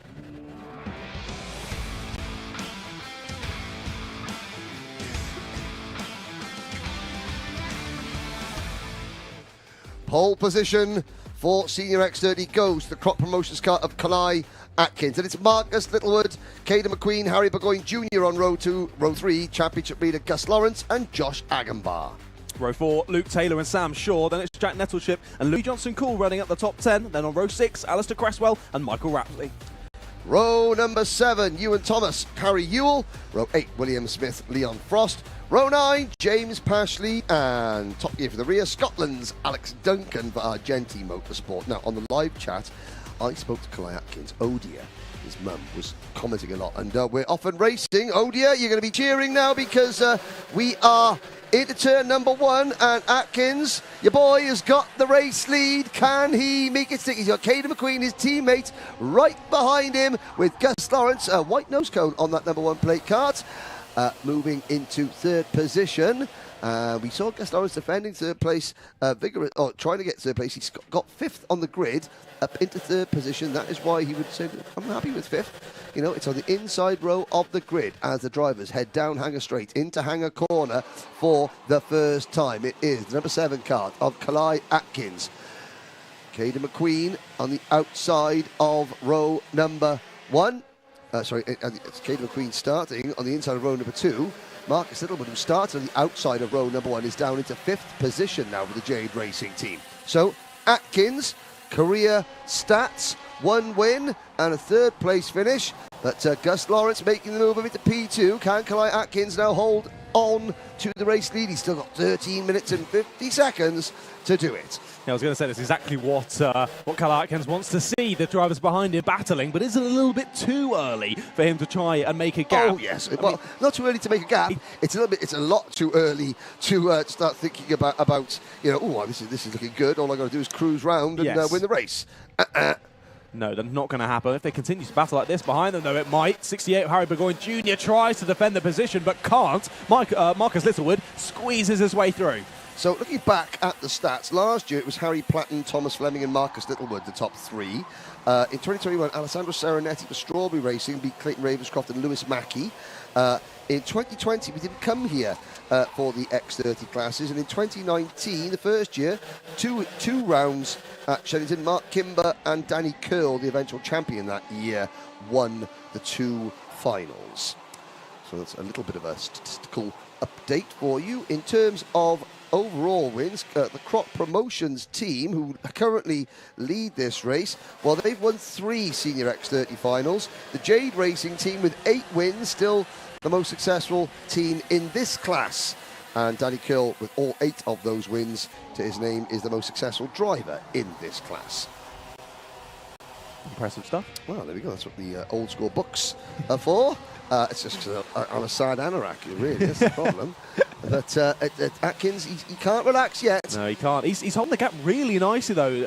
Pole position for Senior X30 goes to the crop promotions car of Kalai Atkins. And it's Marcus Littlewood, Caden McQueen, Harry Burgoyne Jr. on row 2, row 3, championship leader Gus Lawrence and Josh Agambar. Row 4, Luke Taylor and Sam Shaw. Then it's Jack Nettleship and Louis Johnson-Cool running up the top 10. Then on row 6, Alistair Cresswell and Michael Rapsley. Row number 7, Ewan Thomas, Harry Ewell. Row 8, William Smith, Leon Frost. Row 9, James Pashley, and top gear for the rear, Scotland's Alex Duncan for Argenti Motorsport. Now, on the live chat, I spoke to Kalai Atkins. Odia, his mum, was commenting a lot, and we're off and racing. Odia, you're going to be cheering now because we are into turn number 1, and Atkins, your boy, has got the race lead. Can he make it stick? He's got Caden McQueen, his teammate, right behind him with Gus Lawrence, a white nose cone on that number 1 plate kart. Moving into third position. We saw Gus Lawrence defending third place, trying to get third place. He's got 5th on the grid, up into third position. That is why he would say, I'm happy with 5th. You know, it's on the inside row of the grid as the drivers head down Hanger Straight into Hanger Corner for the first time. It is the number 7 kart of Kalai Atkins. Caden McQueen on the outside of row number 1. It's Caden McQueen starting on the inside of row number 2. Marcus Littlewood, who started on the outside of row number 1, is down into 5th position now with the Jade Racing team. So, Atkins, career stats, 1 win and a 3rd place finish. But Gus Lawrence making the move into P2. Can Kalai Atkins now hold on to the race lead? He's still got 13 minutes and 50 seconds to do it. Yeah, I was going to say, that's exactly what Kalai Atkins wants to see, the drivers behind him battling, but is it a little bit too early for him to try and make a gap? Oh, yes. Well, not too early to make a gap. It's a lot too early to start thinking about this is looking good. All I got to do is cruise round and win the race. No, that's not going to happen. If they continue to battle like this behind them, though, it might. 68, Harry Burgoyne Jr. tries to defend the position, but can't. Marcus Littlewood squeezes his way through. So looking back at the stats, last year it was Harry Platten, Thomas Fleming and Marcus Littlewood, the top 3. In 2021, Alessandro Serenetti for Strawberry Racing beat Clayton Ravenscroft and Lewis Mackey. In 2020, we didn't come here for the X30 classes. And in 2019, the first year, two rounds at Shenington, Mark Kimber and Danny Curl, the eventual champion that year, won the 2 finals. So that's a little bit of a statistical update for you. In terms of overall wins, the Crop Promotions team, who currently lead this race, well, they've won 3 Senior X30 finals. The Jade Racing team with 8 wins, still the most successful team in this class. And Danny Curl, with all 8 of those wins to his name, is the most successful driver in this class. Impressive stuff. Well, there we go. That's what the old school books are for. It's just on a sad anorak, really. That's the problem. But Atkins, he can't relax yet. No, he can't. He's holding the gap really nicely, though.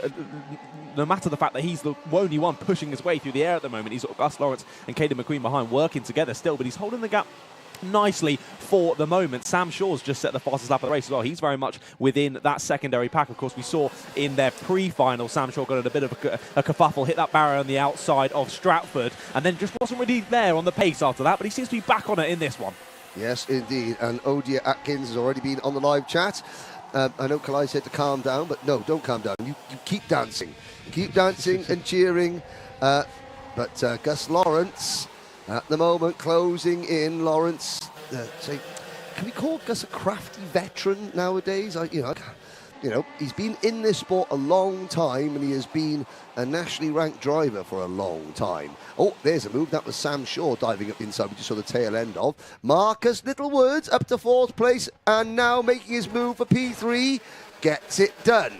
No matter the fact that he's the only one pushing his way through the air at the moment. He's got Gus Lawrence and Caden McQueen behind working together still, but he's holding the gap nicely for the moment. Sam Shaw's just set the fastest lap of the race as well. He's very much within that secondary pack. Of course, we saw in their pre-final, Sam Shaw got in a bit of a kerfuffle, hit that barrier on the outside of Stratford, and then just wasn't really there on the pace after that, but he seems to be back on it in this one. Yes, indeed. And Odia Atkins has already been on the live chat. I know Kalai said to calm down, but no, don't calm down. You keep dancing. Keep dancing and cheering. But Gus Lawrence, at the moment, closing in. Lawrence say, can we call Gus a crafty veteran nowadays? He's been in this sport a long time, and he has been a nationally ranked driver for a long time. Oh, there's a move. That was Sam Shaw diving up inside, we just saw the tail end of. Marcus Littlewood up to 4th place, and now making his move for P3, gets it done.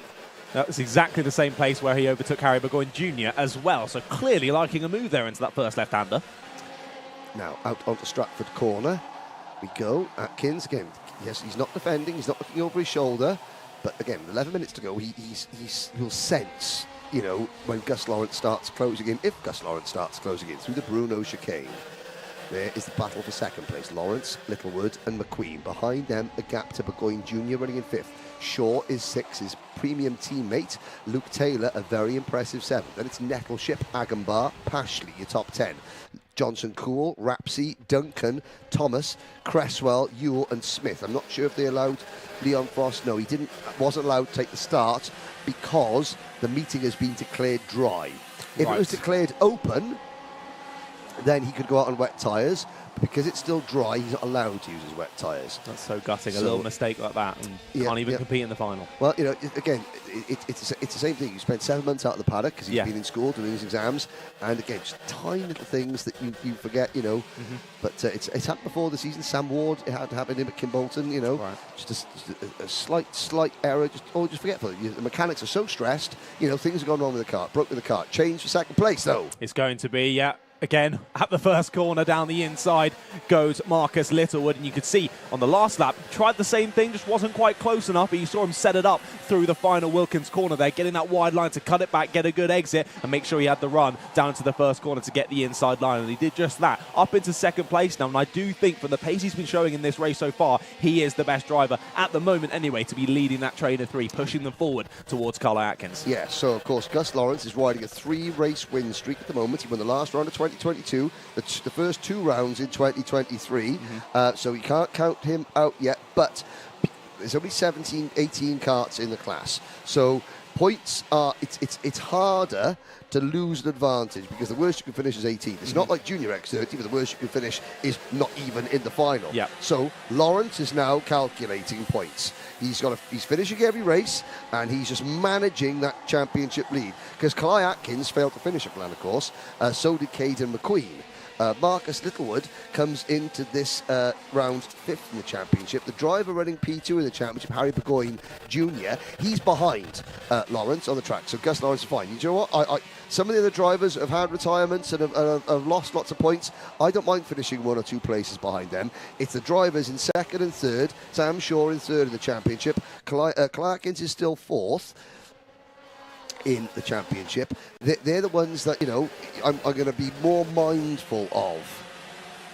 That was exactly the same place where he overtook Harry Burgoyne Jr. as well, so clearly liking a move there into that first left-hander. Now, out onto Stratford corner we go. Atkins, again, yes, he's not defending, he's not looking over his shoulder. But again, 11 minutes to go, he'll sense, when Gus Lawrence starts closing in, if Gus Lawrence starts closing in through the Bruno chicane. There is the battle for 2nd place. Lawrence, Littlewood and McQueen. Behind them, a gap to Burgoyne Jr. running in 5th. Shaw is 6th, his premium teammate. Luke Taylor, a very impressive 7th. Then it's Nettleship, Agambar, Pashley, your top 10. Johnson Cool, Rapsy, Duncan, Thomas, Cresswell, Ewell and Smith. I'm not sure if they allowed Leon Frost. No, he wasn't allowed to take the start because the meeting has been declared dry. If it was declared open, then he could go out on wet tyres. But because it's still dry, he's not allowed to use his wet tyres. That's so gutting. A little mistake like that and can't even compete in the final. Well, again, it's the same thing. You spent 7 months out of the paddock because he's been in school doing his exams. And again, just tiny little things that you forget, But it's happened before the season. Sam Ward, it had happened in at Kimbolton, Just a slight error. Just forgetful. The mechanics are so stressed, things have gone wrong with the car. Broke with the car. Changed for 2nd place, though. It's going to be, again, at the first corner down the inside goes Marcus Littlewood, and you could see on the last lap, tried the same thing, just wasn't quite close enough, but you saw him set it up through the final Wilkins corner there, getting that wide line to cut it back, get a good exit, and make sure he had the run down to the first corner to get the inside line, and he did just that, up into 2nd place now, and I do think from the pace he's been showing in this race so far, he is the best driver, at the moment anyway, to be leading that train of 3, pushing them forward towards Carl Atkins. Yeah, so of course, Gus Lawrence is riding a 3-race win streak at the moment. He won the last round of 2022, the first 2 rounds in 2023, so we can't count him out yet, but there's only 17, 18 karts in the class, so points are, it's harder to lose an advantage because the worst you can finish is 18. It's not like Junior X30, but the worst you can finish is not even in the final. So Lawrence is now calculating points. He's finishing every race, and he's just managing that championship lead. Because Kai Atkins failed to finish at Glen, of course. So did Caden McQueen. Marcus Littlewood comes into this round 5th in the championship. The driver running P2 in the championship, Harry Burgoyne Jr., he's behind Lawrence on the track. So Gus Lawrence is fine. You know what? Some of the other drivers have had retirements and have lost lots of points. I don't mind finishing 1 or 2 places behind them. It's the drivers in 2nd and 3rd. Sam Shaw in 3rd in the championship. Clarkins is still 4th in the championship. They're the ones that, I'm going to be more mindful of.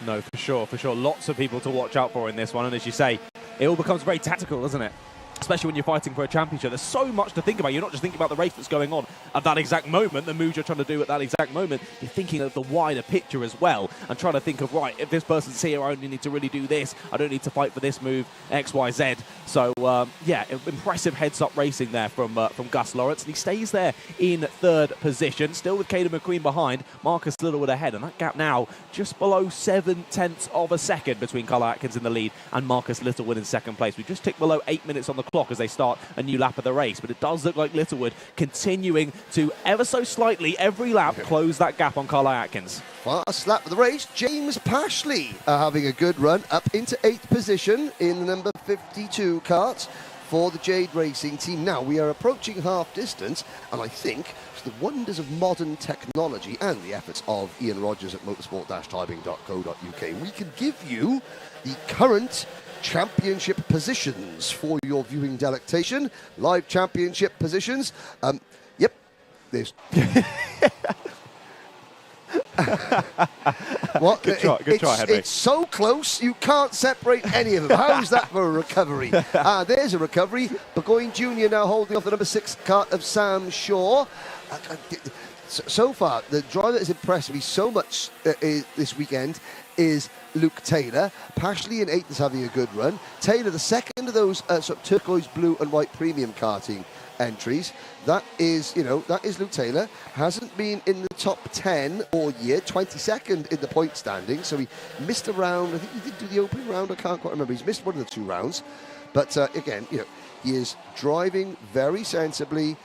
No, for sure. Lots of people to watch out for in this one. And as you say, it all becomes very tactical, doesn't it? Especially when you're fighting for a championship. There's so much to think about. You're not just thinking about the race that's going on at that exact moment, the moves you're trying to do at that exact moment. You're thinking of the wider picture as well and trying to think of, right, if this person's here, I only need to really do this. I don't need to fight for this move, X, Y, Z. So, impressive heads-up racing there from Gus Lawrence. And he stays there in 3rd position, still with Caden McQueen behind, Marcus Littlewood ahead. And that gap now just below 0.7 of a second between Carl Atkins in the lead and Marcus Littlewood in 2nd place. We just ticked below 8 minutes on the clock as they start a new lap of the race, but it does look like Littlewood continuing to ever so slightly every lap close that gap on Carl Atkins. Fast lap of the race, James Pashley having a good run up into 8th position in the number 52 kart for the Jade Racing team. Now we are approaching half distance, and I think the wonders of modern technology and the efforts of Ian Rogers at motorsport-timing.co.uk, we can give you the current championship positions for your viewing delectation. Live championship positions. Yep, there's... What? Good try, Henry. It's so close, you can't separate any of them. How's that for a recovery? There's a recovery. Burgoyne Jr. now holding off the number 6 kart of Sam Shaw. So far, the driver that has impressed me so much this weekend is Luke Taylor. Pashley in 8th is having a good run. Taylor, the second of those sort of turquoise, blue and white premium karting entries. That is, that is Luke Taylor. Hasn't been in the top 10 all year, 22nd in the point standing, so he missed a round. I think he did do the opening round, I can't quite remember. He's missed one of the 2 rounds. But again, he is driving very sensibly,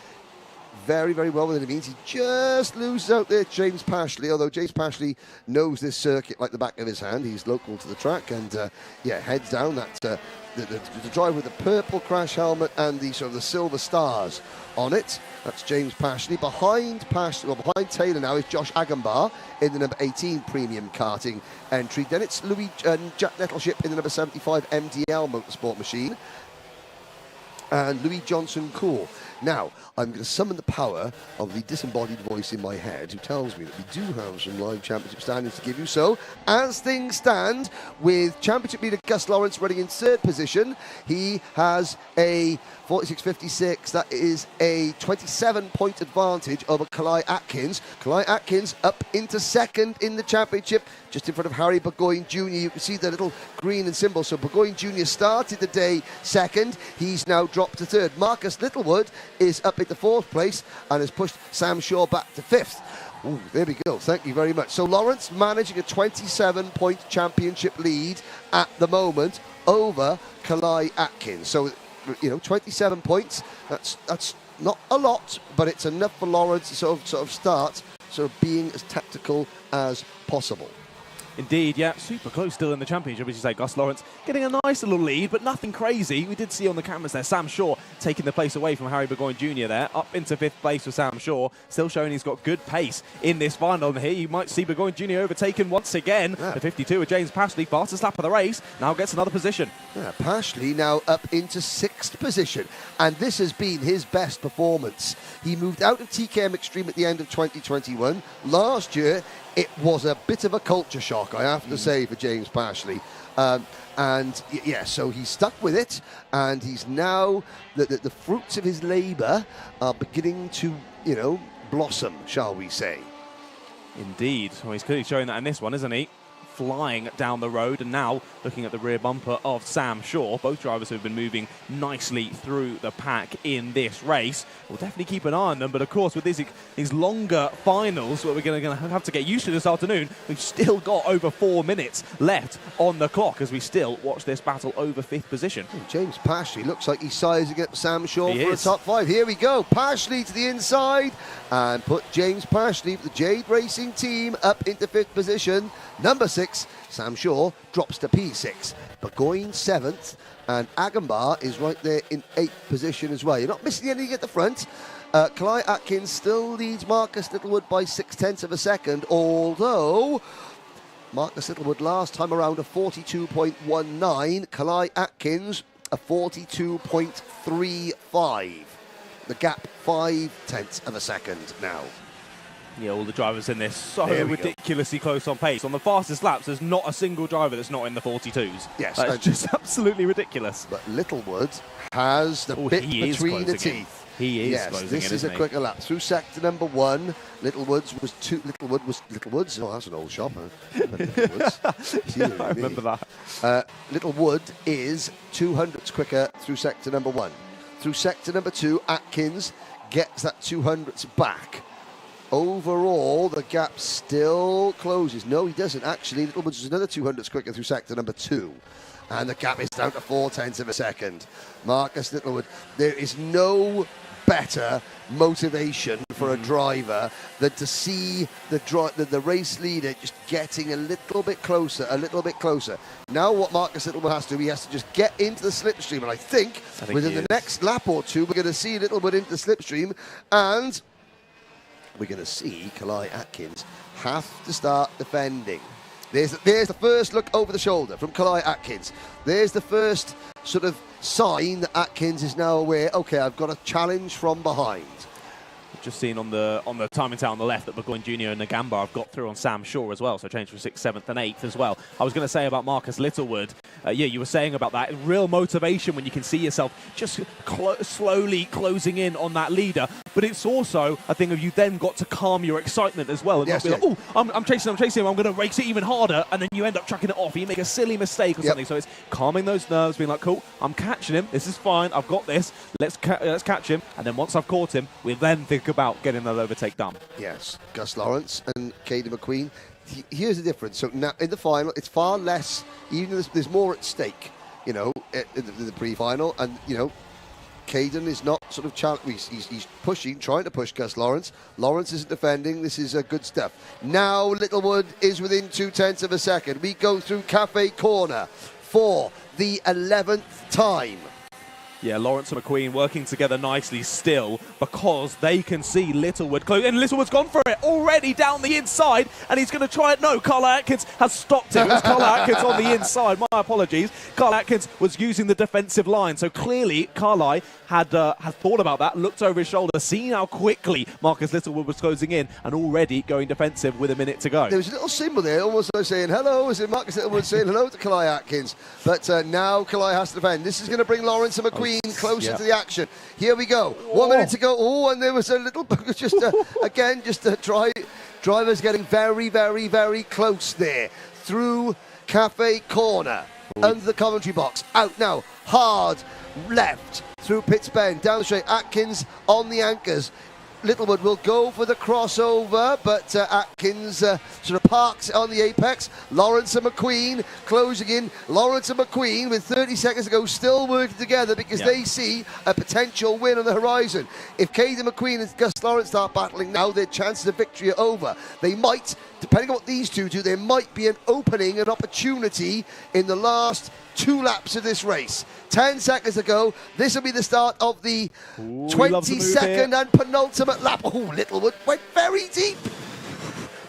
very, very well within the means. He just loses out there James Pashley, although James Pashley knows this circuit like the back of his hand. He's local to the track and, heads down that the driver with the purple crash helmet and the sort of the silver stars on it. That's James Pashley. Behind Taylor now is Josh Agambar in the number 18 premium karting entry. Then it's Jack Nettleship in the number 75 MDL motorsport machine. And Louis Johnson Cool. Now, I'm going to summon the power of the disembodied voice in my head who tells me that we do have some live championship standings to give you. So, as things stand, with championship leader Gus Lawrence running in 3rd position, he has a 46.56. That is a 27-point advantage over Kalai Atkins. Kalai Atkins up into 2nd in the championship, just in front of Harry Burgoyne Jr. You can see the little green and symbol. So Burgoyne Jr. started the day 2nd. He's now dropped to 3rd. Marcus Littlewood is up into 4th place and has pushed Sam Shaw back to 5th. Ooh, there we go. Thank you very much. So Lawrence managing a 27-point championship lead at the moment over Kalai Atkins. So, 27 points. That's not a lot, but it's enough for Lawrence to sort of start being as tactical as possible. Indeed, yeah, super close still in the championship, as you say. Gus Lawrence getting a nice little lead, but nothing crazy. We did see on the cameras there Sam Shaw taking the place away from Harry Burgoyne Jr. there, up into 5th place with Sam Shaw, still showing he's got good pace in this final. And here you might see Burgoyne Jr. overtaken once again. The 52 with James Pashley, fastest lap of the race, now gets another position. Yeah, Pashley now up into 6th position, and this has been his best performance. He moved out of TKM Extreme at the end of 2021. Last year, it was a bit of a culture shock, I have to say, for James Pashley. So he's stuck with it, and he's now, the fruits of his labour are beginning to, blossom, shall we say. Indeed. Well, he's clearly showing that in this one, isn't he? Flying down the road, and now looking at the rear bumper of Sam Shaw. Both drivers who have been moving nicely through the pack in this race. We'll definitely keep an eye on them, but of course with these longer finals, what we're going to have to get used to this afternoon, we've still got over 4 minutes left on the clock as we still watch this battle over 5th position. James Pashley looks like he's sizing up Sam Shaw for a top 5. Here we go. Pashley to the inside and put James Pashley, the Jade Racing team, up into 5th position. Number 6, Sam Shaw drops to P6. Burgoyne 7th, and Agambar is right there in 8th position as well. You're not missing anything at the front. Kalai Atkins still leads Marcus Littlewood by 0.6 of a second, although Marcus Littlewood last time around a 42.19, Kalai Atkins a 42.35. The gap 0.5 of a second now. Yeah, all the drivers in this so ridiculously close on pace. On the fastest laps, there's not a single driver that's not in the 42s. Yes. That's just absolutely ridiculous. But Littlewood has the bit between the teeth. He is closing this is a quicker lap. Through sector number 1, Littlewood was... Oh, that's an old shop, huh? Yeah, I remember that. Littlewood is 200ths quicker through sector number 1. Through sector number 2, Atkins gets that 200ths back. Overall, the gap still closes. No, he doesn't. Actually, Littlewood is another 200ths quicker through sector number 2. And the gap is down to 0.4 of a second. Marcus Littlewood, there is no better motivation for a driver than to see the race leader just getting a little bit closer. Now what Marcus Littlewood has to do, he has to just get into the slipstream. And I think within the next lap or two, we're going to see Littlewood into the slipstream, and we're going to see Kalai Atkins have to start defending. There's the first look over the shoulder from Kalai Atkins. There's the first sort of sign that Atkins is now aware, okay, I've got a challenge from behind. Just seen on the timing tower on the left that Burgoyne Jr. and Agambar have got through on Sam Shaw as well, so change from 6th, 7th and 8th as well. I was going to say about Marcus Littlewood, you were saying about that real motivation when you can see yourself just slowly closing in on that leader. but it's also a thing of you then got to calm your excitement as well. And Yes, not be like, oh, I'm chasing him, I'm going to race it even harder, and then you end up chucking it off. You make a silly mistake or something. So it's calming those nerves, being like, cool, I'm catching him. This is fine. I've got this. Let's catch him. And then once I've caught him, we then think about getting that overtake done. Yes, Gus Lawrence and Caden McQueen. Here's the difference. So now in the final, it's far less, even though there's more at stake, you know, in the pre-final. And, you know, Caden is not sort of he's pushing, trying to push Gus Lawrence. Lawrence isn't defending. This is good stuff. Now Littlewood is within 0.2 of a second. We go through Cafe Corner for the 11th time. Yeah, Lawrence and McQueen working together nicely still because they can see Littlewood close. And Littlewood's gone for it already down the inside, and he's going to try it. No, Carl Atkins has stopped it. It was Carl Atkins on the inside. My apologies. Carl Atkins was using the defensive line. So clearly, Carly had thought about that, looked over his shoulder, seen how quickly Marcus Littlewood was closing in, and already going defensive with a minute to go. There was a little symbol there, almost like saying hello. Is it Marcus Littlewood saying hello to Kalai Atkins? But now Kalai has to defend. This is going to bring Lawrence and McQueen closer to the action. Here we go. 1 minute to go. Oh, and there was a little, again, drivers getting very, very, very close there through Cafe Corner, under the commentary box. Out now, hard left through Pitts Bend, down the straight. Atkins on the anchors. Littlewood will go for the crossover, but Atkins sort of parks on the apex. Lawrence and McQueen closing in. Lawrence and McQueen with 30 seconds to go, still working together because they see a potential win on the horizon. If Caden McQueen and Gus Lawrence start battling now, their chances of victory are over. They might, depending on what these two do, there might be an opening, an opportunity in the last 2 laps of this race. 10 seconds to go. This will be the start of the 22nd and penultimate lap. Oh, Littlewood went very deep.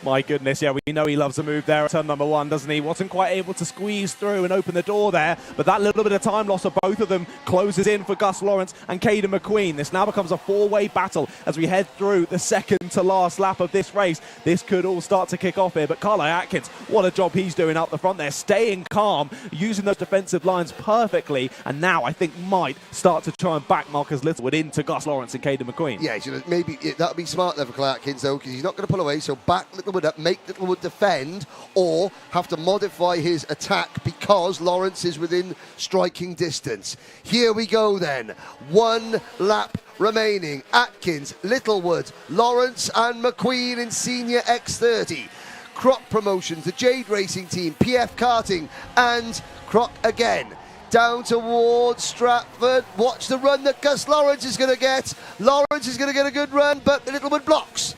My goodness, yeah, we know he loves a move there at turn number 1, doesn't he? Wasn't quite able to squeeze through and open the door there, but that little bit of time loss of both of them closes in for Gus Lawrence and Caden McQueen. This now becomes a 4-way battle as we head through the second to last lap of this race. This could all start to kick off here, but Carly Atkins, what a job he's doing up the front there, staying calm, using those defensive lines perfectly, and now I think might start to try and back Marcus Littlewood into Gus Lawrence and Caden McQueen. Yeah, you know, maybe that would be smart there for Carl Atkins, though, because he's not going to pull away, so back Littlewood up, make Littlewood defend, or have to modify his attack because Lawrence is within striking distance. Here we go then. 1 lap remaining. Atkins, Littlewood, Lawrence and McQueen in Senior X30. Croc Promotions, the Jade Racing Team, PF Karting and Croc again. Down towards Stratford. Watch the run that Gus Lawrence is going to get. Lawrence is going to get a good run, but Littlewood blocks.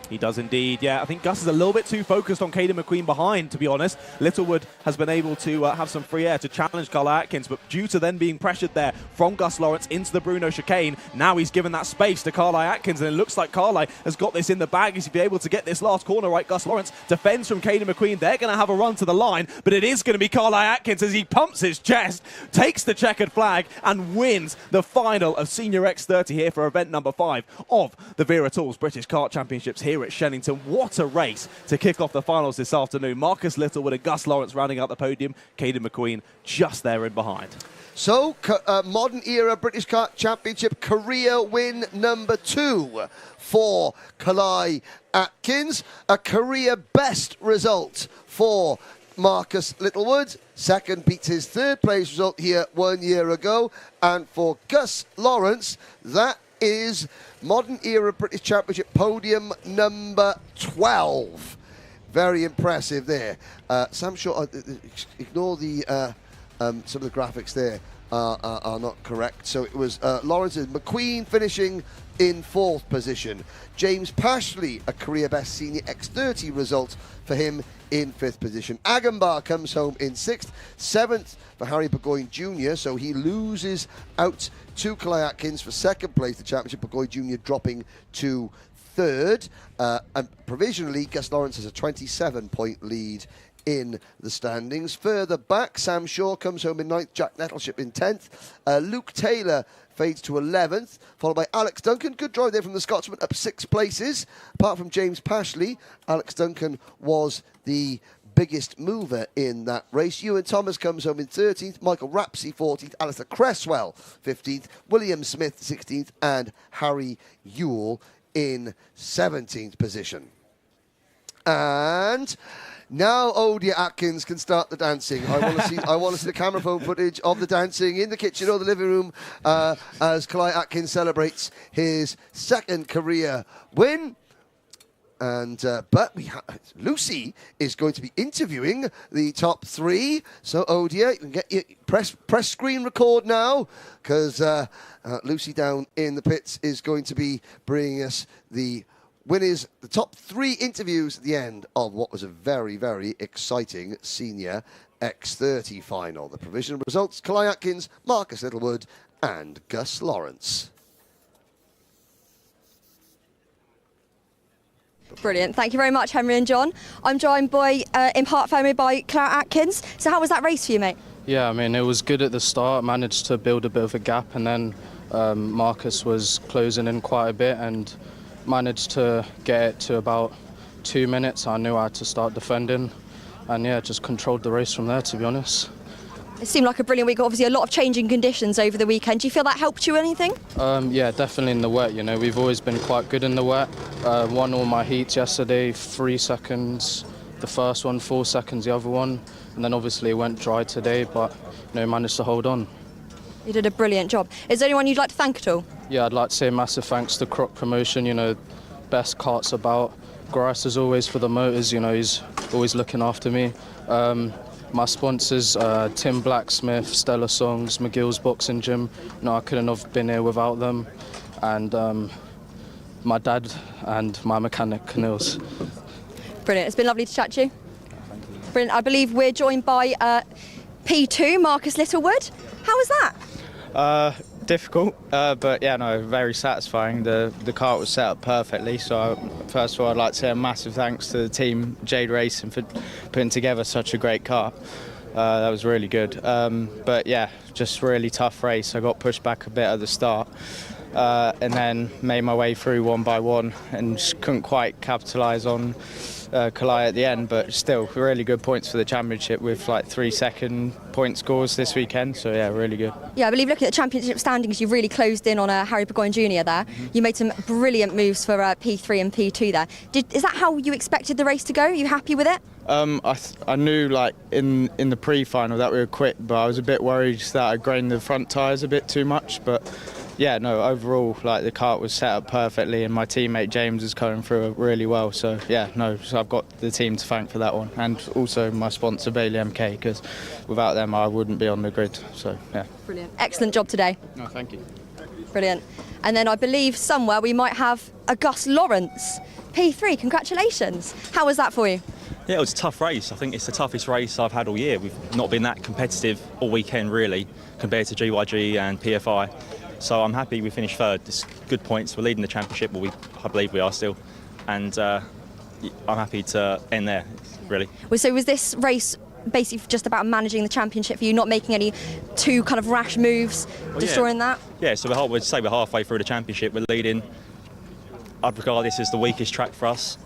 He does indeed, yeah. I think Gus is a little bit too focused on Caden McQueen behind, to be honest. Littlewood has been able to have some free air to challenge Carl Atkins, but due to then being pressured there from Gus Lawrence into the Bruno chicane, now he's given that space to Carly Atkins, and it looks like Carly has got this in the bag. He's be able to get this last corner right. Gus Lawrence defends from Caden McQueen. They're going to have a run to the line, but it is going to be Carly Atkins as he pumps his chest, takes the checkered flag, and wins the final of Senior X30 here for event number 5 of the Wera Tools British Kart Championships here at Shenington. What a race to kick off the finals this afternoon. Marcus Littlewood and Gus Lawrence rounding out the podium. Caden McQueen just there in behind. So, modern era British Kart Championship career win number 2 for Kalai Atkins. A career best result for Marcus Littlewood. Second beats his 3rd place result here 1 year ago. And for Gus Lawrence, that is modern era British Championship podium number 12. Very impressive there. Sam Shaw, ignore the some of the graphics there are not correct. So it was Lawrence and McQueen finishing in 4th position. James Pashley, a career best Senior X30 result for him in 5th position. Agambar comes home in 6th. 7th for Harry Burgoyne Jr., so he loses out to Kalai Atkins for 2nd place, the championship. Burgoyne Jr. dropping to 3rd. And provisionally, Gus Lawrence has a 27-point lead in the standings. Further back, Sam Shaw comes home in 9th, Jack Nettleship in 10th. Luke Taylor fades to 11th, followed by Alex Duncan. Good drive there from the Scotsman, up 6 places. Apart from James Pashley, Alex Duncan was the biggest mover in that race. Ewan Thomas comes home in 13th, Michael Rapsey 14th, Alistair Cresswell 15th, William Smith 16th, and Harry Ewell in 17th position. And now Odia Atkins can start the dancing. I want to see the camera phone footage of the dancing in the kitchen or the living room as Kalai Atkins celebrates his second career win. And but Lucy is going to be interviewing the top three. So Odia, you can get your press screen record now, because Lucy down in the pits is going to be bringing us the winners, the top three interviews at the end of what was a very, very exciting senior X30 final. The provisional results: Kalai Atkins, Marcus Littlewood, and Gus Lawrence. Brilliant. Thank you very much, Henry and John. I'm joined by, in part family, by Claire Atkins. So how was that race for you, mate? Yeah, I mean, it was good at the start. Managed to build a bit of a gap, and then Marcus was closing in quite a bit and managed to get it to about 2 minutes. I knew I had to start defending, and yeah, just controlled the race from there, to be honest. It seemed like a brilliant week. Obviously, a lot of changing conditions over the weekend. Do you feel that helped you anything? Yeah, definitely in the wet. You know, we've always been quite good in the wet. Won all my heats yesterday, 3 seconds. The first one, 4 seconds, the other one. And then obviously it went dry today, but you know, managed to hold on. You did a brilliant job. Is there anyone you'd like to thank at all? Yeah, I'd like to say a massive thanks to Croc Promotion, you know, best carts about. Grice as always for the motors, you know, he's always looking after me. My sponsors, Tim Blacksmith, Stella Songs, McGill's Boxing Gym. No, I couldn't have been here without them. And my dad and my mechanic, Nils. Brilliant. It's been lovely to chat to you. Brilliant. I believe we're joined by P2, Marcus Littlewood. How was that? Difficult, but yeah, no, very satisfying. The kart was set up perfectly, so first of all I'd like to say a massive thanks to the team, Jade Racing, for putting together such a great car. That was really good, but yeah, just really tough race. I got pushed back a bit at the start, and then made my way through one by one and just couldn't quite capitalise on Kalai at the end, but still really good points for the championship with like 3-second point scores this weekend, so yeah, really good. Yeah, I believe looking at the championship standings, you've really closed in on Harry Burgoyne Jr. there. You made some brilliant moves for P3 and P2 there. Is that how you expected the race to go? Are you happy with it? I knew like in the pre-final that we were quick, but I was a bit worried that I grained the front tyres a bit too much, but yeah, no, overall, like the kart was set up perfectly, and my teammate James is coming through it really well. So yeah, no, so I've got the team to thank for that one, and also my sponsor Bailey MK, because without them I wouldn't be on the grid. So yeah. Brilliant, excellent job today. No, thank you. Brilliant. And then I believe somewhere we might have a Gus Lawrence, P3. Congratulations. How was that for you? Yeah, it was a tough race. I think it's the toughest race I've had all year. We've not been that competitive all weekend really, compared to GYG and PFI. So I'm happy we finished third. It's good points. We're leading the championship, well, I believe we are still. And I'm happy to end there, really. So was this race basically just about managing the championship for you, not making any too kind of rash moves, destroying that? Yeah, so we'd say we're halfway through the championship. We're leading. I'd regard this as the weakest track for us.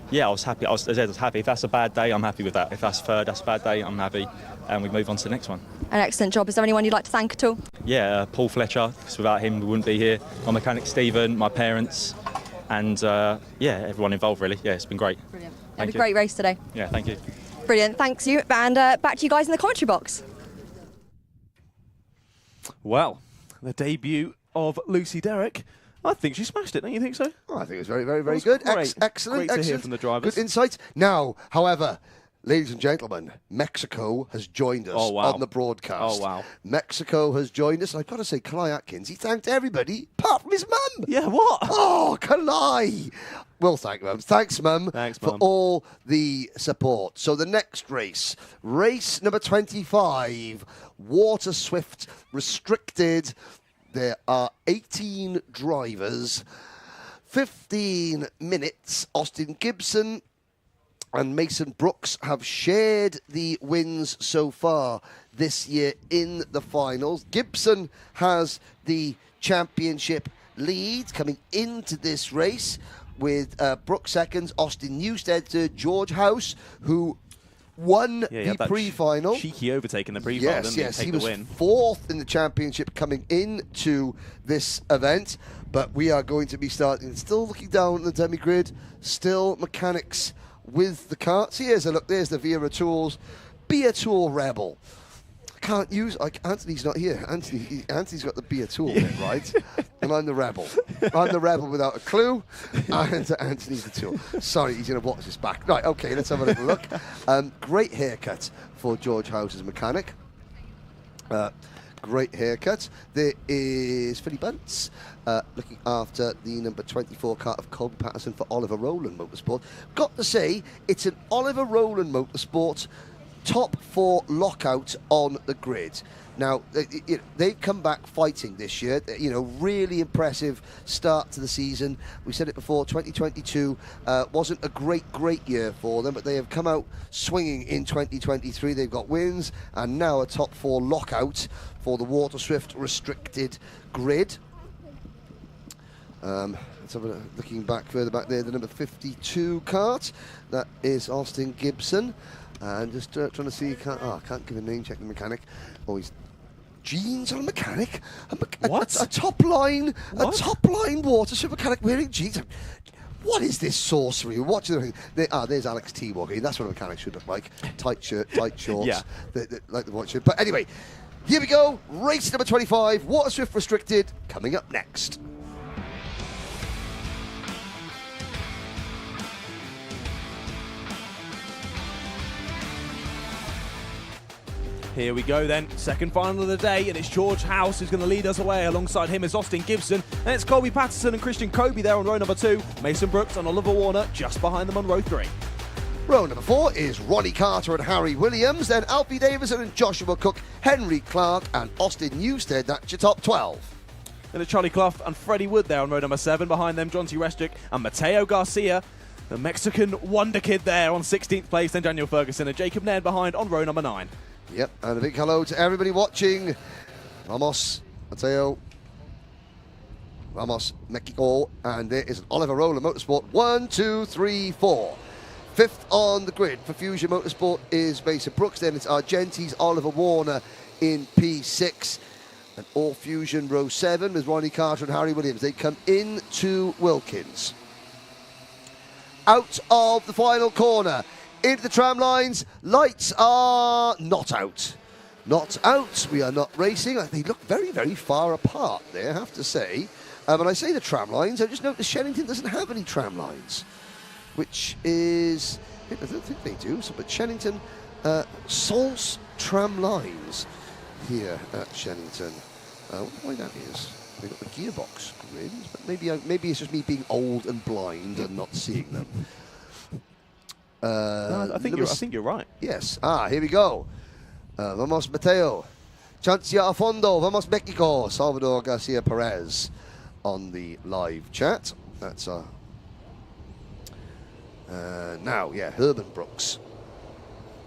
Yeah, I was happy. I was happy. If that's a bad day, I'm happy with that. If that's third, that's a bad day, I'm happy. And we move on to the next one. An excellent job. Is there anyone you'd like to thank at all? Yeah, Paul Fletcher, because without him we wouldn't be here. My mechanic Stephen, my parents, and yeah, everyone involved really. Yeah, it's been great. Brilliant. Had a great race today. Yeah, thank you. Brilliant, thanks you. And back to you guys in the commentary box. Well, the debut of Lucy Derrick. I think she smashed it, don't you think so? Oh, I think it was very, very, very good. Excellent, Great to hear from the drivers. Good insights. Now, however, ladies and gentlemen, Mexico has joined us on the broadcast. Oh, wow. Mexico has joined us. I've got to say, Kalai Atkins, he thanked everybody apart from his mum. Yeah, what? Oh, Kalai. We'll thank Mum. Thanks, Mum, for all the support. So the next race number 25, Water Swift Restricted. There are 18 drivers, 15 minutes. Austin Gibson and Mason Brooks have shared the wins so far this year in the finals. Gibson has the championship lead coming into this race, with Brooks seconds, Austin Newstead third, George House, who won the pre-final. Cheeky overtake in the pre-final, Yes, take he the was win. fourth in the championship coming into this event. But we are going to be starting, still looking down at the demi-grid, still mechanics with the karts. Here's a look, there's the Wera Tools Beer Tool Rebel. Can't use, Anthony's not here. Anthony's got the Beer Tool bit, right? And I'm the rebel. I'm the rebel without a clue. And Anthony's the tool. Sorry, he's going to watch this back. Right, okay, let's have a little look. Great haircut for George House's mechanic. Great haircut. There is Philly Bunce looking after the number 24 kart of Colby Patterson for Oliver Rowland Motorsport. Got to say, it's an Oliver Rowland Motorsport top 4 lockout on the grid. Now, they've come back fighting this year. Really impressive start to the season. We said it before, 2022 wasn't a great year for them, but they have come out swinging in 2023. They've got wins and now a top 4 lockout for the Water Swift restricted grid. Let's have a look, looking back further back there, the number 52 kart. That is Austin Gibson. And just trying to see, I can't give a name check the mechanic. Oh, he's jeans on a mechanic. A top line Water Swift mechanic wearing jeans. What is this sorcery? Watch there's Alex T walking. That's what a mechanic should look like. Tight shirt, tight shorts. Yeah. Like the watch shirt. But anyway, here we go. Race number 25, Water Swift restricted, coming up next. Here we go then, second final of the day, and it's George House who's going to lead us away. Alongside him is Austin Gibson, and it's Colby Patterson and Christian Kobe there on row number 2. Mason Brooks and Oliver Warner just behind them on row 3. Row number 4 is Ronnie Carter and Harry Williams, then Alfie Davison and Joshua Cook, Henry Clark and Austin Newstead. That's your top 12. Then it's Charlie Clough and Freddie Wood there on row number 7. Behind them, John T. Restrick and Mateo Garcia. The Mexican wonder kid there on 16th place. Then Daniel Ferguson and Jacob Nairn behind on row number 9. Yep, and a big hello to everybody watching. Vamos, Mateo. Vamos, Mexico. And there is an Oliver Rowland Motorsport. 1, 2, 3, 4. Fifth on the grid for Fusion Motorsport is Mason Brooks. Then it's Argenti's Oliver Warner in P6. And All Fusion row 7 with Ronnie Carter and Harry Williams. They come into Wilkins. Out of the final corner. Into the tram lines, lights are not out. Not out, we are not racing. They look very, very far apart there, I have to say. When I say the tram lines, I just noticed Shenington doesn't have any tram lines, which is, I don't think they do, but Shenington, Salt's tram lines here at Shenington. I wonder why that is. They've got the gearbox grids, but maybe it's just me being old and blind and not seeing them. I think you're right. Yes. Here we go. Vamos Mateo. Chancia a fondo. Vamos Mexico. Salvador Garcia Perez on the live chat. That's now, Herman Brooks.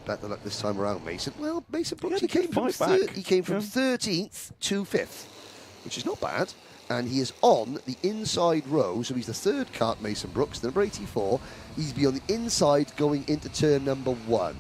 Better luck this time around, Mason. Well, Mason Brooks, he came from 13th to 5th, which is not bad. And he is on the inside row, so he's the third kart, Mason Brooks, the number 84. He's be on the inside going into turn number 1.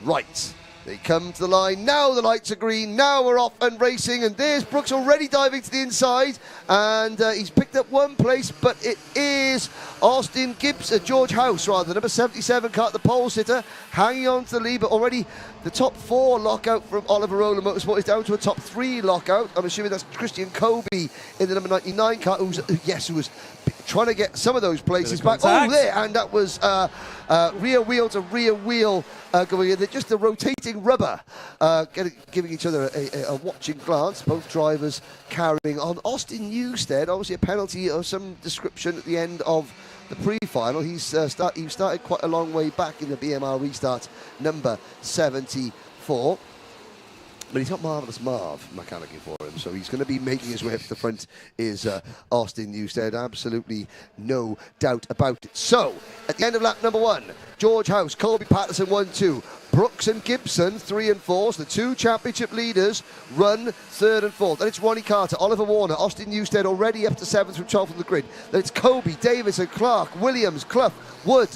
Right, they come to the line. Now the lights are green. Now we're off and racing. And there's Brooks already diving to the inside. And he's picked up 1 place, but it is Austin Gibson, George House, rather, the number 77 kart, the pole sitter, hanging on to the lead, but already the top 4 lockout from Oliver Rowland Motorsport is down to a top 3 lockout. I'm assuming that's Christian Kobe in the number 99 kart, who was trying to get some of those places back. Oh, there, and that was rear wheel to rear wheel going in there. Just the rotating rubber, giving each other a watching glance. Both drivers carrying on. Austin Newstead, obviously a penalty of some description at the end of the pre-final. He started quite a long way back in the BMR restart, number 74. But he's got Marvellous Marv mechanicking for him, so he's going to be making his way up to the front is Austin Newstead. Absolutely no doubt about it. So, at the end of lap number 1, George House, Colby Patterson 1-2, Brooks and Gibson 3 and 4. So the 2 championship leaders run 3rd and 4th. Then it's Ronnie Carter, Oliver Warner, Austin Newstead already up to 7th from 12th on the grid. Then it's Kobe, Davison, Clark, Williams, Clough, Wood,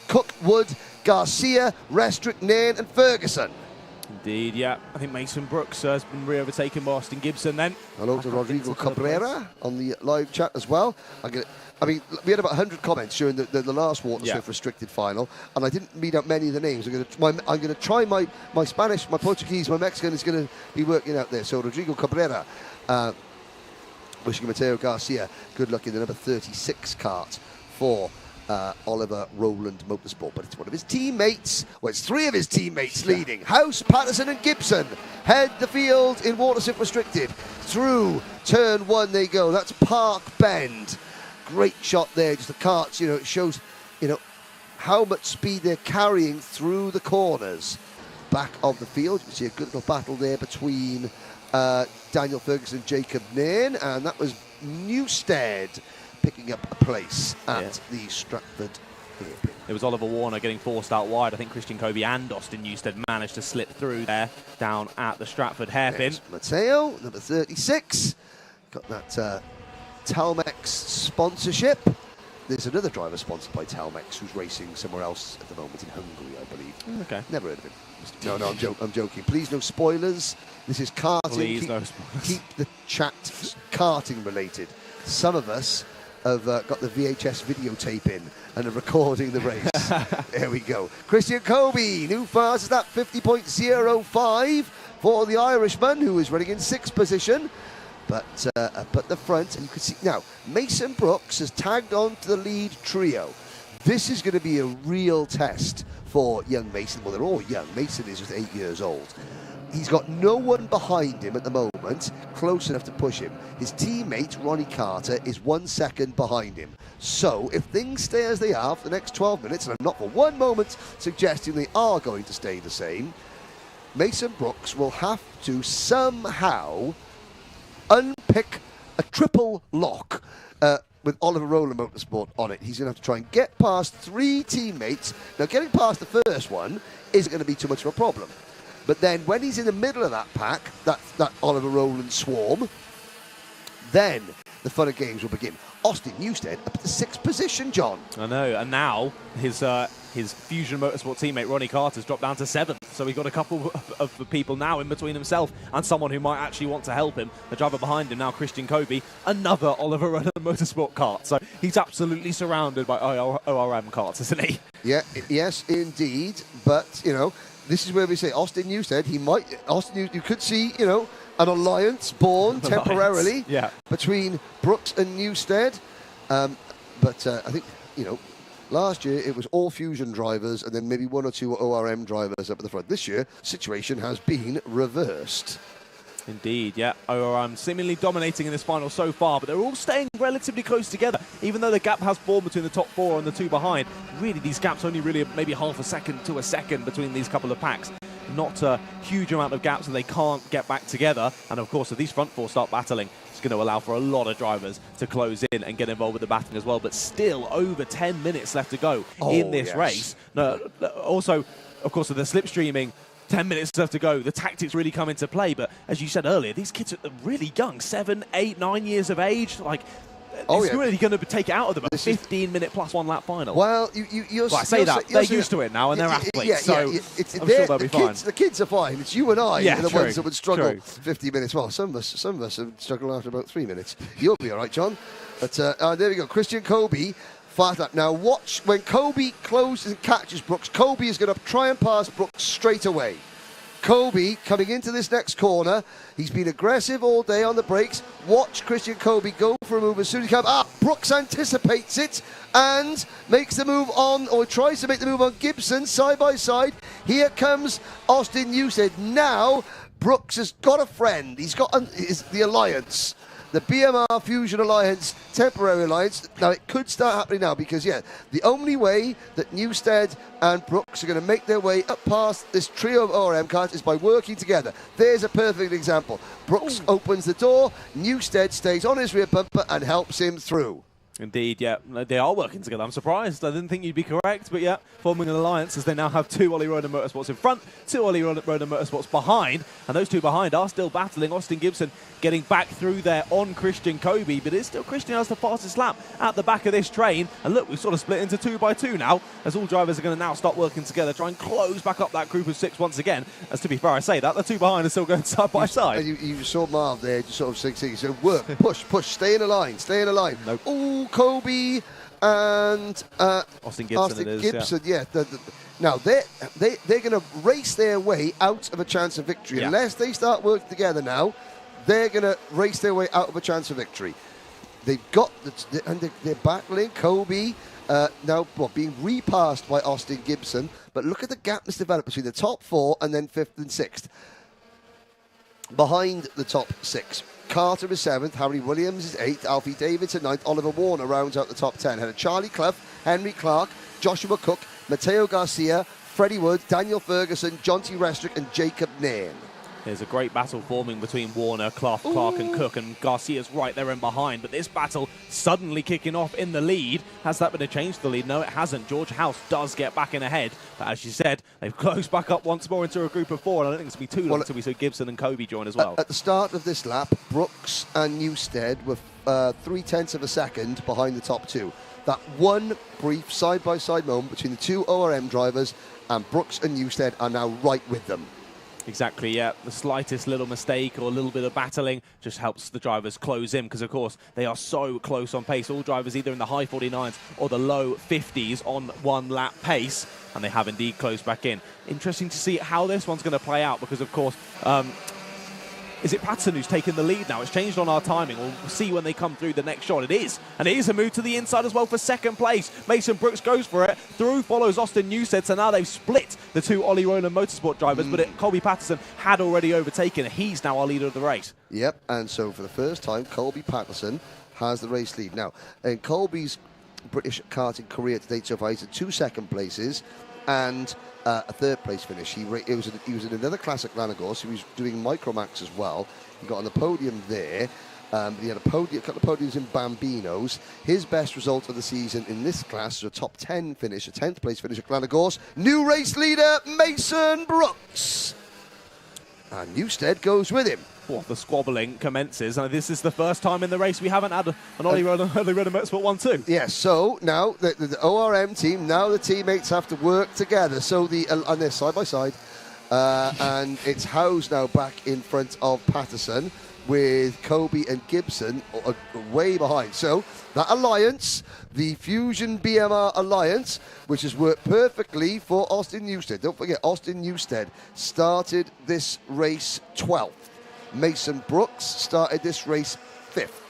Cook, Wood, Garcia, Restrick, Nairn and Ferguson. Indeed, yeah. I think Mason Brooks has been re-overtaken by Austin Gibson then. Hello to Rodrigo Cabrera on the live chat as well. We had about 100 comments during the last Waterswift restricted final, and I didn't read out many of the names. I'm going to try my Spanish, my Portuguese, my Mexican is going to be working out there. So Rodrigo Cabrera, wishing Mateo Garcia good luck in the number 36 kart for Oliver Rowland Motorsport, but it's one of his teammates. Well, it's 3 of his teammates leading. House, Patterson and Gibson head the field in Waterswift Restricted. Through turn 1 they go. That's Park Bend. Great shot there. Just the karts, it shows, how much speed they're carrying through the corners. Back of the field, you can see a good little battle there between Daniel Ferguson and Jacob Nairn, and that was Newstead picking up a place at the Stratford Hairpin. It was Oliver Warner getting forced out wide. I think Christian Kobe and Austin Newstead managed to slip through there down at the Stratford Hairpin. Mateo, number 36, got that Telmex sponsorship. There's another driver sponsored by Telmex who's racing somewhere else at the moment in Hungary, I believe. Okay. Never heard of him. No, I'm joking. Please, no spoilers. This is karting. Please, no spoilers. Keep the chat karting related. Some of us have got the VHS videotape in and are recording the race. There we go. Christian Kobe, new fast is that 50.05 for the Irishman, who is running in 6th position. But up at the front, and you can see now, Mason Brooks has tagged on to the lead trio. This is going to be a real test for young Mason. Well, they're all young. Mason is just 8 years old. He's got no one behind him at the moment, close enough to push him. His teammate, Ronnie Carter, is 1 second behind him. So, if things stay as they are for the next 12 minutes, and I'm not for one moment suggesting they are going to stay the same, Mason Brooks will have to somehow unpick a triple lock with Oliver Rowland Motorsport on it. He's going to have to try and get past 3 teammates. Now, getting past the first one isn't going to be too much of a problem. But then when he's in the middle of that pack, that Oliver Rowland swarm, then the fun of games will begin. Austin Newstead up at the 6th position, John. I know, and now his Fusion Motorsport teammate Ronnie Carter's dropped down to 7th. So we've got a couple of people now in between himself and someone who might actually want to help him. The driver behind him now, Christian Kobe, another Oliver Rowland Motorsport kart. So he's absolutely surrounded by ORM karts, isn't he? Yeah, yes, indeed. But, this is where we say Austin Newstead, you could see, an alliance born temporarily between Brooks and Newstead. But I think, last year it was all Fusion drivers and then maybe 1 or 2 ORM drivers up at the front. This year, situation has been reversed. Indeed, yeah. ORM seemingly dominating in this final so far, but they're all staying relatively close together, even though the gap has formed between the top 4 and the 2 behind. Really, these gaps only really maybe half a second to a second between these couple of packs. Not a huge amount of gaps, and they can't get back together. And of course, if these front 4 start battling, it's going to allow for a lot of drivers to close in and get involved with the battling as well. But still, over 10 minutes left to go in this race. No, also, of course, with the slipstreaming, 10 minutes left to go. The tactics really come into play. But as you said earlier, these kids are really young, 7, 8, 9 years of age. Like, it's really going to take it out of them a 15-minute plus 1 lap final. Well, they're used to it now, and they're athletes, so I'm sure they'll be fine. The kids are fine. It's you and I are the ones that would struggle 50 minutes. Well, some of us have struggled after about 3 minutes. You'll be all right, John. But there we go. Christian Kobe. Fast lap. Now watch when Kobe closes and catches Brooks. Kobe is going to try and pass Brooks straight away. Kobe coming into this next corner. He's been aggressive all day on the brakes. Watch Christian Kobe go for a move as soon as he can. Brooks anticipates it and makes the move on, or tries to make the move on Gibson, side by side. Here comes Austin Newstead. Now Brooks has got a friend. He's got the alliance the BMR Fusion Alliance, temporary alliance. Now, it could start happening now because, yeah, the only way that Newstead and Brooks are going to make their way up past this trio of ORM cars is by working together. There's a perfect example. Brooks opens the door, Newstead stays on his rear bumper and helps him through. Indeed, yeah, they are working together. I'm surprised. I didn't think you'd be correct, but yeah, forming an alliance as they now have 2 Ollie Ronan Motorsports in front, 2 Ollie Ronan Motorsports behind, and those 2 behind are still battling. Austin Gibson getting back through there on Christian Kobe, but it's still Christian has the fastest lap at the back of this train. And look, we've sort of split into 2 by 2 now, as all drivers are going to now start working together, try and close back up that group of 6 once again. As to be fair, I say that, the 2 behind are still going side by side. And you saw Marv there, just sort of 6 so work, push, stay in a line, stay in a line. Nope. Oh, Kobe and Austin Gibson, yeah. Now, they're going to race their way out of a chance of victory. Yeah. Unless they start working together now, they're going to race their way out of a chance of victory. They've got, and they're battling. Kobe now being repassed by Austin Gibson. But look at the gap that's developed between the top 4 and then 5th and 6th. Behind the top 6. Carter is 7th, Harry Williams is 8th, Alfie Davidson 9th, Oliver Warner rounds out the top 10. Had Charlie Clough, Henry Clark, Joshua Cook, Matteo Garcia, Freddie Wood, Daniel Ferguson, Jonty Restrick and Jacob Nairn. There's a great battle forming between Warner, Clark and Cook, and Garcia's right there in behind. But this battle suddenly kicking off in the lead. Has that been a change to the lead? No, it hasn't. George House does get back in ahead. But as you said, they've closed back up once more into a group of 4. And I don't think it's going to be too long until we see Gibson and Kobe join as well. At the start of this lap, Brooks and Newstead were 0.3 of a second behind the top 2. That one brief side-by-side moment between the 2 ORM drivers and Brooks and Newstead are now right with them. Exactly, yeah. The slightest little mistake or a little bit of battling just helps the drivers close in because, of course, they are so close on pace. All drivers either in the high 49s or the low 50s on 1 lap pace, and they have indeed closed back in. Interesting to see how this one's going to play out because, of course, is it Patterson who's taken the lead now? It's changed on our timing. We'll see when they come through the next shot. It is. And it is a move to the inside as well for 2nd place. Mason Brooks goes for it. Through follows Austin Newstead. So now they've split the 2 Ollie Ronan Motorsport drivers. But Colby Patterson had already overtaken. He's now our leader of the race. Yep. And so for the first time, Colby Patterson has the race lead. Now, in Colby's British karting career to date so far, he's had 2 second places and a 3rd place finish. He was in another classic Lanagos. He was doing Micromax as well. He got on the podium there. He had a couple of podiums in Bambinos. His best result of the season in this class is a top 10 finish, a 10th place finish at Lanagos. New race leader, Mason Brooks. And Newstead goes with him. Well, the squabbling commences, and this is the first time in the race we haven't had an Ollie Ronan Motorsport 1-2. Yes, so now the ORM team, now the teammates have to work together. So and they're side by side, and it's Howes now back in front of Patterson with Kobe and Gibson way behind. So that alliance, the Fusion BMR Alliance, which has worked perfectly for Austin Newstead. Don't forget, Austin Newstead started this race 12th. Mason Brooks started this race 5th.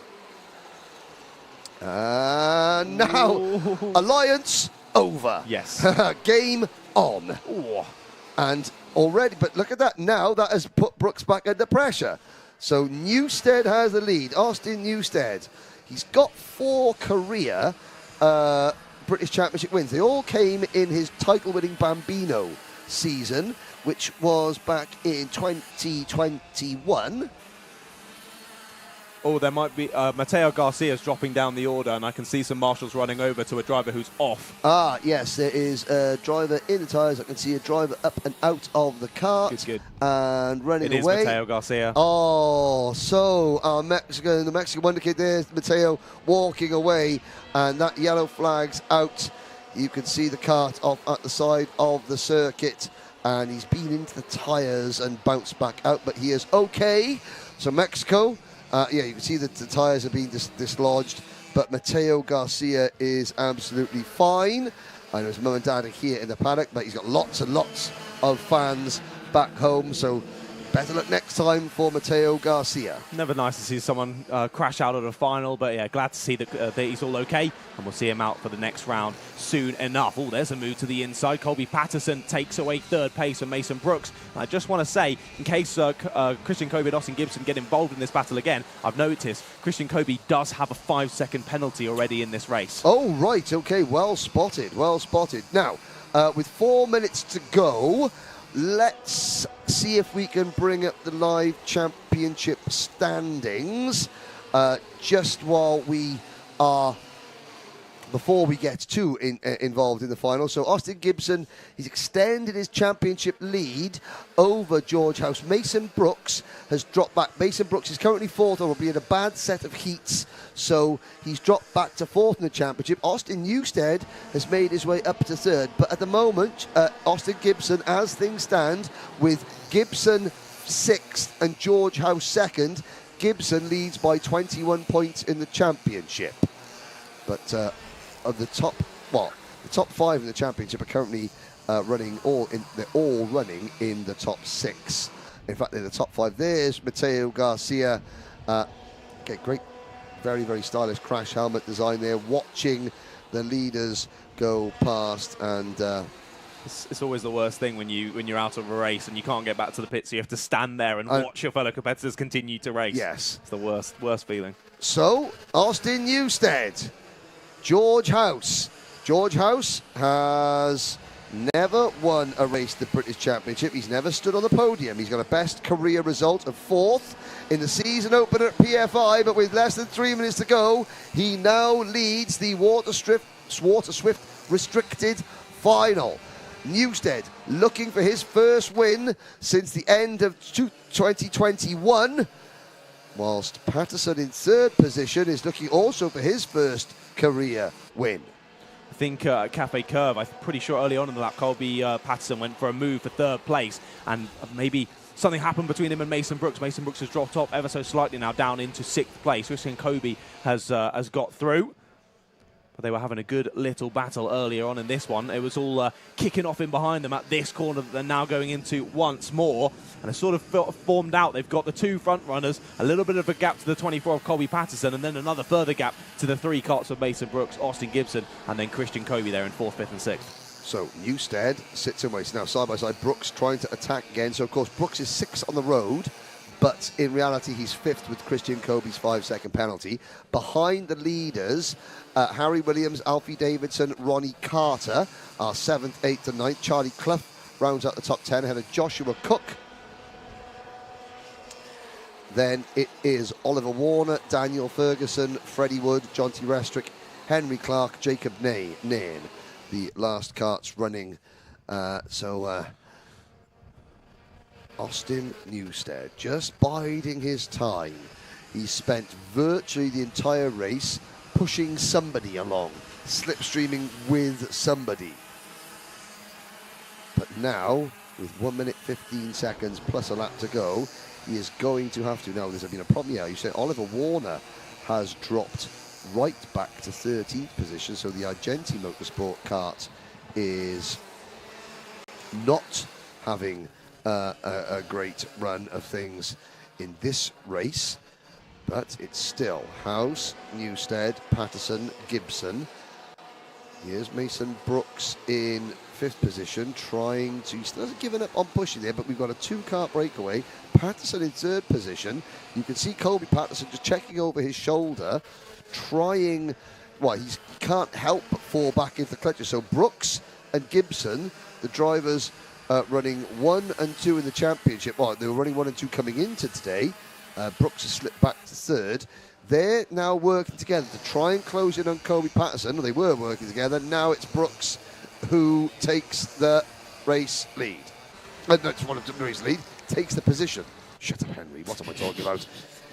And now, alliance over. Yes. Game on. Ooh. And already, but look at that. Now that has put Brooks back under pressure. So Newstead has the lead. Austin Newstead. He's got 4 career British Championship wins. They all came in his title-winning Bambino season, which was back in 2021. Oh, there might be Matteo Garcia's dropping down the order, and I can see some marshals running over to a driver who's off. Ah, yes, there is a driver in the tyres. I can see a driver up and out of the cart. Good. And running away. It is Matteo Garcia. Oh, so the Mexican wonder kid there, Matteo walking away, and that yellow flag's out. You can see the cart off at the side of the circuit, and he's been into the tyres and bounced back out, but he is okay. So Mexico... you can see that the tyres are being dislodged, but Matteo Garcia is absolutely fine. I know his mum and dad are here in the paddock, but he's got lots and lots of fans back home, so Better luck next time for Mateo Garcia. Never nice to see someone crash out of the final, but yeah, glad to see that he's all okay, and we'll see him out for the next round soon enough. Oh, there's a move to the inside. Colby Patterson takes away third place from Mason Brooks. And I just want to say, in case Christian Kobe and Austin Gibson get involved in this battle again, I've noticed Christian Kobe does have a 5-second penalty already in this race. Oh, right, okay, well spotted, well spotted. Now, with 4 minutes to go, let's see if we can bring up the live championship standings just while we are, before we get too involved in the final. So Austin Gibson, he's extended his championship lead over George House. Mason Brooks has dropped back. Mason Brooks is currently fourth, or will be in a bad set of heats, so he's dropped back to fourth in the championship. Austin Newstead has made his way up to third, but at the moment, Austin Gibson, as things stand, with Gibson sixth and George House second, Gibson leads by 21 points in the championship. But of the top, well, the top 5 in the championship are currently running they're all running in the top 6. In fact, they're the top 5. There's Mateo Garcia. Okay, great, very, very stylish crash helmet design there, watching the leaders go past, and it's always the worst thing when you're out of a race and you can't get back to the pit, so you have to stand there and watch your fellow competitors continue to race. Yes. It's the worst feeling. So, Austin Newstead, George House. George House has never won a race at the British Championship. He's never stood on the podium. He's got a best career result of 4th in the season opener at PFI, but with less than 3 minutes to go, he now leads the Water Swift Restricted Final. Newstead looking for his first win since the end of 2021, whilst Patterson in third position is looking also for his first career win. I think Cafe Curve, I'm pretty sure early on in the lap, Colby Patterson went for a move for third place, and maybe something happened between him and Mason Brooks. Mason Brooks has dropped off ever so slightly now, down into 6th place. Christian Kobe has got through. But they were having a good little battle earlier on in this one. It was all kicking off in behind them at this corner that they're now going into once more. And it's sort of formed out. They've got the 2 front runners, a little bit of a gap to the 24 of Colby Patterson, and then another further gap to the 3 carts of Mason Brooks, Austin Gibson, and then Christian Kobe there in 4th, 5th and 6th. So Newstead sits and waits. Now side by side, Brooks trying to attack again. So of course Brooks is 6th on the road, but in reality he's 5th with Christian Kobe's 5-second penalty. Behind the leaders, Harry Williams, Alfie Davidson, Ronnie Carter are 7th, 8th and 9th. Charlie Clough rounds out the top 10 ahead of Joshua Cook. Then it is Oliver Warner, Daniel Ferguson, Freddie Wood, Jonty Restrick, Henry Clark, Jacob Nain, the last carts running. Austin Newstead just biding his time. He spent virtually the entire race pushing somebody along, slipstreaming with somebody. But now, with 1 minute 15 seconds plus a lap to go, he is going to have to. Now, there's been a problem here. You said Oliver Warner has dropped right back to 13th position, so the Argenti Motorsport kart is not having a great run of things in this race, but it's still House, Newstead, Patterson, Gibson. Here's Mason Brooks in 5th position, trying to, he still hasn't given up on pushing there, but we've got a 2-car breakaway. Patterson in 3rd position. You can see Colby Patterson just checking over his shoulder, trying, well, he can't help but fall back into the clutches. So Brooks and Gibson, the drivers running 1 and 2 in the championship. Well, they were running 1 and 2 coming into today. Brooks has slipped back to 3rd. They're now working together to try and close in on Colby Patterson. Well, they were working together. Now it's Brooks who takes the race lead. Takes the position. Shut up, Henry. What am I talking about?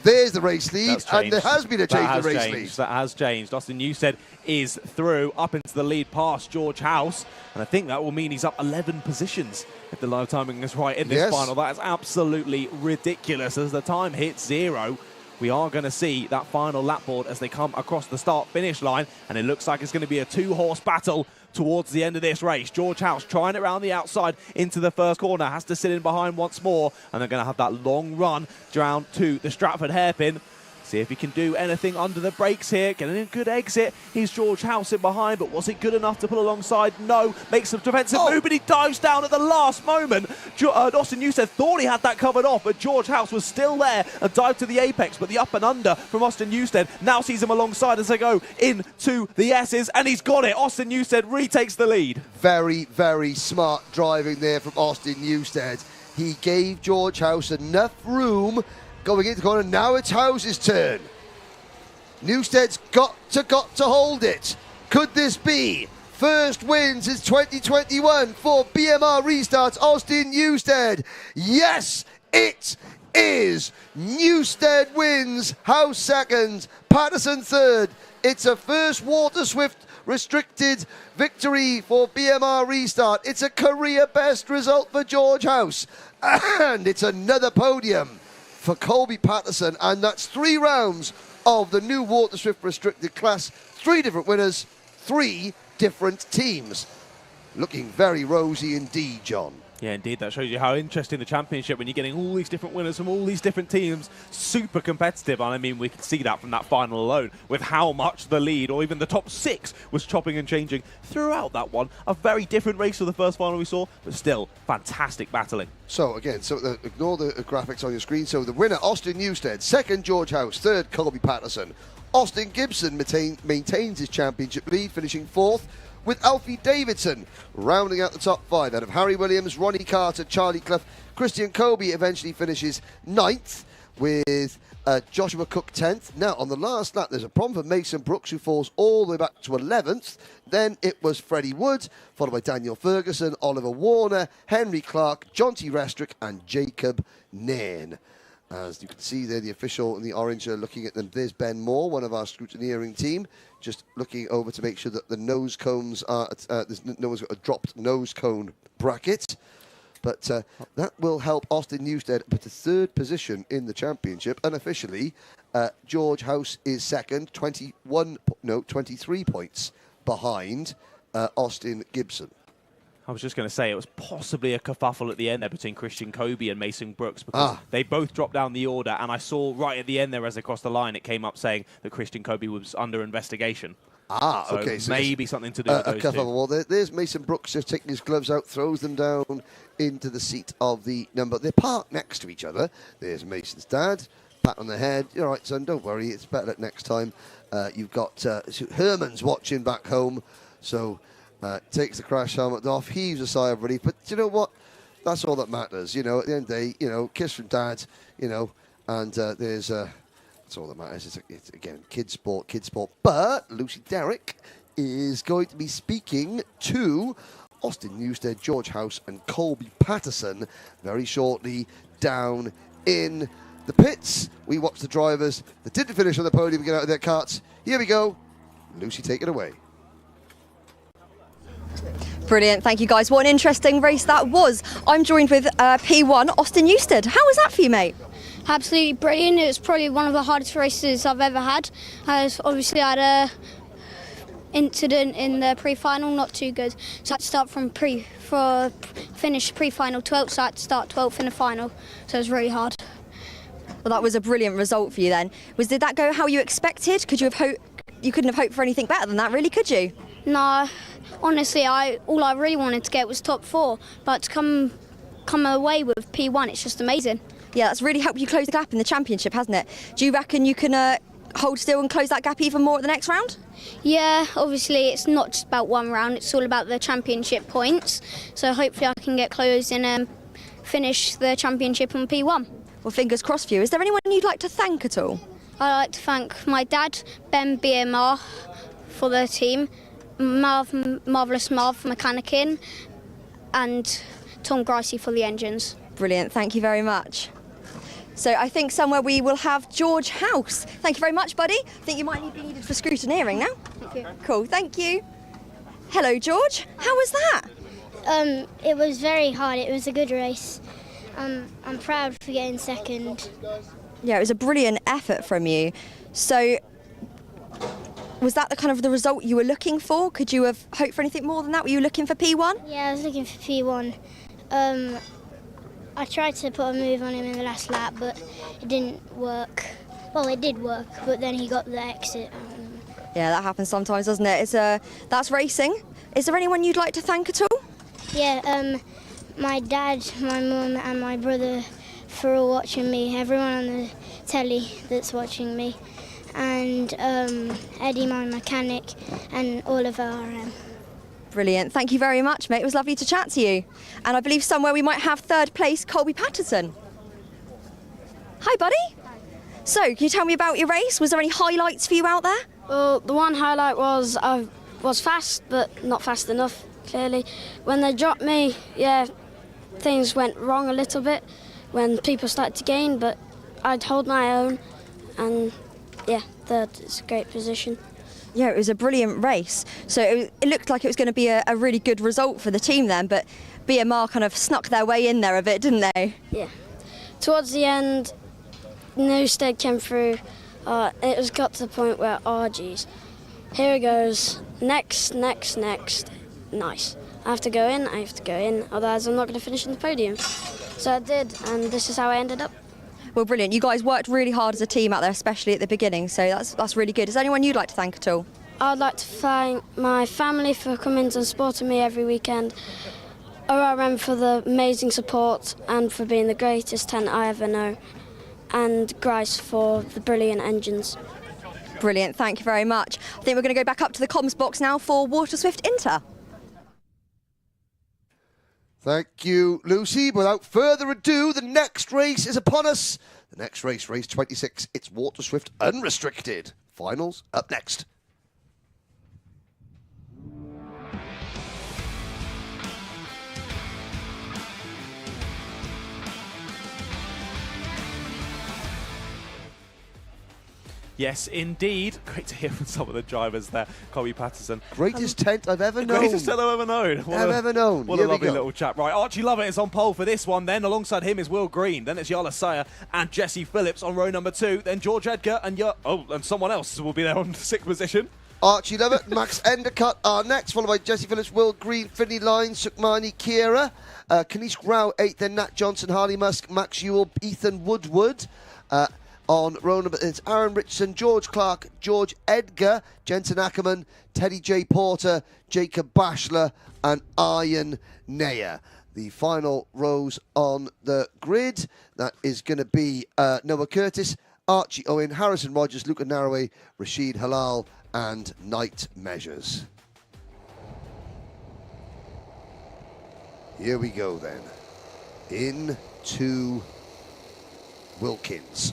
There's the race lead, and there has been a change in the race lead. That has changed. Austin Newstead is through, up into the lead past George House, and I think that will mean he's up 11 positions if the live timing is right in this final. That is absolutely ridiculous as the time hits 0. we are going to see that final lap board as they come across the start-finish line, and it looks like it's going to be a two-horse battle towards the end of this race. George House trying it around the outside into the first corner, has to sit in behind once more, and they're going to have that long run down to the Stratford hairpin. See if he can do anything under the brakes here. Getting a good exit. He's George House in behind, but was it good enough to pull alongside? No. Makes some defensive move, but he dives down at the last moment. Austin Newstead thought he had that covered off, but George House was still there and dived to the apex. But the up and under from Austin Newstead now sees him alongside as they go into the S's, and he's got it. Austin Newstead retakes the lead. Very, very smart driving there from Austin Newstead. He gave George House enough room going into the corner. Now it's House's turn. Newstead's got to hold it. Could this be first wins since 2021 for BMR Restarts Austin Newstead? Yes, it is. Newstead wins, House second, Patterson third. It's a first Water Swift restricted victory for BMR Restart. It's a career best result for George House, and it's another podium for Colby Patterson, and that's 3 rounds of the new Water Swift restricted class. 3 different winners, 3 different teams. Looking very rosy indeed, John. Yeah, indeed. That shows you how interesting the championship when you're getting all these different winners from all these different teams. Super competitive. And I mean, we could see that from that final alone with how much the lead or even the top 6 was chopping and changing throughout that one. A very different race to the first final we saw, but still fantastic battling. So again, ignore the graphics on your screen. So the winner, Austin Newstead. Second, George House. Third, Colby Patterson. Austin Gibson maintains his championship lead, finishing 4th, with Alfie Davidson rounding out the top 5 out of Harry Williams, Ronnie Carter, Charlie Clough. Christian Colby eventually finishes 9th with Joshua Cook 10th. Now, on the last lap, there's a problem for Mason Brooks, who falls all the way back to 11th. Then it was Freddie Wood, followed by Daniel Ferguson, Oliver Warner, Henry Clark, Jonty Restrick, and Jacob Nairn. As you can see there, the official in the orange are looking at them. There's Ben Moore, one of our scrutineering team, just looking over to make sure that the nose cones are, no one's got a dropped nose cone bracket. But that will help Austin Newstead put to 3rd position in the championship. Unofficially, George House is second, 23 points behind Austin Gibson. I was just going to say, it was possibly a kerfuffle at the end there between Christian Colby and Mason Brooks, because they both dropped down the order, and I saw right at the end there as they crossed the line, it came up saying that Christian Colby was under investigation. Okay. So maybe something to do with those two. Well, there's Mason Brooks just taking his gloves out, throws them down into the seat of the number. They're parked next to each other. There's Mason's dad, pat on the head. All right, son, don't worry, it's better next time. You've got Herman's watching back home, so... takes the crash helmet off, heaves a sigh of relief, but you know what? That's all that matters. You know, at the end of the day, kiss from dad, and there's that's all that matters. It's again, kid sport. But Lucy Derrick is going to be speaking to Austin Newstead, George House, and Colby Patterson very shortly down in the pits. We watch the drivers that didn't finish on the podium get out of their karts. Here we go. Lucy, take it away. Brilliant, thank you guys. What an interesting race that was. I'm joined with P1, Austin Newstead. How was that for you, mate? Absolutely brilliant. It was probably one of the hardest races I've ever had. Obviously I had a incident in the pre-final, not too good. So I had to start from finish pre-final 12th, so I had to start 12th in the final. So it was really hard. Well, that was a brilliant result for you then. Did that go how you expected? You couldn't have hoped for anything better than that, really, could you? No. Honestly, all I really wanted to get was top 4, but to come away with P1, it's just amazing. Yeah, that's really helped you close the gap in the championship, hasn't it? Do you reckon you can hold still and close that gap even more at the next round? Yeah, obviously it's not just about one round, it's all about the championship points. So hopefully I can get close and finish the championship on P1. Well, fingers crossed for you. Is there anyone you'd like to thank at all? I'd like to thank my dad, Ben BMR, for the team, Marvellous Marv for mechanicking, and Tom Gricey for the engines. Brilliant, thank you very much. So I think somewhere we will have George House. Thank you very much, buddy. I think you might be needed for scrutineering now. Thank you. Cool, thank you. Hello, George. How was that? It was very hard. It was a good race. I'm proud for getting second. Yeah, it was a brilliant effort from you. So, was that the kind of the result you were looking for? Could you have hoped for anything more than that? Were you looking for P1? Yeah, I was looking for P1. I tried to put a move on him in the last lap, but it didn't work. Well, it did work, but then he got the exit. Yeah, that happens sometimes, doesn't it? That's racing. Is there anyone you'd like to thank at all? Yeah, my dad, my mum and my brother for all watching me, everyone on the telly that's watching me, and Eddie, my mechanic, and all of our... Brilliant. Thank you very much, mate. It was lovely to chat to you. And I believe somewhere we might have third place, Colby Patterson. Hi, buddy. So, can you tell me about your race? Was there any highlights for you out there? Well, the one highlight was I was fast, but not fast enough, clearly. When they dropped me, yeah, things went wrong a little bit when people started to gain, but I'd hold my own, and yeah, third is a great position. Yeah, it was a brilliant race. So it looked like it was going to be a really good result for the team then, but BMR kind of snuck their way in there a bit, didn't they? Yeah. Towards the end, Newstead came through. It was got to the point where, oh geez, here it goes. Next. Nice. I have to go in, otherwise I'm not going to finish in the podium. So I did, and this is how I ended up. Well, brilliant. You guys worked really hard as a team out there, especially at the beginning, so that's really good. Is there anyone you'd like to thank at all? I'd like to thank my family for coming and supporting me every weekend, ORM for the amazing support and for being the greatest tent I ever know, and Grice for the brilliant engines. Brilliant, thank you very much. I think we're going to go back up to the comms box now for Water Swift Inter. Thank you, Lucy. Without further ado, the next race is upon us. The next race, race 26, it's Water Swift Unrestricted. Finals up next. Yes, indeed. Great to hear from some of the drivers there. Colby Patterson. Greatest tent I've ever known. Greatest tent I've ever known. What a lovely little chap. Right, Archie Lovett is on pole for this one then. Alongside him is Will Green. Then it's Yala Saya and Jesse Phillips on row number 2. Then George Edgar and and someone else will be there on 6th position. Archie Lovett, Max Endicott are next, followed by Jesse Phillips, Will Green, Finley Lyons, Sukmani Kira, Kanish Rao 8th, then Nat Johnson, Harley Musk, Max Ewell, Ethan Woodward. On row number, it's Aaron Richardson, George Clark, George Edgar, Jensen Ackerman, Teddy J. Porter, Jacob Bashler, and Ian Nayer. The final rows on the grid, that is going to be Noah Curtis, Archie Owen, Harrison Rogers, Luca Narroway, Rashid Halal, and Knight Measures. Here we go then. Into Wilkins.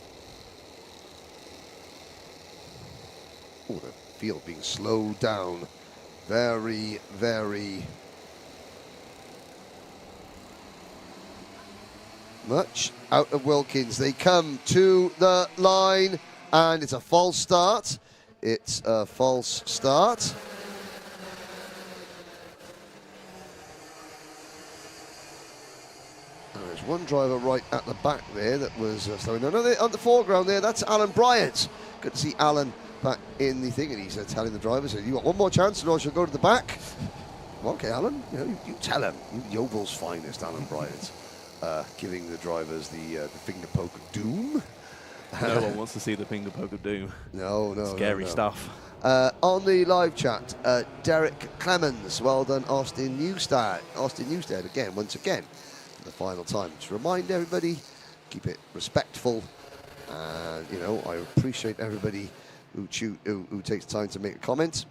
Oh, the field being slowed down very, very much. Out of Wilkins, they come to the line, and it's a false start. It's a false start. And there's one driver right at the back there that was slowing down. No, on the foreground there, that's Alan Bryant. Good to see Alan back in the thing, and he's telling the drivers, you got one more chance, or I shall go to the back. Okay, Alan, you tell him. Yeovil's finest, Alan Bryant, giving the drivers the finger poke of doom. No one wants to see the finger poke of doom. No. Scary stuff. On the live chat, Derek Clemens, well done, Austin Newstead. Austin Newstead again, once again, for the final time. To remind everybody, keep it respectful, and I appreciate everybody who takes time to make a comment.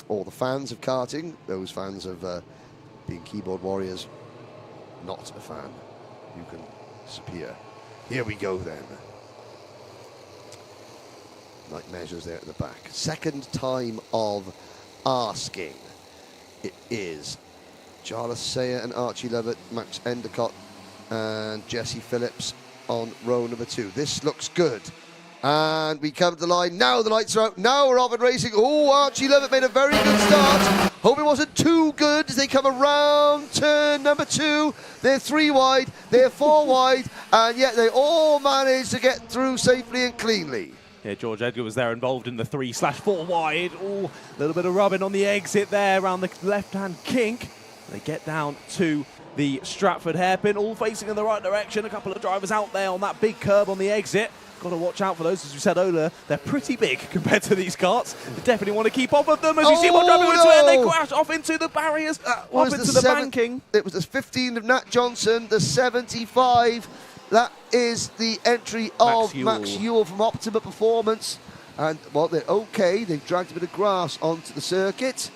All the fans of karting, those fans of being keyboard warriors, not a fan, you can disappear. Here we go then. Night Measures there at the back. Second time of asking. It is Jala Sayer and Archie Lovett, Max Endicott and Jesse Phillips on row number 2. This looks good. And we come to the line. Now the lights are out. Now we're off and racing. Oh, Archie Lovett made a very good start. Hope it wasn't too good as they come around turn number 2. They're 3 wide, they're 4 wide, and yet they all managed to get through safely and cleanly. Yeah, George Edgar was there involved in the 3/4 wide. Oh, a little bit of rubbing on the exit there around the left-hand kink. They get down to the Stratford hairpin, all facing in the right direction. A couple of drivers out there on that big curb on the exit. Got to watch out for those, as we said earlier. They're pretty big compared to these karts. You definitely want to keep off of them. As you see one driving into it, and they crash off into the barriers, off into the banking. It was the 15 of Nat Johnson, the 75. That is the entry of Max Ewell from Optima Performance. And, well, they're okay. They've dragged a bit of grass onto the circuit,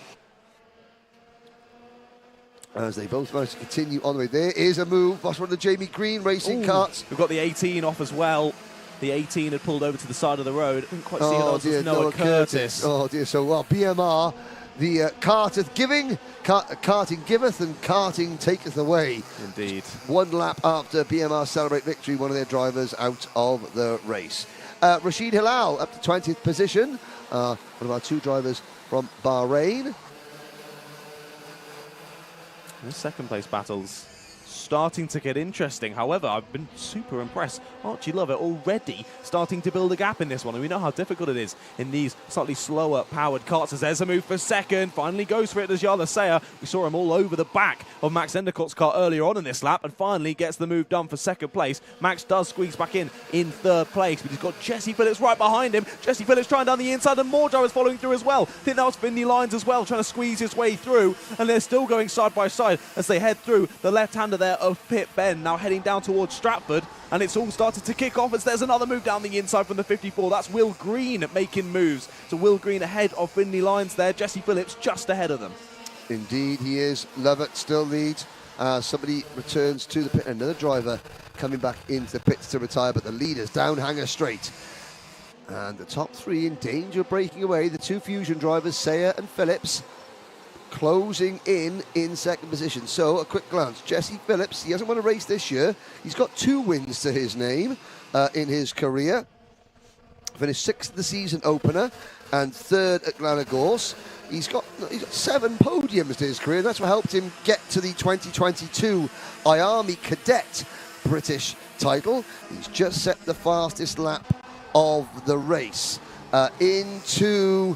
as they both managed to continue on the way. There is a move. That's one of the Jamie Green racing karts. We've got the 18 off as well. The 18 had pulled over to the side of the road. Didn't quite see it. That was Noah Curtis. Oh dear. So, well, BMR, the karting giveth and karting taketh away. Indeed. 1 lap after BMR celebrate victory, one of their drivers out of the race. Rashid Hilal up to 20th position. One of our 2 drivers from Bahrain. The second place battles starting to get interesting. However, I've been super impressed. Archie Lovett already starting to build a gap in this one, and we know how difficult it is in these slightly slower powered karts. As there's a move for second, finally goes for it as Jarle Seyer. We saw him all over the back of Max Endicott's car earlier on in this lap, and finally gets the move done for second place. Max does squeeze back in 3rd place, but he's got Jesse Phillips right behind him. Jesse Phillips trying down the inside, and more drivers following through as well. I think that was Finley Lyons as well, trying to squeeze his way through, and they're still going side by side as they head through the left-hander there of Pit Ben, now heading down towards Stratford, and it's all started to kick off as there's another move down the inside from the 54. That's Will Green making moves. So Will Green ahead of Finley Lyons there. Jesse Phillips just ahead of them. Indeed, he is. Lovett still leads. Somebody returns to the pit. Another driver coming back into the pits to retire, but the leaders down Hanger Straight. And the top 3 in danger of breaking away. The 2 Fusion drivers, Seyer and Phillips, closing in 2nd position. So a quick glance. Jesse Phillips, he hasn't won a race this year. He's got 2 wins to his name in his career. Finished 6th at the season opener and 3rd at Glenagorse. He's got 7 podiums to his career, and that's what helped him get to the 2022 IAME Cadet British title. He's just set the fastest lap of the race. Into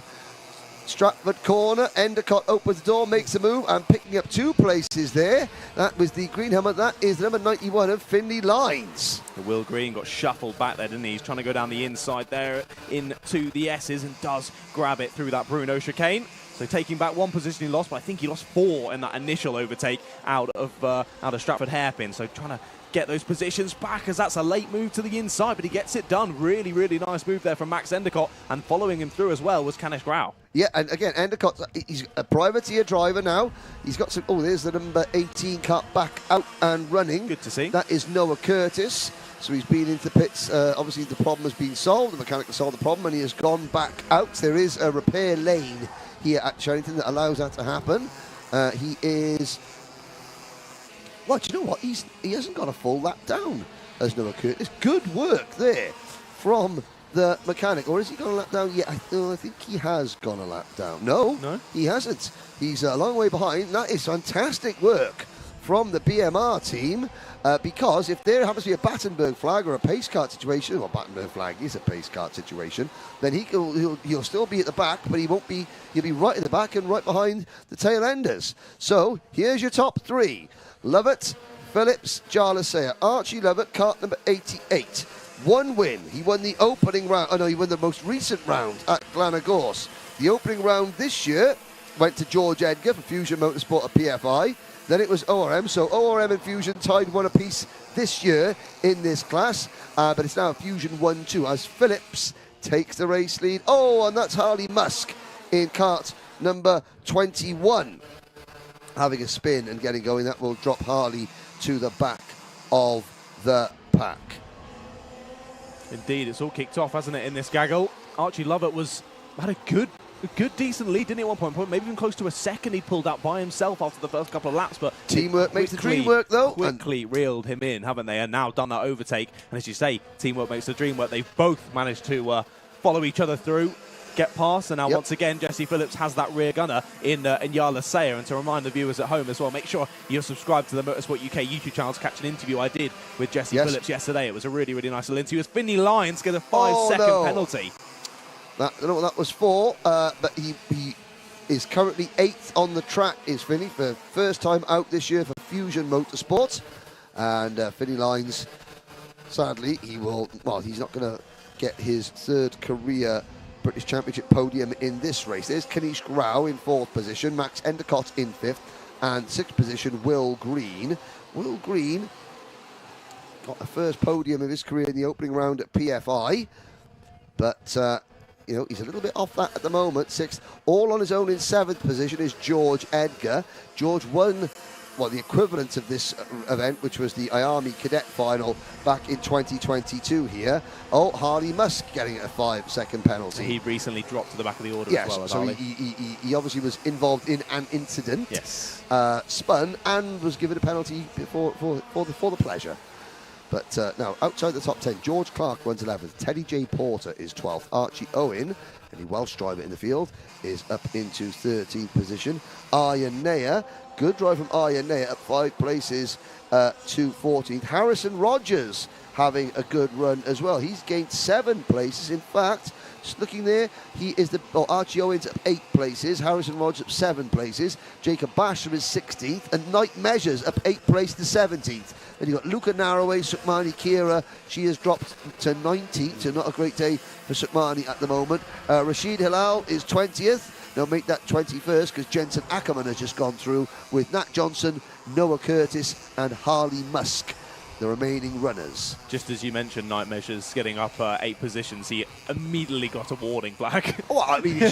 Stratford corner, Endicott opens the door, makes a move, and picking up 2 places there. That was the green helmet. That is the number 91 of Finley Lyons. Will Green got shuffled back there, didn't he? He's trying to go down the inside there into the S's and does grab it through that Bruno chicane. So taking back 1 position he lost, but I think he lost 4 in that initial overtake out of Stratford hairpin. So trying to get those positions back, as that's a late move to the inside, but he gets it done. Really, really nice move there from Max Endicott, and following him through as well was Canesh Grau. Yeah, and again, Endicott, he's a privateer driver now. He's got some, there's the number 18 car back out and running. Good to see. That is Noah Curtis. So he's been into the pits. Obviously, the problem has been solved. The mechanic has solved the problem, and he has gone back out. There is a repair lane here at Shenington that allows that to happen. He is... Well, do you know what? He hasn't got a full lap down as Noah Curtis. Good work there from the mechanic. Or has he gone a lap down? Yeah, I think he has gone a lap down. No, he hasn't. He's a long way behind. That is fantastic work from the BMR team, because if there happens to be a Battenberg flag or a pace kart situation, well, Battenberg flag is a pace kart situation, then he'll still be at the back, but he'll be right at the back and right behind the tail enders. So here's your top 3. Lovett, Phillips, Jarle Seyer. Archie Lovett, kart number 88. 1 win. He won the opening round. Oh no, he won the most recent round at Glenagorse. The opening round this year went to George Edgar for Fusion Motorsport at PFI. Then it was ORM, so ORM and Fusion tied 1 apiece this year in this class, but it's now Fusion 1-2 as Phillips takes the race lead. Oh, and that's Harley Musk in kart number 21. Having a spin and getting going. That will drop Harley to the back of the pack. Indeed, it's all kicked off, hasn't it, in this gaggle? Archie Lovett had a good good, decent lead, didn't he, at one point? Maybe even close to a second. He pulled out by himself after the first couple of laps, but teamwork makes the dream work, though. Quickly reeled him in, haven't they? And now done that overtake. And as you say, teamwork makes the dream work. They've both managed to follow each other through, get past, and now once again Jesse Phillips has that rear gunner in Yala Sayer. And to remind the viewers at home as well, make sure you're subscribed to the Motorsport UK YouTube channel to catch an interview I did with Jesse Phillips yesterday. It was a really, really nice little interview. As Finley Lyons get a 5-second penalty. I don't know what that was for, but he is currently 8th on the track, is Finley, for first time out this year for Fusion Motorsport. And Finley Lyons, sadly, he's not going to get his 3rd career British Championship podium in this race. There's Kanish Grau in 4th position, Max Endicott in 5th, and 6th position, Will Green. Will Green got the first podium of his career in the opening round at PFI, but you know, he's a little bit off that at the moment. 6th, all on his own in 7th position is George Edgar. George won the equivalent of this event, which was the IAME Cadet Final back in 2022 here. Oh, Harley Musk getting a 5-second penalty. He recently dropped to the back of the order as well. So he obviously was involved in an incident. Yes. Spun and was given a penalty for the pleasure. But now, outside the top 10, George Clark runs 11th. Teddy J. Porter is 12th. Archie Owen, any Welsh driver in the field, is up into 13th position. Arya Neyer, good drive from Arya Neyer, up 5 places to 14th. Harrison Rogers having a good run as well. He's gained 7 places. In fact, just looking there, he is Archie Owens up 8 places, Harrison Rogers up 7 places, Jacob Basher is 16th, and Knight Measures up 8 places to 17th. Then you've got Luca Narroway, Sukmani Kira, she has dropped to 19th, so not a great day for Sukmani at the moment. Rashid Hilal is 20th. They'll make that 21st because Jensen Ackerman has just gone through with Nat Johnson, Noah Curtis and Harley Musk, the remaining runners. Just as you mentioned, Knight Measures getting up 8 positions, he immediately got a warning flag. Well, I mean,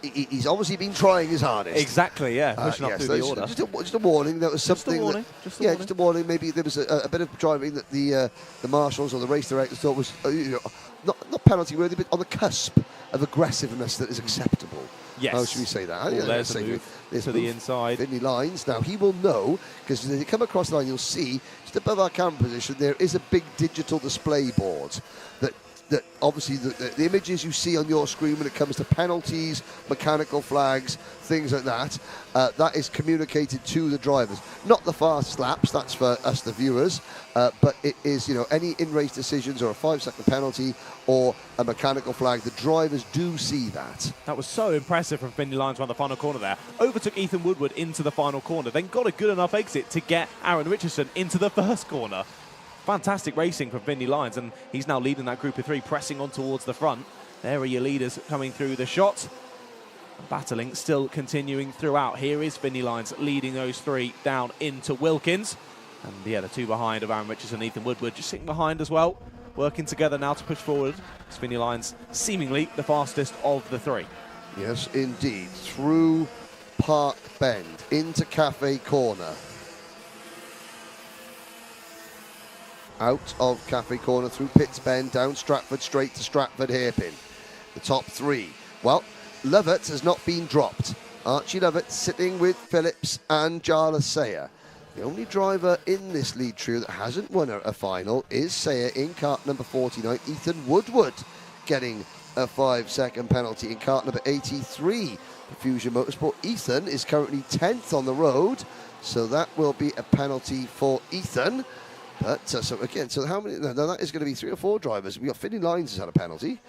he's obviously been trying his hardest. Exactly, yeah, pushing up through the order. Just a warning. That was something. Just a warning. Maybe there was a bit of driving that the marshals or the race directors thought was not penalty worthy, but on the cusp of aggressiveness that is acceptable. Yes. How should we say that? Well, there's a move to the inside. Finley Lyons. Now, he will know, because as you come across the line, you'll see, just above our camera position, there is a big digital display board that obviously the images you see on your screen when it comes to penalties, mechanical flags, things like that, that is communicated to the drivers. Not the fast laps, that's for us, the viewers, but it is, any in-race decisions or a 5-second penalty or a mechanical flag, the drivers do see that. That was so impressive from Finley Lyons around the final corner there. Overtook Ethan Woodward into the final corner, then got a good enough exit to get Aaron Richardson into the first corner. Fantastic racing from Finley Lyons, and he's now leading that group of 3, pressing on towards the front. There are your leaders coming through the shot. Battling still continuing throughout. Here is Finley Lyons leading those 3 down into Wilkins. And the 2 behind of Aaron Richardson and Ethan Woodward just sitting behind as well. Working together now to push forward. It's Finley Lyons seemingly the fastest of the 3. Yes, indeed. Through Park Bend into Cafe Corner. Out of Cafe Corner through Pitts Bend, down Stratford, straight to Stratford Hairpin. The top 3. Well, Lovett has not been dropped. Archie Lovett sitting with Phillips and Jala Sayer. The only driver in this lead trio that hasn't won a final is Sayer in kart number 49. Ethan Woodward getting a 5-second penalty in kart number 83 for Fusion Motorsport. Ethan is currently 10th on the road, so that will be a penalty for Ethan. But so how many? No, that is going to be 3 or 4 drivers. We got Finley Lyons has had a penalty.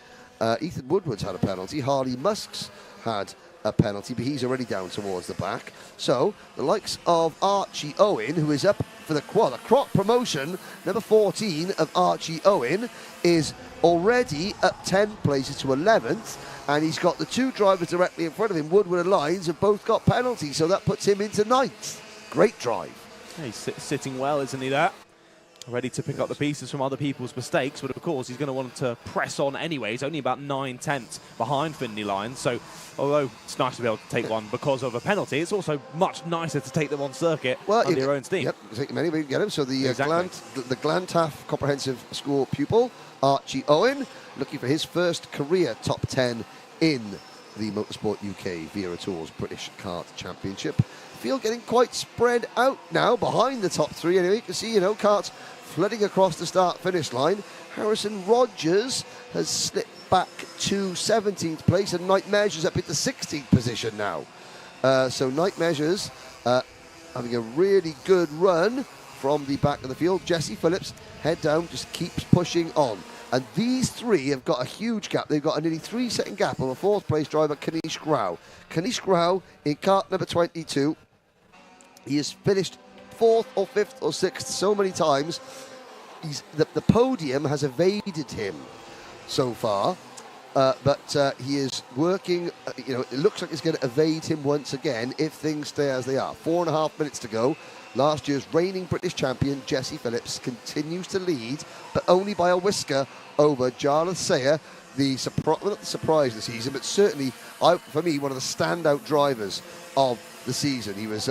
Ethan Woodward's had a penalty. Harley Musk's had a penalty, but he's already down towards the back. So the likes of Archie Owen, who is up for the Croc promotion, number 14 of Archie Owen, is already up 10 places to 11th, and he's got the 2 drivers directly in front of him, Woodward and Lyons, have both got penalties, so that puts him into 9th. Great drive. Yeah, he's sitting well, isn't he, there? Ready to pick up the pieces from other people's mistakes, but of course he's going to want to press on anyway. He's only about 9/10 behind Finley Lyons, so although it's nice to be able to take one because of a penalty, it's also much nicer to take them on circuit under your own steam. Yep, take them anyway, get him. So the Glantaff Comprehensive School pupil, Archie Owen, looking for his first career top 10 in the Motorsport UK Wera Tours British Kart Championship. Field getting quite spread out now behind the top three. Anyway, you can see, karts flooding across the start-finish line. Harrison Rogers has slipped back to 17th place, and Night Measures up into 16th position now. So Night Measures having a really good run from the back of the field. Jesse Phillips, head down, just keeps pushing on. And these three have got a huge gap. They've got a nearly 3-second gap on the fourth place driver, Kanish Grau. Kanish Grau in kart number 22. He has finished 4th or 5th or 6th so many times. The podium has evaded him so far. But he is working, it looks like it's going to evade him once again if things stay as they are. 4.5 minutes to go. Last year's reigning British champion, Jesse Phillips, continues to lead, but only by a whisker over Jarlath Sayre, not the surprise of the season, but certainly, for me, one of the standout drivers of the season. He was,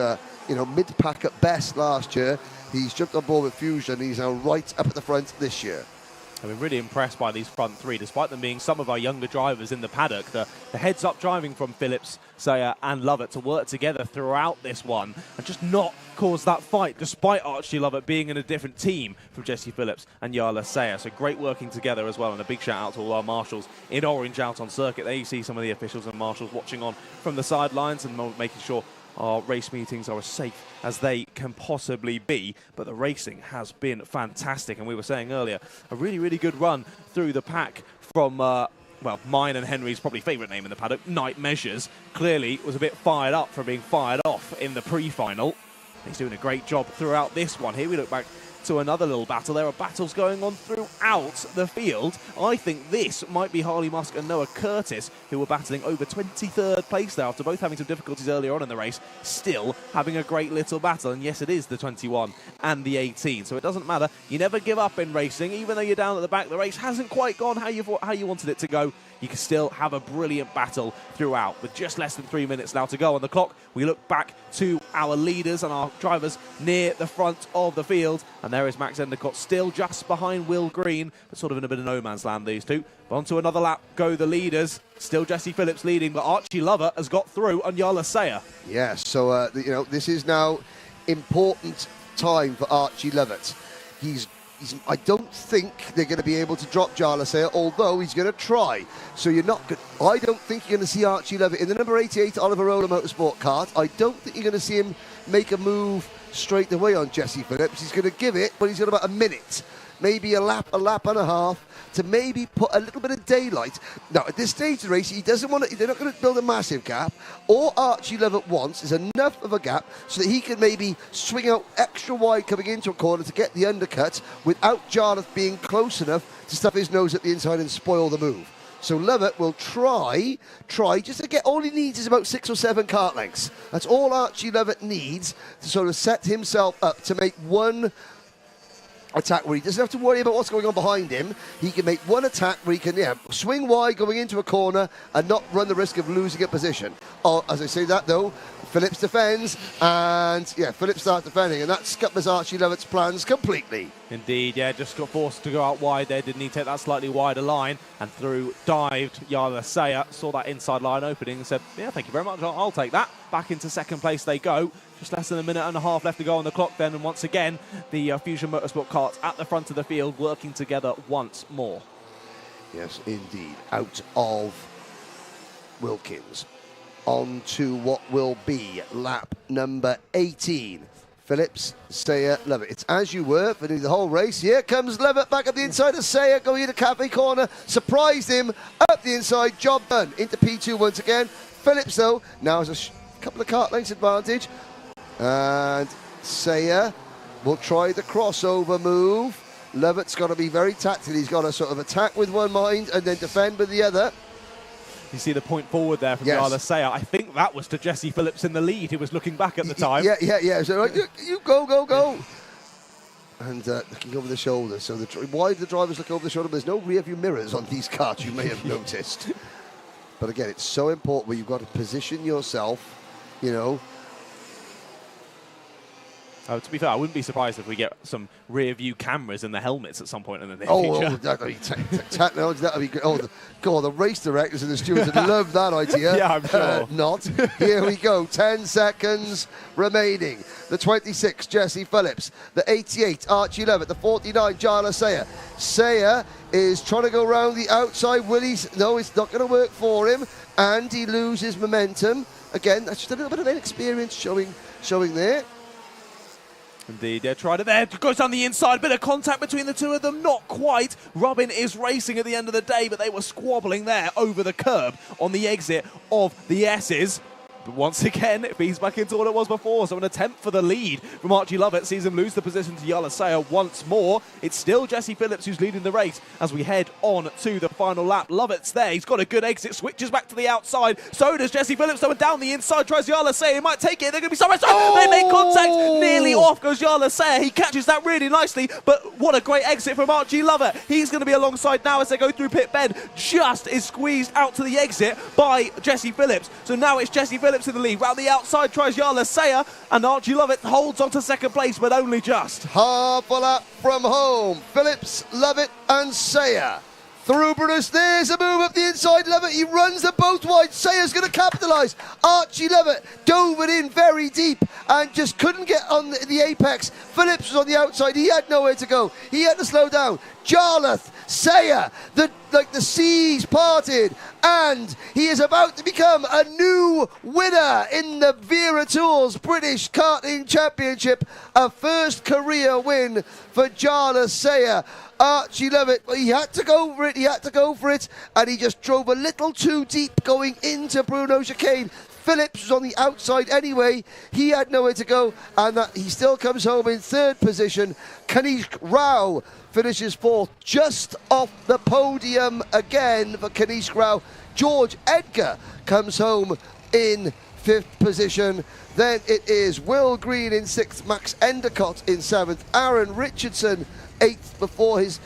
mid-pack at best last year. He's jumped on board with Fusion. He's now right up at the front this year. I've been really impressed by these front three, despite them being some of our younger drivers in the paddock. The heads-up driving from Phillips, Sayre and Lovett to work together throughout this one and just not cause that fight, despite Archie Lovett being in a different team from Jesse Phillips and Jarlath Sayre. So great working together as well, and a big shout-out to all our marshals in orange out on circuit. There you see some of the officials and marshals watching on from the sidelines and making sure our race meetings are as safe as they can possibly be, but the racing has been fantastic, and we were saying earlier, a really, really good run through the pack from, mine and Henry's probably favourite name in the paddock, Night Measures. Clearly was a bit fired up from being fired off in the pre-final. He's doing a great job throughout this one. Here we look back to another little battle. There are battles going on throughout the field. I think this might be Harley Musk and Noah Curtis, who were battling over 23rd place there after both having some difficulties earlier on in the race, still having a great little battle. And yes, it is the 21 and the 18, so it doesn't matter. You never give up in racing. Even though you're down at the back, the race hasn't quite gone how you wanted it to go. You can still have a brilliant battle throughout. With just less than 3 minutes now to go on the clock, we look back to our leaders and our drivers near the front of the field. And there is Max Endicott still just behind Will Green, but sort of in a bit of no man's land, these two. But onto another lap go the leaders. Still Jesse Phillips leading, but Archie Lovett has got through on Jarlath Sayre. Yes, so, this is now important time for Archie Lovett. I don't think they're going to be able to drop Jarlath Sayre, although he's going to try. So I don't think you're going to see Archie Lovett in the number 88 Oliver Roller Motorsport kart. I don't think you're going to see him make a move straight away on Jesse Phillips. He's going to give it, but he's got about a minute, maybe a lap and a half, to maybe put a little bit of daylight. Now, at this stage of the race, they're not going to build a massive gap. All Archie Lovett wants is enough of a gap so that he can maybe swing out extra wide coming into a corner to get the undercut without Jarlath being close enough to stuff his nose at the inside and spoil the move. So Lovett will try just to get, all he needs is about 6 or 7 kart lengths. That's all Archie Lovett needs to sort of set himself up to make one attack where he doesn't have to worry about what's going on behind him. He can make one attack where he can swing wide going into a corner and not run the risk of losing a position. As I say that though, Phillips defends, and Phillips starts defending, and that scuppers Archie Lovett's plans completely. Indeed, just got forced to go out wide there, didn't he? Take that slightly wider line, and through dived Jarlath Sayre, saw that inside line opening and said, yeah, thank you very much, I'll take that. Back into second place they go. Just less than a minute and a half left to go on the clock then, and once again, the Fusion Motorsport karts at the front of the field working together once more. Yes, indeed. Out of Wilkins. On to what will be lap number 18. Phillips, Sayre, Lovett. It's as you were for the whole race. Here comes Lovett back up the inside of Sayre, going into cafe corner. Surprised him up the inside. Job done. Into P2 once again. Phillips, though, now has a couple of kart lengths advantage. And Sayre will try the crossover move. Lovett's got to be very tactical. He's got to sort of attack with one mind and then defend with the other. You see the point forward there from Jarlath Sayre. I think that was to Jesse Phillips in the lead, who was looking back at the time. Yeah. So you go. And looking over the shoulder. So why do the drivers look over the shoulder? There's no rear view mirrors on these karts, you may have noticed. But again, it's so important where you've got to position yourself, To be fair, I wouldn't be surprised if we get some rear view cameras in the helmets at some point in the near Oh, future. that'd be technology. That'd be good. Oh, the race directors and the stewards would love that idea. Yeah, I'm sure. Not. Here we go. 10 seconds remaining. The 26, Jesse Phillips. The 88, Archie Levitt. The 49, Jala Sayer. Sayer is trying to go round the outside. No, it's not going to work for him. And he loses momentum. Again, that's just a little bit of inexperience showing there. Indeed, yeah, tried it there. Goes down the inside. Bit of contact between the two of them. Not quite. Robin is racing at the end of the day, but they were squabbling there over the curb on the exit of the S's. But once again, it feeds back into what it was before. So an attempt for the lead from Archie Lovett sees him lose the position to Jala Sayer once more. It's still Jesse Phillips who's leading the race as we head on to the final lap. Lovett's there. He's got a good exit. Switches back to the outside. So does Jesse Phillips. So down the inside tries Jala Sayer. He might take it. They're going to be somewhere. They make contact. Nearly off goes Jala Sayer. He catches that really nicely. But what a great exit from Archie Lovett. He's going to be alongside now as they go through pit bend. Just is squeezed out to the exit by Jesse Phillips. So now it's Jesse Phillips in the lead. Round the outside tries Jala Sayer, and Archie Lovett holds on to second place, but only just. Half a lap from home. Phillips, Lovett and Sayer. Through Brutus, there's a move up the inside. Lovett, he runs them both wide. Sayer's going to capitalise. Archie Lovett dove it in very deep and just couldn't get on the apex. Phillips was on the outside. He had nowhere to go. He had to slow down. Jarlath, Sayer, the seas parted, and he is about to become a new winner in the Wera Tools British Karting Championship. A first career win for Jarlath Sayer. Archie Lovett, he had to go for it, and he just drove a little too deep going into Bruno Chicane. Phillips was on the outside anyway. He had nowhere to go, and he still comes home in third position. Kanishk Rao finishes fourth, just off the podium again for Kanishk Rao. George Edgar comes home in fifth position. Then it is Will Green in sixth, Max Endicott in seventh, Aaron Richardson eighth before his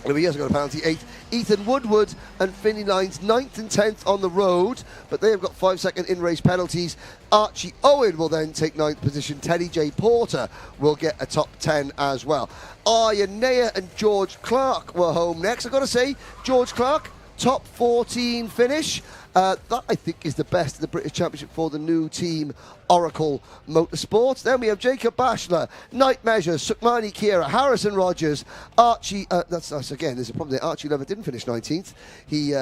he hasn't got a penalty, eighth. Ethan Woodward and Finney Lyons ninth and 10th on the road, but they have got 5-second in-race penalties. Archie Owen will then take ninth position. Teddy J. Porter will get a top 10 as well. Arya Neyer and George Clark were home next. I've got to say, George Clark, top 14 finish. That, I think, is the best of the British Championship for the new team, Oracle Motorsports. Then we have Jacob Bashler, Night Measure, Sukmani Kira, Harrison Rogers, Archie. That's again. There's a problem there. Archie Lovett didn't finish 19th. He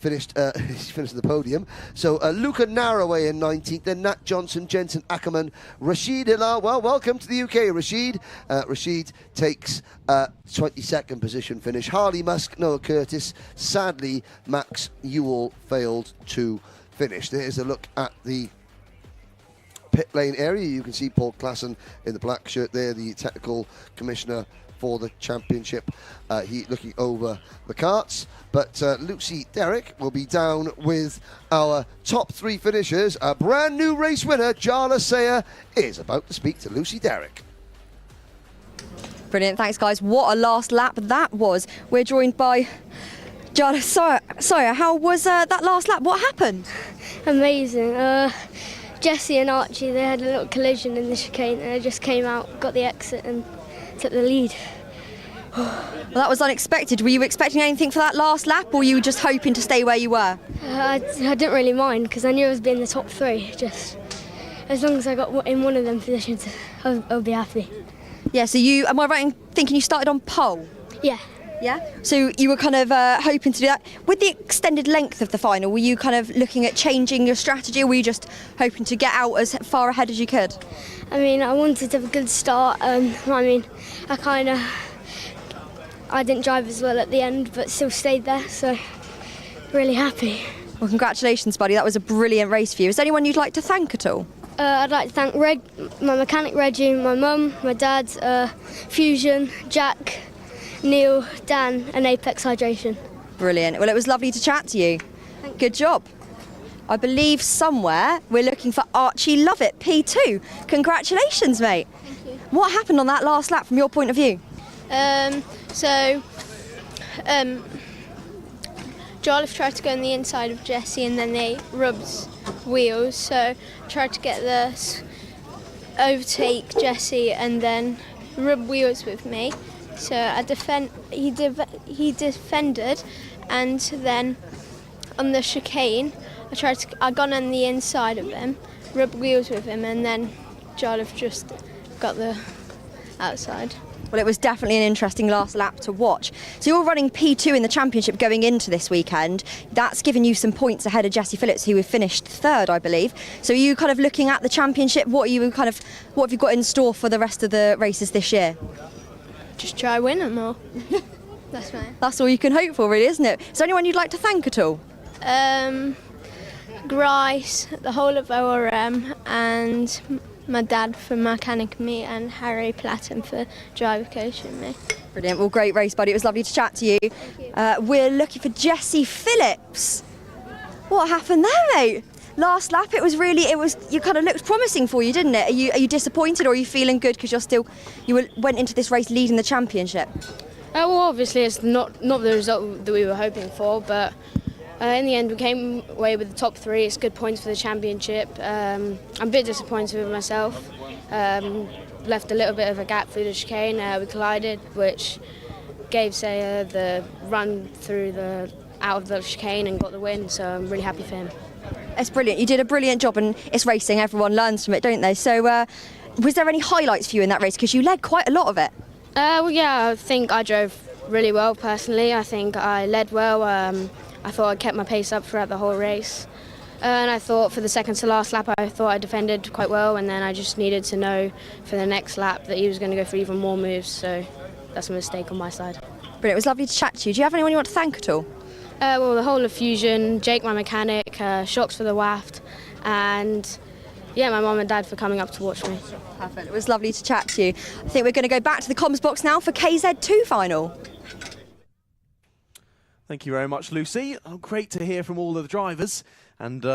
finished at the podium. So Luca Narroway in 19th. Then Nat Johnson, Jensen Ackerman, Rashid Hilal. Well, welcome to the UK, Rashid. Rashid takes 22nd position finish. Harley Musk, Noah Curtis. Sadly, Max Ewell failed to finish. There's a look at the pit lane area. You can see Paul Klassen in the black shirt there, the technical commissioner for the championship. He looking over the karts. But Lucy Derrick will be down with our top three finishers. A brand new race winner, Jala Sayer, is about to speak to Lucy Derrick. Brilliant, thanks guys. What a last lap that was. We're joined by Jala Sayer. How was that last lap? What happened? Amazing. Jesse and Archie, they had a little collision in the chicane and I just came out, got the exit and took the lead. Well, that was unexpected. Were you expecting anything for that last lap, or were you just hoping to stay where you were? I didn't really mind because I knew I was being the top three. Just as long as I got in one of them positions, I'll be happy. Yeah, so am I right in thinking you started on pole? Yeah. Yeah? So you were kind of hoping to do that. With the extended length of the final, were you kind of looking at changing your strategy, or were you just hoping to get out as far ahead as you could? I mean, I wanted to have a good start. I didn't drive as well at the end, but still stayed there, so really happy. Well, congratulations, buddy. That was a brilliant race for you. Is there anyone you'd like to thank at all? I'd like to thank my mechanic Reggie, my mum, my dad, Fusion, Jack, Neil, Dan and Apex Hydration. Brilliant. Well, it was lovely to chat to you. Good job. I believe somewhere we're looking for Archie Lovett, P2. Congratulations, mate. Thank you. What happened on that last lap from your point of view? Jarlath tried to go on the inside of Jesse and then they rubbed wheels, so tried to get the overtake Jesse and then rub wheels with me. So he defended, and then on the chicane I got on the inside of him, rubbed wheels with him, and then Jarlath just got the outside. Well, it was definitely an interesting last lap to watch. So you're running P2 in the championship going into this weekend. That's given you some points ahead of Jesse Phillips, who finished third, I believe. So are you kind of looking at the championship? What have you got in store for the rest of the races this year? Just try win them all. That's fine. That's all you can hope for, really, isn't it? Is there anyone you'd like to thank at all? Grice, the whole of ORM, and my dad for mechanicking me, and Harry Platten for driver coaching me. Brilliant. Well, great race, buddy. It was lovely to chat to you. We're looking for Jesse Phillips. What happened there, mate? Last lap, you kind of looked promising for you, didn't it? Are you disappointed, or are you feeling good because you went into this race leading the championship? Well, obviously it's not the result that we were hoping for, but in the end we came away with the top 3. It's good points for the championship. I'm a bit disappointed with myself. Left a little bit of a gap through the chicane. We collided, which gave Sayer the run out of the chicane and got the win, so I'm really happy for him. It's brilliant. You did a brilliant job, and it's racing. Everyone learns from it, don't they? So was there any highlights for you in that race? Because you led quite a lot of it. Well, yeah, I think I drove really well personally. I think I led well. I thought I kept my pace up throughout the whole race. And I thought for the second to last lap, I thought I defended quite well, and then I just needed to know for the next lap that he was going to go for even more moves, so that's a mistake on my side. Brilliant. It was lovely to chat to you. Do you have anyone you want to thank at all? Well, the whole of Fusion, Jake, my mechanic, Shocks for the waft, and yeah, my mum and dad for coming up to watch me. Perfect. It was lovely to chat to you. I think we're going to go back to the comms box now for KZ2 Final. Thank you very much, Lucy. Oh, great to hear from all of the drivers. And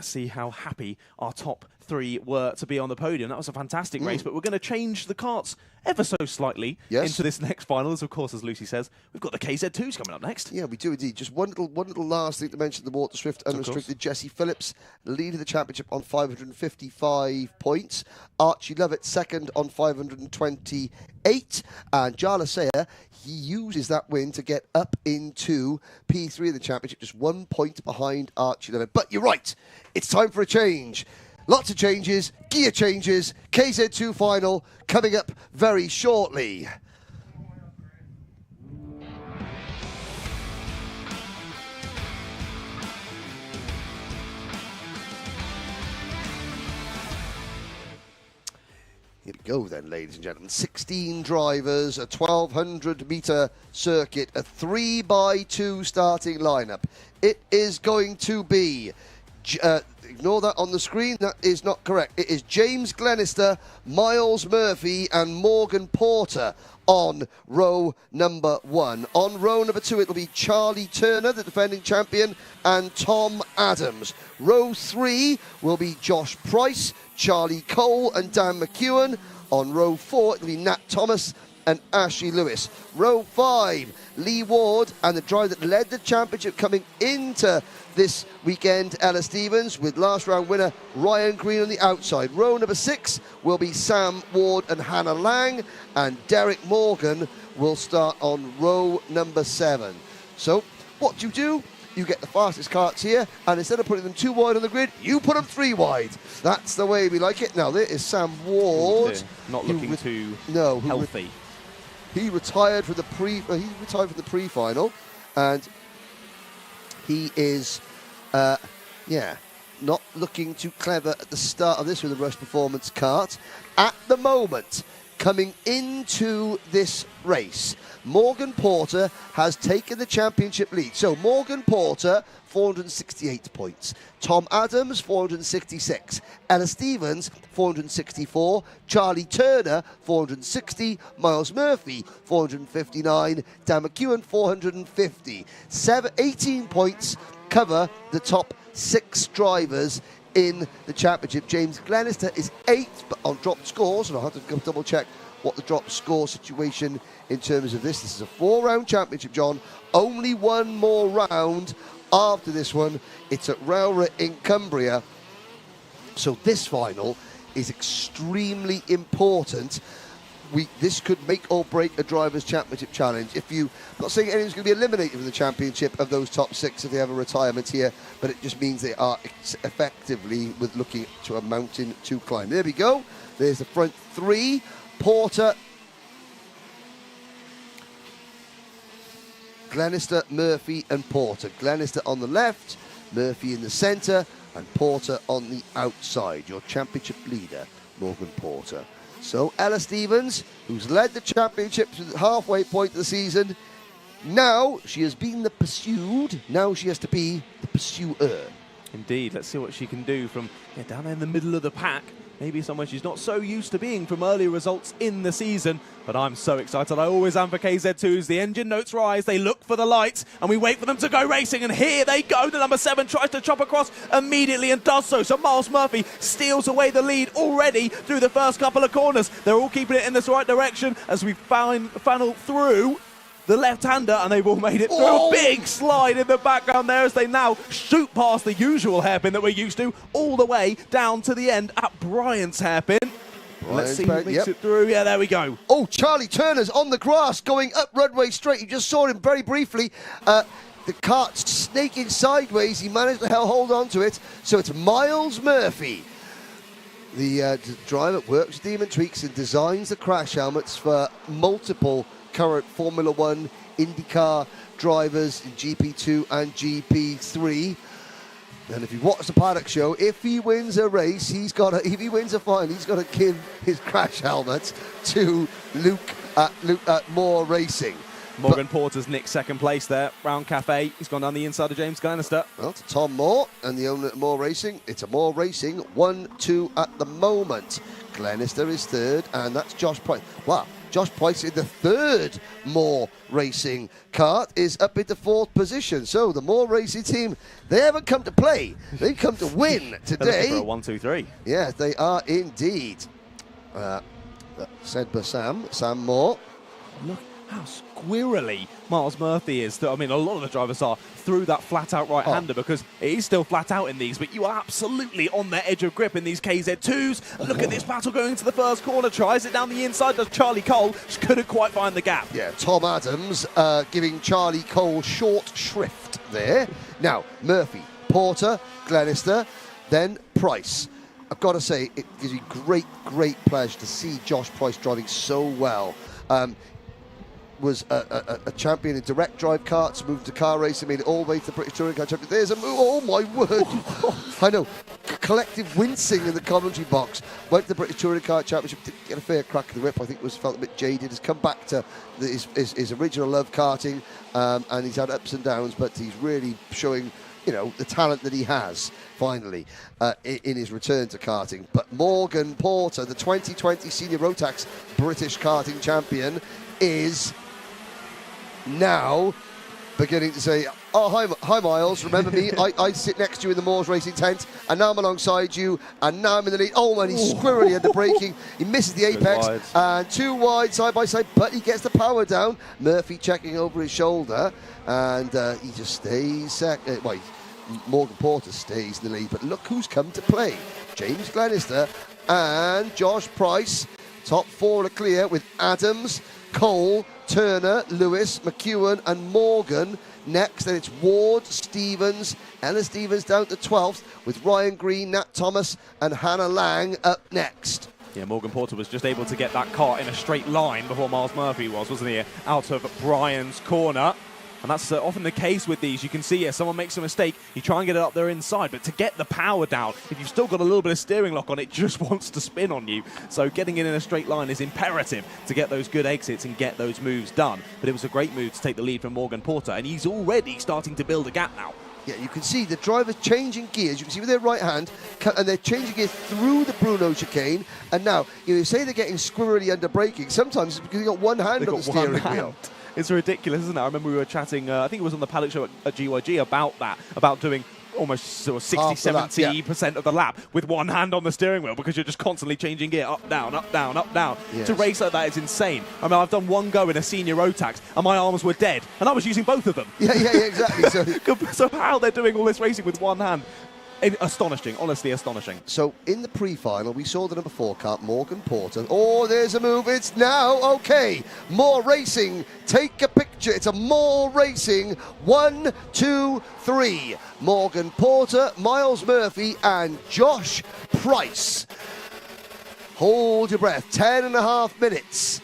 see how happy our top 3 were to be on the podium. That was a fantastic race, but we're going to change the karts ever so slightly into this next final. As of course, as Lucy says, we've got the KZ2s coming up next. Yeah, we do indeed. Just one little last thing to mention: the Water Swift Unrestricted Jesse Phillips leading the championship on 555 points. Archie Lovett second on 528, and Jarlath Sayer, he uses that win to get up into P3 of the championship, just 1 point behind Archie Lovett. But you're right, it's time for a change. Lots of changes, gear changes, KZ2 Final coming up very shortly. Here we go then, ladies and gentlemen. 16 drivers, a 1,200-metre circuit, a 3x2 starting lineup. It is going to be... ignore that on the screen, that is not correct. It is James Glenister, Miles Murphy and Morgan Porter on row number 1. On row number 2, it'll be Charlie Turner, the defending champion, and Tom Adams. Row 3 will be Josh Price, Charlie Cole and Dan McEwen. On row 4, it'll be Nat Thomas and Ashley Lewis. Row 5, Lee Ward and the driver that led the championship coming into this weekend, Ella Stevens, with last round winner Ryan Green on the outside. Row number 6 will be Sam Ward and Hannah Lang, and Derek Morgan will start on row number 7. So what do? You get the fastest karts here, and instead of putting them 2 wide on the grid, you put them 3 wide. That's the way we like it. Now there is Sam Ward, not looking too healthy. He retired from the pre-final, and he is, not looking too clever at the start of this with a Rush Performance kart. At the moment, coming into this race, Morgan Porter has taken the championship lead. So Morgan Porter, 468 points. Tom Adams, 466. Ella Stevens, 464. Charlie Turner, 460. Miles Murphy, 459. Dan McEwen, 450. 18 points cover the top 6 drivers in the championship. James Glenister is 8th, but on dropped scores, and I'll have to double check what the drop score situation in terms of this. This is a 4-round championship, John. Only one more round after this one. It's at Rowra in Cumbria. So this final is extremely important. This could make or break a Drivers' Championship challenge. I'm not saying anyone's going to be eliminated from the championship of those top 6 if they have a retirement here, but it just means they are effectively with looking to a mountain to climb. There we go. There's the front 3. Porter, Glenister, Murphy and Porter. Glenister on the left, Murphy in the centre, and Porter on the outside. Your championship leader, Morgan Porter. So Ella Stevens, who's led the championship to the halfway point of the season, now she has been the pursued, now she has to be the pursuer. Indeed, let's see what she can do from down there in the middle of the pack. Maybe somewhere she's not so used to being from earlier results in the season. But I'm so excited. I always am for KZ2s. The engine notes rise. They look for the lights. And we wait for them to go racing. And here they go. The number 7 tries to chop across immediately and does so. So Miles Murphy steals away the lead already through the first couple of corners. They're all keeping it in this right direction as we funnel through the left-hander, and they've all made it through. A big slide in the background there as they now shoot past the usual hairpin that we're used to, all the way down to the end at Bryant's hairpin. Let's see who makes it through. Yeah, there we go. Oh, Charlie Turner's on the grass going up Runway Straight. You just saw him very briefly. The kart's snaking sideways. He managed to hold on to it. So it's Miles Murphy. The driver works with Demon Tweaks and designs the crash helmets for multiple current Formula 1 IndyCar drivers in GP2 and GP3. And if you watch the Paddock show, if he wins a race, if he wins a final, he's got to give his crash helmet to Luke at Moore Racing. Morgan Porter's nicked second place there, Round Cafe. He's gone down the inside of James Glenister. Well, to Tom Moore and the owner at Moore Racing. It's a Moore Racing 1-2 at the moment. Glenister is third, and that's Josh Price. Wow. Josh Price in the third Moore Racing. Kart is up into 4th position. So the Moore Racing team, they haven't come to play. They've come to win today. For a 1-2-3. Yeah, they are indeed. Said by Sam Moore. Look how squirrely Miles Murphy is. I mean, a lot of the drivers are through that flat-out right-hander because it is still flat out in these, but you are absolutely on the edge of grip in these KZ2s. And look at this battle going into the first corner. Tries it down the inside, does Charlie Cole. Just couldn't quite find the gap. Yeah, Tom Adams giving Charlie Cole short shrift there. Now, Murphy, Porter, Glenister, then Price. I've got to say, it gives me great, great pleasure to see Josh Price driving so well. Was a champion in direct drive karts, moved to car racing, made it all the way to the British Touring Car Championship. There's a move, oh my word. I know, collective wincing in the commentary box. Went to the British Touring Car Championship, didn't get a fair crack of the whip. I think felt a bit jaded. Has come back to his original love karting, and he's had ups and downs, but he's really showing, the talent that he has finally in his return to karting. But Morgan Porter, the 2020 Senior Rotax British karting champion, is now beginning to say, oh, hi Miles, remember me? I sit next to you in the Moores Racing tent, and now I'm alongside you, and now I'm in the lead. Oh, and he's squirrely under braking. He misses the apex, and 2 wide side by side, but he gets the power down. Murphy checking over his shoulder, and he just stays second. Morgan Porter stays in the lead, but look who's come to play. James Glenister and Josh Price. Top 4 are clear with Adams, Cole, Turner, Lewis, McEwen and Morgan next. Then it's Ward, Stevens, Ella Stevens down to 12th with Ryan Green, Nat Thomas and Hannah Lang up next. Yeah, Morgan Porter was just able to get that car in a straight line before Miles Murphy wasn't he? Out of Brian's corner. And that's often the case with these. You can see, someone makes a mistake, you try and get it up there inside, but to get the power down, if you've still got a little bit of steering lock on, it just wants to spin on you. So getting it in a straight line is imperative to get those good exits and get those moves done. But it was a great move to take the lead from Morgan Porter, and he's already starting to build a gap now. Yeah, you can see the drivers changing gears. You can see with their right hand, and they're changing gears through the Bruno chicane. And now, you say they're getting squirrely under braking. Sometimes it's because they've got one hand on the steering wheel. It's ridiculous, isn't it? I remember we were chatting, I think it was on the Paddock show at GYG about that, about doing almost sort of 60-70% of the lap with one hand on the steering wheel because you're just constantly changing gear up, down, up, down, up, down. Yes. To race like that is insane. I mean, I've done one go in a senior Rotax and my arms were dead and I was using both of them. Yeah, exactly. So how they're doing all this racing with one hand, Astonishing, honestly astonishing. So in the pre-final, we saw the number 4 car, Morgan Porter. Oh, there's a move. It's now. Okay. More racing. Take a picture. It's a more racing. 1, 2, 3. Morgan Porter, Miles Murphy, and Josh Price. Hold your breath. 10.5 minutes.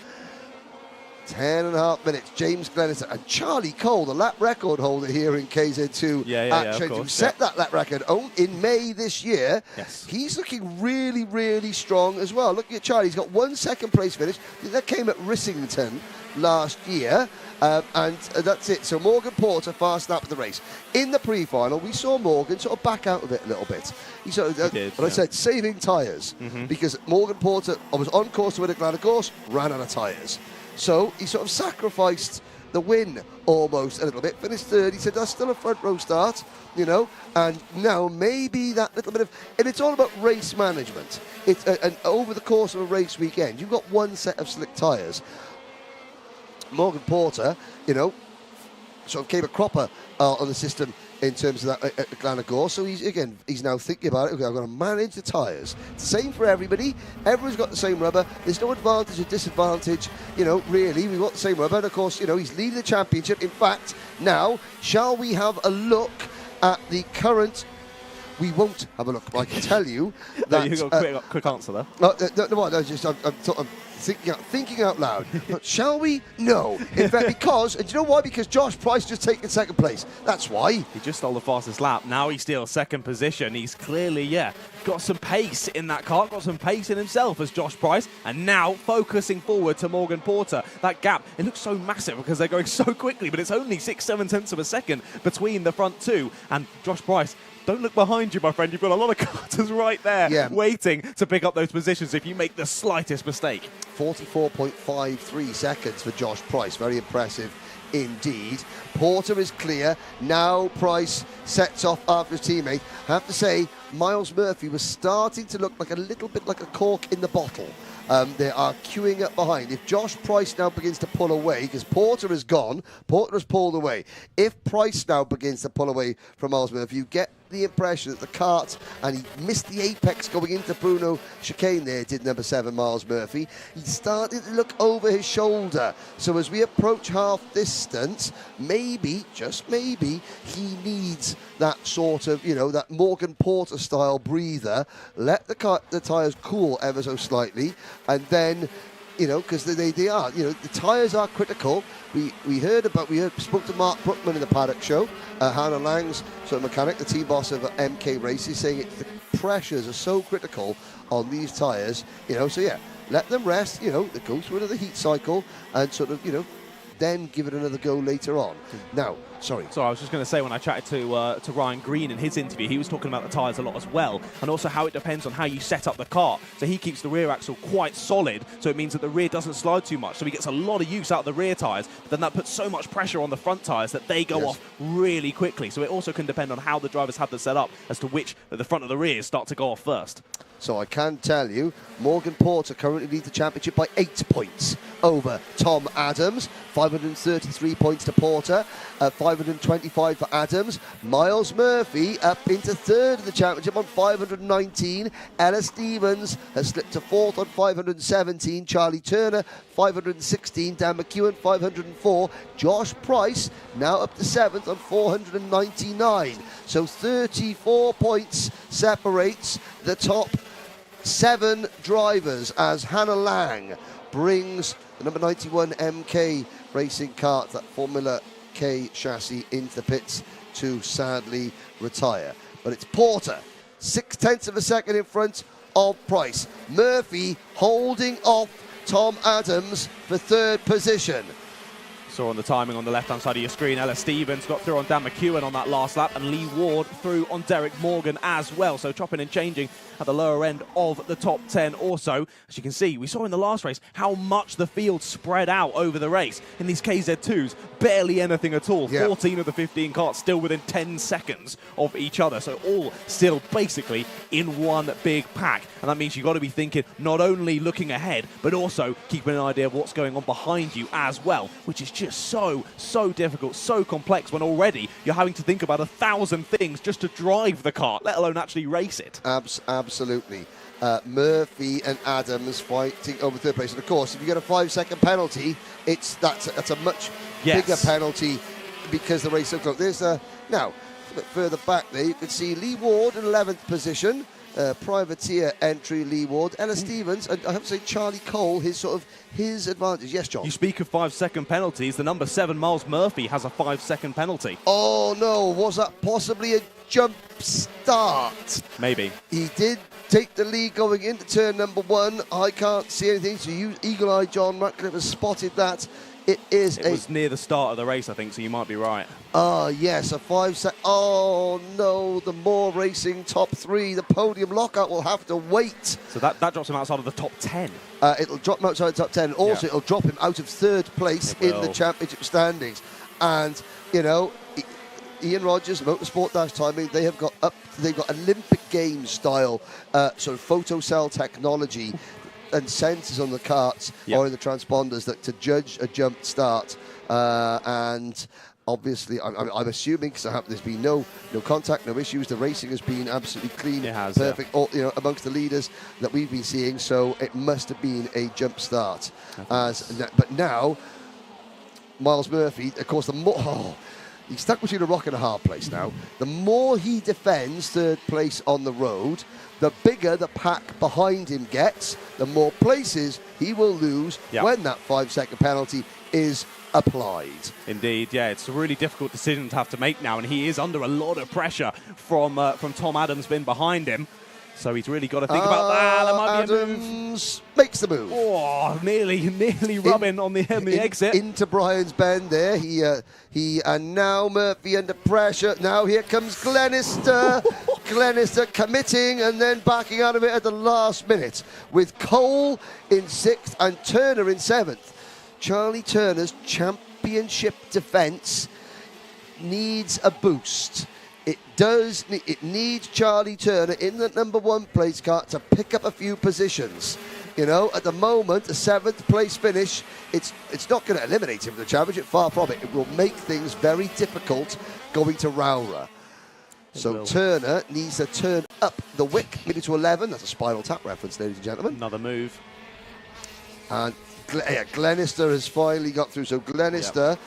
10.5 minutes. James Glenister and Charlie Cole, the lap record holder here in KZ2 at Shenington, set that lap record in May this year. Yes. He's looking really, really strong as well. Looking at Charlie, he's got 1 second place finish. That came at Rissington last year. And that's it. So Morgan Porter fast lap of the race. In the pre-final, we saw Morgan sort of back out of it a little bit. He sort of, I said, saving tyres, because Morgan Porter was on course to win a Gladys course, ran out of tyres. So he sort of sacrificed the win almost a little bit. Finished third. He said, that's still a front row start, you know. And now maybe that little bit of... And it's all about race management. It's and over the course of a race weekend, you've got 1 set of slick tyres. Morgan Porter, you know, sort of came a cropper on the system in terms of that at Glenagore. So he's now thinking about it. Okay, I'm going to manage the tyres. It's the same for everybody. Everyone's got the same rubber. There's no advantage or disadvantage, you know, really. We've got the same rubber. And of course, you know, he's leading the championship. In fact, now, shall we have a look at the current... We won't have a look. I can tell you that... you got a quick answer there. I'm thinking out loud. But shall we? No. In fact, because... And do you know why? Because Josh Price just taken second place. That's why. He just stole the fastest lap. Now he steals second position. He's clearly, got some pace in that car. Got some pace in himself as Josh Price. And now focusing forward to Morgan Porter. That gap, it looks so massive because they're going so quickly. But it's only 6-7 tenths of a second between the front two. And Josh Price... Don't look behind you, my friend. You've got a lot of karters right there waiting to pick up those positions if you make the slightest mistake. 44.53 seconds for Josh Price. Very impressive indeed. Porter is clear. Now Price sets off after his teammate. I have to say, Miles Murphy was starting to look like a little bit like a cork in the bottle. They are queuing up behind. If Josh Price now begins to pull away, because Porter is gone, Porter has pulled away. If Price now begins to pull away from Miles Murphy, you get the impression that the kart, and he missed the apex going into Bruno chicane there, did number 7 Miles Murphy. He started to look over his shoulder. So as we approach half distance, maybe, just maybe, he needs that sort of, you know, that Morgan Porter style breather. Let the tyres cool ever so slightly, and then, you know, because they are, you know, the tyres are critical. We spoke to Mark Brookman in the Paddock show, Hannah Lang's sort of mechanic, the team boss of MK Races, saying the pressures are so critical on these tyres, you know, so let them rest, you know, they go through another heat cycle and sort of, you know, then give it another go later on. Now, sorry. So I was just going to say, when I chatted to Ryan Green in his interview, he was talking about the tyres a lot as well, and also how it depends on how you set up the car. So he keeps the rear axle quite solid, so it means that the rear doesn't slide too much. So he gets a lot of use out of the rear tyres, but then that puts so much pressure on the front tyres that they go off really quickly. So it also can depend on how the drivers have the set up as to which the front of the rears start to go off first. So I can tell you, Morgan Porter currently leads the championship by 8 points over Tom Adams. 533 points to Porter, 525 for Adams. Miles Murphy up into third of the championship on 519. Ella Stevens has slipped to fourth on 517. Charlie Turner, 516. Dan McEwen, 504. Josh Price now up to seventh on 499. So 34 points separates the top 7 drivers as Hannah Lang brings the number 91 MK racing kart, that Formula K chassis, into the pits to sadly retire. But it's Porter, 0.6 of a second in front of Price. Murphy holding off Tom Adams for third position. So on the timing on the left-hand side of your screen, Ella Stevens got through on Dan McEwen on that last lap, and Lee Ward through on Derek Morgan as well. So chopping and changing at the lower end of the top 10 also. As you can see, we saw in the last race how much the field spread out over the race. In these KZ2s, barely anything at all. 14 of the 15 karts still within 10 seconds of each other. So all still basically in one big pack. And that means you've got to be thinking not only looking ahead, but also keeping an idea of what's going on behind you as well, which is just so difficult, so complex when already you're having to think about 1,000 things just to drive the kart, let alone actually race it. Absolutely. Murphy and Adams fighting over third place. And of course, if you get a 5-second penalty, that's a much bigger penalty because the race is so close. There's now a bit further back there, you can see Lee Ward in 11th position. Privateer entry, Lee Ward, Ella Stevens, and I have to say Charlie Cole, his advantage. Yes, John. You speak of 5-second penalties. The number 7 Miles Murphy has a 5-second penalty. Oh no, was that possibly a jump start? Maybe. He did take the lead going into turn number 1. I can't see anything, so you, eagle-eye John Ratcliff has spotted that. It was near the start of the race, I think, so you might be right. Yes, a 5-second. Oh no, the Moore Racing top 3. The podium lockout will have to wait. So that drops him outside of the top 10. It'll drop him outside the top 10. Also, it'll drop him out of 3rd place in the championship standings. And, you know, Ian Rogers, Motorsport-Timing, they've got Olympic Games style sort of photocell technology and sensors on the karts or in the transponders to judge a jump start. And obviously, I'm assuming, because there's been no contact, no issues. The racing has been absolutely clean, perfect, all, amongst the leaders that we've been seeing. So it must have been a jump start. But now, Miles Murphy, of course, he's stuck between a rock and a hard place now. The more he defends 3rd place on the road, the bigger the pack behind him gets, the more places he will lose when that 5-second penalty is applied. Indeed, yeah, it's a really difficult decision to have to make now, and he is under a lot of pressure from Tom Adams being behind him. So he's really got to think about that. There might be a move. Makes the move. Oh, nearly rubbing on the exit. Into Brian's bend there. And now Murphy under pressure. Now here comes Glenister. Glenister committing and then backing out of it at the last minute with Cole in 6th and Turner in 7th. Charlie Turner's championship defence needs a boost. It needs Charlie Turner in the number 1 place kart to pick up a few positions. At the moment, a 7th place finish, it's not going to eliminate him from the championship, far from it. It will make things very difficult going to Rowra. So Turner needs to turn up the wick, maybe to 11. That's a Spinal Tap reference, ladies and gentlemen. Another move. And Glenister has finally got through. So Glenister...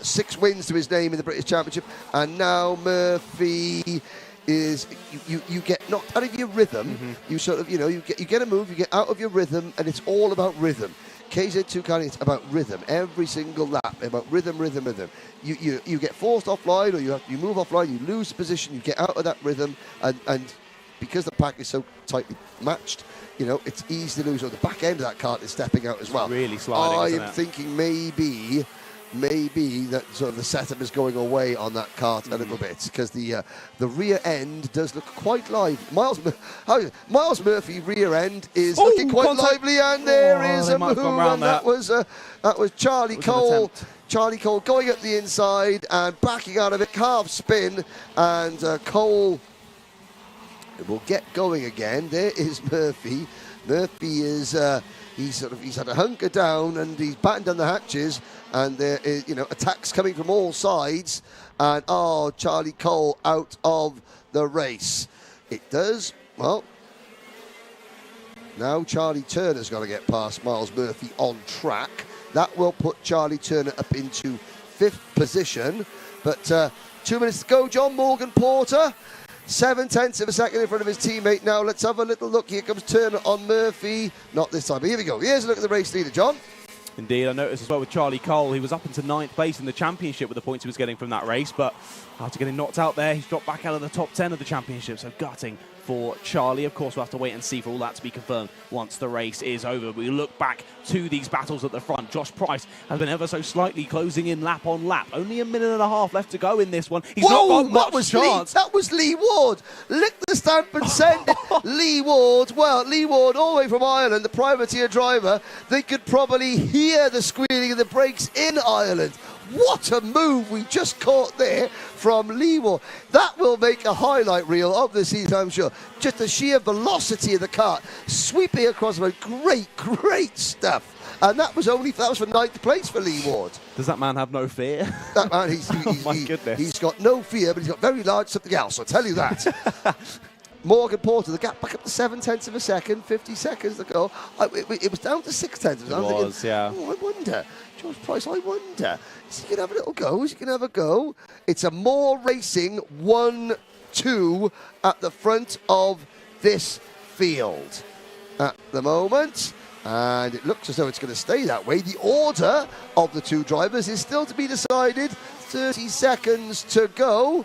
6 wins to his name in the British Championship, and now Murphy is you get knocked out of your rhythm. You sort of you get a move, you get out of your rhythm, and it's all about rhythm. KZ2 karting, it's about rhythm every single lap, about rhythm. You get forced offline, or you move offline, you lose the position, you get out of that rhythm, and because the pack is so tightly matched, it's easy to lose. Or the back end of that kart is stepping out as well. Really sliding. I am thinking maybe that sort of the setup is going away on that kart a little bit, because the rear end does look quite live. Miles Murphy rear end is looking quite lively, and there is a move, and that was Charlie Cole. Charlie Cole going up the inside and backing out of it, half spin, and Cole will get going again. There is Murphy. Murphy is he's had to hunker down, and he's battened down the hatches, and there is attacks coming from all sides, and Charlie Cole out of the race. It does now Charlie Turner's got to get past Miles Murphy on track. That will put Charlie Turner up into 5th position, but 2 minutes to go. John Morgan Porter 7/10 of a second in front of his teammate. Now let's have a little look. Here comes Turner on Murphy. Not this time, but here we go. Here's a look at the race leader, John. Indeed, I noticed as well with Charlie Cole, he was up into 9th place in the championship with the points he was getting from that race, but after getting knocked out there, he's dropped back out of the top 10 of the championship, so gutting for Charlie. Of course, we'll have to wait and see for all that to be confirmed once the race is over. We look back to these battles at the front. Josh Price has been ever so slightly closing in lap on lap. Only a minute and a half left to go in this one. He's not got much chance. That was Lee Ward. Lick the stamp and send it. Lee Ward all the way from Ireland, the privateer driver. They could probably hear the squealing of the brakes in Ireland. What a move we just caught there from Lee Ward. That will make a highlight reel of the season, I'm sure. Just the sheer velocity of the kart sweeping across the road. Great stuff. And that was for 9th place for Lee Ward. Does that man have no fear? That man, goodness. He's got no fear, but he's got very large something else, I'll tell you that. Morgan Porter, the gap back up to 0.7 of a second, 50 seconds to go. It was down to 0.6. Yeah. Oh, I wonder. George Price, I wonder. Is he going to have a little go? Is he going to have a go? It's a Moore Racing 1-2 at the front of this field at the moment. And it looks as though it's going to stay that way. The order of the two drivers is still to be decided. 30 seconds to go.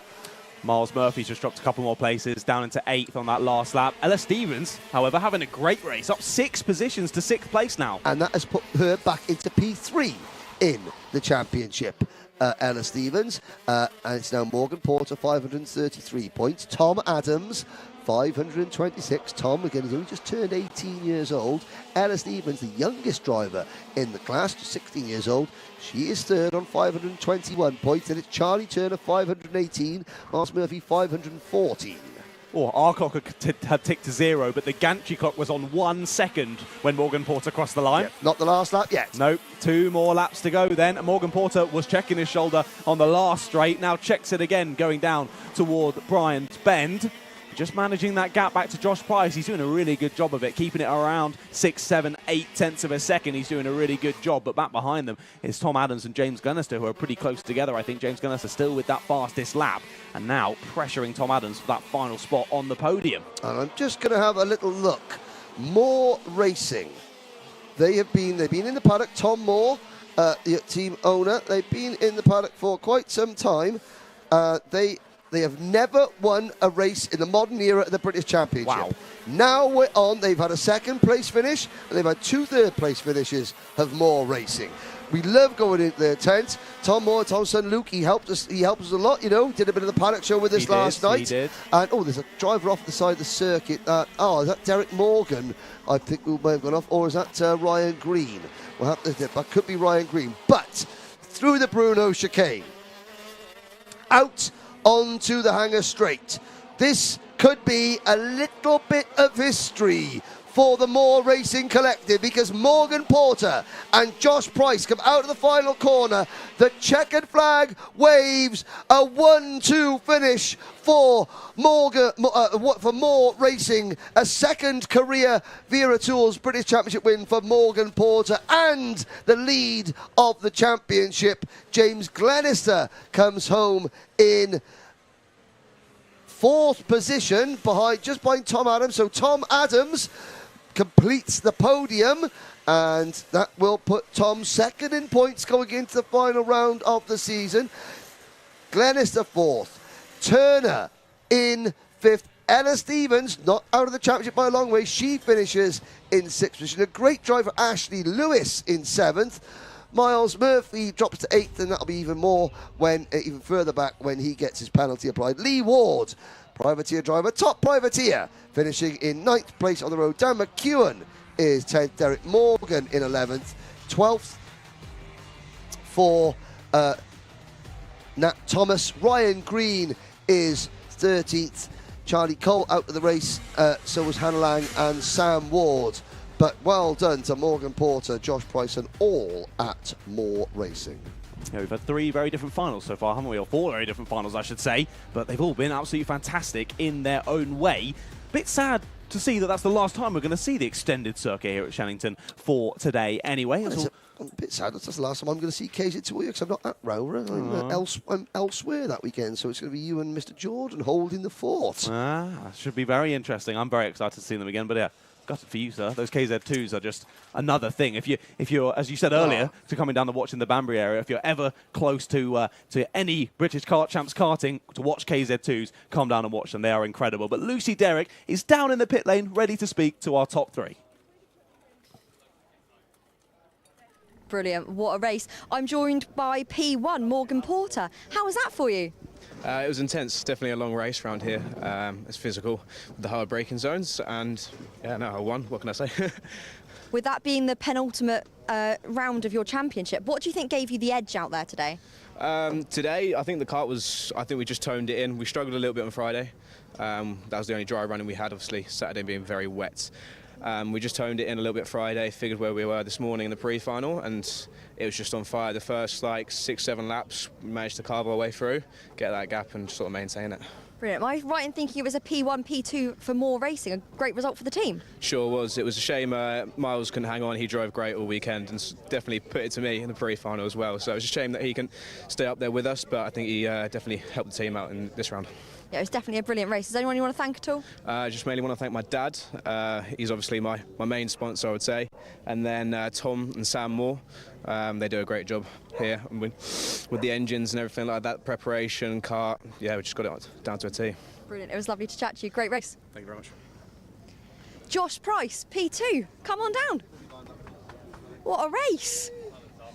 Miles Murphy's just dropped a couple more places, down into 8th on that last lap. Ella Stevens, however, having a great race, up 6 positions to 6th place now. And that has put her back into P3 in the championship. Ella Stevens, and it's now Morgan Porter, 533 points. Tom Adams, 526. Tom, again, has only just turned 18 years old. Ella Stevens, the youngest driver in the class, just 16 years old. She is third on 521 points. Then it's Charlie Turner, 518. Miles Murphy, 514. Oh, our clock had ticked to 0, but the gantry clock was on 1 second when Morgan Porter crossed the line. Yep, not the last lap yet. Nope, 2 more laps to go then. Morgan Porter was checking his shoulder on the last straight, now checks it again going down toward Bryant's Bend. Just managing that gap back to Josh Price. He's doing a really good job of it, keeping it around 6, 7, 8 of a second. He's doing a really good job, but back behind them is Tom Adams and James Gunnister, who are pretty close together. I think James Gunnister still with that fastest lap, and now pressuring Tom Adams for that final spot on the podium. And I'm just going to have a little look. Moore Racing. They've been in the paddock. Tom Moore, the team owner, they've been in the paddock for quite some time. They have never won a race in the modern era of the British Championship. Wow. Now we're on. They've had a 2nd place finish, and they've had 2 3rd place finishes of Moore Racing. We love going into their tent. Tom Moore, Tom's son Luke, he helped us a lot, you know. Did a bit of the paddock show with us last night. He did. And there's a driver off the side of the circuit. Is that Derek Morgan? I think we may have gone off, or is that Ryan Green? That could be Ryan Green. But through the Bruno chicane, out onto the Hanger Straight. This could be a little bit of history for the Moore Racing Collective, because Morgan Porter and Josh Price come out of the final corner. The checkered flag waves, a 1-2 finish for Moore Racing, a 2nd career Vera Tools British Championship win for Morgan Porter, and the lead of the championship. James Glenister comes home in 4th position, just behind Tom Adams. So Tom Adams completes the podium, and that will put Tom 2nd in points going into the final round of the season. Glenister 4th, Turner in 5th. Ella Stevens, not out of the championship by a long way, she finishes in 6th position. A great driver, Ashley Lewis, in 7th. Miles Murphy drops to 8th, and that'll be even more even further back when he gets his penalty applied. Lee Ward, privateer driver, top privateer, finishing in 9th place on the road. Dan McEwen is 10th. Derek Morgan in 11th. 12th for Nat Thomas. Ryan Green is 13th. Charlie Cole out of the race, so was Hannah Lang and Sam Ward. But well done to Morgan Porter, Josh Price, and all at Moore Racing. Yeah, we've had 3 very different finals so far, haven't we? Or 4 very different finals, I should say. But they've all been absolutely fantastic in their own way. Bit sad to see that that's the last time we're going to see the extended circuit here at Shenington for today anyway. I'm a bit sad. That's the last time I'm going to see KZ2 because I'm not at Wera. I'm elsewhere that weekend, so it's going to be you and Mr. Jordan holding the fort. Should be very interesting. I'm very excited to see them again, but yeah. Got it for you, sir. Those KZ2s are just another thing. If you're, as you said earlier, to coming down to watching the Banbury area, if you're ever close to any British Kart Champs karting to watch KZ2s, come down and watch them. They are incredible. But Lucy Derrick is down in the pit lane, ready to speak to our top 3. Brilliant. What a race. I'm joined by P1, Morgan Porter. How was that for you? It was intense, definitely a long race around here. It's physical with the hard braking zones, and yeah, no, I won. What can I say? With that being the penultimate round of your championship, what do you think gave you the edge out there today? Today, I think the kart was, I think we just toned it in. We struggled a little bit on Friday. That was the only dry running we had, obviously, Saturday being very wet. We just toned it in a little bit Friday, figured where we were this morning in the pre-final, and it was just on fire. The first like 6-7 laps, we managed to carve our way through, get that gap and sort of maintain it. Brilliant. Am I right in thinking it was a P1, P2 for more racing? A great result for the team? Sure was. It was a shame Miles couldn't hang on. He drove great all weekend and definitely put it to me in the pre-final as well. So it was a shame that he can stay up there with us, but I think he definitely helped the team out in this round. Yeah, it was definitely a brilliant race. Is there anyone you want to thank at all? Just mainly want to thank my dad. He's obviously my main sponsor, I would say. And then Tom and Sam Moore. They do a great job here with the engines and everything like that, preparation, kart. Yeah, we just got it down to a T. Brilliant. It was lovely to chat to you. Great race. Thank you very much. Josh Price, P2. Come on down. What a race.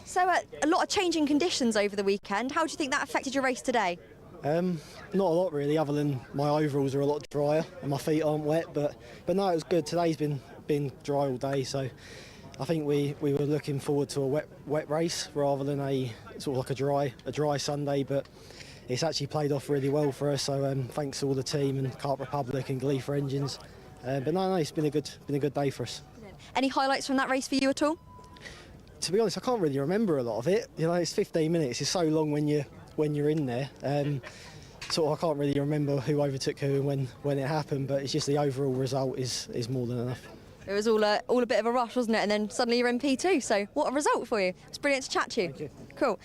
So a lot of changing conditions over the weekend. How do you think that affected your race today? Not a lot really, other than my overalls are a lot drier and my feet aren't wet. But no, it was good. Today's been dry all day, so I think we were looking forward to a wet race rather than a sort of like a dry Sunday. But it's actually played off really well for us. So thanks to all the team and Kart Republic and Glee for engines. But no, it's been a good day for us. Any highlights from that race for you at all? To be honest, I can't really remember a lot of it. You know, it's 15 minutes. It's so long when you're in there. Sort of, I can't really remember who overtook who and when it happened, but it's just the overall result is more than enough. It was all a bit of a rush, wasn't it? And then suddenly you're in P2, so what a result for you. It's brilliant to chat to you. Thank you. Cool.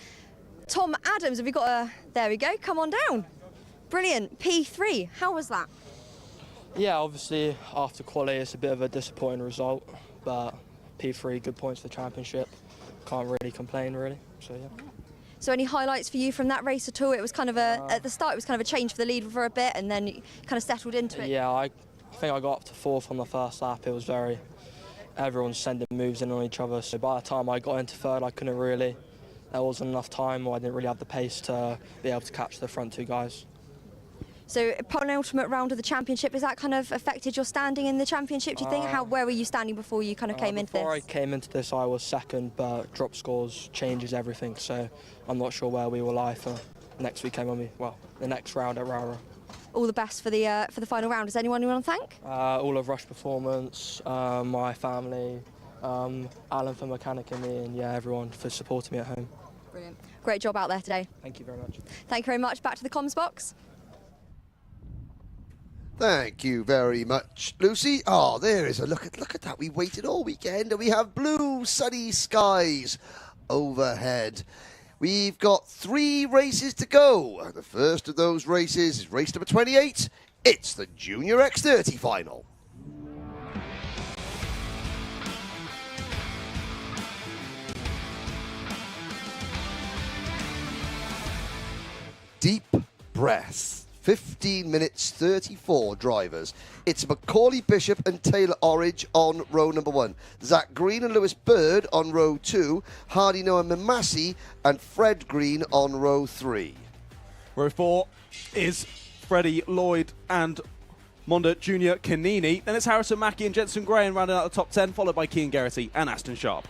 Tom Adams, have we got a... There we go, come on down. Brilliant, P3, how was that? Yeah, obviously after quali it's a bit of a disappointing result, but P3, good points for the championship. Can't really complain really, so yeah. So any highlights for you from that race at all? It was kind of at the start it was kind of a change for the lead for a bit and then you kind of settled into it. Yeah, I think I got up to 4th on the first lap. It was everyone's sending moves in on each other, so by the time I got into 3rd I couldn't really, there wasn't enough time or I didn't really have the pace to be able to catch the front 2 guys. So penultimate round of the championship, has that kind of affected your standing in the championship, do you think? Where were you standing before you kind of came into this? Before I came into this I was 2nd, but drop scores changes everything, so I'm not sure where we will lie for next weekend when the next round at Wera. All the best for the final round. Is there anyone you want to thank? All of Rush Performance, my family, Alan for mechanicking me, and yeah, everyone for supporting me at home. Brilliant. Great job out there today. Thank you very much. Thank you very much. Back to the comms box. Thank you very much, Lucy. Oh, there is a look at that. We waited all weekend and we have blue, sunny skies overhead. We've got 3 races to go. The first of those races is race number 28. It's the Junior X30 Final. Deep breaths. 15 minutes, 34 drivers. It's Macaulay Bishop and Taylor Orridge on row number 1. Zach Green and Lewis Bird on row 2. Hardy Noah Mamasi and Fred Green on row 3. Row 4 is Freddie Lloyd and Monda Junior Canini. Then it's Harrison Mackie and Jensen Graham rounding out the top 10, followed by Kean Geraghty and Aston Sharp.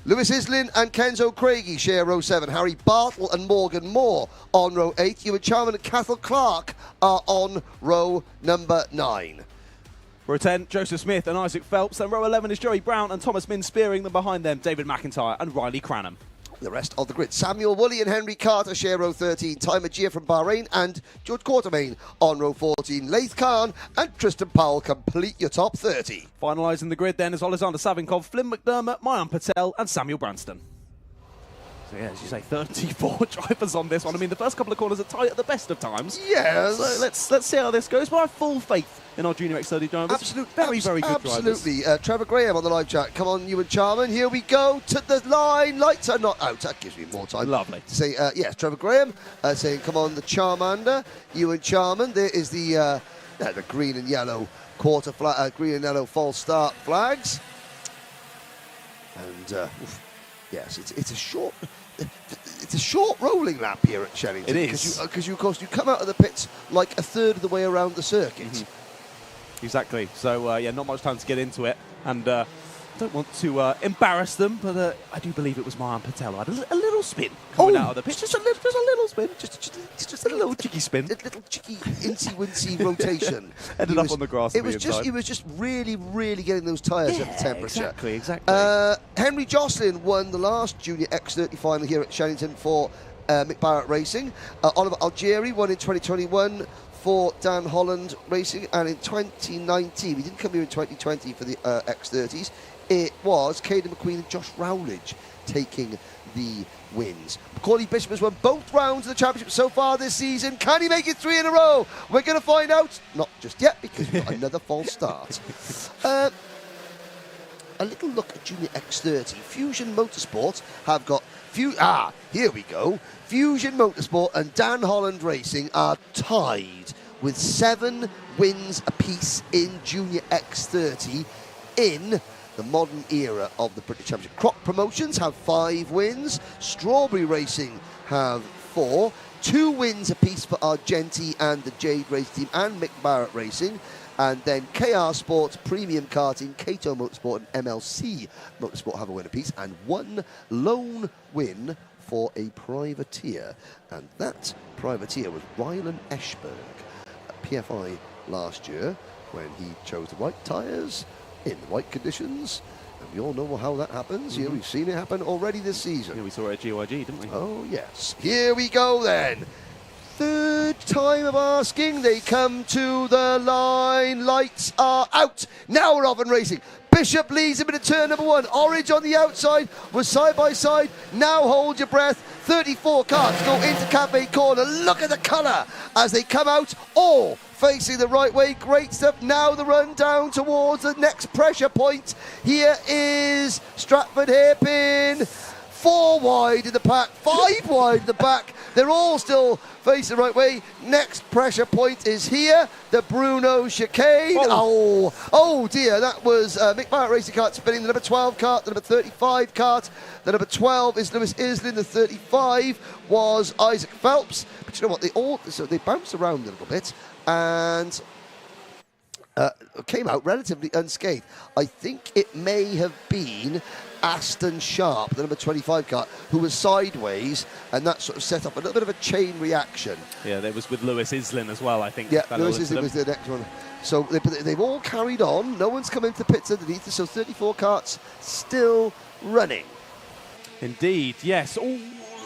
Lewis Islin and Kenzo Craigie share row 7. Harry Bartle and Morgan Moore on row 8. Ewan Charman and Cathal Clark are on row number 9. Row 10, Joseph Smith and Isaac Phelps. Then row 11 is Joey Brown and Thomas Min spearing them behind them, David McIntyre and Riley Cranham. The rest of the grid. Samuel Woolley and Henry Carter share row 13. Ty Majia from Bahrain and George Quartermain on row 14. Laith Khan and Tristan Powell complete your top 30. Finalising the grid then is Alexander Savinkov, Flynn McDermott, Mayan Patel and Samuel Branston. So yeah, as you say, 34 drivers on this one. I mean, the first couple of corners are tight at the best of times. Yes. So let's see how this goes. But I have full faith in our Junior X30 drivers. Very good drivers. Absolutely. Trevor Graham on the live chat. Come on, Ewan Charman. Here we go to the line. Lights are not out. That gives me more time. Lovely. To say, yes, Trevor Graham saying, come on, the Charmander. Ewan Charman. There is the green and yellow green and yellow false start flags. And yes, it's a short. It's a short rolling lap here at Shenington. It is. Because you, of course, you come out of the pits like a third of the way around the circuit. Mm-hmm. Exactly. So, yeah, not much time to get into it. And don't want to embarrass them, but I do believe it was Mayan Patel. I had a little spin coming out of the pitch. Just a little spin. Just a little cheeky spin. A little cheeky incy-wincy rotation. Ended up on the grass. It was just really getting those tyres up to temperature. Exactly. Henry Jocelyn won the last Junior X30 final here at Shenington for Mick Barrett Racing. Oliver Algieri won in 2021 for Dan Holland Racing, and in 2019, we didn't come here in 2020 for the X30s, it was Caden McQueen and Josh Rowledge taking the wins. Macaulay Bishop has won both rounds of the championship so far this season. Can he make it 3 in a row? We're going to find out. Not just yet, because we've got another false start. A little look at Junior X30. Fusion Motorsport have got here we go. Fusion Motorsport and Dan Holland Racing are tied with 7 wins apiece in Junior X30 in the modern era of the British Championship. Croc Promotions have 5 wins. Strawberry Racing have 4. 2 wins apiece for Argenti and the Jade Race Team and Mick Barrett Racing. And then KR Sports, Premium Karting, Cato Motorsport and MLC Motorsport have a win apiece. And 1 lone win for a privateer. And that privateer was Rylan Eschberg at PFI last year when he chose the right tyres in the right conditions. And we all know how that happens. Yeah, we've seen it happen already this season. Yeah, we saw it at GYG, didn't we? Oh, yes. Here we go then. 3rd time of asking, they come to the line, lights are out, now we're off and racing. Bishop leads him into turn number 1, Orange on the outside, was side by side, now hold your breath, 34 carts go into Cafe Corner, look at the colour as they come out, all facing the right way, great stuff, now the run down towards the next pressure point, here is Stratford Hairpin, 4 wide in the pack, 5 wide in the back. They're all still facing the right way. Next pressure point is here, the Bruno chicane. Oh dear, that was Mick Barrett Racing Kart spinning. The number 12 kart, the number 35 kart. The number 12 is Lewis Islin. The 35 was Isaac Phelps. But you know what? They bounced around a little bit and came out relatively unscathed. I think it may have been Aston Sharp, the number 25 kart, who was sideways, and that sort of set up a little bit of a chain reaction. Yeah, there was with Lewis Islin as well, I think. Yeah, Lewis Islin was the next one. So they've all carried on. No one's come into the pits underneath, so 34 karts still running. Indeed, yes. All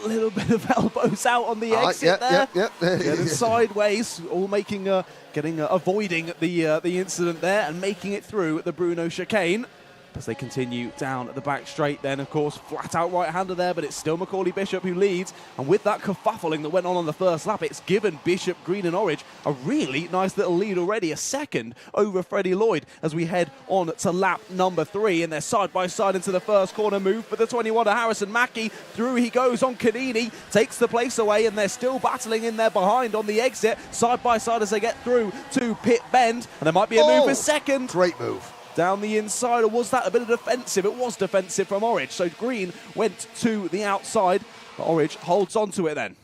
a little bit of elbows out on the exit there. Getting sideways, all making, avoiding the incident there and making it through the Bruno chicane. As they continue down the back straight, then of course flat out right-hander there, but it's still Macaulay Bishop who leads, and with that kerfuffling that went on the first lap, it's given Bishop, Green and Orange a really nice little lead already, a second over Freddie Lloyd as we head on to lap number 3, and they're side by side into the first corner. Move for the 21 to Harrison Mackie, through he goes on Canini, takes the place away, and they're still battling in there behind on the exit, side by side as they get through to pit bend, and there might be a move for second. Great move. Down the inside, or was that a bit of defensive? It was defensive from Orange, so Green went to the outside, but Orange holds on to it then.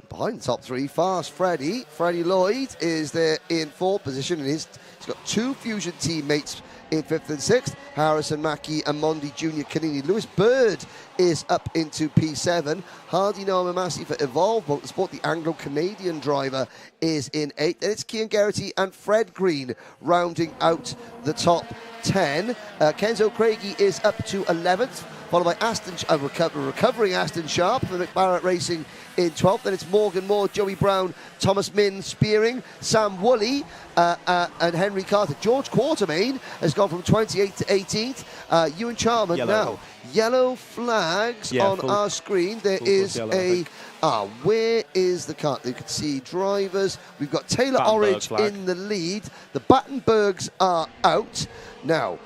Behind the top 3, fast Freddie. Freddie Lloyd is there in 4th position, and he's got 2 Fusion teammates in 5th and 6th, Harrison Mackie and Mondi Jr. Canini. Lewis Bird is up into P7. Hardy Noah Massey for Evolve Motorsport, the Anglo-Canadian driver, is in 8th. Then it's Cian Geraghty and Fred Green rounding out the top 10. Kenzo Craigie is up to 11th, followed by recovering Aston Sharp for Mick Barrett Racing in 12th. Then it's Morgan Moore, Joey Brown, Thomas Min spearing, Sam Woolley and Henry Carter. George Quartermain has gone from 28th to 18th. Ewan Charman now. Yellow flags on our screen. There is where is the car? You can see drivers. We've got Taylor Orange in the lead. The Battenbergs are out. Now,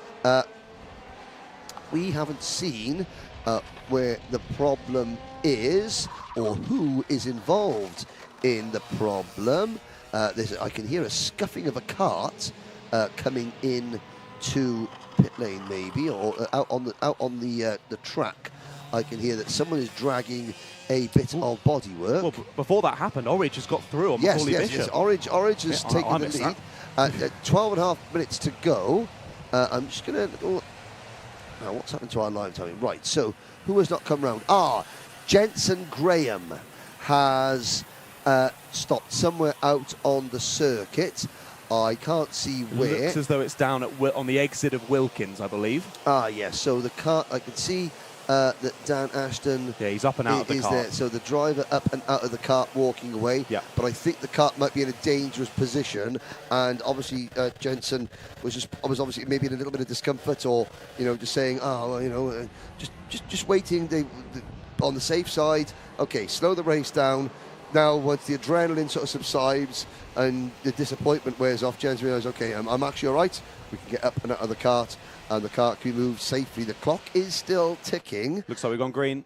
we haven't seen where the problem is or who is involved in the problem. I can hear a scuffing of a cart coming in to pit lane, maybe, or out on the track. I can hear that someone is dragging a bit of bodywork. Well, before that happened, Orange has got through on Macaulay Bishop. Yes, Orange has taken the lead. 12 and a half minutes to go. I'm just going to Now, what's happened to our live timing? Right, so who has not come round? Jensen Graham has stopped somewhere out on the circuit. I can't see where. Looks as though it's down on the exit of Wilkins, I believe. Yes. So the car, I can see that Dan Ashton. Yeah, he's up and out of the is cart. there. So the driver up and out of the cart, walking away. Yeah. But I think the cart might be in a dangerous position, and obviously Jensen was obviously maybe in a little bit of discomfort, or just saying, just waiting. They on the safe side. Okay, slow the race down. Now, once the adrenaline sort of subsides and the disappointment wears off, Jensen realises, okay, I'm actually all right. We can get up and out of the cart, and the cart can move safely. The clock is still ticking. Looks like we've gone green.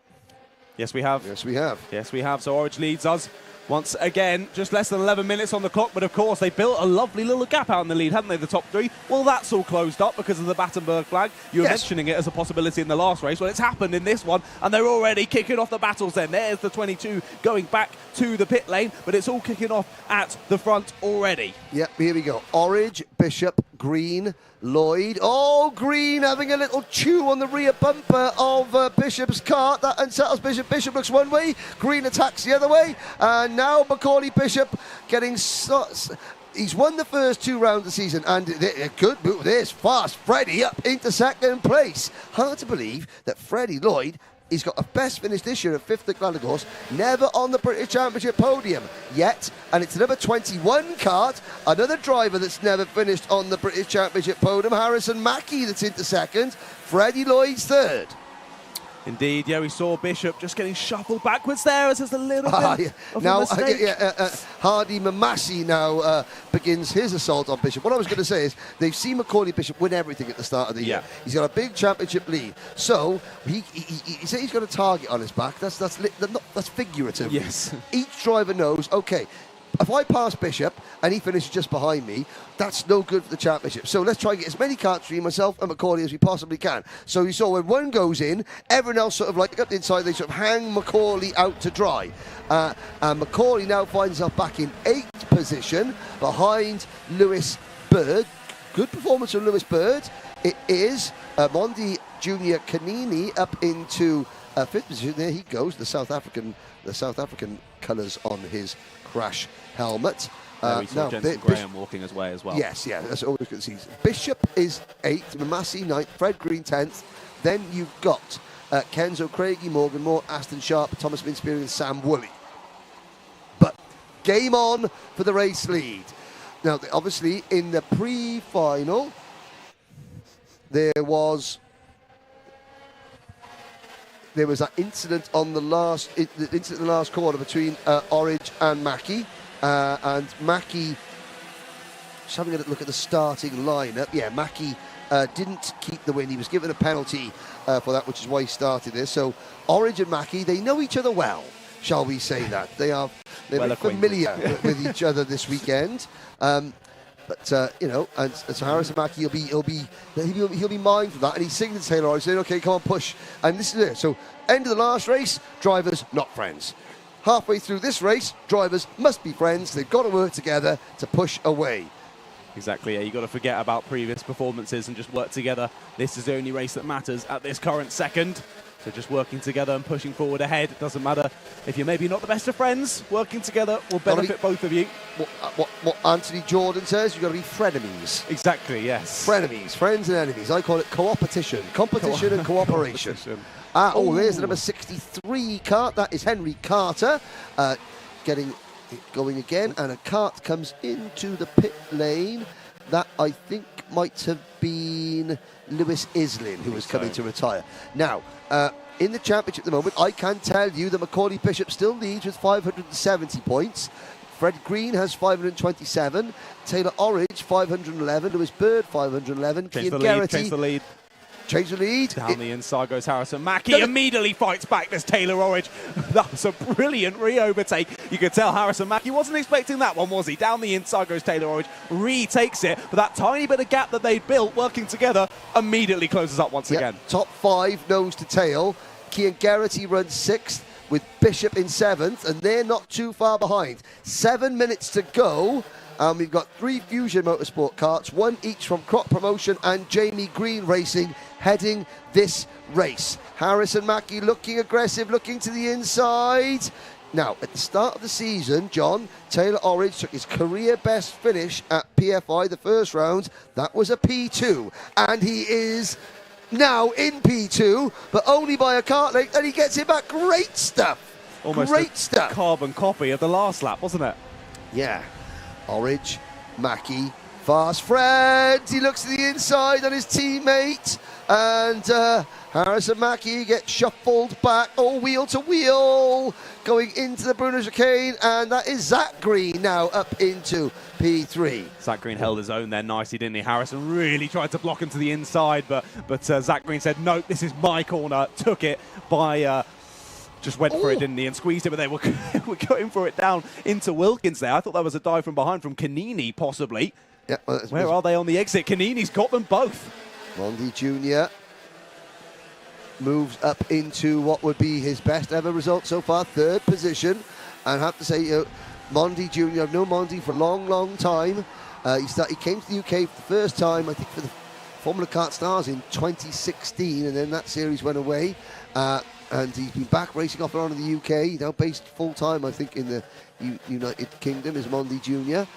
Yes, we have. Yes, we have. Yes, we have. So Orange leads us once again. Just less than 11 minutes on the clock, but of course they built a lovely little gap out in the lead, haven't they, the top three? Well, that's all closed up because of the Battenberg flag. You were mentioning it as a possibility in the last race. Well, it's happened in this one, and they're already kicking off the battles then. There's the 22 going back to the pit lane, but it's all kicking off at the front already. Yep, here we go. Orange, Bishop, Green, Lloyd. Oh, Green having a little chew on the rear bumper of Bishop's cart. That unsettles Bishop. Bishop looks one way, Green attacks the other way, and now Macaulay Bishop getting... He's won the first 2 rounds of the season, and a good move. There's fast Freddie up into second place. Hard to believe that Freddie Lloyd, he's got a best finish this year at 5th at Glenagos, never on the British Championship podium yet, and it's number 21 cart, another driver that's never finished on the British Championship podium, Harrison Mackie, that's into second, Freddie Lloyd's third. Indeed, yeah, we saw Bishop just getting shuffled backwards there as there's a little bit of a mistake. Hardy Mamasi now begins his assault on Bishop. What I was going to say is they've seen Macaulay Bishop win everything at the start of the year. He's got a big championship lead. So he said he's got a target on his back. That's figurative. Yes. Each driver knows, okay, if I pass Bishop and he finishes just behind me, that's no good for the championship. So let's try and get as many carts between myself and Macaulay as we possibly can. So you saw when one goes in, everyone else sort of like up the inside, they sort of hang Macaulay out to dry. And Macaulay now finds himself back in 8th position behind Lewis Bird. Good performance from Lewis Bird. It is Mondi Junior Canini up into 5th position. There he goes, the South African colours on his crash helmet. We saw Jensen Graham walking his way as well. Yes, that's always good to see. Bishop is 8th, Mamasi 9th, Fred Green 10th. Then you've got Kenzo, Craigie, Morgan Moore, Aston Sharp, Thomas Minspeary and Sam Woolley. But game on for the race lead. Now, obviously, in the pre-final, there was that incident on the last corner between Orange and Mackie. And Mackie, just having a look at the starting lineup. Yeah, Mackie didn't keep the win. He was given a penalty for that, which is why he started this. So Orange and Mackie, they know each other well, shall we say that? They're familiar with each other this weekend. And so Harrison Mackie, he'll be mindful of that, and he's singing to Taylor Orange, saying, "Okay, come on, push." And this is it. So end of the last race, drivers not friends. Halfway through this race, drivers must be friends. They've got to work together to push away. Exactly, yeah. You've got to forget about previous performances and just work together. This is the only race that matters at this current second. So just working together and pushing forward ahead. It doesn't matter if you're maybe not the best of friends. Working together will benefit both of you. What Anthony Jordan says, you've got to be frenemies. Exactly, yes. Frenemies, friends and enemies. I call it co-opetition. Competition and cooperation. There's the number 63 cart. That is Henry Carter getting it going again. And a cart comes into the pit lane. That, I think, might have been Lewis Islin, who was coming to retire. Now, in the championship at the moment, I can tell you that Macaulay Bishop still leads with 570 points. Fred Green has 527. Taylor Orange, 511. Lewis Bird, 511. Change the lead. Change the lead. Down the inside goes Harrison Mackie. Immediately fights back this Taylor Orange. That was a brilliant re-overtake. You could tell Harrison Mackie wasn't expecting that one, was he? Down the inside goes Taylor Orange. Retakes it. But that tiny bit of gap that they'd built working together immediately closes up once again. Top 5 nose to tail. Kian Garrity runs 6th with Bishop in 7th, and they're not too far behind. 7 minutes to go. And we've got 3 Fusion Motorsport karts, 1 each from Crop Promotion and Jamie Green Racing, heading this race. Harrison Mackie looking aggressive, looking to the inside. Now, at the start of the season, John, Taylor Orridge took his career best finish at PFI the first round. That was a P2. And he is now in P2, but only by a kart length, and he gets it back. Great stuff. Almost great stuff. Carbon copy of the last lap, wasn't it? Yeah. Orridge, Mackie, fast Fred. He looks to the inside on his teammate. And Harrison Mackie gets shuffled back, wheel to wheel, going into the Bruno chicane, and that is Zach Green now up into P3. Zach Green held his own there nicely, didn't he? Harrison really tried to block him to the inside, but Zach Green said, no, this is my corner, took it by... just went for it, didn't he, and squeezed it, but they were going for it down into Wilkins there. I thought that was a dive from behind from Canini, possibly. Yeah, well, where are they on the exit? Canini's got them both. Mondi Jr. moves up into what would be his best ever result so far, 3rd position. And I have to say, Mondi Jr., I've known Mondi for a long, long time. He came to the UK for the first time, I think, for the Formula Kart Stars in 2016, and then that series went away. And he's been back racing off and on in the UK, now based full-time, I think, in the United Kingdom, is Mondi Jr.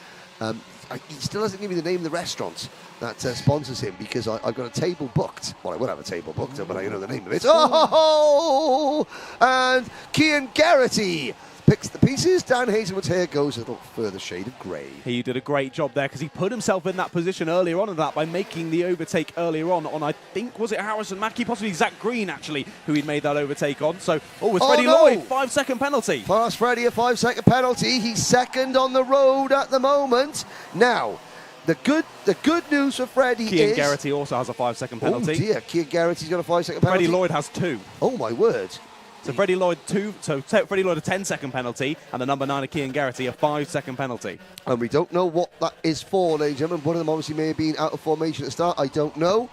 He still hasn't given me the name of the restaurant that sponsors him, because I've got a table booked. Well, I would have a table booked, but I don't know the name of it. Oh! And Cian Geraghty picks the pieces. Dan Hazelwood's hair goes a little further shade of grey. He did a great job there, because he put himself in that position earlier on in that by making the overtake earlier on, I think, was it Harrison Mackie? Possibly Zach Green, actually, who he'd made that overtake on. So, it's Freddie Lloyd, 5-second penalty. Fast Freddie, a 5-second penalty. He's second on the road at the moment. Now, the good news for Freddie is... Cian Geraghty also has a 5-second penalty. Oh dear, Cian Geraghty's got a 5-second penalty. Freddie Lloyd has 2. Oh my word. So Freddie Lloyd 2, so Freddie Lloyd a 10-second penalty, and the number 9 of Cian Geraghty a 5-second penalty. And we don't know what that is for, ladies and gentlemen. One of them obviously may have been out of formation at the start. I don't know,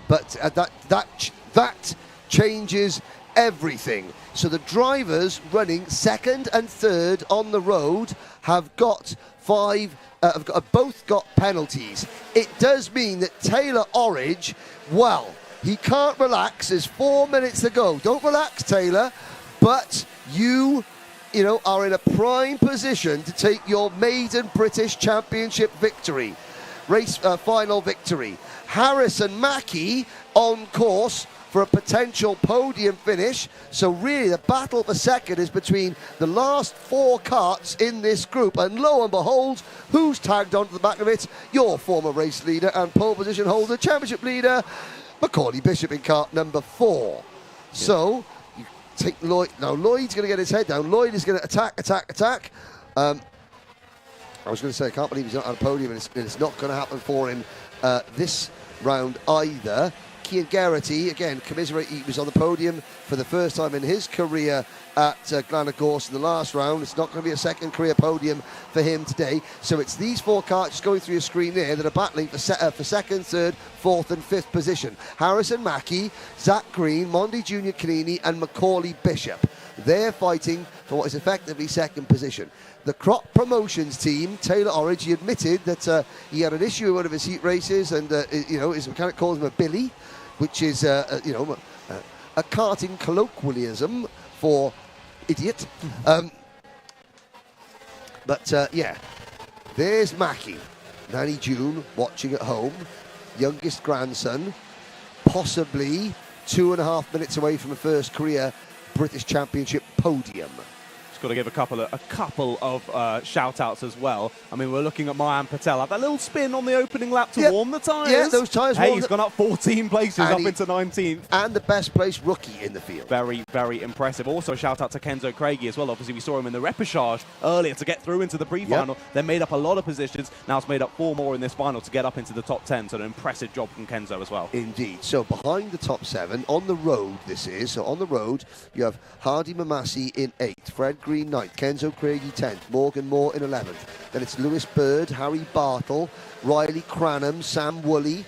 but that changes everything. So the drivers running 2nd and 3rd on the road have got both got penalties. It does mean that Taylor Orridge, well, he can't relax. There's 4 minutes to go. Don't relax, Taylor. But you are in a prime position to take your maiden British Championship victory, race final victory. Harrison Mackie on course for a potential podium finish. So really the battle for second is between the last 4 karts in this group. And lo and behold, who's tagged onto the back of it? Your former race leader and pole position holder, championship leader, Macaulay Bishop in kart number 4. Yeah. So you take Lloyd. Now Lloyd's going to get his head down. Lloyd is going to attack. I was going to say, I can't believe he's not on a podium, and it's not going to happen for him this round either. Cian Geraghty, again, commiserate, he was on the podium for the first time in his career at Glenagorse in the last round. It's not going to be a second career podium for him today. So it's these 4 karts just going through your screen there that are battling for 2nd, 3rd, 4th and 5th position. Harrison Mackie, Zach Green, Mondi Jr. Canini and Macaulay Bishop. They're fighting for what is effectively 2nd position. The Crop Promotions team, Taylor Orridge, he admitted that he had an issue with one of his heat races, and his mechanic calls him a Billy, which is a karting colloquialism for idiot. Yeah, there's Mackie, Nanny June watching at home, youngest grandson, possibly 2.5 minutes away from a first career British Championship podium. Got to give a couple of shout-outs as well. I mean, we're looking at Mayan Patel. Have that little spin on the opening lap to warm the tyres. Yeah, those tyres. Hey, he's gone up 14 places, up into 19th. And the best placed rookie in the field. Very, very impressive. Also, shout-out to Kenzo Craigie as well. Obviously, we saw him in the repechage earlier to get through into the pre-final. Yep. They made up a lot of positions. Now it's made up 4 more in this final to get up into the top 10. So an impressive job from Kenzo as well. Indeed. So behind the top 7, on the road this is. So on the road, you have Hardy Mamasi in 8th, Fred Green 9th, Kenzo Craigie 10th, Morgan Moore in 11th. Then it's Lewis Bird, Harry Bartle, Riley Cranham, Sam Woolley,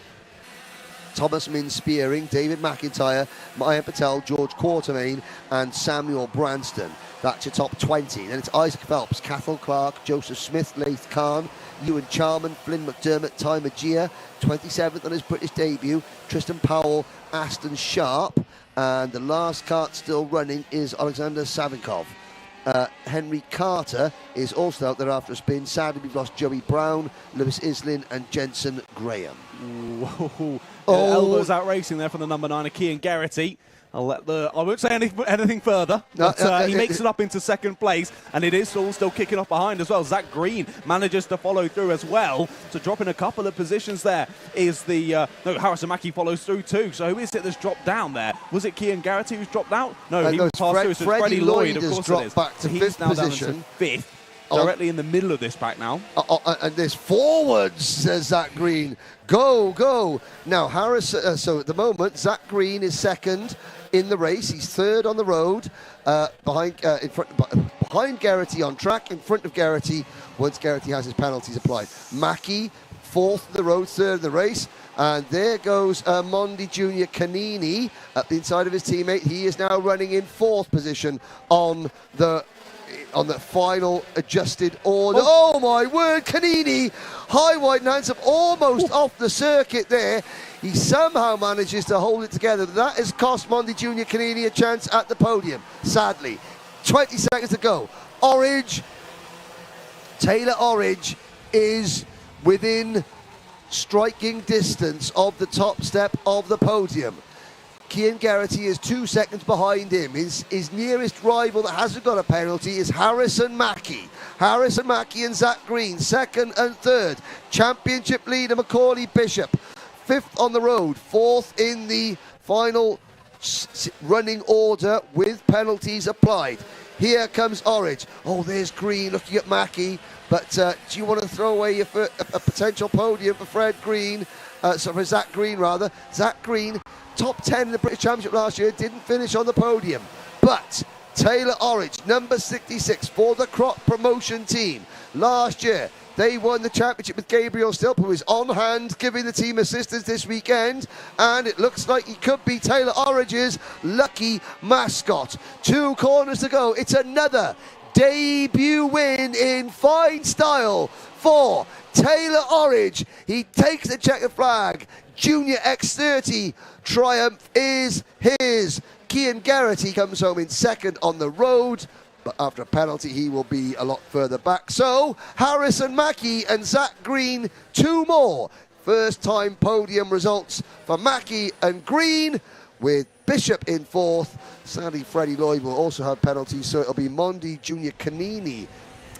Thomas Min Spearing, David McIntyre, Mayan Patel, George Quatermain and Samuel Branston. That's your top 20. Then it's Isaac Phelps, Cathal Clark, Joseph Smith, Laith Khan, Ewan Charman, Flynn McDermott, Ty Magia, 27th on his British debut, Tristan Powell, Aston Sharp, and the last kart still running is Alexander Savinkov. Henry Carter is also out there after a spin. Sadly, we've lost Joey Brown, Lewis Islin, and Jensen Graham. Whoa. Elbows out racing there from the number 9 of Cian Geraghty. I won't say anything further, but he makes it up into second place, and it is all still kicking off behind as well. Zach Green manages to follow through as well, so dropping a couple of positions there is the... no, Harrison Mackie follows through too, so who is it that's dropped down there? Was it Cian Geraghty who's dropped out? No, he was passed through, so it's Freddie Lloyd, of course it is. Back to he's now position. down into 5th, directly in the middle of this pack now. And there's forwards, says Zach Green. Go, go. Now, Harris, so at the moment, Zach Green is second in the race. He's third on the road, behind Geraghty on track, in front of Geraghty once Geraghty has his penalties applied. Mackie, fourth in the road, third in the race. And there goes Mondi Junior Canini at the inside of his teammate. He is now running in fourth position on the final adjusted order. Oh my word, Canini, high, wide, and handsome, almost off the circuit there. He somehow manages to hold it together. That has cost Mondi Junior Canini a chance at the podium, sadly. 20 seconds to go. Taylor Orridge is within striking distance of the top step of the podium. Cian Geraghty is 2 seconds behind him. His nearest rival that hasn't got a penalty is Harrison Mackie. Harrison Mackie and Zach Green, second and third. Championship leader Macaulay Bishop, 5th on the road, 4th in the final running order with penalties applied. Here comes Orridge. Oh, there's Green looking at Mackie. But do you want to throw away a potential podium for Fred Green? For Zach Green, rather. Zach Green, top 10 in the British Championship last year, didn't finish on the podium. But Taylor Orridge, number 66 for the Crop Promotion team. Last year, they won the championship with Gabriel Stilp, who is on hand giving the team assistance this weekend. And it looks like he could be Taylor Orridge's lucky mascot. 2 corners to go. It's another debut win in fine style for Taylor Orridge. He takes the checkered flag. Junior X30 triumph is his. Cian Geraghty comes home in second on the road, but after a penalty he will be a lot further back. So Harrison Mackie and Zach Green, 2 more first time podium results for Mackie and Green, with Bishop in 4th. Sadly, Freddie Lloyd will also have penalties, so it'll be Mondi Junior Canini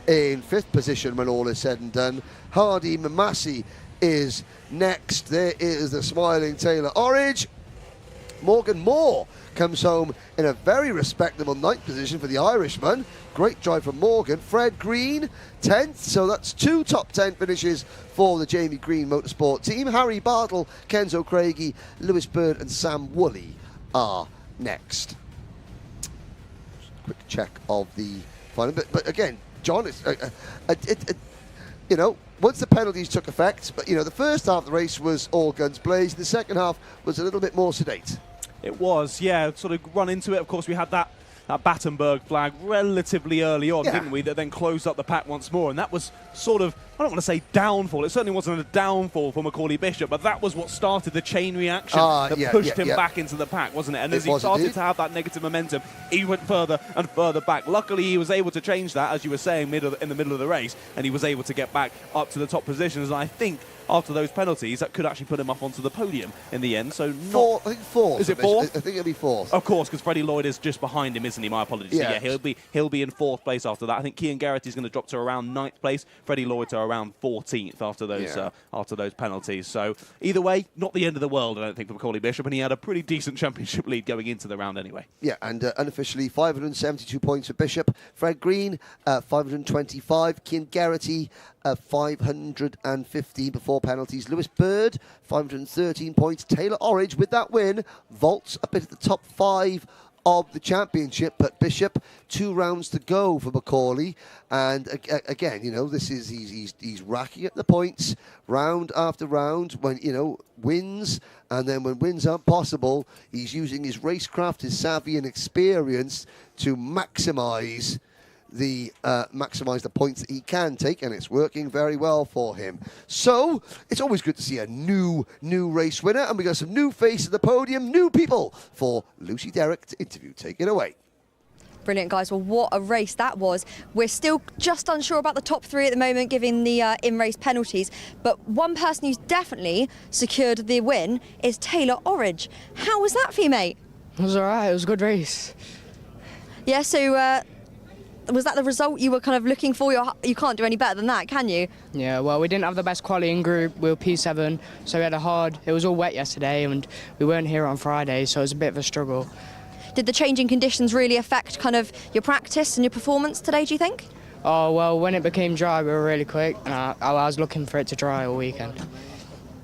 in 5th position when all is said and done. Hardy Mamasi is next. There is the smiling Taylor Orridge. Morgan Moore comes home in a very respectable 9th position for the Irishman. Great drive from Morgan. Fred Green, 10th. So that's 2 top 10 finishes for the Jamie Green Motorsport team. Harry Bartle, Kenzo Craigie, Lewis Bird and Sam Woolley are next. Quick check of the final. But again, John, it's, you know, once the penalties took effect, but, you know, the first half of the race was all guns blazing. The second half was a little bit more sedate. It was, yeah, sort of run into it. Of course, we had that Battenberg flag relatively early on, didn't we, that then closed up the pack once more. And that was sort of, I don't want to say downfall. It certainly wasn't a downfall for Macaulay Bishop, but that was what started the chain reaction that pushed him back into the pack, wasn't it? And as he started to have that negative momentum, he went further and further back. Luckily, he was able to change that, as you were saying, in the middle of the race, and he was able to get back up to the top positions. And I think after those penalties, that could actually put him up onto the podium in the end. So I think 4th. Is it 4th? I think it'll be 4th. Of course, because Freddie Lloyd is just behind him, isn't he? My apologies. Yeah. So yeah, he'll be in 4th place after that. I think Cian Geraghty is going to drop to around 9th place. Freddie Lloyd to around 14th after those penalties. So either way, not the end of the world, I don't think, for Macaulay Bishop, and he had a pretty decent championship lead going into the round anyway. Yeah, and unofficially 572 points for Bishop. Fred Green, 525. Cian Geraghty, 550 before penalties. Lewis Bird, 513 points. Taylor Orridge, with that win, vaults up into the top 5 of the championship, but Bishop, 2 rounds to go for Macaulay. And again, you know, this is he's racking up the points round after round when, you know, wins, and then when wins aren't possible, he's using his racecraft, his savvy and experience to maximise maximise the points that he can take, and it's working very well for him. So it's always good to see a new race winner, and we got some new faces at the podium, new people for Lucy Derrick to interview. Take it away. Brilliant, guys. Well, what a race that was. We're still just unsure about the top 3 at the moment, given the in-race penalties. But one person who's definitely secured the win is Taylor Orridge. How was that for you, mate? It was all right. It was a good race. Yeah, so was that the result you were kind of looking for? You can't do any better than that, can you? Yeah, well, we didn't have the best quality group. We were P7, so we had it was all wet yesterday, and we weren't here on Friday, so it was a bit of a struggle. Did the changing conditions really affect kind of your practice and your performance today, do you think? Oh, well, when it became dry, we were really quick, and I was looking for it to dry all weekend.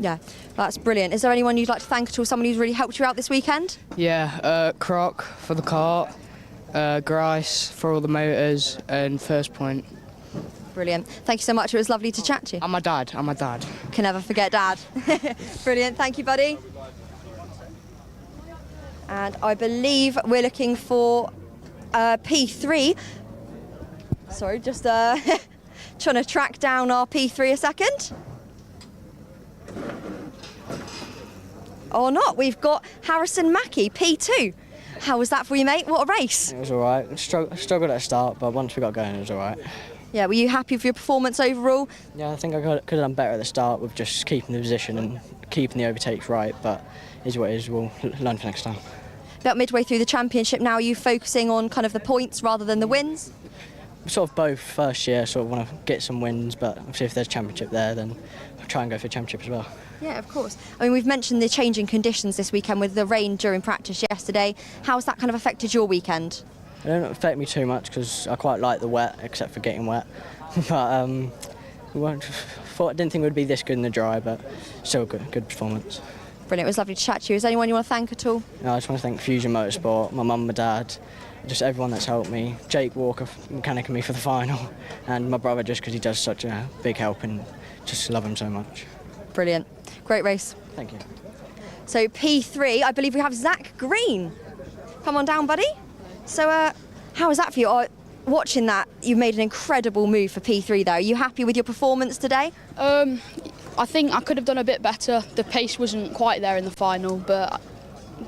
Yeah, that's brilliant. Is there anyone you'd like to thank at all, someone who's really helped you out this weekend? Yeah, Croc for the kart, Grice for all the motors, and First Point. Brilliant. Thank you so much. It was lovely to chat to you. I'm my dad. Can never forget Dad. Brilliant. Thank you, buddy. And I believe we're looking for P3. Sorry, just trying to track down our P3 a second. Or not. We've got Harrison Mackey, P2. How was that for you, mate? What a race. It was all right. Struggled at the start, but once we got going, it was all right. Yeah, were you happy with your performance overall? Yeah, I think I could have done better at the start with just keeping the position and keeping the overtakes right, but it is what it is. We'll learn for next time. About midway through the championship now, are you focusing on kind of the points rather than the wins? Sort of both. First year, sort of want to get some wins, but obviously if there's championship there, then I'll try and go for championship as well. Yeah, of course. I mean, we've mentioned the changing conditions this weekend with the rain during practice yesterday. How's that kind of affected your weekend? It don't affect me too much because I quite like the wet, except for getting wet. But didn't think it would be this good in the dry, but still a good performance. Brilliant. It was lovely to chat to you. Is there anyone you want to thank at all? No, I just want to thank Fusion Motorsport, my mum, my dad, just everyone that's helped me. Jake Walker mechanicking me for the final, and my brother just because he does such a big help and just love him so much. Brilliant. Great race. Thank you. So P3, I believe we have Zach Green. Come on down, buddy. So how was that for you? Watching that, you made an incredible move for P3 there. Are you happy with your performance today? I think I could have done a bit better. The pace wasn't quite there in the final, but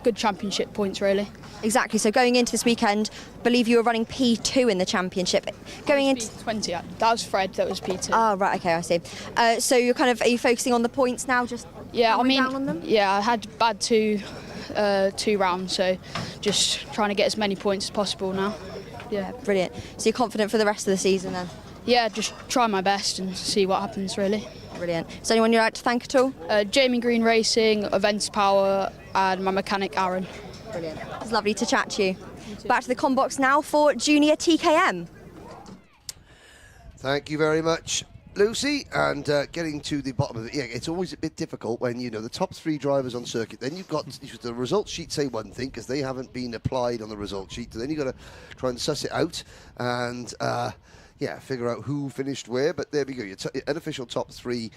good championship points, really. Exactly. So going into this weekend, I believe you were running P2 in the championship. Going into P20, that was Fred. That was P2. Oh, right. Okay, I see. So you're are you focusing on the points now? Just yeah, down on them? Yeah, I had bad two rounds, so just trying to get as many points as possible now. Yeah, brilliant. So you're confident for the rest of the season then? Yeah, just try my best and see what happens, really. Brilliant. Is there anyone you'd like to thank at all? Jamie Green Racing, Events Power, and my mechanic Aaron. Brilliant. It's lovely to chat to you. Back to the combox now for Junior TKM. Thank you very much, Lucy. And getting to the bottom of it, yeah, it's always a bit difficult when, you know, the top 3 drivers on circuit, then you've got the result sheet say one thing because they haven't been applied on the result sheet. So then you've got to try and suss it out and, yeah, figure out who finished where. But there we go. Your unofficial top 3,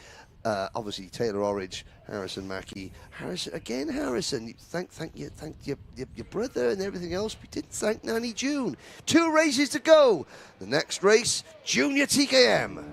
obviously Taylor Orridge, Harrison Mackey, Harrison. Thank your brother and everything else. We didn't thank Nanny June. 2 races to go. The next race, Junior TKM.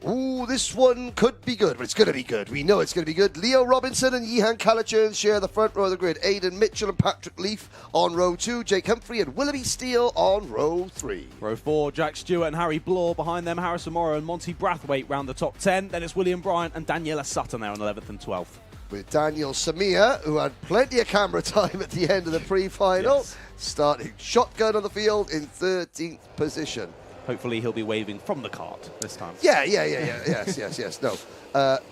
Ooh, this one could be good, but it's going to be good. We know it's going to be good. Leo Robinson and Yehan Calichurn share the front row of the grid. Aidan Mitchell and Patrick Leaf on row 2. Jake Humphrey and Willoughby Steele on row 3. Row 4, Jack Stewart and Harry Blore. Behind them, Harrison Morrow and Monty Brathwaite round the top 10. Then it's William Bryant and Daniela Sutton there on 11th and 12th. With Daniel Samir, who had plenty of camera time at the end of the pre-final, starting shotgun on the field in 13th position. Hopefully he'll be waving from the kart this time. Yeah. Yes. No.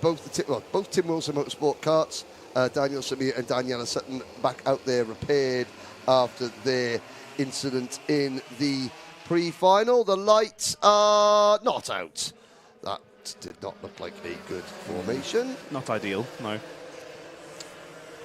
Both Tim Wilson Motorsport karts, Daniel Samir and Daniela Sutton back out there repaired after their incident in the pre-final. The lights are not out. That did not look like a good formation. Not ideal, no.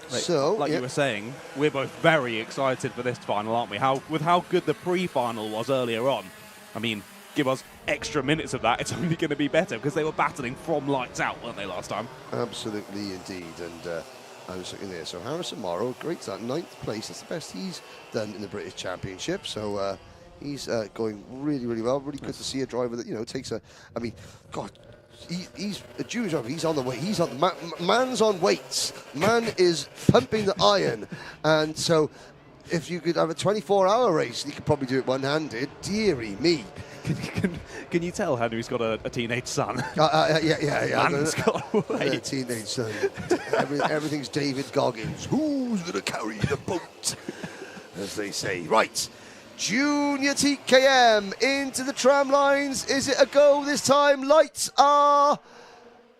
So, you were saying, we're both very excited for this final, aren't we? With how good the pre-final was earlier on. I mean, give us extra minutes of that, it's only going to be better, because they were battling from lights out, weren't they, last time? Absolutely, indeed. And I was looking there. So Harrison Morrow, great start, 9th place. That's the best he's done in the British Championship. So he's going really, really well. Really good to see a driver that, you know, takes a... I mean, God, he's a junior driver. He's on the way. He's on the... man's on weights. Man is pumping the iron. And so if you could have a 24-hour race, you could probably do it one-handed. Deary me. Can you tell Henry's got a teenage son? Yeah. Man's got a teenage son. Everything's David Goggins. Who's going to carry the boat? As they say. Right. Junior TKM into the tram lines. Is it a go this time? Lights are...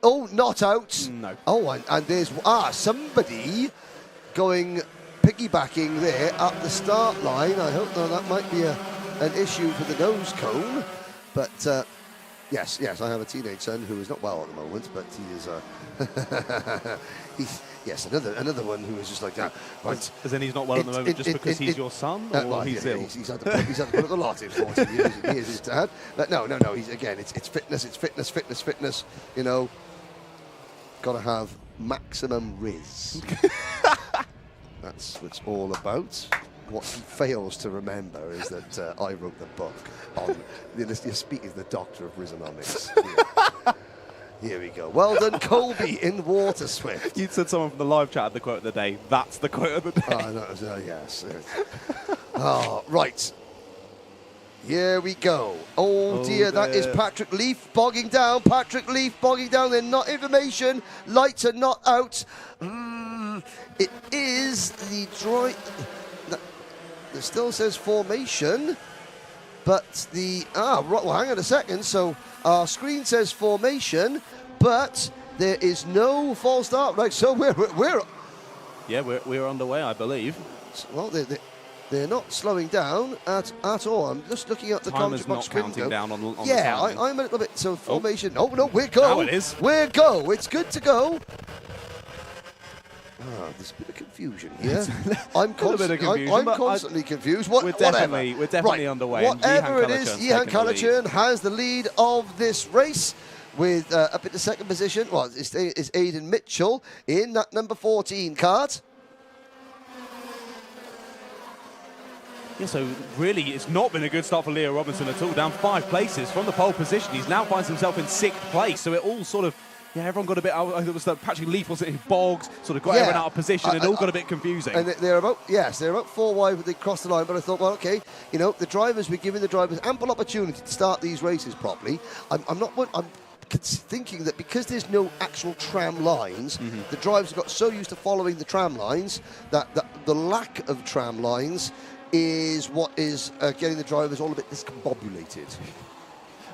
Oh, not out. No. Oh, and there's... somebody going... piggybacking there at the start line. I hope that might be an issue for the nose cone, but yes, I have a teenage son who is not well at the moment, but he is he's another one who is just like that. Right. As in he's not well at the moment just because he's your son, or well, he's ill? He's had to put up a lot in 14 years. He is his dad. But no. He's it's fitness. You know, got to have maximum riz. That's what it's all about. What he fails to remember is that I wrote the book on... You're speaking to the doctor of Rizonomics. Here we go. Well done, Colby in Water Swift. You said someone from the live chat had the quote of the day. That's the quote of the day. Oh, no, yes. Right. Here we go. Oh dear, that is Patrick Leaf bogging down. They're not information. Lights are not out. It is the droid. It still says formation, but the right. Well, hang on a second. So our screen says formation, but there is no false start. Right. So we're underway, I believe. Well, they're not slowing down at all. I'm just looking at the timer's not screen. Counting down on the I'm a little bit. So formation. Oh no, we're go. Now it is. We're go. It's good to go. There's a bit of confusion here. I'm constantly confused. We're definitely underway. Whatever it is, Jihan Kalachern has the lead of this race with up in the second position. Well, it's Aidan Mitchell in that number 14 Kart. Yeah, so really it's not been a good start for Leo Robinson at all. Down 5 places from the pole position. He's now finds himself in 6th place. So it all sort of... Yeah, everyone got a bit... It was that Patrick Leaf was in bogs, sort of got everyone out of position, and it all got a bit confusing. And they're about 4 wide when they crossed the line, but I thought, well, okay, you know, we're giving the drivers ample opportunity to start these races properly. I'm thinking that because there's no actual tram lines, the drivers have got so used to following the tram lines that the lack of tram lines is what is getting the drivers all a bit discombobulated.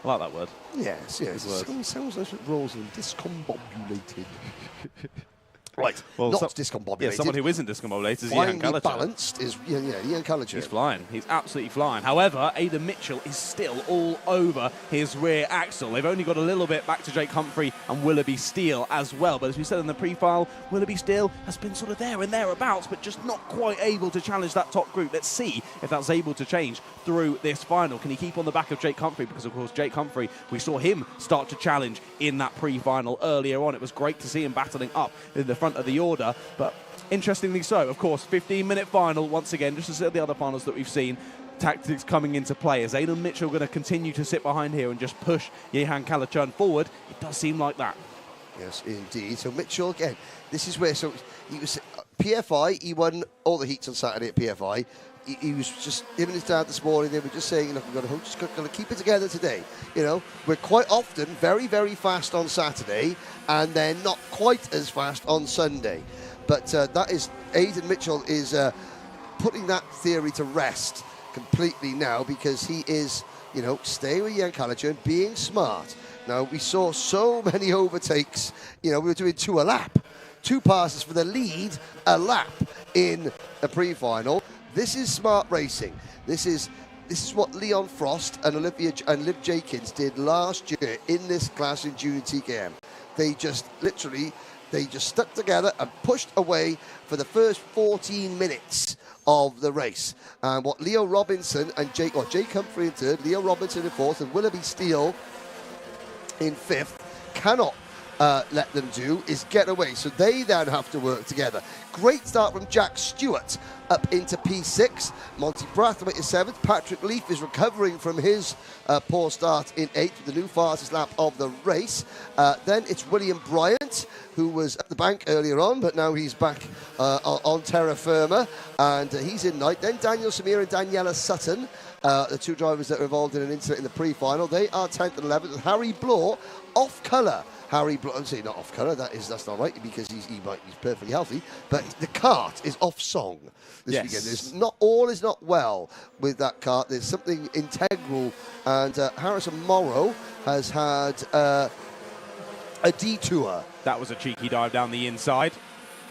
I like that word. Yes. It sounds like it rolls in discombobulated. Right, well, not discombobulated. Yeah, someone who isn't discombobulated is Jihan Kalachern. Balanced is Jihan Kalachern. He's flying. He's absolutely flying. However, Aidan Mitchell is still all over his rear axle. They've only got a little bit back to Jake Humphrey and Willoughby Steele as well. But as we said in the pre-file, Willoughby Steele has been sort of there and thereabouts, but just not quite able to challenge that top group. Let's see if that's able to change through this final. Can he keep on the back of Jake Humphrey? Because, of course, Jake Humphrey, we saw him start to challenge in that pre-final earlier on. It was great to see him battling up in the front of the order, but interestingly so, of course, 15-minute final once again, just as the other finals that we've seen. Tactics coming into play. Is Aidan Mitchell going to continue to sit behind here and just push Jihan Kalachern forward? It does seem like that. Yes, indeed. So Mitchell again. This is where he was PFI. He won all the heats on Saturday at PFI. He was just him and his dad this morning. They were just saying, "Look, we're just going to keep it together today." You know, we're quite often very, very fast on Saturday, and then not quite as fast on Sunday. But that is Aidan Mitchell is putting that theory to rest completely now, because he is, you know, staying with Jihan Kalachern, being smart. Now we saw so many overtakes. You know, we were doing 2 a lap, 2 passes for the lead, a lap in a pre-final. This is smart racing. This is what Leon Frost and Liv Jenkins did last year in this class in junior TKM. They just literally They just stuck together and pushed away for the first 14 minutes of the race. And what Leo Robinson and Jake Humphrey in third, Leo Robinson in fourth, and Willoughby Steele in fifth cannot let them do is get away. So they then have to work together. Great start from Jack Stewart up into P6. Monty Brathwaite is 7th. Patrick Leaf is recovering from his poor start in 8th with the new fastest lap of the race. Then it's William Bryant, who was at the bank earlier on, but now he's back on terra firma, and he's in 9th. Then Daniel Samir and Daniela Sutton, the two drivers that were involved in an incident in the pre-final. They are 10th and 11th. Harry Bloor, off colour. Harry Bloor, I'm saying not off colour, that's not right, because he's perfectly healthy, but the kart is off song this weekend. There's all is not well with that kart. There's something integral, and Harrison Morrow has had a detour. That was a cheeky dive down the inside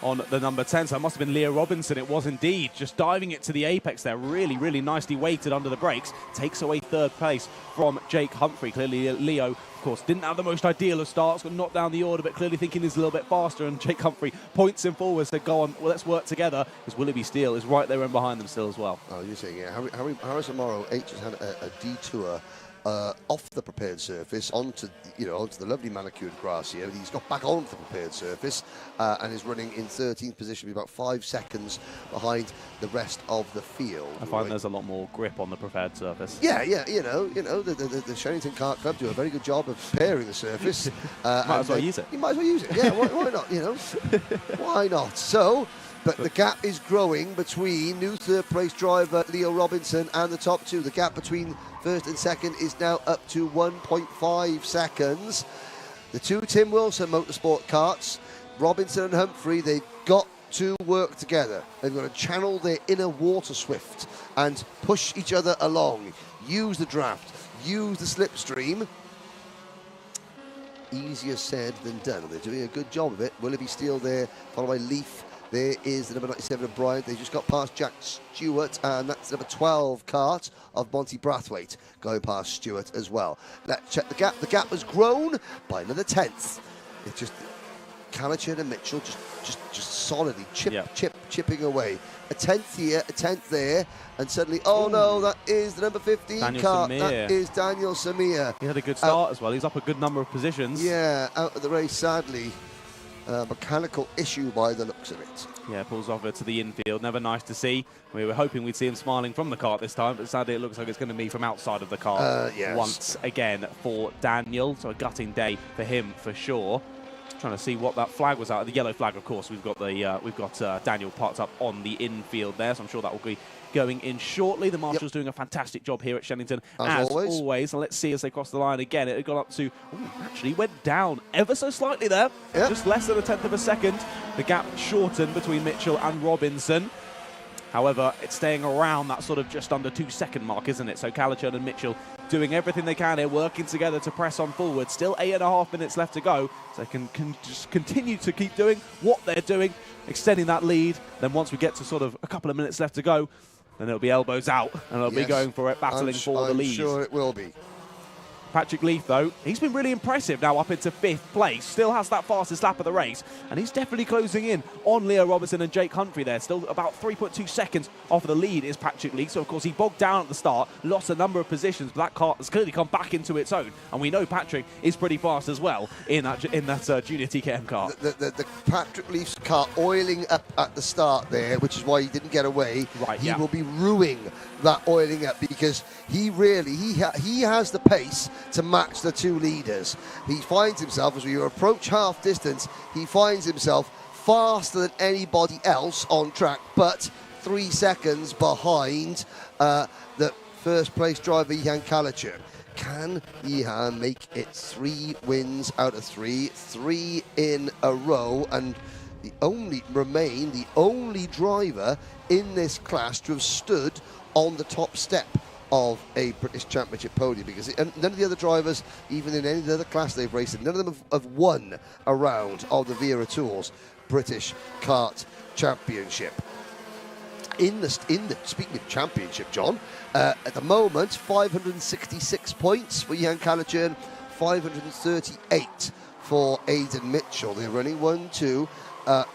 on the number 10, so it must have been Leo Robinson. It was indeed, just diving it to the apex there, really, really nicely weighted under the brakes, takes away third place from Jake Humphrey. Clearly Leo, of course, didn't have the most ideal of starts, got knocked down the order, but clearly thinking he's a little bit faster, and Jake Humphrey points him forward, said, go on, well, let's work together, because Willoughby Steele is right there and behind them still as well. Oh, you're saying, yeah, Harrison Morrow, H has had a detour off the prepared surface onto the lovely manicured grass here. He's got back onto the prepared surface and is running in 13th position, about 5 seconds behind the rest of the field. I find there's a lot more grip on the prepared surface. Yeah, the Shenington Kart Club do a very good job of preparing the surface. Might as well use it. You might as well use it. Yeah, why not? Why not? So. But the gap is growing between new third-place driver Leo Robinson and the top two. The gap between first and second is now up to 1.5 seconds. The two Tim Wilson Motorsport karts, Robinson and Humphrey, they've got to work together. They've got to channel their inner water swift and push each other along. Use the draft, use the slipstream. Easier said than done. They're doing a good job of it. Willoughby Steele there, followed by Leaf. There is the number 97 of Bryant. They just got past Jack Stewart, and that's number 12 kart of Monty Brathwaite going past Stewart as well. Let's check the gap. The gap has grown by another 10th. It's just Callaghan and Mitchell just solidly chipping away. A 10th here, a 10th there, and suddenly, oh no, that is the number 15 kart. That is Daniel Samir. He had a good start as well. He's up a good number of positions. Yeah, out of the race, sadly. Mechanical issue by the looks of it. Yeah, pulls over to the infield. Never nice to see. We were hoping we'd see him smiling from the kart this time, but sadly it looks like it's going to be from outside of the kart once again for Daniel. So a gutting day for him for sure. Trying to see what that flag was out. The yellow flag, of course. We've got Daniel parked up on the infield there, so I'm sure that will be going in shortly. The marshal's doing a fantastic job here at Shenington, as always. And let's see as they cross the line again. It had gone up to, actually went down ever so slightly there, just less than a 10th of a second. The gap shortened between Mitchell and Robinson. However, it's staying around that sort of just under 2 second mark, isn't it? So Callaghan and Mitchell doing everything they can here, working together to press on forward. Still 8.5 minutes left to go, so they can just continue to keep doing what they're doing, extending that lead. Then once we get to sort of a couple of minutes left to go, then it'll be elbows out, and they'll be going for it, battling for the lead. I'm sure it will be. Patrick Leaf, though, he's been really impressive now up into 5th place. Still has that fastest lap of the race, and he's definitely closing in on Leo Robinson and Jake Humphrey there. Still about 3.2 seconds off of the lead is Patrick Leaf. So, of course, he bogged down at the start, lost a number of positions, but that car has clearly come back into its own. And we know Patrick is pretty fast as well in that junior TKM car. The Patrick Leaf's car oiling up at the start there, which is why he didn't get away. Right, he will be ruining that oiling up, because he has the pace to match the two leaders. He finds himself, as we approach half distance, he finds himself faster than anybody else on track, but 3 seconds behind the first place driver, Ihan Callaghan. Can Ihan make it 3 wins out of 3 in a row, and the only driver in this class to have stood on the top step of a British Championship podium, because none of the other drivers, even in any other class they've raced in, none of them have won a round of the Wera Tours British Kart Championship. In the speaking of championship, John, at the moment 566 points for Ihan Callaghan, 538 for Aidan Mitchell. They're running 1, 2,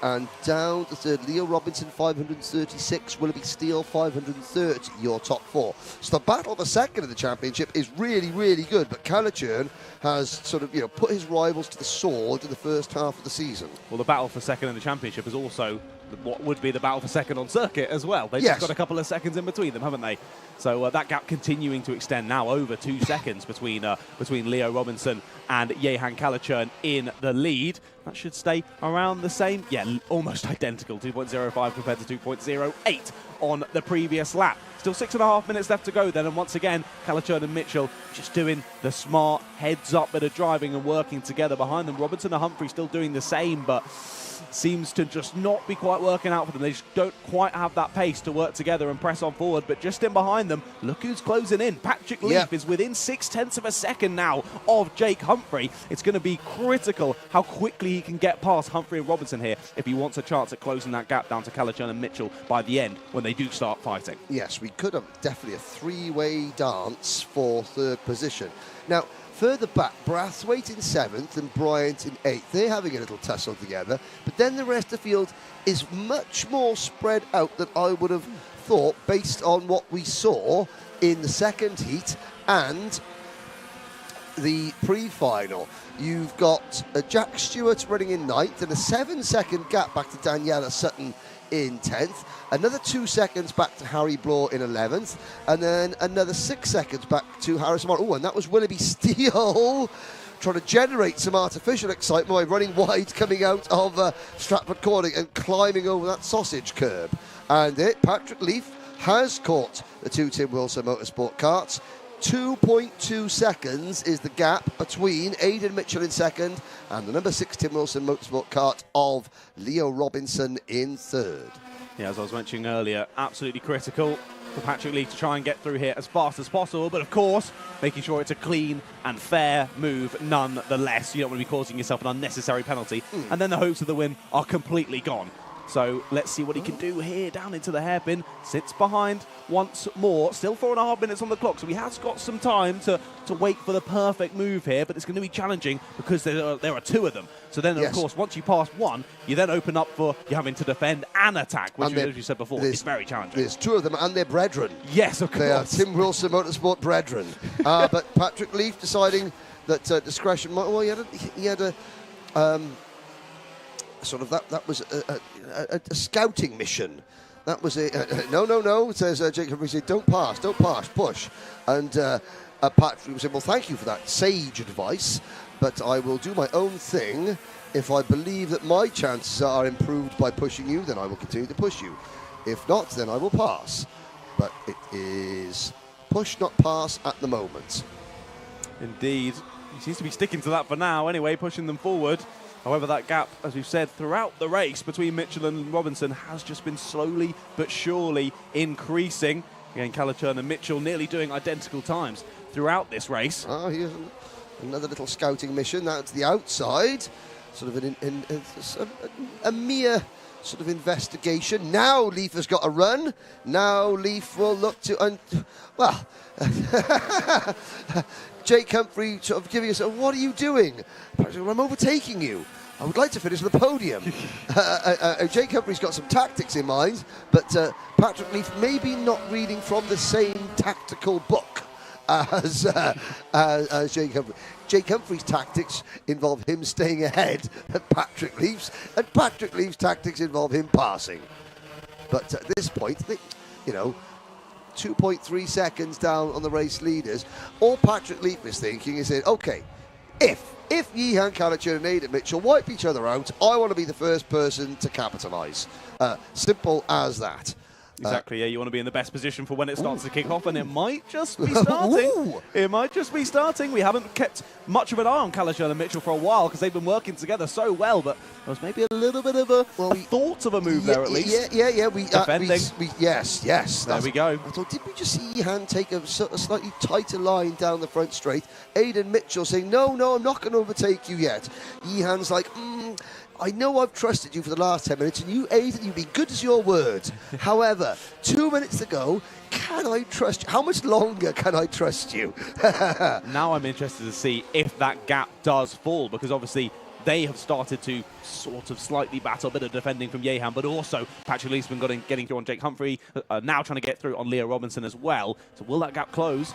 and down the third, Leo Robinson 536, Willoughby Steele 530, your top 4. So the battle for second in the championship is really, really good, but Calichurn has sort of, put his rivals to the sword in the first half of the season. Well, the battle for second in the championship is also what would be the battle for second on circuit as well. They've just got a couple of seconds in between them, haven't they? So that gap continuing to extend now over 2 seconds between Leo Robinson and Jehan Calichurn in the lead. That should stay around the same. Yeah, almost identical. 2.05 compared to 2.08 on the previous lap. Still 6.5 minutes left to go then, and once again, Calichurn and Mitchell just doing the smart heads-up bit of driving and working together behind them. Robinson and Humphrey still doing the same, but seems to just not be quite working out for them. They just don't quite have that pace to work together and press on forward, but just in behind them, look who's closing in. Patrick Leaf is within 0.6 of a second now of Jake Humphrey. It's going to be critical how quickly he can get past Humphrey and Robinson here if he wants a chance at closing that gap down to Calichurn and Mitchell by the end when they do start fighting. Yes, we could have definitely a 3-way dance for third position. Now, further back, Brathwaite in 7th and Bryant in 8th. They're having a little tussle together, but then the rest of the field is much more spread out than I would have thought based on what we saw in the second heat and the pre-final. You've got Jack Stewart running in 9th and a 7-second gap back to Daniela Sutton in 10th, another 2 seconds back to Harry Bloor in 11th, and then another 6 seconds back to Harrison Martin. Oh, and that was Willoughby Steele trying to generate some artificial excitement by running wide coming out of Stratford Corning and climbing over that sausage curb. And Patrick Leaf has caught the 2 Tim Wilson Motorsport karts. 2.2 seconds is the gap between Aidan Mitchell in 2nd and the number 6 Tim Wilson Motorsport kart of Leo Robinson in 3rd. Yeah, as I was mentioning earlier, absolutely critical for Patrick Leaf to try and get through here as fast as possible, but of course, making sure it's a clean and fair move nonetheless. You don't want to be causing yourself an unnecessary penalty, and then the hopes of the win are completely gone. So let's see what he can do here down into the hairpin. Sits behind once more. Still 4.5 minutes on the clock, so he has got some time to wait for the perfect move here, but it's going to be challenging because there are 2 of them. So then, of course, once you pass one, you then open up for you having to defend and attack, which, as you said before, is very challenging. There's 2 of them, and they're brethren. Yes, of course. They are Tim Wilson Motorsport brethren. But Patrick Leaf deciding that discretion might... Well, he had a sort of that was a scouting mission. That was no, says Jake Humphrey, said, don't pass, push. And Patrick said, well, thank you for that sage advice, but I will do my own thing. If I believe that my chances are improved by pushing you, then I will continue to push you. If not, then I will pass. But it is push, not pass at the moment. Indeed. He seems to be sticking to that for now anyway, pushing them forward. However, that gap, as we've said, throughout the race between Mitchell and Robinson has just been slowly but surely increasing. Again, Calichurn and Mitchell nearly doing identical times throughout this race. Oh, here's another little scouting mission. That's the outside. Sort of a mere sort of investigation. Now Leaf has got a run. Now Leaf will look to... well... Jake Humphrey sort of giving us, what are you doing? I'm overtaking you. I would like to finish on the podium. Jake Humphrey's got some tactics in mind, but Patrick Leaf maybe not reading from the same tactical book as Jake Humphrey. Jake Humphrey's tactics involve him staying ahead of Patrick Leaf's, and Patrick Leaf's tactics involve him passing. But at this point, 2.3 seconds down on the race leaders. All Patrick Leaf is thinking is that, okay, if Jehan Calichurn and Aidan Mitchell wipe each other out, I want to be the first person to capitalise. Simple as that. Exactly, yeah, you want to be in the best position for when it starts to kick off, and it might just be starting. It might just be starting. We haven't kept much of an eye on Calichurn and Mitchell for a while because they've been working together so well, but there was maybe a little bit of a thought of a move there at least. Yeah. Defending. Yes. There we go. I thought, did we just see Jehan take a slightly tighter line down the front straight? Aidan Mitchell saying, no, I'm not going to overtake you yet. Jehan's like, I know I've trusted you for the last 10 minutes, and you, Aidan, you've been good as your word. However, 2 minutes to go. Can I trust you? How much longer can I trust you? Now I'm interested to see if that gap does fall, because obviously they have started to sort of slightly battle, a bit of defending from Jehan, but also Patrick Lee's been getting through on Jake Humphrey, now trying to get through on Leo Robinson as well. So will that gap close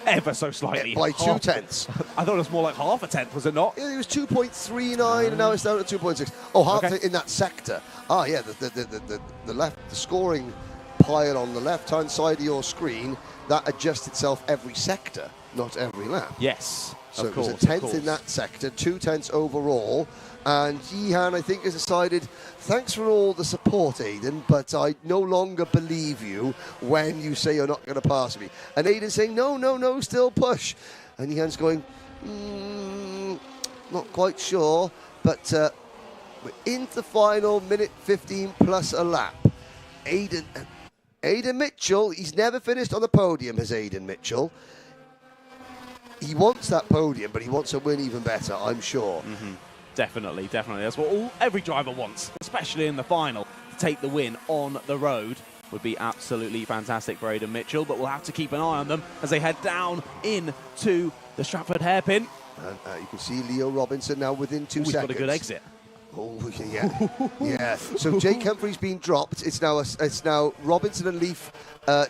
ever so slightly? By 2 tenths. I thought it was more like half a tenth, was it not? Yeah, it was 2.39, and now it's down to 2.6. Oh, half in that sector. Ah, yeah, the left, the scoring pile on the left-hand side of your screen, that adjusts itself every sector, not every lap. Yes. So it was a tenth in that sector, 2 tenths overall. And Jehan, I think, has decided, thanks for all the support, Aidan, but I no longer believe you when you say you're not going to pass me. And Aidan's saying, no, still push. And Jehan's going, not quite sure, but we're into the final, minute 15 plus a lap. Aidan Mitchell, he's never finished on the podium, has Aidan Mitchell. He wants that podium, but he wants to win even better, I'm sure. Definitely. That's what every driver wants, especially in the final. To take the win on the road would be absolutely fantastic for Aidan Mitchell, but we'll have to keep an eye on them as they head down into the Stratford hairpin. And you can see Leo Robinson now within 2 seconds. He's got a good exit. Oh, yeah. Yeah. So Jake Humphrey's been dropped. It's now Robinson and Leaf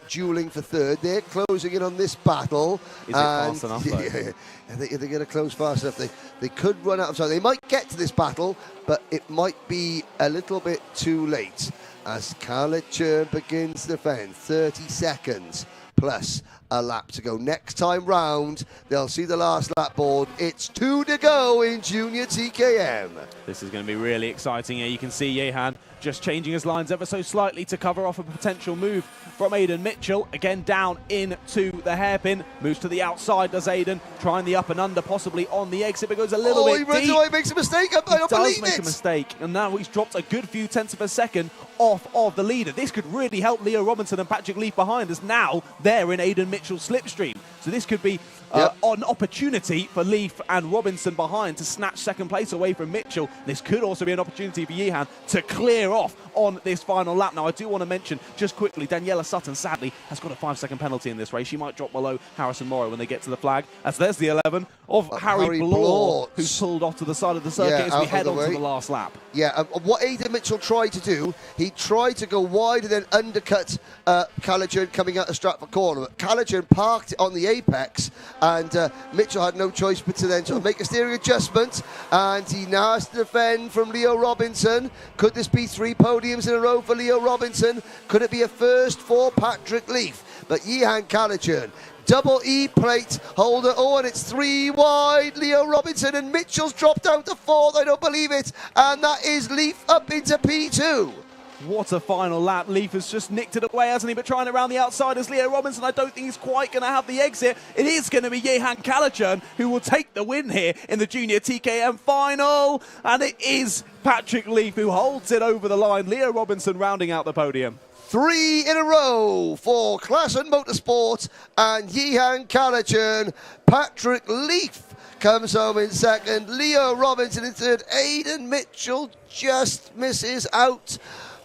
dueling for third. They're closing in on this battle. Is it fast enough, though? Yeah, they're going to close fast enough. They could run out of time. They might get to this battle, but it might be a little bit too late as Khaled Churn begins to defend. 30 seconds plus a lap to go. Next time round, they'll see the last lap board. It's 2 to go in Junior TKM. This is going to be really exciting here. You can see Jehan just changing his lines ever so slightly to cover off a potential move from Aidan Mitchell. Again, down into the hairpin. Moves to the outside, does Aidan. Trying the up and under, possibly on the exit, but goes a little bit deep. Oh, he runs away, makes a mistake. I don't believe it. He does make a mistake, and now he's dropped a good few tenths of a second off of the leader. This could really help Leo Robinson and Patrick Leaf behind us. Now they're in Aidan Mitchell's slipstream. So this could be an opportunity for Leaf and Robinson behind to snatch second place away from Mitchell. This could also be an opportunity for Jehan to clear off on this final lap. Now, I do want to mention just quickly, Daniela Sutton, sadly, has got a 5-second penalty in this race. She might drop below Harrison Morrow when they get to the flag, as there's the 11 of Harry Blore, who's pulled off to the side of the circuit as we head on to the last lap. Yeah, what Aidan Mitchell tried to do, he tried to go wide and then undercut Callaghan coming out of Stratford corner. But Callaghan parked it on the apex, and Mitchell had no choice but to then sort of make a steering adjustment, and he now has to defend from Leo Robinson. Could this be 3 podiums in a row for Leo Robinson? Could it be a first for Patrick Leaf? But Jehan Callaghan, double E plate holder. Oh, and it's 3 wide. Leo Robinson, and Mitchell's dropped down to 4th. I don't believe it. And that is Leaf up into P2. What a final lap. Leaf has just nicked it away, hasn't he? But trying around the outside is Leo Robinson. I don't think he's quite going to have the exit. It is going to be Jehan Callaghan who will take the win here in the Junior TKM Final. And it is Patrick Leaf who holds it over the line. Leo Robinson rounding out the podium. 3 in a row for Klassen Motorsport and Jehan Callaghan. Patrick Leaf comes home in second. Leo Robinson in third. Aidan Mitchell just misses out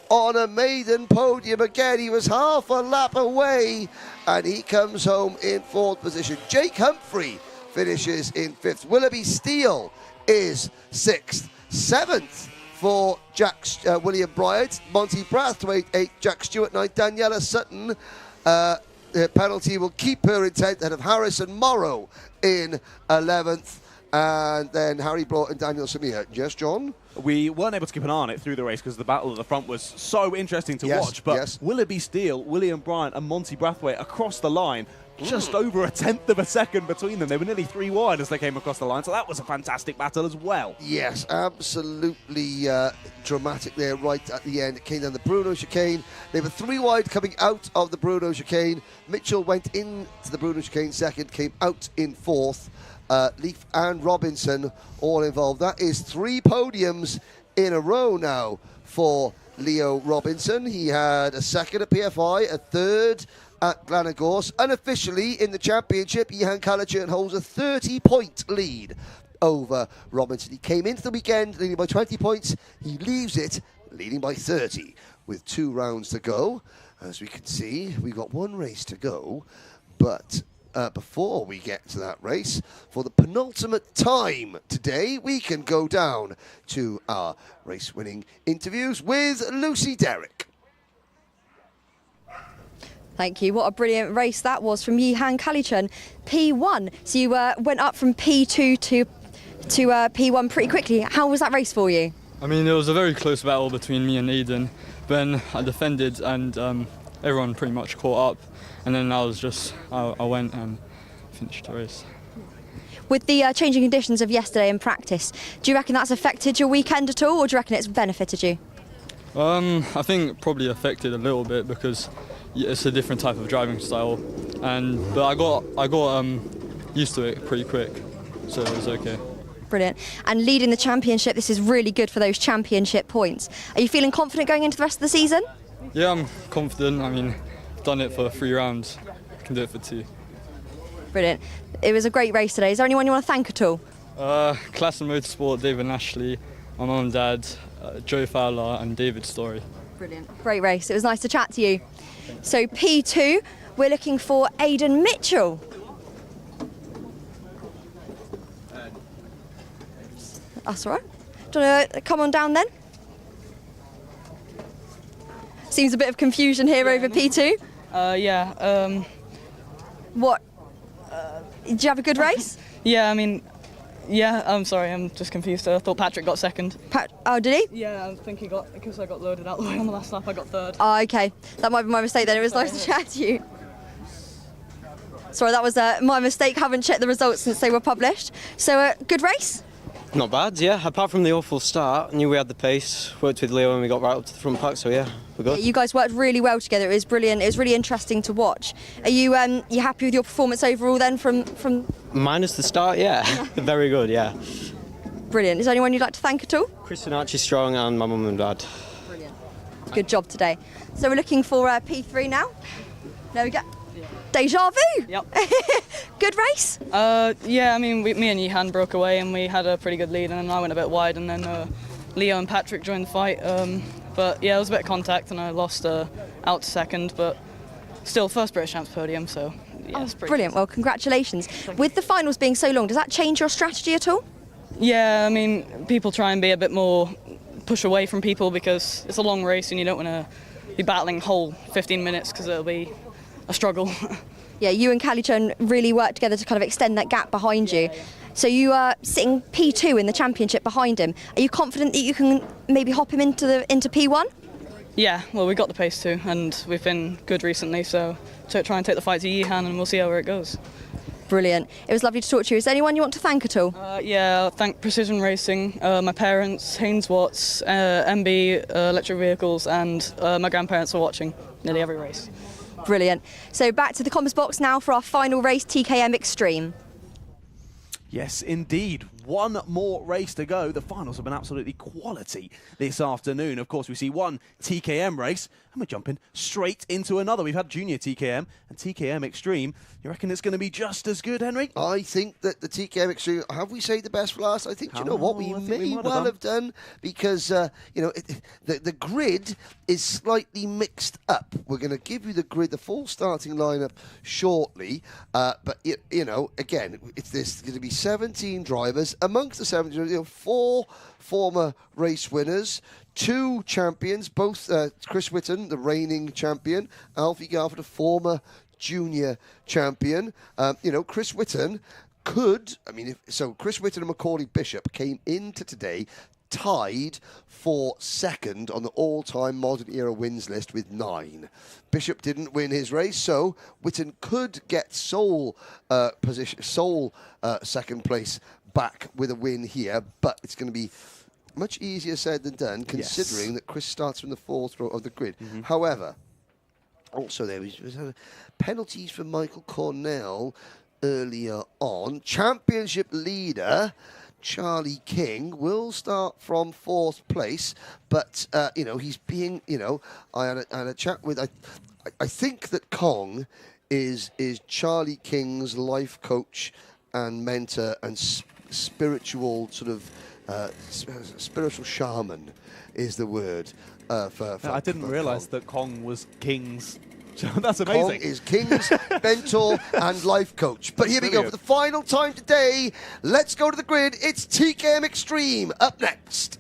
on a maiden podium again. He was half a lap away, and he comes home in 4th position. Jake Humphrey finishes in 5th. Willoughby Steele is 6th. 7th for William Bryant. Monty Brathwaite 8th. Jack Stewart 9th. Daniela Sutton, the penalty will keep her in 10th, ahead of Harrison Morrow in 11th. And then Harry Blore and Daniel Samir. Yes, John? We weren't able to keep an eye on it through the race because the battle at the front was so interesting to watch. But Willoughby Steele, William Bryant and Monty Brathwaite across the line, just over a 10th of a second between them. They were nearly 3 wide as they came across the line. So that was a fantastic battle as well. Yes, absolutely dramatic there right at the end. It came down the Bruno chicane. They were 3 wide coming out of the Bruno chicane. Mitchell went into the Bruno chicane second, came out in 4th. Leaf and Robinson all involved. That is 3 podiums in a row now for Leo Robinson. He had a 2nd at PFI, a 3rd at Glenagorse. Unofficially in the championship, Jehan Callaghan holds a 30-point lead over Robinson. He came into the weekend leading by 20 points. He leaves it leading by 30 with 2 rounds to go. As we can see, we've got 1 race to go, but before we get to that race, for the penultimate time today, we can go down to our race-winning interviews with Lucy Derrick. Thank you. What a brilliant race that was from Yihan Kalichun, P1. So you went up from P2 to P1 pretty quickly. How was that race for you? I mean, it was a very close battle between me and Eden. Then I defended and everyone pretty much caught up. And then I went and finished the race. With the changing conditions of yesterday in practice, do you reckon that's affected your weekend at all, or do you reckon it's benefited you? I think it probably affected a little bit because it's a different type of driving style, but I got used to it pretty quick, so it was okay. Brilliant. And leading the championship, this is really good for those championship points. Are you feeling confident going into the rest of the season? Yeah, I'm confident. I mean, I've done it for 3 rounds. I can do it for 2. Brilliant. It was a great race today. Is there anyone you want to thank at all? Class and Motorsport, David Ashley, my mum and dad, Joe Fowler and David Story. Brilliant. Great race. It was nice to chat to you. So P2, we're looking for Aidan Mitchell. That's all right. Do you want to come on down then? Seems a bit of confusion here over P2. Yeah. What? Did you have a good race? Yeah, I mean, yeah, I'm sorry, I'm just confused. I thought Patrick got second. Oh, did he? Yeah, I think he got, because I got loaded out the way on the last lap, I got third. Oh, okay. That might be my mistake then. It was nice to chat to you. Sorry, that was my mistake. Haven't checked the results since they were published. So, good race? Not bad, yeah. Apart from the awful start, knew we had the pace, worked with Leo and we got right up to the front pack, so yeah, we're good. Yeah, you guys worked really well together. It was brilliant. It was really interesting to watch. Are you happy with your performance overall then from... Minus the start, yeah. Very good, yeah. Brilliant. Is there anyone you'd like to thank at all? Kristen Archie-Strong and my mum and dad. Brilliant. Good job today. So we're looking for P3 now. There we go. Deja vu! Yep. Good race? Yeah, I mean, me and Yihan broke away and we had a pretty good lead, and then I went a bit wide, and then Leo and Patrick joined the fight. But yeah, it was a bit of contact and I lost out to second, but still first British Champs podium, so yeah, it's pretty brilliant. Well, congratulations. With the finals being so long, does that change your strategy at all? Yeah, I mean, people try and be a bit more push away from people because it's a long race and you don't want to be battling whole 15 minutes because it'll be a struggle. Yeah, you and Kalichun really worked together to kind of extend that gap behind you. So you are sitting P2 in the championship behind him. Are you confident that you can maybe hop him into P1? Yeah, well, we got the pace too, and we've been good recently, so try and take the fight to Yihan and we'll see how it goes. Brilliant. It was lovely to talk to you. Is there anyone you want to thank at all? Yeah, thank Precision Racing, my parents, Haynes Watts, MB Electric Vehicles, and my grandparents for watching nearly every race. Brilliant. So back to the comms box now for our final race, TKM Extreme. Yes, indeed. One more race to go. The finals have been absolutely quality this afternoon. Of course, we see one TKM race, and we're jumping straight into another. We've had Junior TKM and TKM Extreme. You reckon it's going to be just as good, Henry? I think that the TKM Extreme, have we saved the best for last? I think, you know what, we may well have done, because, you know, the grid is slightly mixed up. We're going to give you the grid, the full starting lineup shortly, but, you know, again, there's going to be 17 drivers. Amongst the 17, you know, 4 former race winners, 2 champions, both Chris Whitton, the reigning champion, Alfie Garford, a former junior champion. You know, Chris Whitton could, I mean, Chris Whitton and Macaulay Bishop came into today tied for second on the all-time modern era wins list with 9. Bishop didn't win his race, so Whitton could get sole second place back with a win here, but it's going to be much easier said than done, considering that Chris starts from the 4th row of the grid. However, also there was penalties for Michael Cornell earlier on. Championship leader Charlie King will start from 4th place, but you know, he's being, you know, I had a chat with, I think that Kong is Charlie King's life coach and mentor and spiritual sort of spiritual shaman is the word for I didn't realise that Kong was King's That's amazing. Kong is King's mentor and life coach. But here we go for the final time today. Let's go to the grid. It's TKM Extreme up next.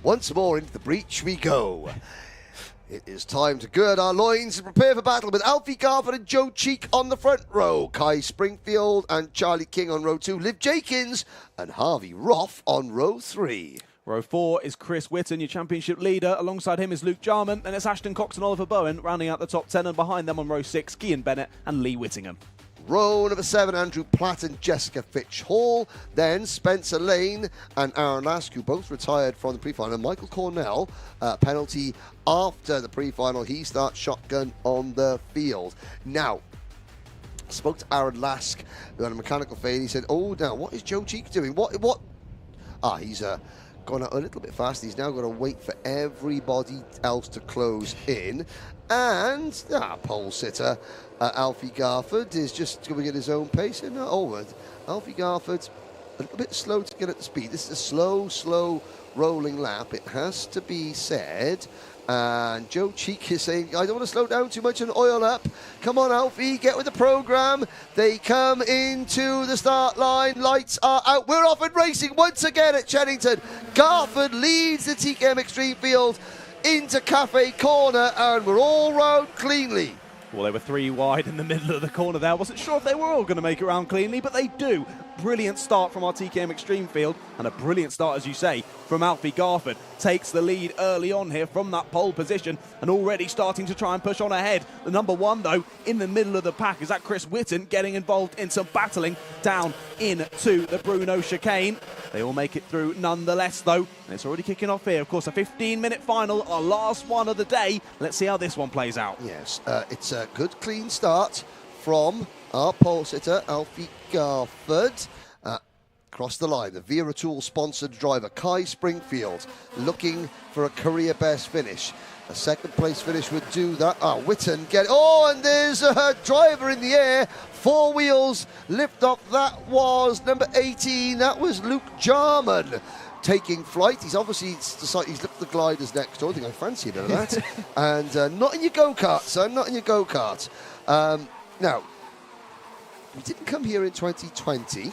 Once more into the breach we go. It is time to gird our loins and prepare for battle with Alfie Garford and Joe Cheek on the front row, Kai Springfield and Charlie King on row 2, Liv Jenkins and Harvey Roth on row 3. Row 4 is Chris Whitten, your championship leader. Alongside him is Luke Jarman. Then it's Ashton Cox and Oliver Bowen rounding out the top 10, and behind them on row 6, Cian Bennett and Lee Whittingham. Row number 7, Andrew Platt and Jessica Fitch-Hall. Then Spencer Lane and Aaron Lask, who both retired from the pre-final. And Michael Cornell, penalty after the pre-final. He starts shotgun on the field. Now, I spoke to Aaron Lask, who had a mechanical failure. He said, oh, now, what is Joe Cheek doing? What? He's gone out a little bit fast. He's now got to wait for everybody else to close in. And pole sitter Alfie Garford is just going at his own pace. And Alfie Garford's a little bit slow to get at the speed. This is a slow rolling lap, it has to be said. And Joe Cheek is saying, I don't want to slow down too much and oil up. Come on, Alfie, get with the programme. They come into the start line. Lights are out. We're off and racing once again at Shenington. Garford leads the TKM Extreme field into Cafe Corner, and we're all round cleanly. Well, they were 3 wide in the middle of the corner there. I wasn't sure if they were all going to make it round cleanly, but they do. Brilliant start from our TKM Extreme field, and a brilliant start, as you say, from Alfie Garford. Takes the lead early on here from that pole position, and already starting to try and push on ahead. The number 1, though, in the middle of the pack, is that Chris Whitten getting involved in some battling down into the Bruno chicane. They all make it through nonetheless, though, and it's already kicking off here. Of course, a 15-minute final, our last one of the day. Let's see how this one plays out. Yes, it's a good, clean start from our pole sitter, Alfie Garford. Across the line, the Wera Tool sponsored driver, Kai Springfield, looking for a career best finish. A second place finish would do that. Whitten and there's a driver in the air. 4 wheels lift off. That was number 18. That was Luke Jarman taking flight. He's obviously decided he's looked at the gliders next door. I think I fancy a bit of that. And not in your go-kart, son, not in your go-kart. Now, we didn't come here in 2020.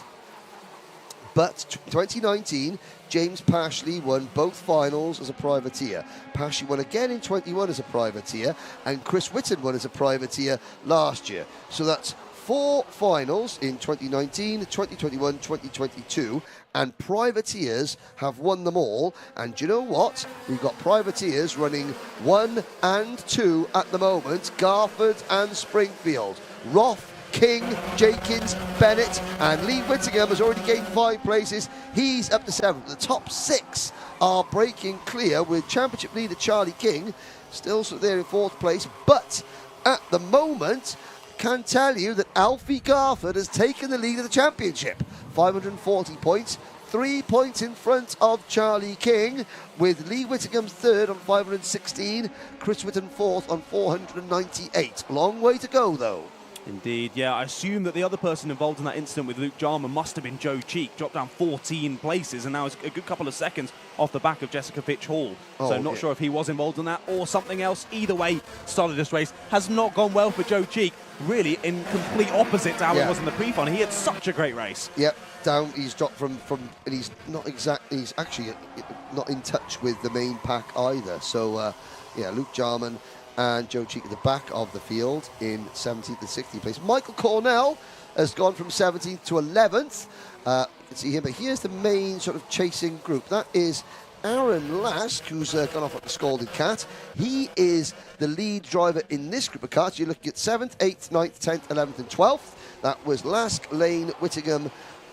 But 2019, James Pashley won both finals as a privateer. Pashley won again in 21 as a privateer, and Chris Whitten won as a privateer last year. So that's 4 finals in 2019, 2021, 2022, and privateers have won them all. And do you know what? We've got privateers running 1 and 2 at the moment, Garford and Springfield. Roth, King, Jenkins, Bennett, and Lee Whittingham has already gained 5 places. He's up to 7th. The top 6 are breaking clear, with championship leader Charlie King still there in 4th place. But at the moment, can tell you that Alfie Garford has taken the lead of the championship. 540 points, 3 points in front of Charlie King, with Lee Whittingham 3rd on 516, Chris Whitten 4th on 498. Long way to go, though. Indeed, yeah. I assume that the other person involved in that incident with Luke Jarman must have been Joe Cheek, dropped down 14 places, and now is a good couple of seconds off the back of Jessica Fitch-Hall. So not sure if he was involved in that or something else. Either way, start of this race has not gone well for Joe Cheek. Really in complete opposite to how it was in the pre-final. He had such a great race. Yep, down. He's dropped from, and he's not exactly. He's actually not in touch with the main pack either. So Luke Jarman and Joe Cheek at the back of the field in 17th and 16th place. Michael Cornell has gone from 17th to 11th. You can see him, but here's the main sort of chasing group. That is Aaron Lask, who's gone off like a scalded cat. He is the lead driver in this group of karts. You're looking at 7th, 8th, 9th, 10th, 11th and 12th. That was Lask, Lane, Whittingham,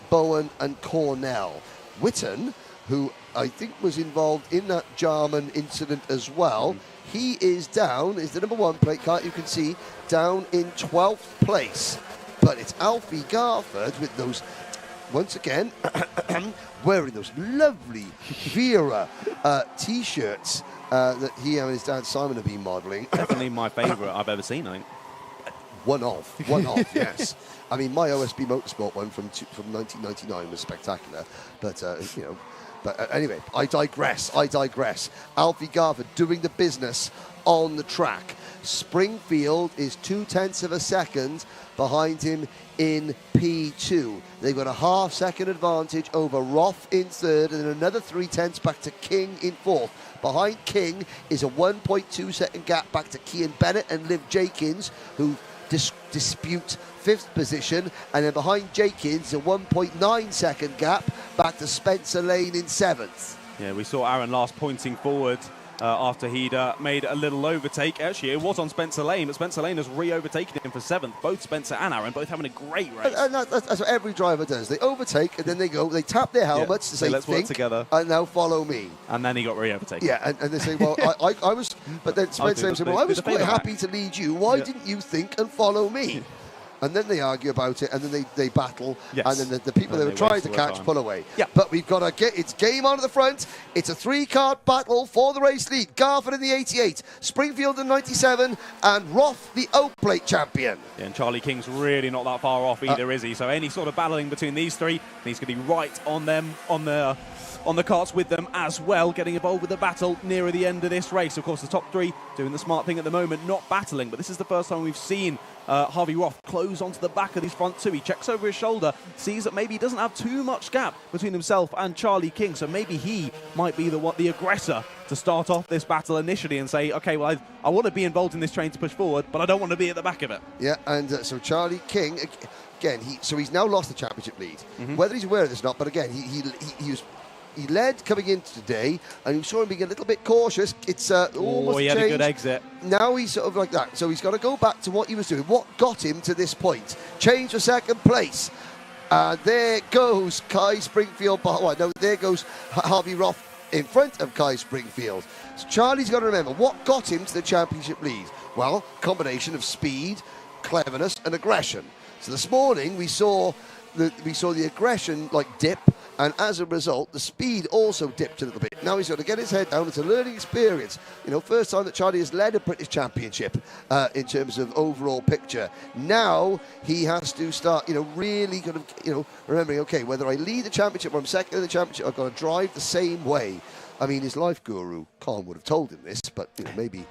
Bowen and Cornell. Whitten, who I think was involved in that Jarman incident as well, he is down, is the number 1 plate kart, you can see, down in 12th place. But it's Alfie Garford with those, once again, wearing those lovely Wera T-shirts that he and his dad Simon have been modelling. Definitely my favourite I've ever seen, I think. One of, yes. I mean, my OSB Motorsport one from 1999 was spectacular, but anyway, I digress. Alfie Garford doing the business on the track. Springfield is 0.2 of a second behind him in P2. They've got a half-second advantage over Roth in third, and then another 0.3 back to King in fourth. Behind King is a 1.2 second gap back to Cian Bennett and Liv Jenkins, who dispute fifth position, and then behind Jenkins a 1.9 second gap back to Spencer Lane in seventh. Yeah, we saw Aaron last pointing forward after he'd made a little overtake. Actually, it was on Spencer Lane, but Spencer Lane has re-overtaken him for seventh. Both Spencer and Aaron both having a great race. And that's what every driver does. They overtake, and then they tap their helmets to say, let's work think, together. and now follow me. And then he got re-overtaken. Yeah, and they say, well, I was, but then Spencer said, well, I was quite happy to lead you. Why didn't you think and follow me? And then they argue about it, and then they battle, and then the people they were trying to catch pull away. Yeah. But we've got it's game on at the front. It's a 3-car battle for the race lead. Garford in the 88, Springfield in 97, and Roth the Oak Plate champion. Yeah, and Charlie King's really not that far off either, is he? So any sort of battling between these three, he's going to be right on them, on the carts with them as well, getting involved with the battle nearer the end of this race. Of course, the top three doing the smart thing at the moment, not battling, but this is the first time we've seen Harvey Roth close onto the back of these front two. He checks over his shoulder, sees that maybe he doesn't have too much gap between himself and Charlie King, so maybe he might be the aggressor to start off this battle initially and say, okay, well, I want to be involved in this train to push forward, but I don't want to be at the back of it. Yeah, and so Charlie King, again, he's now lost the championship lead. Whether he's aware of this or not, but again, he led coming into today, and you saw him being a little bit cautious. It's almost he had a good exit. Now he's sort of like that. So he's got to go back to what he was doing. What got him to this point? Change for second place. There goes Kai Springfield. There goes Harvey Roth in front of Kai Springfield. So Charlie's got to remember, what got him to the championship lead? Well, combination of speed, cleverness, and aggression. So this morning we saw the aggression dip, and as a result, the speed also dipped a little bit. Now he's got to get his head down. It's a learning experience. First time that Charlie has led a British championship in terms of overall picture. Now he has to start, really kind of, remembering, okay, whether I lead the championship or I'm second in the championship, I've got to drive the same way. I mean, his life guru, Colin, would have told him this, but maybe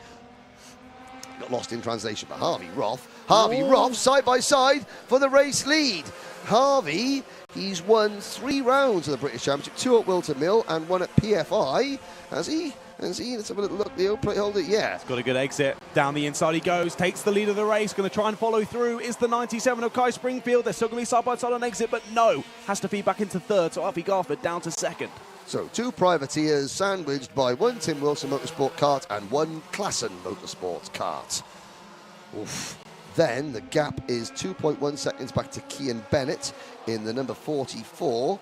got lost in translation. But Harvey Roth, side by side for the race lead. Harvey, he's won 3 rounds of the British Championship, 2 at Wilton Mill and 1 at PFI. Has he? Let's have a little look. The old plate holder, yeah. He's got a good exit. Down the inside he goes, takes the lead of the race, going to try and follow through. Is the 97 of Kai Springfield. They're still going to be side by side on exit, but no. Has to feed back into third, so Alfie Garford down to second. So 2 privateers sandwiched by 1 Tim Wilson Motorsport kart and 1 Klassen Motorsports kart. Oof. Then the gap is 2.1 seconds back to Cian Bennett in the number 44.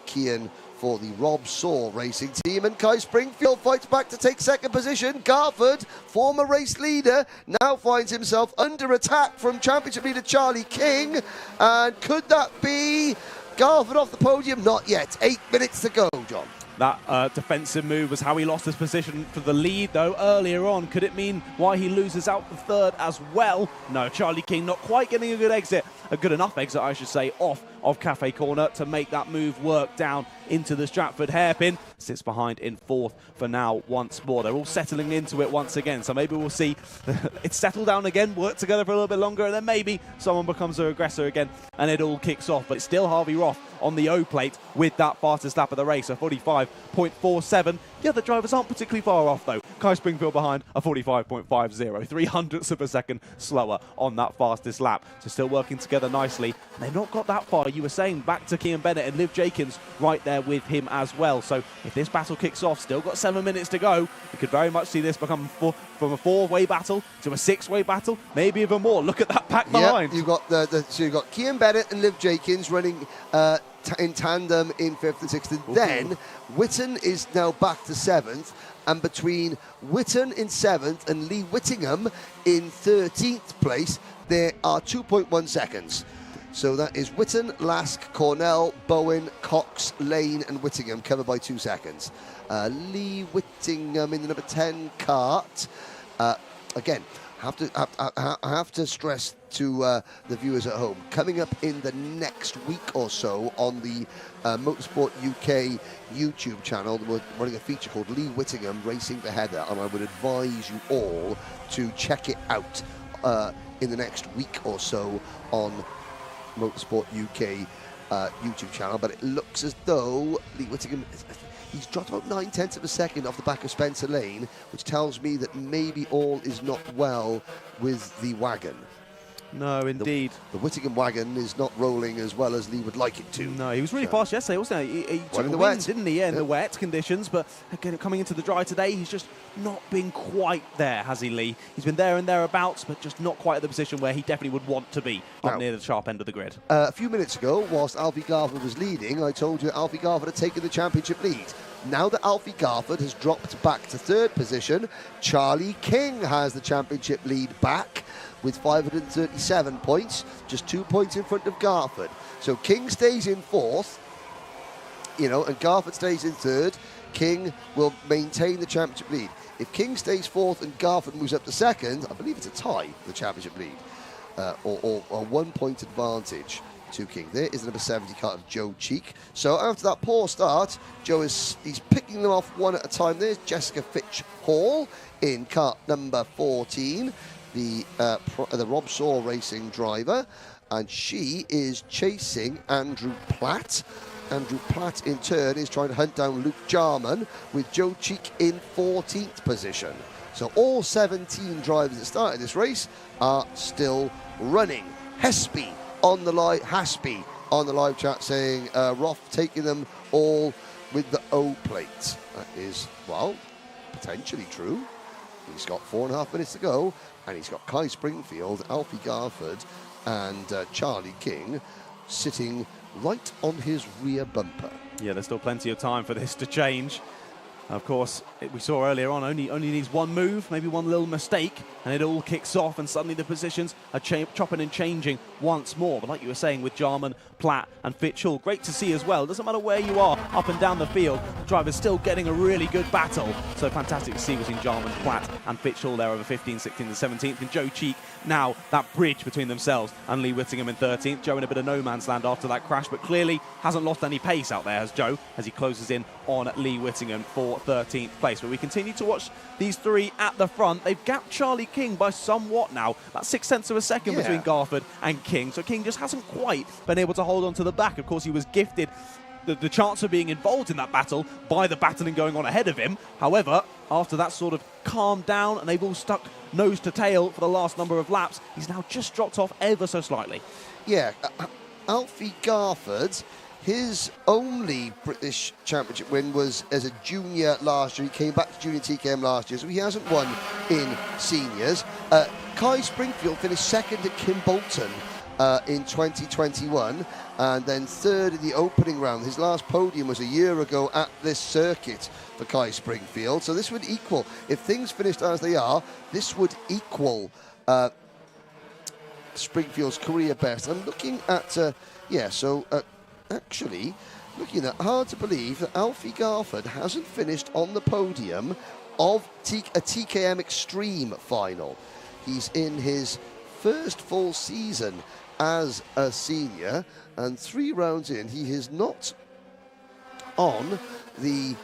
Cian for the Rob Saw racing team, and Kai Springfield fights back to take second position. Garford, former race leader, now finds himself under attack from championship leader Charlie King. And could that be Garford off the podium? Not yet. 8 minutes to go, John. That defensive move was how he lost his position for the lead, though, earlier on. Could it mean why he loses out for third as well? No, Charlie King not quite getting a good exit, a good enough exit, I should say, off of Cafe Corner to make that move work down into the Stratford hairpin. Sits behind in fourth for now once more. They're all settling into it once again, so maybe we'll see it settle down again, work together for a little bit longer, and then maybe someone becomes the aggressor again and it all kicks off. But it's still Harvey Roth on the O plate with that fastest lap of the race, a 45.47. The other drivers aren't particularly far off, though. Kai Springfield behind, a 45.50, 300ths of a second slower on that fastest lap. So still working together nicely. And they've not got that far, you were saying, back to Cian Bennett and Liv Jenkins right there with him as well. So if this battle kicks off, still got 7 minutes to go, we could very much see this become from a 4-way battle to a 6-way battle, maybe even more. Look at that pack behind. You've got so you've got Cian Bennett and Liv Jenkins running in tandem in 5th and 6th, and then Witten is now back to 7th, and between Witten in 7th and Lee Whittingham in 13th place, there are 2.1 seconds. So that is Witten, Lask, Cornell, Bowen, Cox, Lane and Whittingham covered by 2 seconds. Lee Whittingham in the number 10 kart. Again, I have to stress to the viewers at home, coming up in the next week or so on the Motorsport UK YouTube channel, we're running a feature called Lee Whittingham Racing the Heather, and I would advise you all to check it out in the next week or so on Motorsport UK YouTube channel. But it looks as though Lee Whittingham, he's dropped about 9/10 of a second off the back of Spencer Lane, which tells me that maybe all is not well with the wagon. No, indeed. The Whittingham wagon is not rolling as well as Lee would like it to. No, he was really fast yesterday, wasn't he? He took in the the wet, win, didn't he? Yeah, in the wet conditions. But again, coming into the dry today, he's just not been quite there, has he, Lee? He's been there and thereabouts, but just not quite at the position where he definitely would want to be up near the sharp end of the grid. A few minutes ago, whilst Alfie Garford was leading, I told you that Alfie Garford had taken the championship lead. Now that Alfie Garford has dropped back to third position, Charlie King has the championship lead back with 537 points, just 2 points in front of Garford. So King stays in fourth, and Garford stays in third. King will maintain the championship lead. If King stays fourth and Garford moves up to second, I believe it's a tie for the championship lead, or 1 point advantage to King. There is the number 70 kart of Joe Cheek. So after that poor start, he's picking them off one at a time. There's Jessica Fitch Hall in kart number 14, the Rob Saw Racing driver, and she is chasing Andrew Platt. Andrew Platt, in turn, is trying to hunt down Luke Jarman, with Joe Cheek in 14th position. So all 17 drivers that started this race are still running. Haspy on the live chat saying Roth taking them all with the O plate. That is, well, potentially true. He's got 4.5 minutes to go, and he's got Kai Springfield, Alfie Garford, and Charlie King sitting right on his rear bumper. Yeah, there's still plenty of time for this to change. Of course, we saw earlier on, only needs one move, maybe one little mistake, and it all kicks off, and suddenly the positions are chopping and changing once more. But like you were saying, with Jarman, Platt and Fitchall, great to see as well. Doesn't matter where you are, up and down the field, the driver's still getting a really good battle. So fantastic to see between Jarman, Platt and Fitchall there over 15th, 16th and 17th. And Joe Cheek, now that bridge between themselves and Lee Whittingham in 13th. Joe in a bit of no man's land after that crash, but clearly hasn't lost any pace out there, has Joe, as he closes in on Lee Whittingham for 13th place. But we continue to watch these three at the front. They've gapped Charlie King by somewhat now, about 0.6 of a second between Garford and King. So King just hasn't quite been able to hold on to the back. Of course, he was gifted the chance of being involved in that battle by the battling going on ahead of him. However, after that sort of calmed down and they've all stuck nose to tail for the last number of laps, he's now just dropped off ever so slightly. Yeah, Alfie Garford, his only British Championship win was as a junior last year. He came back to junior TKM last year, so he hasn't won in seniors. Kai Springfield finished second at Kimbolton in 2021, and then third in the opening round. His last podium was a year ago at this circuit for Kai Springfield. So this would equal, if things finished as they are, this would equal Springfield's career best. I'm looking at, actually, looking at, hard to believe that Alfie Garford hasn't finished on the podium of a TKM Extreme Final. He's in his first full season as a senior, and 3 rounds in, he is not on the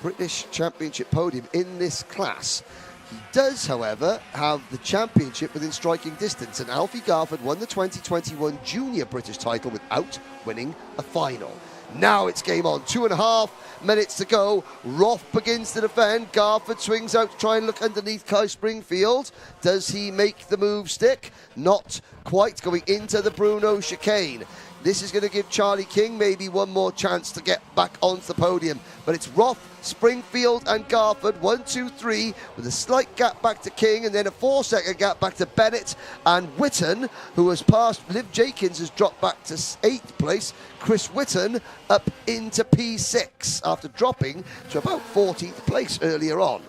British Championship podium in this class. He does, however, have the championship within striking distance, and Alfie Garford won the 2021 Junior British title without winning a final. Now it's game on. 2.5 minutes to go. Roth begins to defend. Garford swings out to try and look underneath Kai Springfield. Does he make the move stick? Not quite, going into the Bruno chicane. This is going to give Charlie King maybe one more chance to get back onto the podium. But it's Roth, Springfield and Garford, 1, 2, 3, with a slight gap back to King, and then a 4-second gap back to Bennett. And Whitton, who has passed Liv Jenkins, has dropped back to 8th place. Chris Whitton up into P6 after dropping to about 14th place earlier on.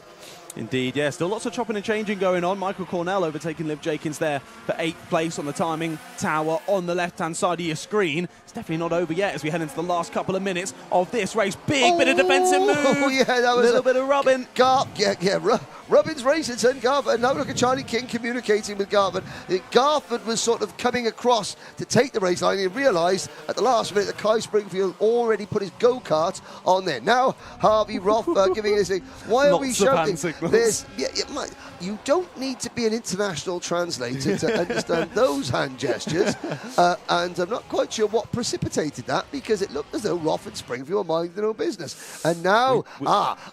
Indeed, yeah, still lots of chopping and changing going on. Michael Cornell overtaking Liv Jenkins there for 8th place on the timing tower on the left-hand side of your screen. It's definitely not over yet as we head into the last couple of minutes of this race. Big bit of defensive move. Oh, yeah, that was a little bit of rubbing. Robbins races and Garford. Now look at Charlie King communicating with Garford. Garford was sort of coming across to take the race line. He realised at the last minute that Kai Springfield already put his go-kart on there. Now Harvey Roth giving us a... Why are we shouting this? You don't need to be an international translator to understand those hand gestures. And I'm not quite sure what precipitated that, because it looked as though Roth and Springfield were minding their own business. And now,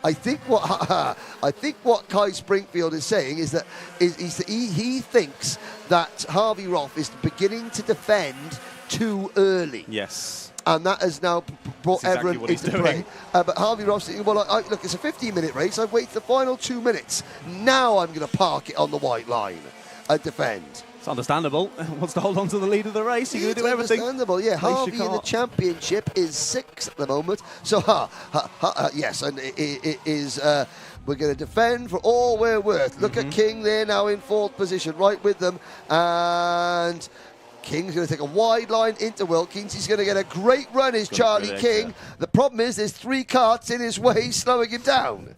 I think what Kai Springfield is saying is that he thinks that Harvey Roth is beginning to defend too early. Yes. And that has now brought everyone into play. But Harvey Ross saying, well, look, it's a 15-minute race. I've waited the final 2 minutes. Now I'm going to park it on the white line and defend. It's understandable. Wants to hold on to the lead of the race. You're going to do everything. Understandable, yeah. Harvey in the championship is 6th at the moment. So, yes, and it is... we're going to defend for all we're worth. Look at King there now in 4th position, right with them. And... King's going to take a wide line into Wilkins. He's going to get a great run, is Charlie King. The problem is there's 3 karts in his way, slowing him down.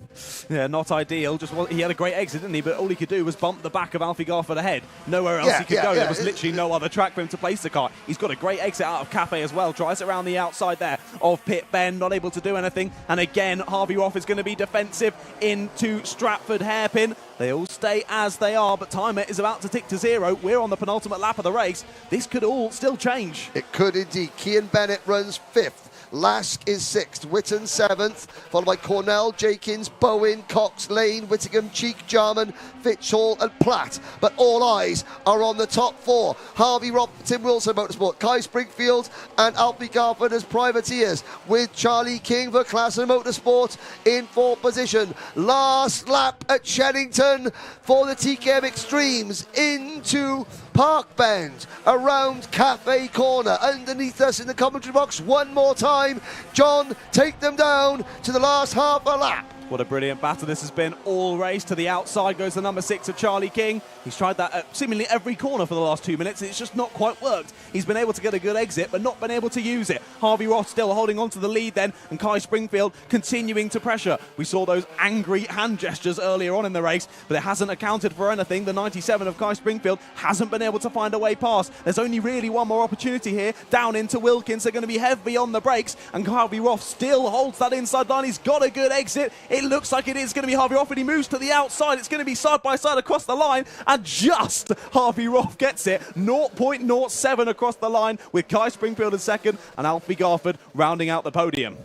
Yeah, not ideal. He had a great exit, didn't he? But all he could do was bump the back of Alfie Garford ahead. Nowhere else he could go. There was literally no other track for him to place the car. He's got a great exit out of Cafe as well. Tries it around the outside there of Pit Bend, not able to do anything. And again, Harvey Roth is going to be defensive into Stratford Hairpin. They all stay as they are, but timer is about to tick to 0. We're on the penultimate lap of the race. This could all still change. It could indeed. Cian Bennett runs 5th. Lask is 6th, Witten 7th, followed by Cornell, Jakins, Bowen, Cox, Lane, Whittingham, Cheek, Jarman, Fitchall and Platt. But all eyes are on the top 4. Harvey Roth, Tim Wilson Motorsport, Kai Springfield and Alfie Garford as privateers, with Charlie King for Classen Motorsport in 4th position. Last lap at Shenington for the TKM Extremes into Park Bend, around Cafe Corner. Underneath us in the commentary box one more time. John, take them down to the last half a lap. What a brilliant battle this has been all race. To the outside goes the number 6 of Charlie King. He's tried that at seemingly every corner for the last 2 minutes. It's just not quite worked. He's been able to get a good exit, but not been able to use it. Harvey Roth still holding on to the lead then, and Kai Springfield continuing to pressure. We saw those angry hand gestures earlier on in the race, but it hasn't accounted for anything. The 97 of Kai Springfield hasn't been able to find a way past. There's only really one more opportunity here. Down into Wilkins. They're going to be heavy on the brakes, and Harvey Roth still holds that inside line. He's got a good exit. It looks like it is going to be Harvey Roth, and he moves to the outside. It's going to be side by side across the line, and just Harvey Roth gets it. 0.07 across the line, with Kai Springfield in 2nd and Alfie Garford rounding out the podium.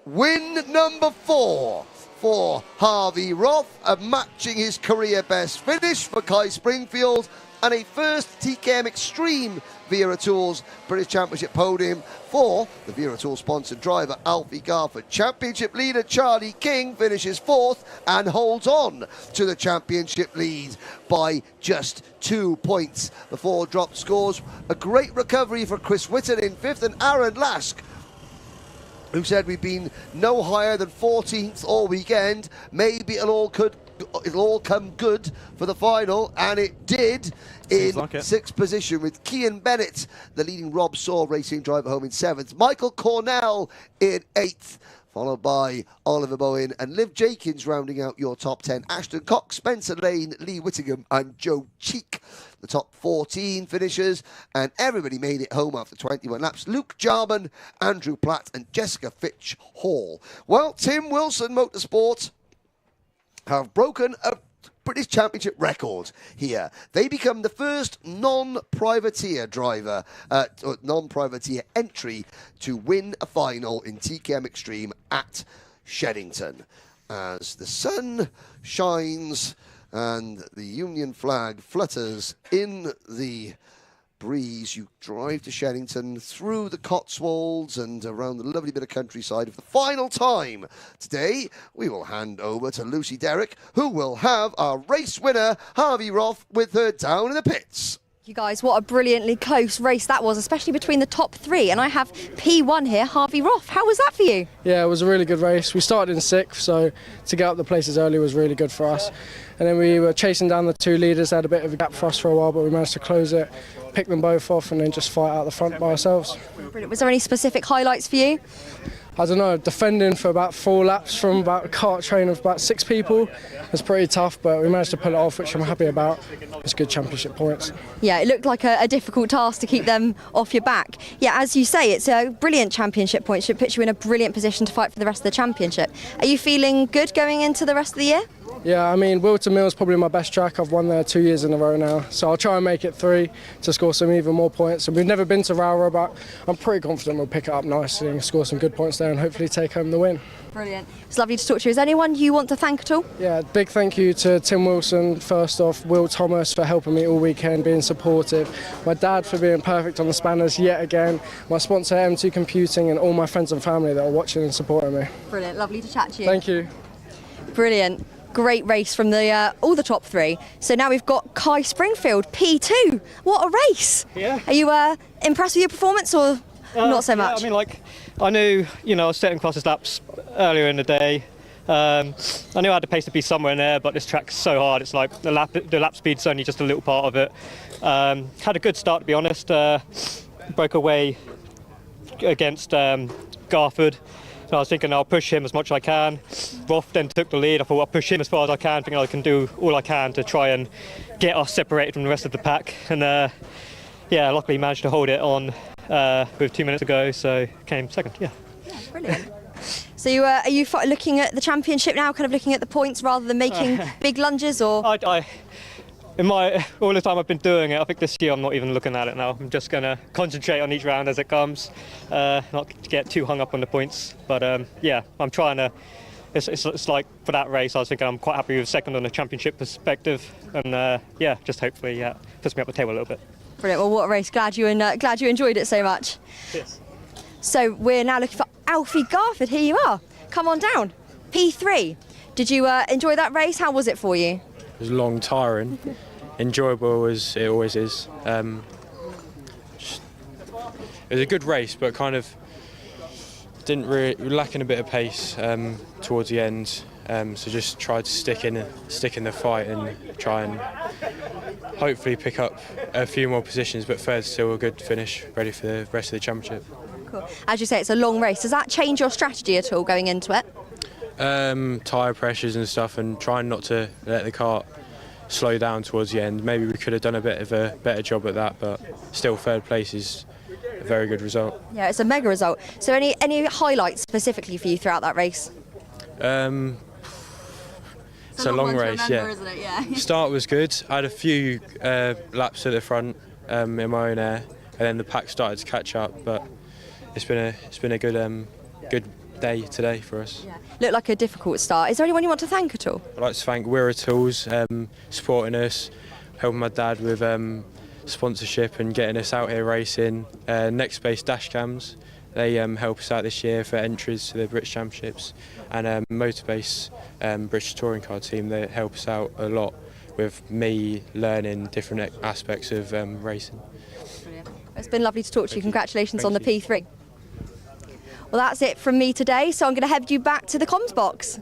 Win number 4 for Harvey Roth, matching his career best finish for Kai Springfield, and a first TKM Extreme Wera Tools British Championship podium for the Wera Tools sponsored driver Alfie Garford. Championship leader Charlie King finishes 4th and holds on to the championship lead by just 2 points. The 4 dropped scores. A great recovery for Chris Witten in 5th, and Aaron Lask, who said we've been no higher than 14th all weekend. Maybe it'll all come good for the final, and it did. In 6th position, with Cian Bennett, the leading Rob Saw Racing driver, home in 7th. Michael Cornell in 8th, followed by Oliver Bowen and Liv Jakins rounding out your top 10. Ashton Cox, Spencer Lane, Lee Whittingham and Joe Cheek, the top 14 finishers, and everybody made it home after 21 laps. Luke Jarman, Andrew Platt and Jessica Fitch Hall. Well, Tim Wilson Motorsport have broken a British Championship record here. They become the first non-privateer driver, non-privateer entry to win a final in TKM Extreme at Shenington. As the sun shines and the Union flag flutters in the breeze, you drive to Shenington through the Cotswolds and around the lovely bit of countryside. For the final time today, we will hand over to Lucy Derrick, who will have our race winner, Harvey Roth, with her down in the pits. You guys, what a brilliantly close race that was, especially between the top 3. And I have P1 here, Harvey Roth. How was that for you? Yeah, it was a really good race. We started in 6th, so to get up the places early was really good for us. And then we were chasing down the 2 leaders. They had a bit of a gap for us for a while, but we managed to close it, pick them both off, and then just fight out the front by ourselves. Brilliant. Was there any specific highlights for you? I don't know, defending for about 4 laps from about a kart train of about 6 people. It's pretty tough, but we managed to pull it off, which I'm happy about. It's good championship points. Yeah, it looked like a difficult task to keep them off your back. Yeah, as you say, it's a brilliant championship point. Should put you in a brilliant position to fight for the rest of the championship. Are you feeling good going into the rest of the year? Yeah, I mean, Wilton Mill's probably my best track. I've won there 2 years in a row now, so I'll try and make it 3 to score some even more points. And we've never been to Wera, but I'm pretty confident we'll pick it up nicely and score some good points there and hopefully take home the win. Brilliant. It's lovely to talk to you. Is there anyone you want to thank at all? Yeah, big thank you to Tim Wilson, first off, Will Thomas for helping me all weekend, being supportive, my dad for being perfect on the spanners yet again, my sponsor M2 Computing, and all my friends and family that are watching and supporting me. Brilliant. Lovely to chat to you. Thank you. Brilliant. Great race from the all the top 3. So now we've got Kai Springfield, P2. What a race! Yeah. Are you impressed with your performance or not so much? Yeah, I mean, I knew, I was setting fastest laps earlier in the day. I knew I had the pace to be somewhere in there, but this track's so hard. It's like the lap speed's only just a little part of it. Had a good start, to be honest. Broke away against Garford. So I was thinking I'll push him as much as I can. Roth then took the lead. I thought I'll push him as far as I can, thinking I can do all I can to try and get us separated from the rest of the pack. And yeah, luckily managed to hold it on with 2 minutes to go, so came second. Yeah. Brilliant. So are you looking at the championship now, kind of looking at the points rather than making big lunges, or? In all the time I've been doing it, I think this year I'm not even looking at it now. I'm just going to concentrate on each round as it comes, not get too hung up on the points. But yeah, I'm trying to. It's like for that race, I was thinking I'm quite happy with second on the championship perspective, and yeah, just hopefully puts me up the table a little bit. Brilliant. Well, what a race! Glad you enjoyed it so much. Yes. So we're now looking for Alfie Garford. Here you are. Come on down. P3. Did you enjoy that race? How was it for you? It was long, tiring, enjoyable as it always is. It was a good race, but kind of didn't really lacking a bit of pace towards the end. So just tried to stick in the fight and try and hopefully pick up a few more positions. But third's still a good finish, ready for the rest of the championship. Cool. As you say, it's a long race. Does that change your strategy at all going into it? Tyre pressures and stuff, and trying not to let the kart slow down towards the end. Maybe we could have done a bit of a better job at that, but still third place is a very good result. Yeah, it's a mega result. So any highlights specifically for you throughout that race? It's a long race, remember, isn't it? Yeah. Start was good. I had a few laps at the front in my own air, and then the pack started to catch up, but it's been a good day today for us. Yeah. Looked like a difficult start. Is there anyone you want to thank at all? I'd like to thank Wera Tools, supporting us, helping my dad with sponsorship and getting us out here racing. Next Space Dash Cams, they help us out this year for entries to the British Championships, and Motorbase British Touring Car Team, they help us out a lot with me learning different aspects of racing. Brilliant. It's been lovely to talk to you. Congratulations on the P3. Well, that's it from me today, so I'm going to head you back to the comms box.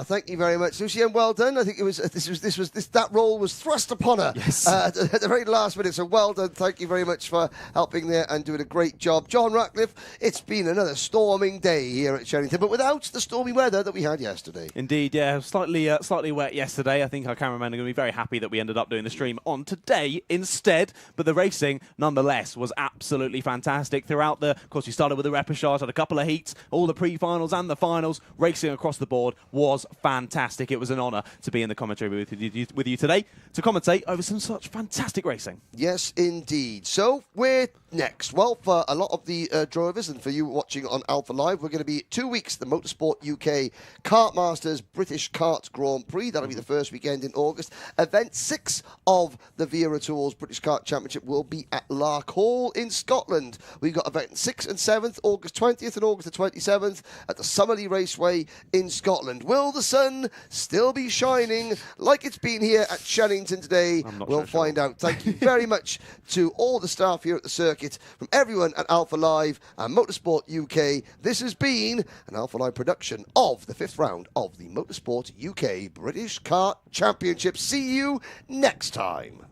Thank you very much, Lucy, and well done. I think it was that role was thrust upon her at the very last minute. So well done. Thank you very much for helping there and doing a great job, John Ratcliff. It's been another storming day here at Shenington, but without the stormy weather that we had yesterday. Indeed, yeah, slightly wet yesterday. I think our cameramen are going to be very happy that we ended up doing the stream on today instead. But the racing, nonetheless, was absolutely fantastic throughout of course, we started with the Repechage, had a couple of heats, all the pre-finals and the finals. Racing across the board was fantastic. It was an honour to be in the commentary with you today to commentate over some such fantastic racing. Yes, indeed. So, we're next? Well, for a lot of the drivers and for you watching on Alpha Live, we're going to be 2 weeks the Motorsport UK Kart Masters British Kart Grand Prix. That'll be the first weekend in August. Event 6 of the Wera Tools British Kart Championship will be at Lark Hall in Scotland. We've got event 6th and 7th, August 20th and August the 27th at the Summerley Raceway in Scotland. Will the sun still be shining like it's been here at Shenington today? We'll find out. Thank you very much to all the staff here at the circuit, from everyone at Alpha Live and Motorsport UK. This has been an Alpha Live production of the 5th round of the Motorsport UK British Kart Championship. See you next time.